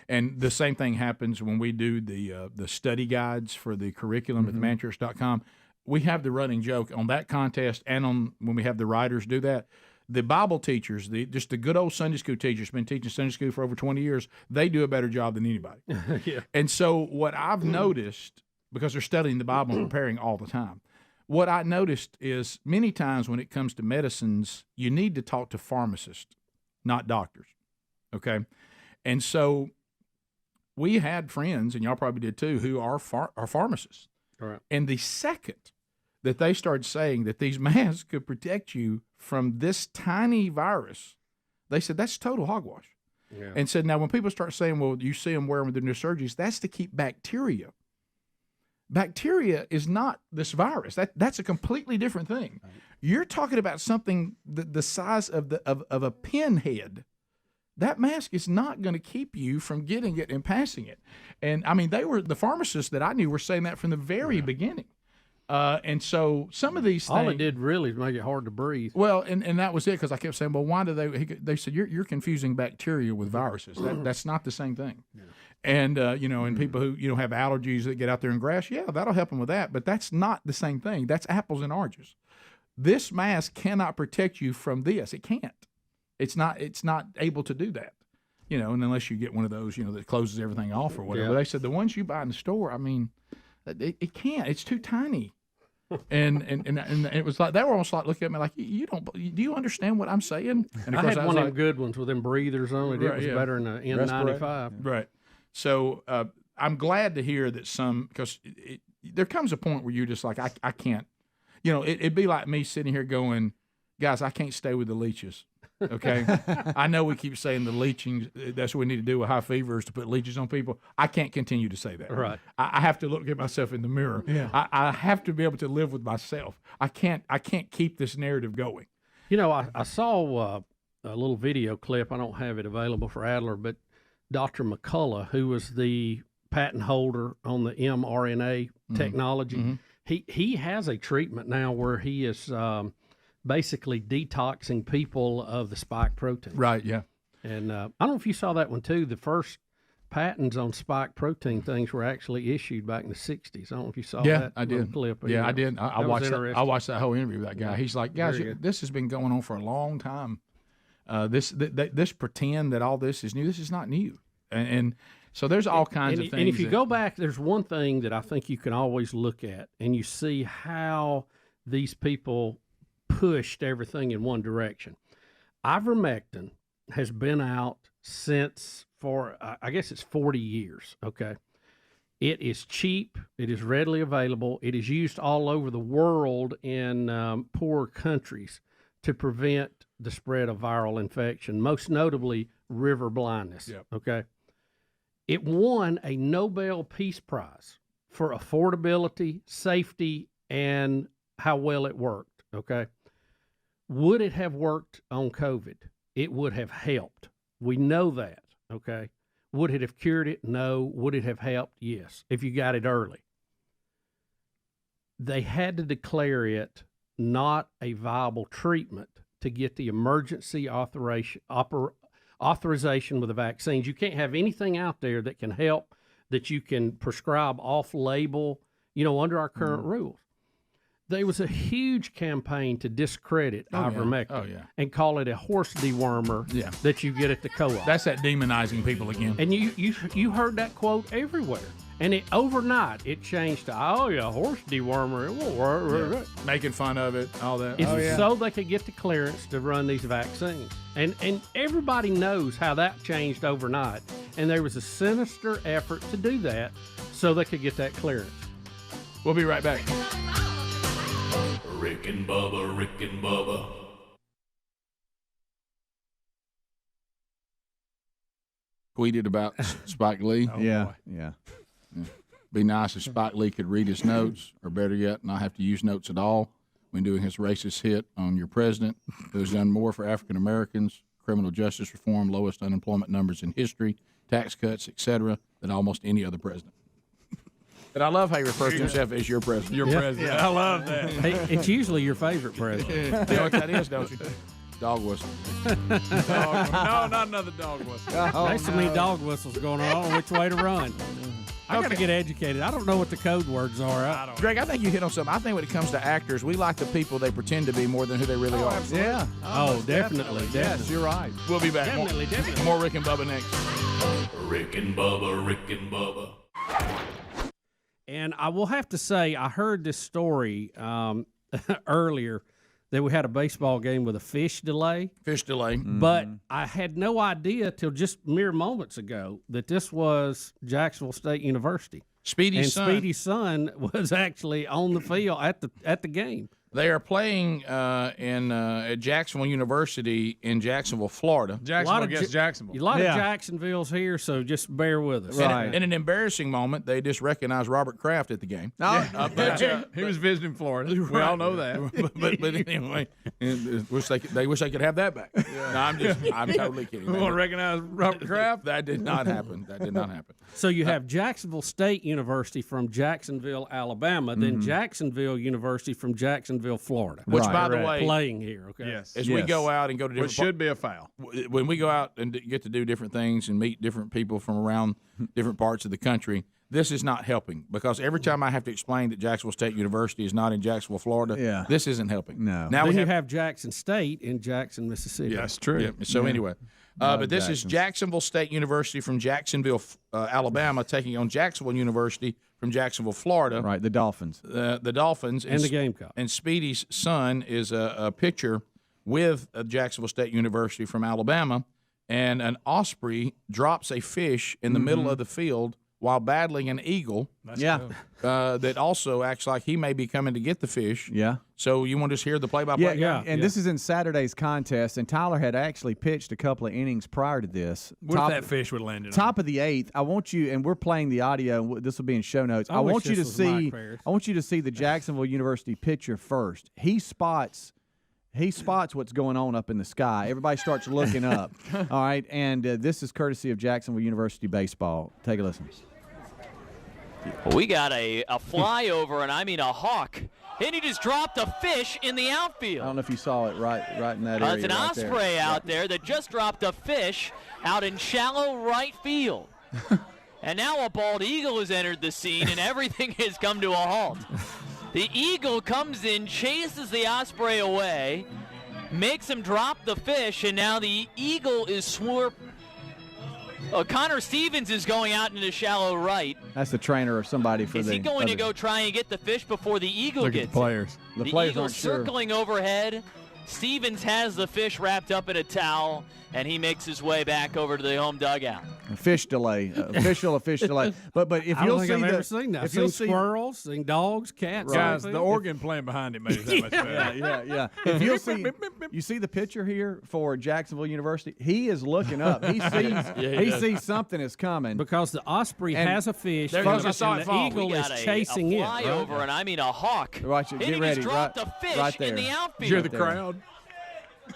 and the same thing happens when we do the study guides for the curriculum at themanchurch.com. We have the running joke on that contest, and on when we have the writers do that. The Bible teachers, just the good old Sunday school teachers, been teaching Sunday school for over 20 years. They do a better job than anybody. Yeah. And so what I've noticed, because they're studying the Bible and preparing all the time. What I noticed is many times when it comes to medicines, you need to talk to pharmacists, not doctors, okay? And so we had friends, and y'all probably did too, who are pharmacists. All right. And the second that they started saying that these masks could protect you from this tiny virus, they said that's total hogwash. Yeah. And said, now when people start saying, well, you see them wearing with their new surgeries, that's to keep bacteria. Bacteria is not this virus. That's a completely different thing. Right. You're talking about something the size of a pinhead. That mask is not going to keep you from getting it and passing it. And I mean, the pharmacists that I knew were saying that from the very beginning. And so some of these things, all it did really is make it hard to breathe. Well, and that was it, because I kept saying, well, why do they said you're confusing bacteria with viruses. That's not the same thing. Yeah. And and people who have allergies that get out there in grass, yeah, that'll help them with that, but that's not the same thing. That's apples and oranges. This mask cannot protect you from this. It can't. It's not able to do that. And unless you get one of those, that closes everything off or whatever. Yeah. They said the ones you buy in the store, I mean, it can't. It's too tiny. And it was like they were almost like looking at me like, do you understand what I'm saying? And I had one of them good ones with them breathers on it. It was better than an N95. Right. So I'm glad to hear that because there comes a point where you're just like, I can't. It'd be like me sitting here going, guys, I can't stay with the leeches. Okay, I know we keep saying the leeching. That's what we need to do with high fever is to put leeches on people. I can't continue to say that. Right. I have to look at myself in the mirror. Yeah. I have to be able to live with myself. I can't keep this narrative going. I saw a little video clip. I don't have it available for Adler, but Dr. McCullough, who was the patent holder on the mRNA technology, he has a treatment now where he is basically detoxing people of the spike protein. Right, yeah. And I don't know if you saw that one too. The first patents on spike protein things were actually issued back in the 60s. I don't know if you saw that I did. clip. Yeah, I did. I watched that. I watched that whole interview with that guy. Yeah. He's like, guys, this has been going on for a long time. This pretend that all this is new. This is not new. And so there's all kinds of things. And if you go back, there's one thing that I think you can always look at, and you see how these people pushed everything in one direction. Ivermectin has been out since for, I guess it's 40 years, okay? It is cheap. It is readily available. It is used all over the world in poor countries to prevent the spread of viral infection, most notably river blindness, okay? It won a Nobel Peace Prize for affordability, safety, and how well it worked, okay? Would it have worked on COVID? It would have helped. We know that, okay? Would it have cured it? No. Would it have helped? Yes, if you got it early. They had to declare it not a viable treatment to get the emergency authorization with the vaccines. You can't have anything out there that can help, that you can prescribe off-label, under our current rules. There was a huge campaign to discredit ivermectin and call it a horse dewormer that you get at the co-op. That's that demonizing people again. And you heard that quote everywhere. And overnight, it changed to, horse dewormer, it won't work. Yeah. Making fun of it, all that. It's so they could get the clearance to run these vaccines. And everybody knows how that changed overnight. And there was a sinister effort to do that so they could get that clearance. We'll be right back. Rick and Bubba, Rick and Bubba. Tweeted about Spike Lee. Yeah. Be nice if Spike Lee could read his notes, or better yet, not have to use notes at all when doing his racist hit on your president, who has done more for African Americans, criminal justice reform, lowest unemployment numbers in history, tax cuts, etc., than almost any other president. And I love how he refers to himself as your president. Your president. I love that. Hey, it's usually your favorite president. You know what that is, don't you? Dog whistle. No, not another dog whistle. There's so many dog whistles going on. I don't know which way to run. I got to get educated. I don't know what the code words are. Greg, I think you hit on something. I think when it comes to actors, we like the people they pretend to be more than who they really are. Absolutely. Yeah. Oh, definitely. Yes, you're right. We'll be back. Definitely. More Rick and Bubba next. Rick and Bubba, Rick and Bubba. And I will have to say, I heard this story earlier that we had a baseball game with a fish delay. Fish delay. But I had no idea till just mere moments ago that this was Jacksonville State University. Speedy's son was actually on the field at the game. They are playing at Jacksonville University in Jacksonville, Florida. Jacksonville against Jacksonville. A lot of Jacksonville's here, so just bear with us. Right. In an embarrassing moment, they just recognized Robert Kraft at the game. He was visiting Florida. We all know that. but anyway, they wish they could have that back. No, I'm totally kidding. We want to recognize Robert Kraft? That did not happen. So you have Jacksonville State University from Jacksonville, Alabama, then Jacksonville University from Jacksonville, Florida. Which, by the way, playing here. Okay. Yes. As we go out and go to different, which should be a foul. When we go out and get to do different things and meet different people from around different parts of the country, this is not helping because every time I have to explain that Jacksonville State University is not in Jacksonville, Florida, this isn't helping. No. Now then you have Jackson State in Jackson, Mississippi. Yeah, that's true. Yeah. So anyway. But this is Jacksonville State University from Jacksonville, Alabama, taking on Jacksonville University from Jacksonville, Florida. Right, the Dolphins. The Dolphins. And the Gamecocks. And Speedy's son is a pitcher with Jacksonville State University from Alabama, and an osprey drops a fish in the middle of the field while battling an eagle. That also acts like he may be coming to get the fish. Yeah. So you want to just hear the play-by-play? And this is in Saturday's contest, and Tyler had actually pitched a couple of innings prior to this. What if that fish would have landed top of the eighth? I want you, and we're playing the audio. This will be in show notes. I want you to see the Jacksonville University pitcher first. He spots what's going on up in the sky. Everybody starts looking up. All right, and this is courtesy of Jacksonville University baseball. Take a listen. We got a flyover, and I mean a hawk. And he just dropped a fish in the outfield. I don't know if you saw it right in that area. It's an osprey out there that just dropped a fish out in shallow right field. And now a bald eagle has entered the scene, and everything has come to a halt. The eagle comes in, chases the osprey away, makes him drop the fish, and now the eagle is Connor Stevens is going out into shallow right. That's the trainer or somebody for Is he going to go try and get the fish before the eagle gets the players? The eagle's circling overhead. Stevens has the fish wrapped up in a towel, and he makes his way back over to the home dugout. Fish delay, official delay. But if I you'll don't think see I've ever seen that. I've seen squirrels, seen dogs, cats. Guys, the organ playing behind it made it that much better. Yeah. If you'll see, you see the picture here for Jacksonville University. He is looking up. He sees something is coming because the osprey has a fish. The eagle is chasing it. Flyover, and I mean a hawk. Watch it. Get and ready. He just dropped a fish there. in the outfield. Did you hear the crowd?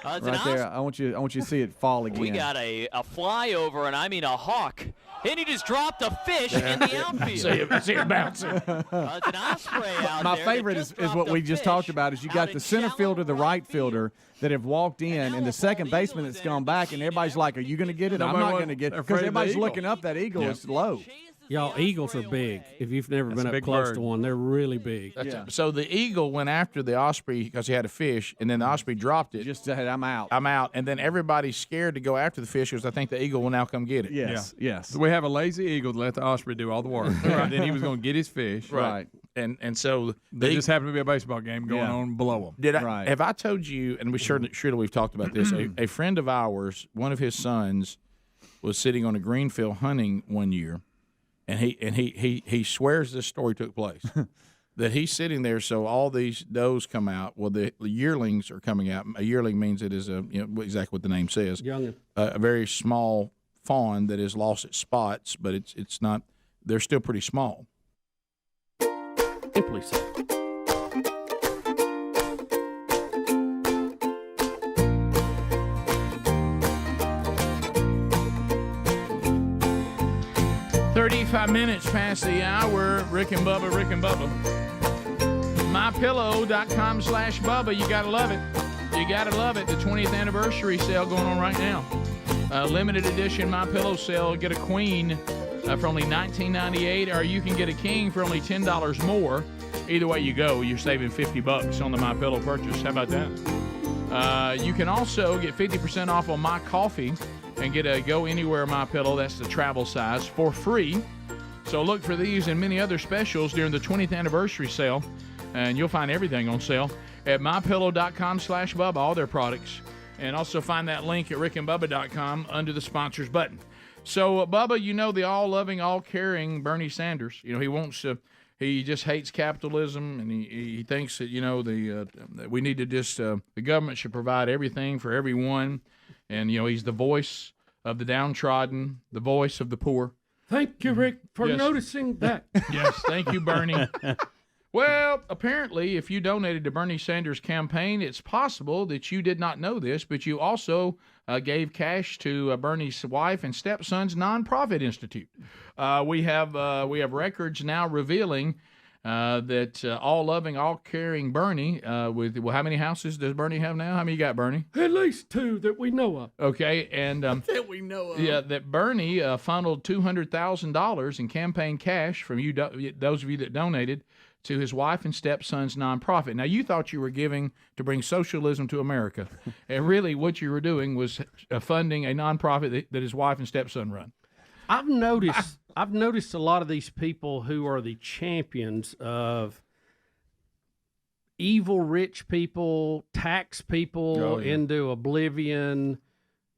Right there. I want you to see it fall again. We got a flyover, and I mean a hawk. And he just dropped a fish in the outfield. See it bouncing. It's an osprey out My there. favorite is what we just talked about. Is you got the center fielder, the right fielder that have walked in, and the second baseman that's gone back, and everybody's like, "Are you going to get it? I'm not going to get it," because everybody's looking up. That eagle is low. Y'all, eagles are big. If you've never been up close to one, they're really big. So the eagle went after the osprey because he had a fish, and then the osprey dropped it. Just said, I'm out. And then everybody's scared to go after the fish because I think the eagle will now come get it. Yes. So we have a lazy eagle to let the osprey do all the work. And then he was going to get his fish. Right. And so there just happened to be a baseball game going on below him. Have I told you, and surely we've talked about this, a friend of ours, one of his sons, was sitting on a green field hunting one year, and he swears this story took place. That he's sitting there, so all these does come out. Well, the yearlings are coming out. A yearling means it is exactly what the name says. Youngin. A very small fawn that is lost its spots, but it's not. They're still pretty small. Simply so. 25 minutes past the hour. Rick and Bubba. MyPillow.com/Bubba. You got to love it. You got to love it. The 20th anniversary sale going on right now. Limited edition MyPillow sale. Get a queen for only $19.98, or you can get a king for only $10 more. Either way you go, you're saving $50 on the MyPillow purchase. How about that? You can also get 50% off on My Coffee and get a Go Anywhere MyPillow. That's the travel size for free. So look for these and many other specials during the 20th anniversary sale, and you'll find everything on sale at MyPillow.com/Bubba, all their products. And also find that link at rickandbubba.com under the sponsors button. So, Bubba, you know the all-loving, all-caring Bernie Sanders. You know, he just hates capitalism, and he thinks that, you know, that we need to just, the government should provide everything for everyone. And, you know, he's the voice of the downtrodden, the voice of the poor. Thank you, Rick, for noticing that. Yes, thank you, Bernie. Well, apparently, if you donated to Bernie Sanders' campaign, it's possible that you did not know this, but you also gave cash to Bernie's wife and stepson's nonprofit institute. We have records now revealing that all-loving, all-caring Bernie, with how many houses does Bernie have now? How many you got, Bernie? At least 2 that we know of. Okay, and that we know of. Yeah, that Bernie funneled $200,000 in campaign cash from you, those of you that donated, to his wife and stepson's nonprofit. Now, you thought you were giving to bring socialism to America, and really what you were doing was funding a nonprofit that his wife and stepson run. I've noticed a lot of these people who are the champions of evil rich people, tax people into oblivion,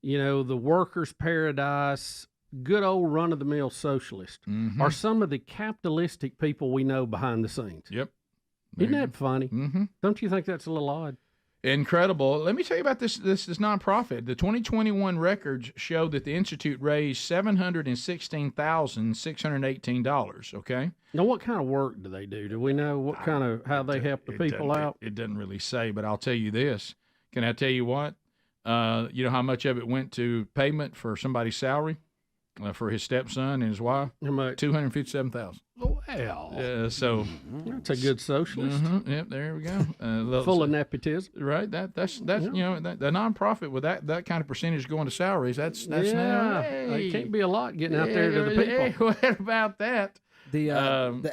you know, the workers' paradise, good old run-of-the-mill socialist, are some of the capitalistic people we know behind the scenes. Yep. Isn't that funny? Mm-hmm. Don't you think that's a little odd? Incredible. Let me tell you about this nonprofit. The 2021 records show that the Institute raised $716,618, okay? Now, what kind of work do they do? Do we know what kind of, how they help the people out? It doesn't really say, but I'll tell you this. Can I tell you what? You know how much of it went to payment for somebody's salary? For his stepson and his wife, how much? $257,000. Well, so that's a good socialist. Yep, there we go. Full of nepotism, right? That's you know the nonprofit with that kind of percentage going to salaries. That's now, it can't be a lot getting out there to the people. Hey, what about that? The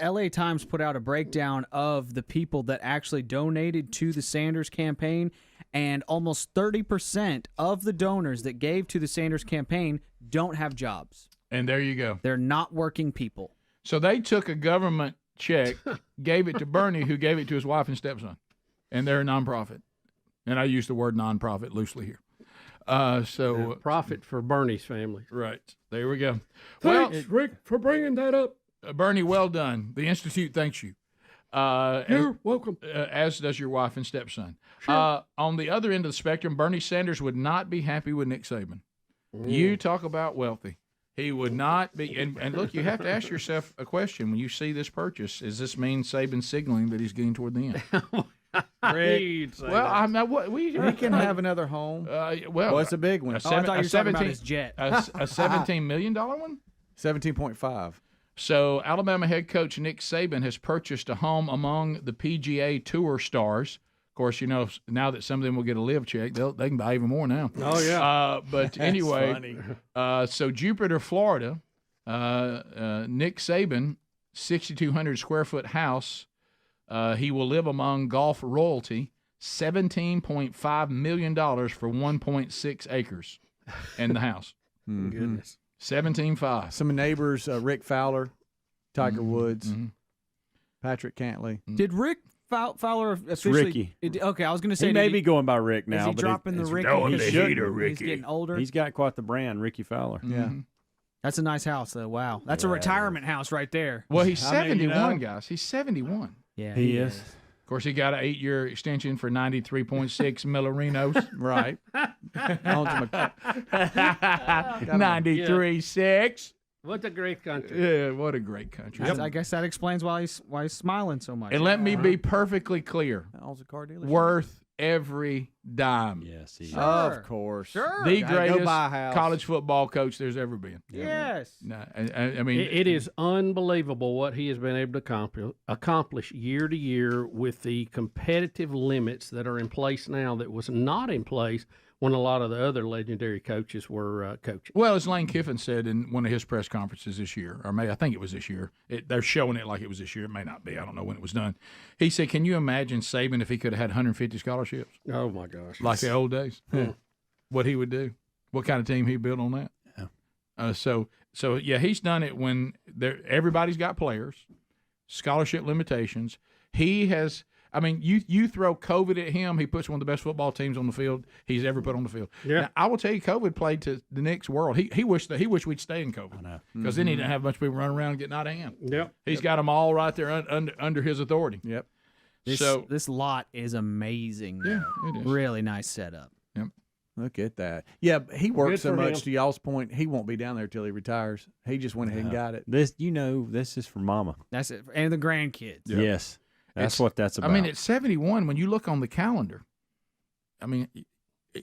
LA Times put out a breakdown of the people that actually donated to the Sanders campaign, and almost 30% of the donors that gave to the Sanders campaign don't have jobs. And there you go. They're not working people. So they took a government check, gave it to Bernie, who gave it to his wife and stepson, and they're a nonprofit. And I use the word nonprofit loosely here. Profit for Bernie's family. Right. There we go. Thanks, Rick, for bringing that up. Bernie, well done. The Institute thanks you. You're welcome. As does your wife and stepson. Sure. On the other end of the spectrum, Bernie Sanders would not be happy with Nick Saban. You talk about wealthy. He would not be. And look, you have to ask yourself a question when you see this purchase. Does this mean Saban signaling that he's getting toward the end? Well, I'm not. What we can have another home. Well, it's a big one. I thought you were talking about his jet. A $17 million one? 17.5. So Alabama head coach Nick Saban has purchased a home among the PGA Tour stars. Of course, you know, now that some of them will get a live check, they can buy even more now. Oh, yeah. But anyway, so Jupiter, Florida, Nick Saban, 6,200 square foot house. He will live among golf royalty, $17.5 million for 1.6 acres in the house. Goodness. 17.5. Some neighbors, Rick Fowler, Tiger Woods, Patrick Cantley. Did Rick Fowler officially? Ricky. Okay, I was going to say he may be going by Rick now. Is he but dropping the Ricky? He's getting older. He's got quite the brand, Ricky Fowler. Yeah. That's a nice house, though. Wow. That's a retirement house right there. Well, he's 71, guys. He's 71. Yeah, he is. Of course, he got an 8-year extension for 93.6 millerinos. Right. 93.6. What a great country. Yeah, what a great country. I guess that explains why he's smiling so much. And let me be perfectly clear. Owns a car dealership. Worth every dime. Yes, Sure. Of course. Sure. The Gotta go greatest buy a house. college football coach there's ever been. Yes. No, I mean, it is unbelievable what he has been able to accomplish year to year with the competitive limits that are in place now that was not in place when a lot of the other legendary coaches were coaching. Well, as Lane Kiffin said in one of his press conferences this year, or I think it was this year. They're showing it like it was this year. It may not be. I don't know when it was done. He said, "Can you imagine Saban if he could have had 150 scholarships? Oh my gosh, like the old days? What he would do? What kind of team he built on that? So yeah, he's done it when everybody's got players, scholarship limitations. He has." I mean, you throw COVID at him, he puts one of the best football teams on the field he's ever put on the field. Yeah. Now, I will tell you, COVID played to the Knicks' world. He wished we'd stay in COVID because then he didn't have a bunch of people running around getting out of hand. Yep. He's got them all right there under his authority. Yep. This lot is amazing. Yeah, it is. Really nice setup. Yep. Look at that. Yeah, he works Good so for much. him. To y'all's point, he won't be down there till he retires. He just went ahead and got it. This is for Mama. That's it. And the grandkids. Yeah. Yes. That's what that's about. I mean, at 71, when you look on the calendar, I mean,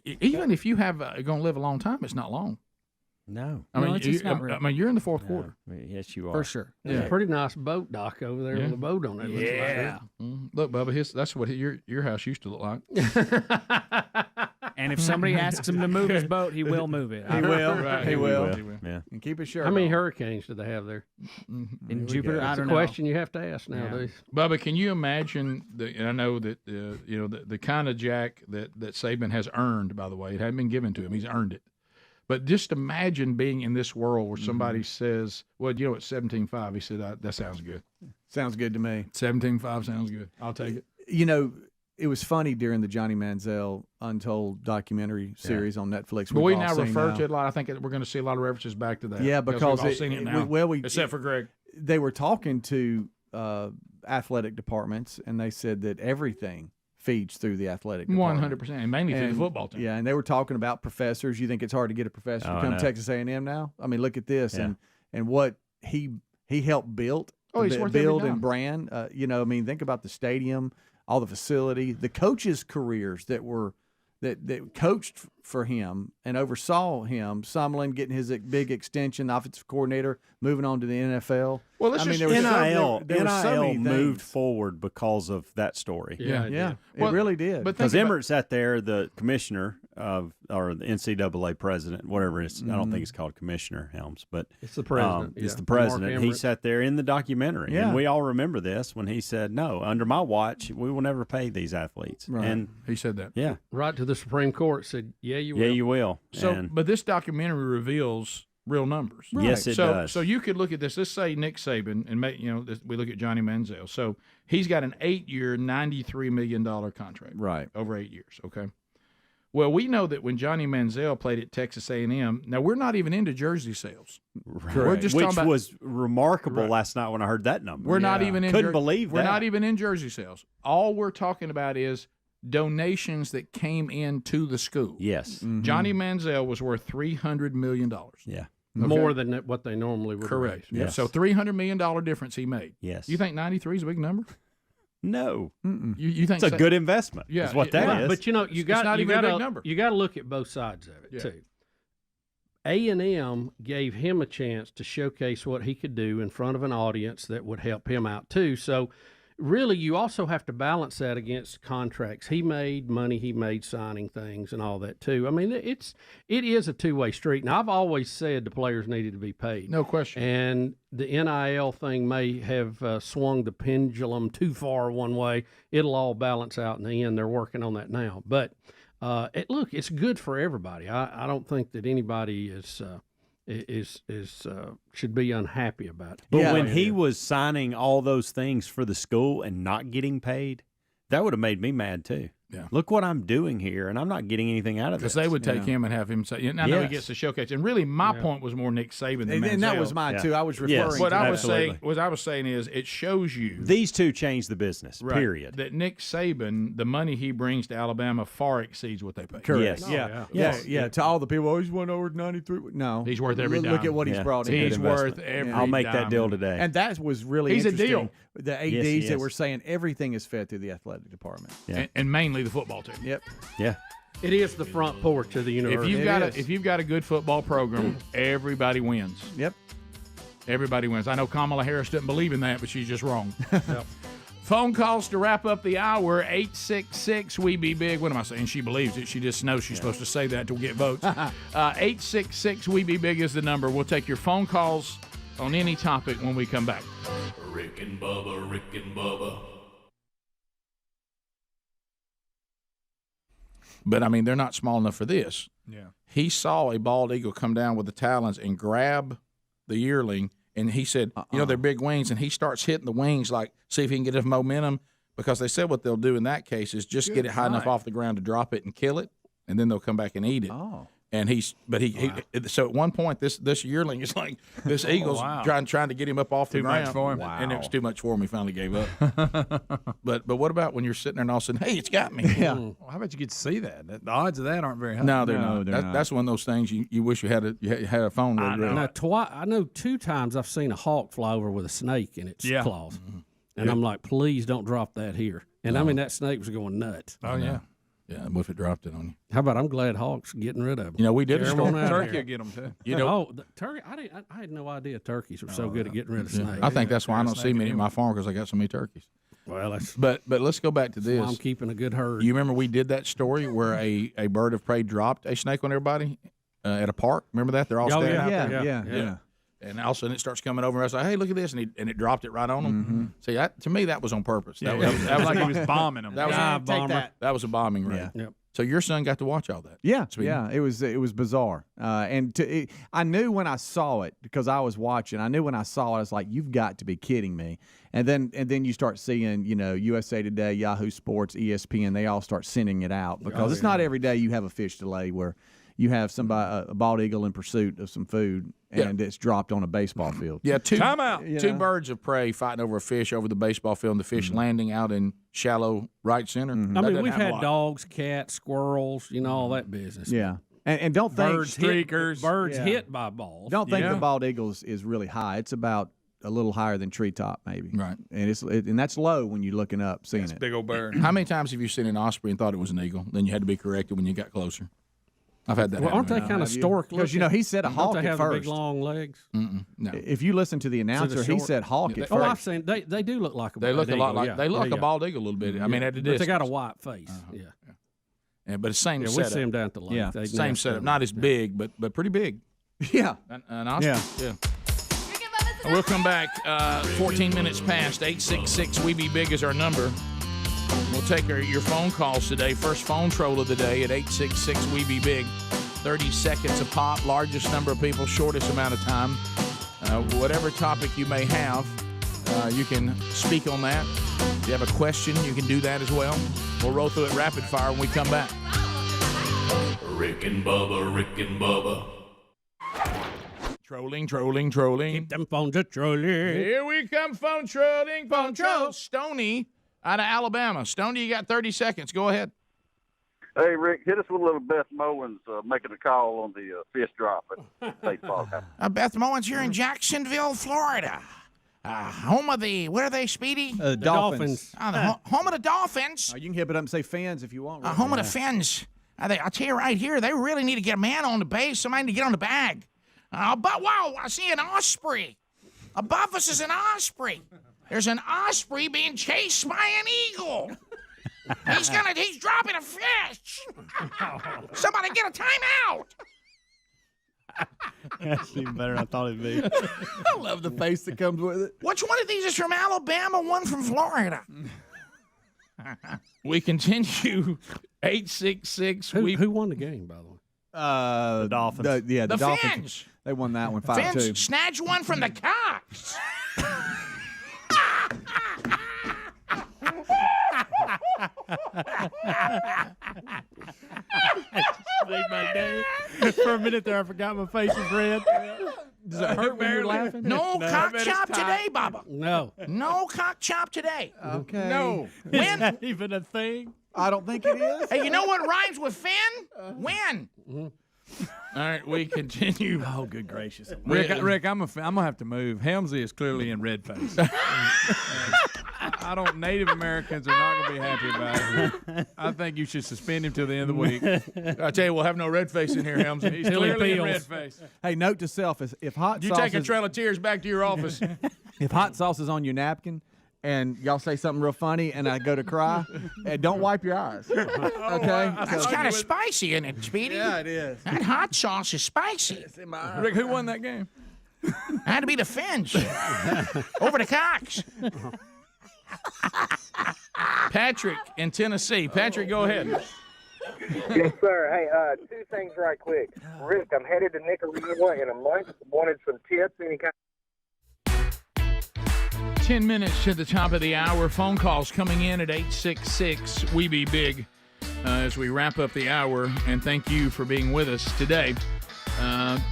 even if you have going to live a long time, it's not long. No. I mean, it's not really. I mean, you're in the fourth quarter. Yes, you are. For sure. There's a pretty nice boat dock over there with a boat on it. looks like. Yeah. Look, Bubba, that's what your house used to look like. And if somebody asks him to move his boat, he will move it. He will. Right, He will. Yeah. And keep his shirt How many on. hurricanes do they have there? In Jupiter, I That's a don't know. question you have to ask nowadays. Bubba, can you imagine and I know that the kind of jack that Saban has earned, by the way, it hadn't been given to him. He's earned it. But just imagine being in this world where somebody says, well, you know, it's 17.5. He said, that sounds good. Sounds good to me. 17.5 sounds good. I'll take it. You know, it was funny during the Johnny Manziel Untold documentary series on Netflix. But we We've all now seen refer to it a lot. I think we're going to see a lot of references back to that. Yeah, because we've all seen it now. Except for Greg. They were talking to athletic departments, and they said that everything feeds through the athletic department. 100%, and mainly through the football team. Yeah, and they were talking about professors. You think it's hard to get a professor to come to Texas A&M now? I mean, look at this and what he helped build he's worth every dime. and brand. You know, I mean, think about the stadium, all the facility, the coaches' careers that coached for him and oversaw him. Sumlin getting his big extension, offensive coordinator, moving on to the NFL. Well, NIL moved forward because of that story. Yeah, it really did. Because Emmert sat there, the commissioner or the NCAA president, whatever it is. I don't think it's called Commissioner Helms, but it's the president. It's the president. He sat there in the documentary, and we all remember this when he said, "No, under my watch, we will never pay these athletes." Right. And he said that. Yeah, right to the Supreme Court said, "Yeah, you will." Yeah, you will. So, but this documentary reveals real numbers. Right. Yes, it does. So you could look at this. Let's say Nick Saban, and we look at Johnny Manziel. So he's got an 8-year, $93 million contract. Right. Over 8 years. Okay. Well, we know that when Johnny Manziel played at Texas A&M, now we're not even into jersey sales. Right. We're just Which talking about, was remarkable last night when I heard that number. We're not even in. Couldn't believe that. We're not even in jersey sales. All we're talking about is donations that came into the school. Yes. Mm-hmm. Johnny Manziel was worth $300 million. Yeah. Okay. More than what they normally would. Correct. Raise. Yes. So $300 million difference he made. Yes. You think 93 is a big number? No. You think it's a good investment? Yeah, is what that is. But you know, it's not even a big number. You got to look at both sides of it too. A&M gave him a chance to showcase what he could do in front of an audience that would help him out too. So really, you also have to balance that against contracts he made, money he made signing things and all that too. I mean, it is a two-way street. And I've always said the players needed to be paid. No question. And the NIL thing may have swung the pendulum too far one way. It'll all balance out in the end. They're working on that now. But look, it's good for everybody. I don't think that anybody should be unhappy about it. But when he was signing all those things for the school and not getting paid, that would have made me mad too. Yeah. Look what I'm doing here, and I'm not getting anything out of this. Because they would take him and have him say, I know he gets the showcase. And really, my point was more Nick Saban than Manziel. And that was mine too. I was referring what to I was saying is it shows you. These two changed the business, right, period. That Nick Saban, the money he brings to Alabama far exceeds what they pay. Correct. Yes. Yeah. To all the people, he's won over 93. No. He's worth every dime. Look at what he's brought in. He's worth every I'll make dime. that deal today. And that was really He's interesting. a deal. The ADs that were saying everything is fed through the athletic department. And mainly only the football team. Yep. Yeah. It is the front porch of the university. If you've got a good football program, everybody wins. Yep. Everybody wins. I know Kamala Harris doesn't believe in that, but she's just wrong. Yep. Phone calls to wrap up the hour, 866 We Be Big. What am I saying? She believes it. She just knows she's supposed to say that to get votes. 866 We Be Big is the number. We'll take your phone calls on any topic when we come back. Rick and Bubba, Rick and Bubba. But, I mean, they're not small enough for this. Yeah. He saw a bald eagle come down with the talons and grab the yearling, and he said, they're big wings, and he starts hitting the wings, like, see if he can get enough momentum, because they said what they'll do in that case is just get it high enough off the ground to drop it and kill it, and then they'll come back and eat it. Oh. And so at one point, this yearling is like, this eagle's trying to get him up off the ground. Too much for him. Wow. And it was too much for him. He finally gave up. But what about when you're sitting there and all of a sudden, hey, it's got me? Yeah. Well, how about you get to see that? The odds of that aren't very high. No, they're No, not. they're not. That's one of those things you wish you had a phone with. I know 2 times I've seen a hawk fly over with a snake in its claws. Mm-hmm. And I'm like, please don't drop that here. And I mean, that snake was going nuts. Oh, yeah. Yeah, what if it dropped it on you? How about I'm glad Hawks getting rid of them. We did a story. Turkey will get them, too. The turkey. I had no idea turkeys were so good at getting rid of snakes. I think that's why I don't see many at my farm, because I got so many turkeys. Well, that's But let's go back to this. I'm keeping a good herd. You remember we did that story where a bird of prey dropped a snake on everybody at a park? Remember that? They're all standing out there. Yeah. And all of a sudden it starts coming over, and I was like, hey, look at this. And it dropped it right on them. Mm-hmm. See, to me, that was on purpose. That was like he was bombing them. That was that was a bombing range. Yeah. Yep. So your son got to watch all that. Yeah, Speedy. yeah, it was bizarre, I knew when I saw it, because I was watching. I knew when I saw it, I was like, "You've got to be kidding me!" And then you start seeing, USA Today, Yahoo Sports, ESPN. They all start sending it out, because it's not every day you have a fish fillet where you have a bald eagle in pursuit of some food, and it's dropped on a baseball field. Yeah, two Yeah. birds of prey fighting over a fish over the baseball field, and the fish landing out in shallow right center. I mean, we've had dogs, cats, squirrels, all that business. Yeah. And don't think Birds hit by balls. Don't think the bald eagle is really high. It's about a little higher than treetop, maybe. Right. And and that's low when you're looking up, seeing it. Big old bird. How many times have you seen an osprey and thought it was an eagle? Then you had to be corrected when you got closer. I've had that. Well, aren't happen. they kind of stork? Because he said a hawk Don't they at have first. big long legs? No. If you listen to the announcer, he said hawk at Oh, first. I've seen. They do look like a. They look a lot like yeah. they look Yeah, a bald eagle a little bit. I mean, at a But distance. they got a white face. Yeah. But it's same Yeah, we setup. see them down at the lake. Yeah. They Same nest setup. them. Not as big, but pretty big. Yeah. An osprey. Yeah. We'll come back 14 minutes past. 866 We Be Big is our number. We'll take your phone calls today. First phone troll of the day at 866 We Be Big. 30 seconds a pop. Largest number of people, shortest amount of time. Whatever topic you may have, you can speak on that. If you have a question, you can do that as well. We'll roll through it rapid fire when we come back. Rick and Bubba, Rick and Bubba. Trolling. Keep them phones a trolling. Here we come, phone trolling. Phone troll. Stoney out of Alabama. Stoney, you got 30 seconds. Go ahead. Hey, Rick, hit us with a little Beth Mowens making a call on the fish drop at State Park. Beth Mowens here in Jacksonville, Florida. Home of the, what are they, Speedy? Dolphins. Home of the Dolphins. You can hip it up and say fans if you want. Right? Home of the Fins. I'll tell you right here, they really need to get a man on the base, somebody to get on the bag. But wow, I see an osprey. Above us is an osprey. There's an osprey being chased by an eagle. He's dropping a fish. Somebody get a timeout. That's even better than I thought it'd be. I love the face that comes with it. Which one of these is from Alabama, one from Florida? We continue. 866. Who won the game, by the way? The Dolphins. The The Dolphins. Fins. They won that one 5-2. Fins snatched one from the Cox. Made my day. For a minute there, I forgot my face was red. Does it hurt when you're laughing? No cock chop today, Bubba. No. No cock chop today. Okay. No. Is When? that even a thing? I don't think it is. Hey, you know what rhymes with Finn? When? All right, we continue. Oh, good gracious. Rick, I'm gonna have to move. Helmsley is clearly in red face. I don't. Native Americans are not going to be happy about it. I think you should suspend him till the end of the week. I tell you, we'll have no red face in here, Helms. He's clearly in red face. Hey, note to self: if hot You sauce take a is, trail of tears back to your office. if hot sauce is on your napkin, and y'all say something real funny, and I go to cry, don't wipe your eyes. Okay, That's kind of spicy, isn't it, Speedy? Yeah, it is. That hot sauce is spicy. Rick, who won that game? I had to be the Finns over the Cox. Patrick in Tennessee. Patrick, go ahead. Yes, sir. Hey, two things right quick. Rick, I'm headed to Nicaragua in a month. Wanted some tips, any kind. 10 minutes to the top of the hour. Phone calls coming in at 866 We Be Big as we wrap up the hour. And thank you for being with us today.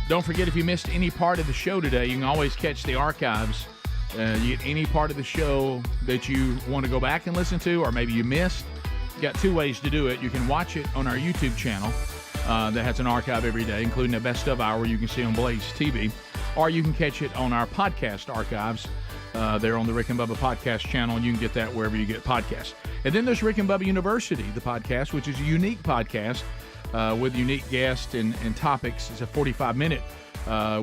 Don't forget, if you missed any part of the show today, you can always catch the archives. You get any part of the show that you want to go back and listen to, or maybe you missed. You got two ways to do it. You can watch it on our YouTube channel that has an archive every day, including the best of hour you can see on Blaze TV, or you can catch it on our podcast archives. They're on the Rick and Bubba podcast channel, and you can get that wherever you get podcasts. And then there's Rick and Bubba University, the podcast, which is a unique podcast with unique guests and topics. It's a 45-minute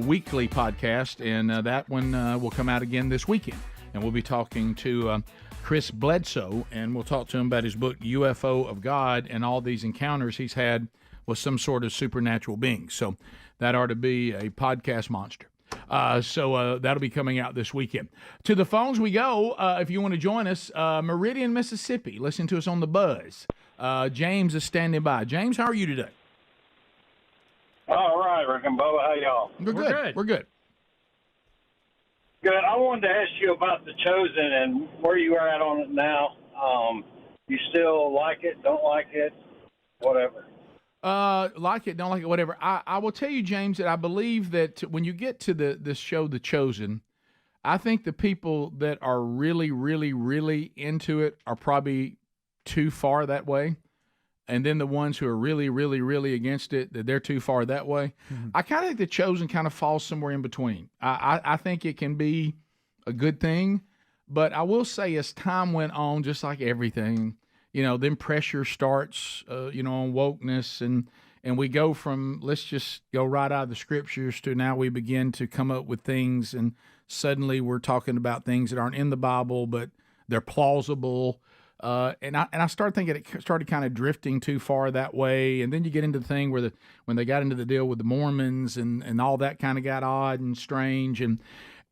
weekly podcast, and that one will come out again this weekend. And we'll be talking to Chris Bledsoe, and we'll talk to him about his book, UFO of God, and all these encounters he's had with some sort of supernatural being. So that ought to be a podcast monster. So that'll be coming out this weekend. To the phones we go. If you want to join us, Meridian, Mississippi. Listen to us on the Buzz. James is standing by. James, how are you today? All right, Rick and Bubba, how y'all? We're good. We're good. Good. I wanted to ask you about The Chosen and where you are at on it now. You still like it, don't like it, whatever? Like it, don't like it, whatever. I will tell you, James, that I believe that when you get to this show, The Chosen, I think the people that are really, really, really into it are probably too far that way. And then the ones who are really, really, really against it, that they're too far that way. Mm-hmm. I kind of think The Chosen kind of falls somewhere in between. I think it can be a good thing, but I will say as time went on, just like everything, then pressure starts, on wokeness, and we go from let's just go right out of the scriptures to now we begin to come up with things, and suddenly we're talking about things that aren't in the Bible, but they're plausible. And I started thinking it started kind of drifting too far that way, and then you get into the thing where when they got into the deal with the Mormons and all that kind of got odd and strange,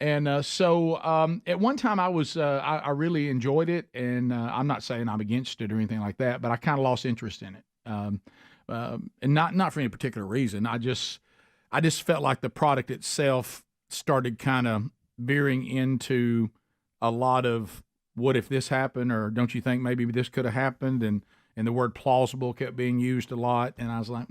so at one time I really enjoyed it, and I'm not saying I'm against it or anything like that, but I kind of lost interest in it, and not for any particular reason. I just felt like the product itself started kind of veering into a lot of what if this happened, or don't you think maybe this could have happened, and the word plausible kept being used a lot, and I was like,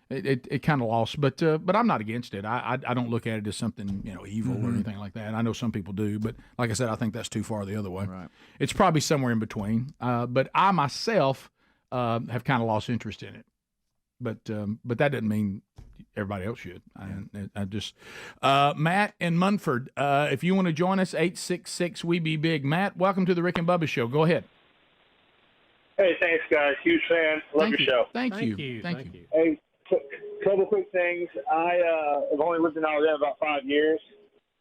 it kind of lost, but I'm not against it. I don't look at it as something evil or anything like that. I know some people do, but like I said, I think that's too far the other way. Right. It's probably somewhere in between. But I myself have kind of lost interest in it. But that doesn't mean everybody else should. I just Matt in Munford. If you want to join us, 866 We Be Big. Matt, welcome to the Rick and Bubba Show. Go ahead. Hey, thanks, guys. Huge fan. Love your show. Thank you. Hey, couple quick things. I have only lived in Alabama about 5 years.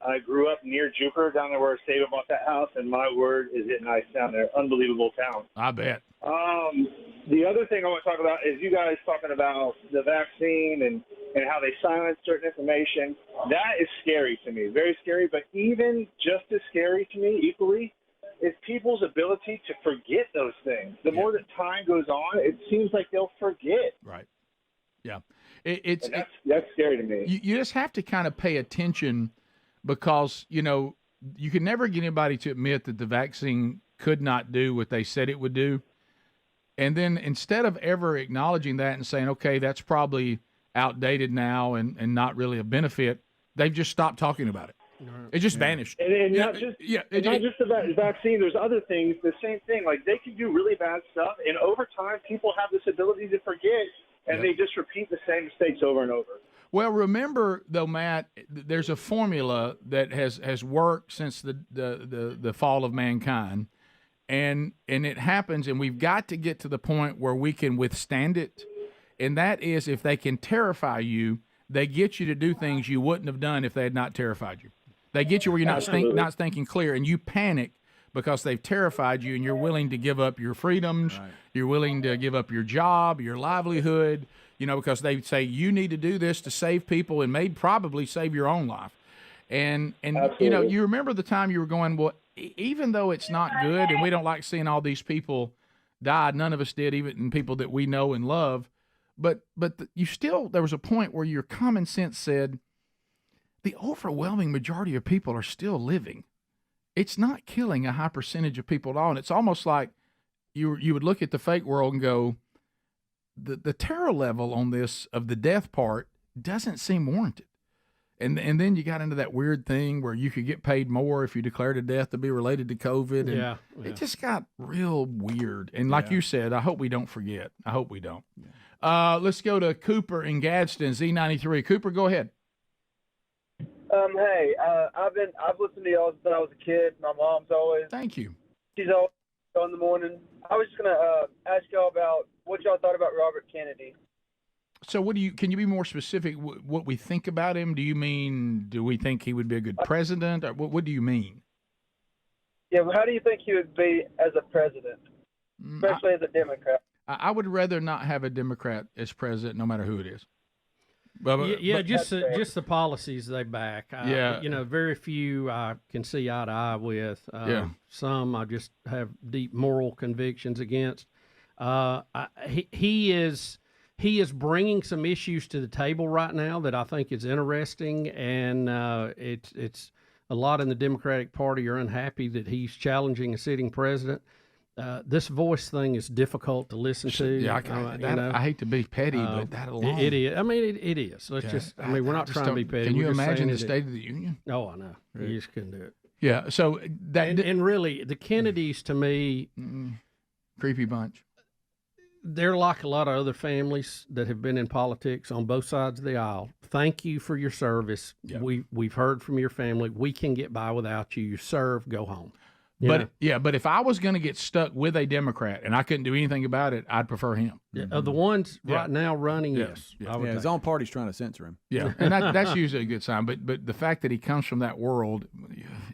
I grew up near Jupiter, down there where Saban bought that house, and my word, is it nice down there. Unbelievable town. I bet. The other thing I want to talk about is you guys talking about the vaccine and how they silence certain information. That is scary to me, very scary, but even just as scary to me, equally, is people's ability to forget those things. The more that time goes on, it seems like they'll forget. Right. Yeah. That's scary to me. You just have to kind of pay attention because, you can never get anybody to admit that the vaccine could not do what they said it would do. And then instead of ever acknowledging that and saying, okay, that's probably outdated now and not really a benefit, they've just stopped talking about it. It just vanished. And not just the vaccine. There's other things, the same thing. Like they can do really bad stuff, and over time, people have this ability to forget, and they just repeat the same mistakes over and over. Well, remember though, Matt, there's a formula that has worked since the fall of mankind, And it happens, and we've got to get to the point where we can withstand it. And that is, if they can terrify you, they get you to do things you wouldn't have done if they had not terrified you. They get you where you're not thinking clear, and you panic because they've terrified you, and you're willing to give up your freedoms. Right. You're willing to give up your job, your livelihood, because they say you need to do this to save people and may probably save your own life. And you remember the time you were going, well, even though it's not good and we don't like seeing all these people die, none of us did, even people that we know and love, but there was a point where your common sense said the overwhelming majority of people are still living. It's not killing a high percentage of people at all. And it's almost like you would look at the fake world and go, the terror level on this of the death part doesn't seem warranted. And then you got into that weird thing where you could get paid more if you declared a death to be related to COVID. And it just got real weird. And like you said, I hope we don't forget. I hope we don't. Yeah. Let's go to Cooper in Gadsden, Z93. Cooper, go ahead. Hey, I've listened to y'all since I was a kid. My mom's always. Thank you. She's always in the morning. I was just gonna ask y'all about what y'all thought about Robert Kennedy. So can you be more specific what we think about him? Do we think he would be a good president? Or what do you mean? Yeah, well, how do you think he would be as a president, especially as a Democrat? I would rather not have a Democrat as president, no matter who it is. Just the policies they back. Very few I can see eye to eye with. Some I just have deep moral convictions against. He is bringing some issues to the table right now that I think is interesting, and it's a lot in the Democratic Party are unhappy that he's challenging a sitting president. This voice thing is difficult to listen to. Yeah, I hate to be petty, but that alone. It is. I mean, it is. We're not trying to be petty. Can you imagine the State of the Union? Oh, I know. Right. You just couldn't do it. Yeah, so and really, the Kennedys, to me... creepy bunch. They're like a lot of other families that have been in politics on both sides of the aisle. Thank you for your service. Yep. We've heard from your family. We can get by without you. You serve, go home. But if I was going to get stuck with a Democrat and I couldn't do anything about it, I'd prefer him. Yeah, of the ones right now running, yes. His own party's trying to censor him. Yeah, and that's usually a good sign. But the fact that he comes from that world,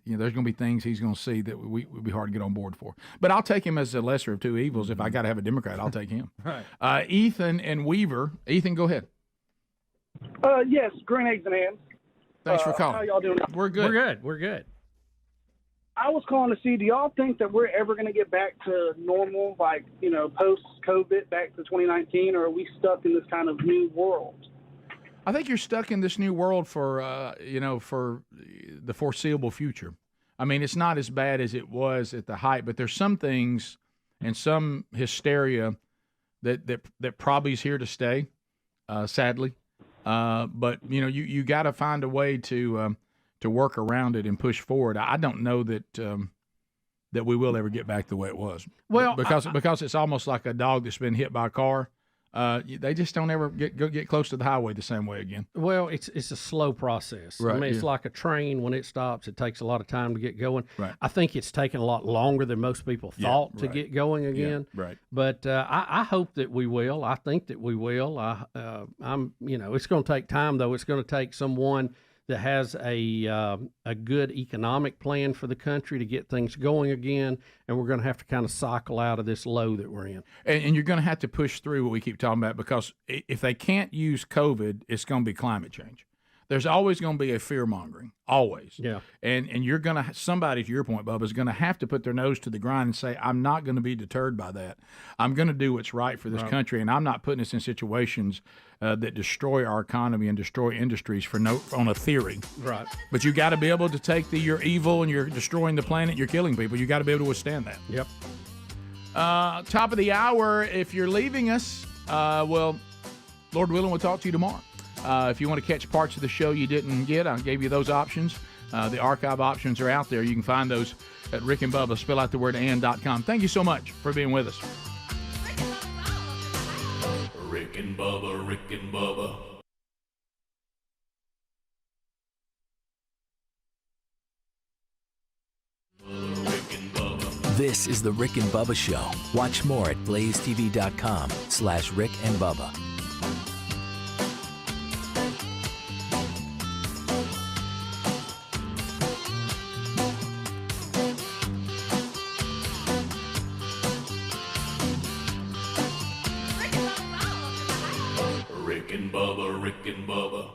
there's going to be things he's going to see that would be hard to get on board for. But I'll take him as the lesser of two evils. If I got to have a Democrat, I'll take him. Right. Ethan and Weaver. Ethan, go ahead. Yes, green eggs and ham. Thanks for calling. How y'all doing? We're good. We're good. I was calling to see, do y'all think that we're ever going to get back to normal, like, post-COVID, back to 2019, or are we stuck in this kind of new world? I think you're stuck in this new world for the foreseeable future. I mean, it's not as bad as it was at the height, but there's some things and some hysteria that probably is here to stay, sadly. But, you got to find a way to work around it and push forward. I don't know that we will ever get back the way it was. Well, because it's almost like a dog that's been hit by a car. They just don't ever get close to the highway the same way again. Well, it's a slow process. Right, I mean, it's like a train. When it stops, it takes a lot of time to get going. Right. I think it's taken a lot longer than most people thought to get going again. Yeah, right. But I hope that we will. I think that we will. It's going to take time, though. It's going to take someone that has a good economic plan for the country to get things going again, and we're going to have to kind of cycle out of this low that we're in. And you're going to have to push through what we keep talking about, because if they can't use COVID, it's going to be climate change. There's always going to be a fear-mongering, always. Yeah. And you're going to, somebody, to your point, Bubba, is going to have to put their nose to the grind and say, I'm not going to be deterred by that. I'm going to do what's right for this country, and I'm not putting us in situations that destroy our economy and destroy industries on a theory. Right. But you got to be able to take you're evil and you're destroying the planet, you're killing people. You got to be able to withstand that. Yep. Top of the hour, if you're leaving us, Lord willing, we'll talk to you tomorrow. If you want to catch parts of the show you didn't get, I gave you those options. The archive options are out there. You can find those at Rick and Bubba, spell out the word and.com. Thank you so much for being with us. Rick and Bubba, Rick and Bubba. This is the Rick and Bubba Show. Watch more at blazetv.com/Rick and Bubba. Rick and Bubba, Rick and Bubba.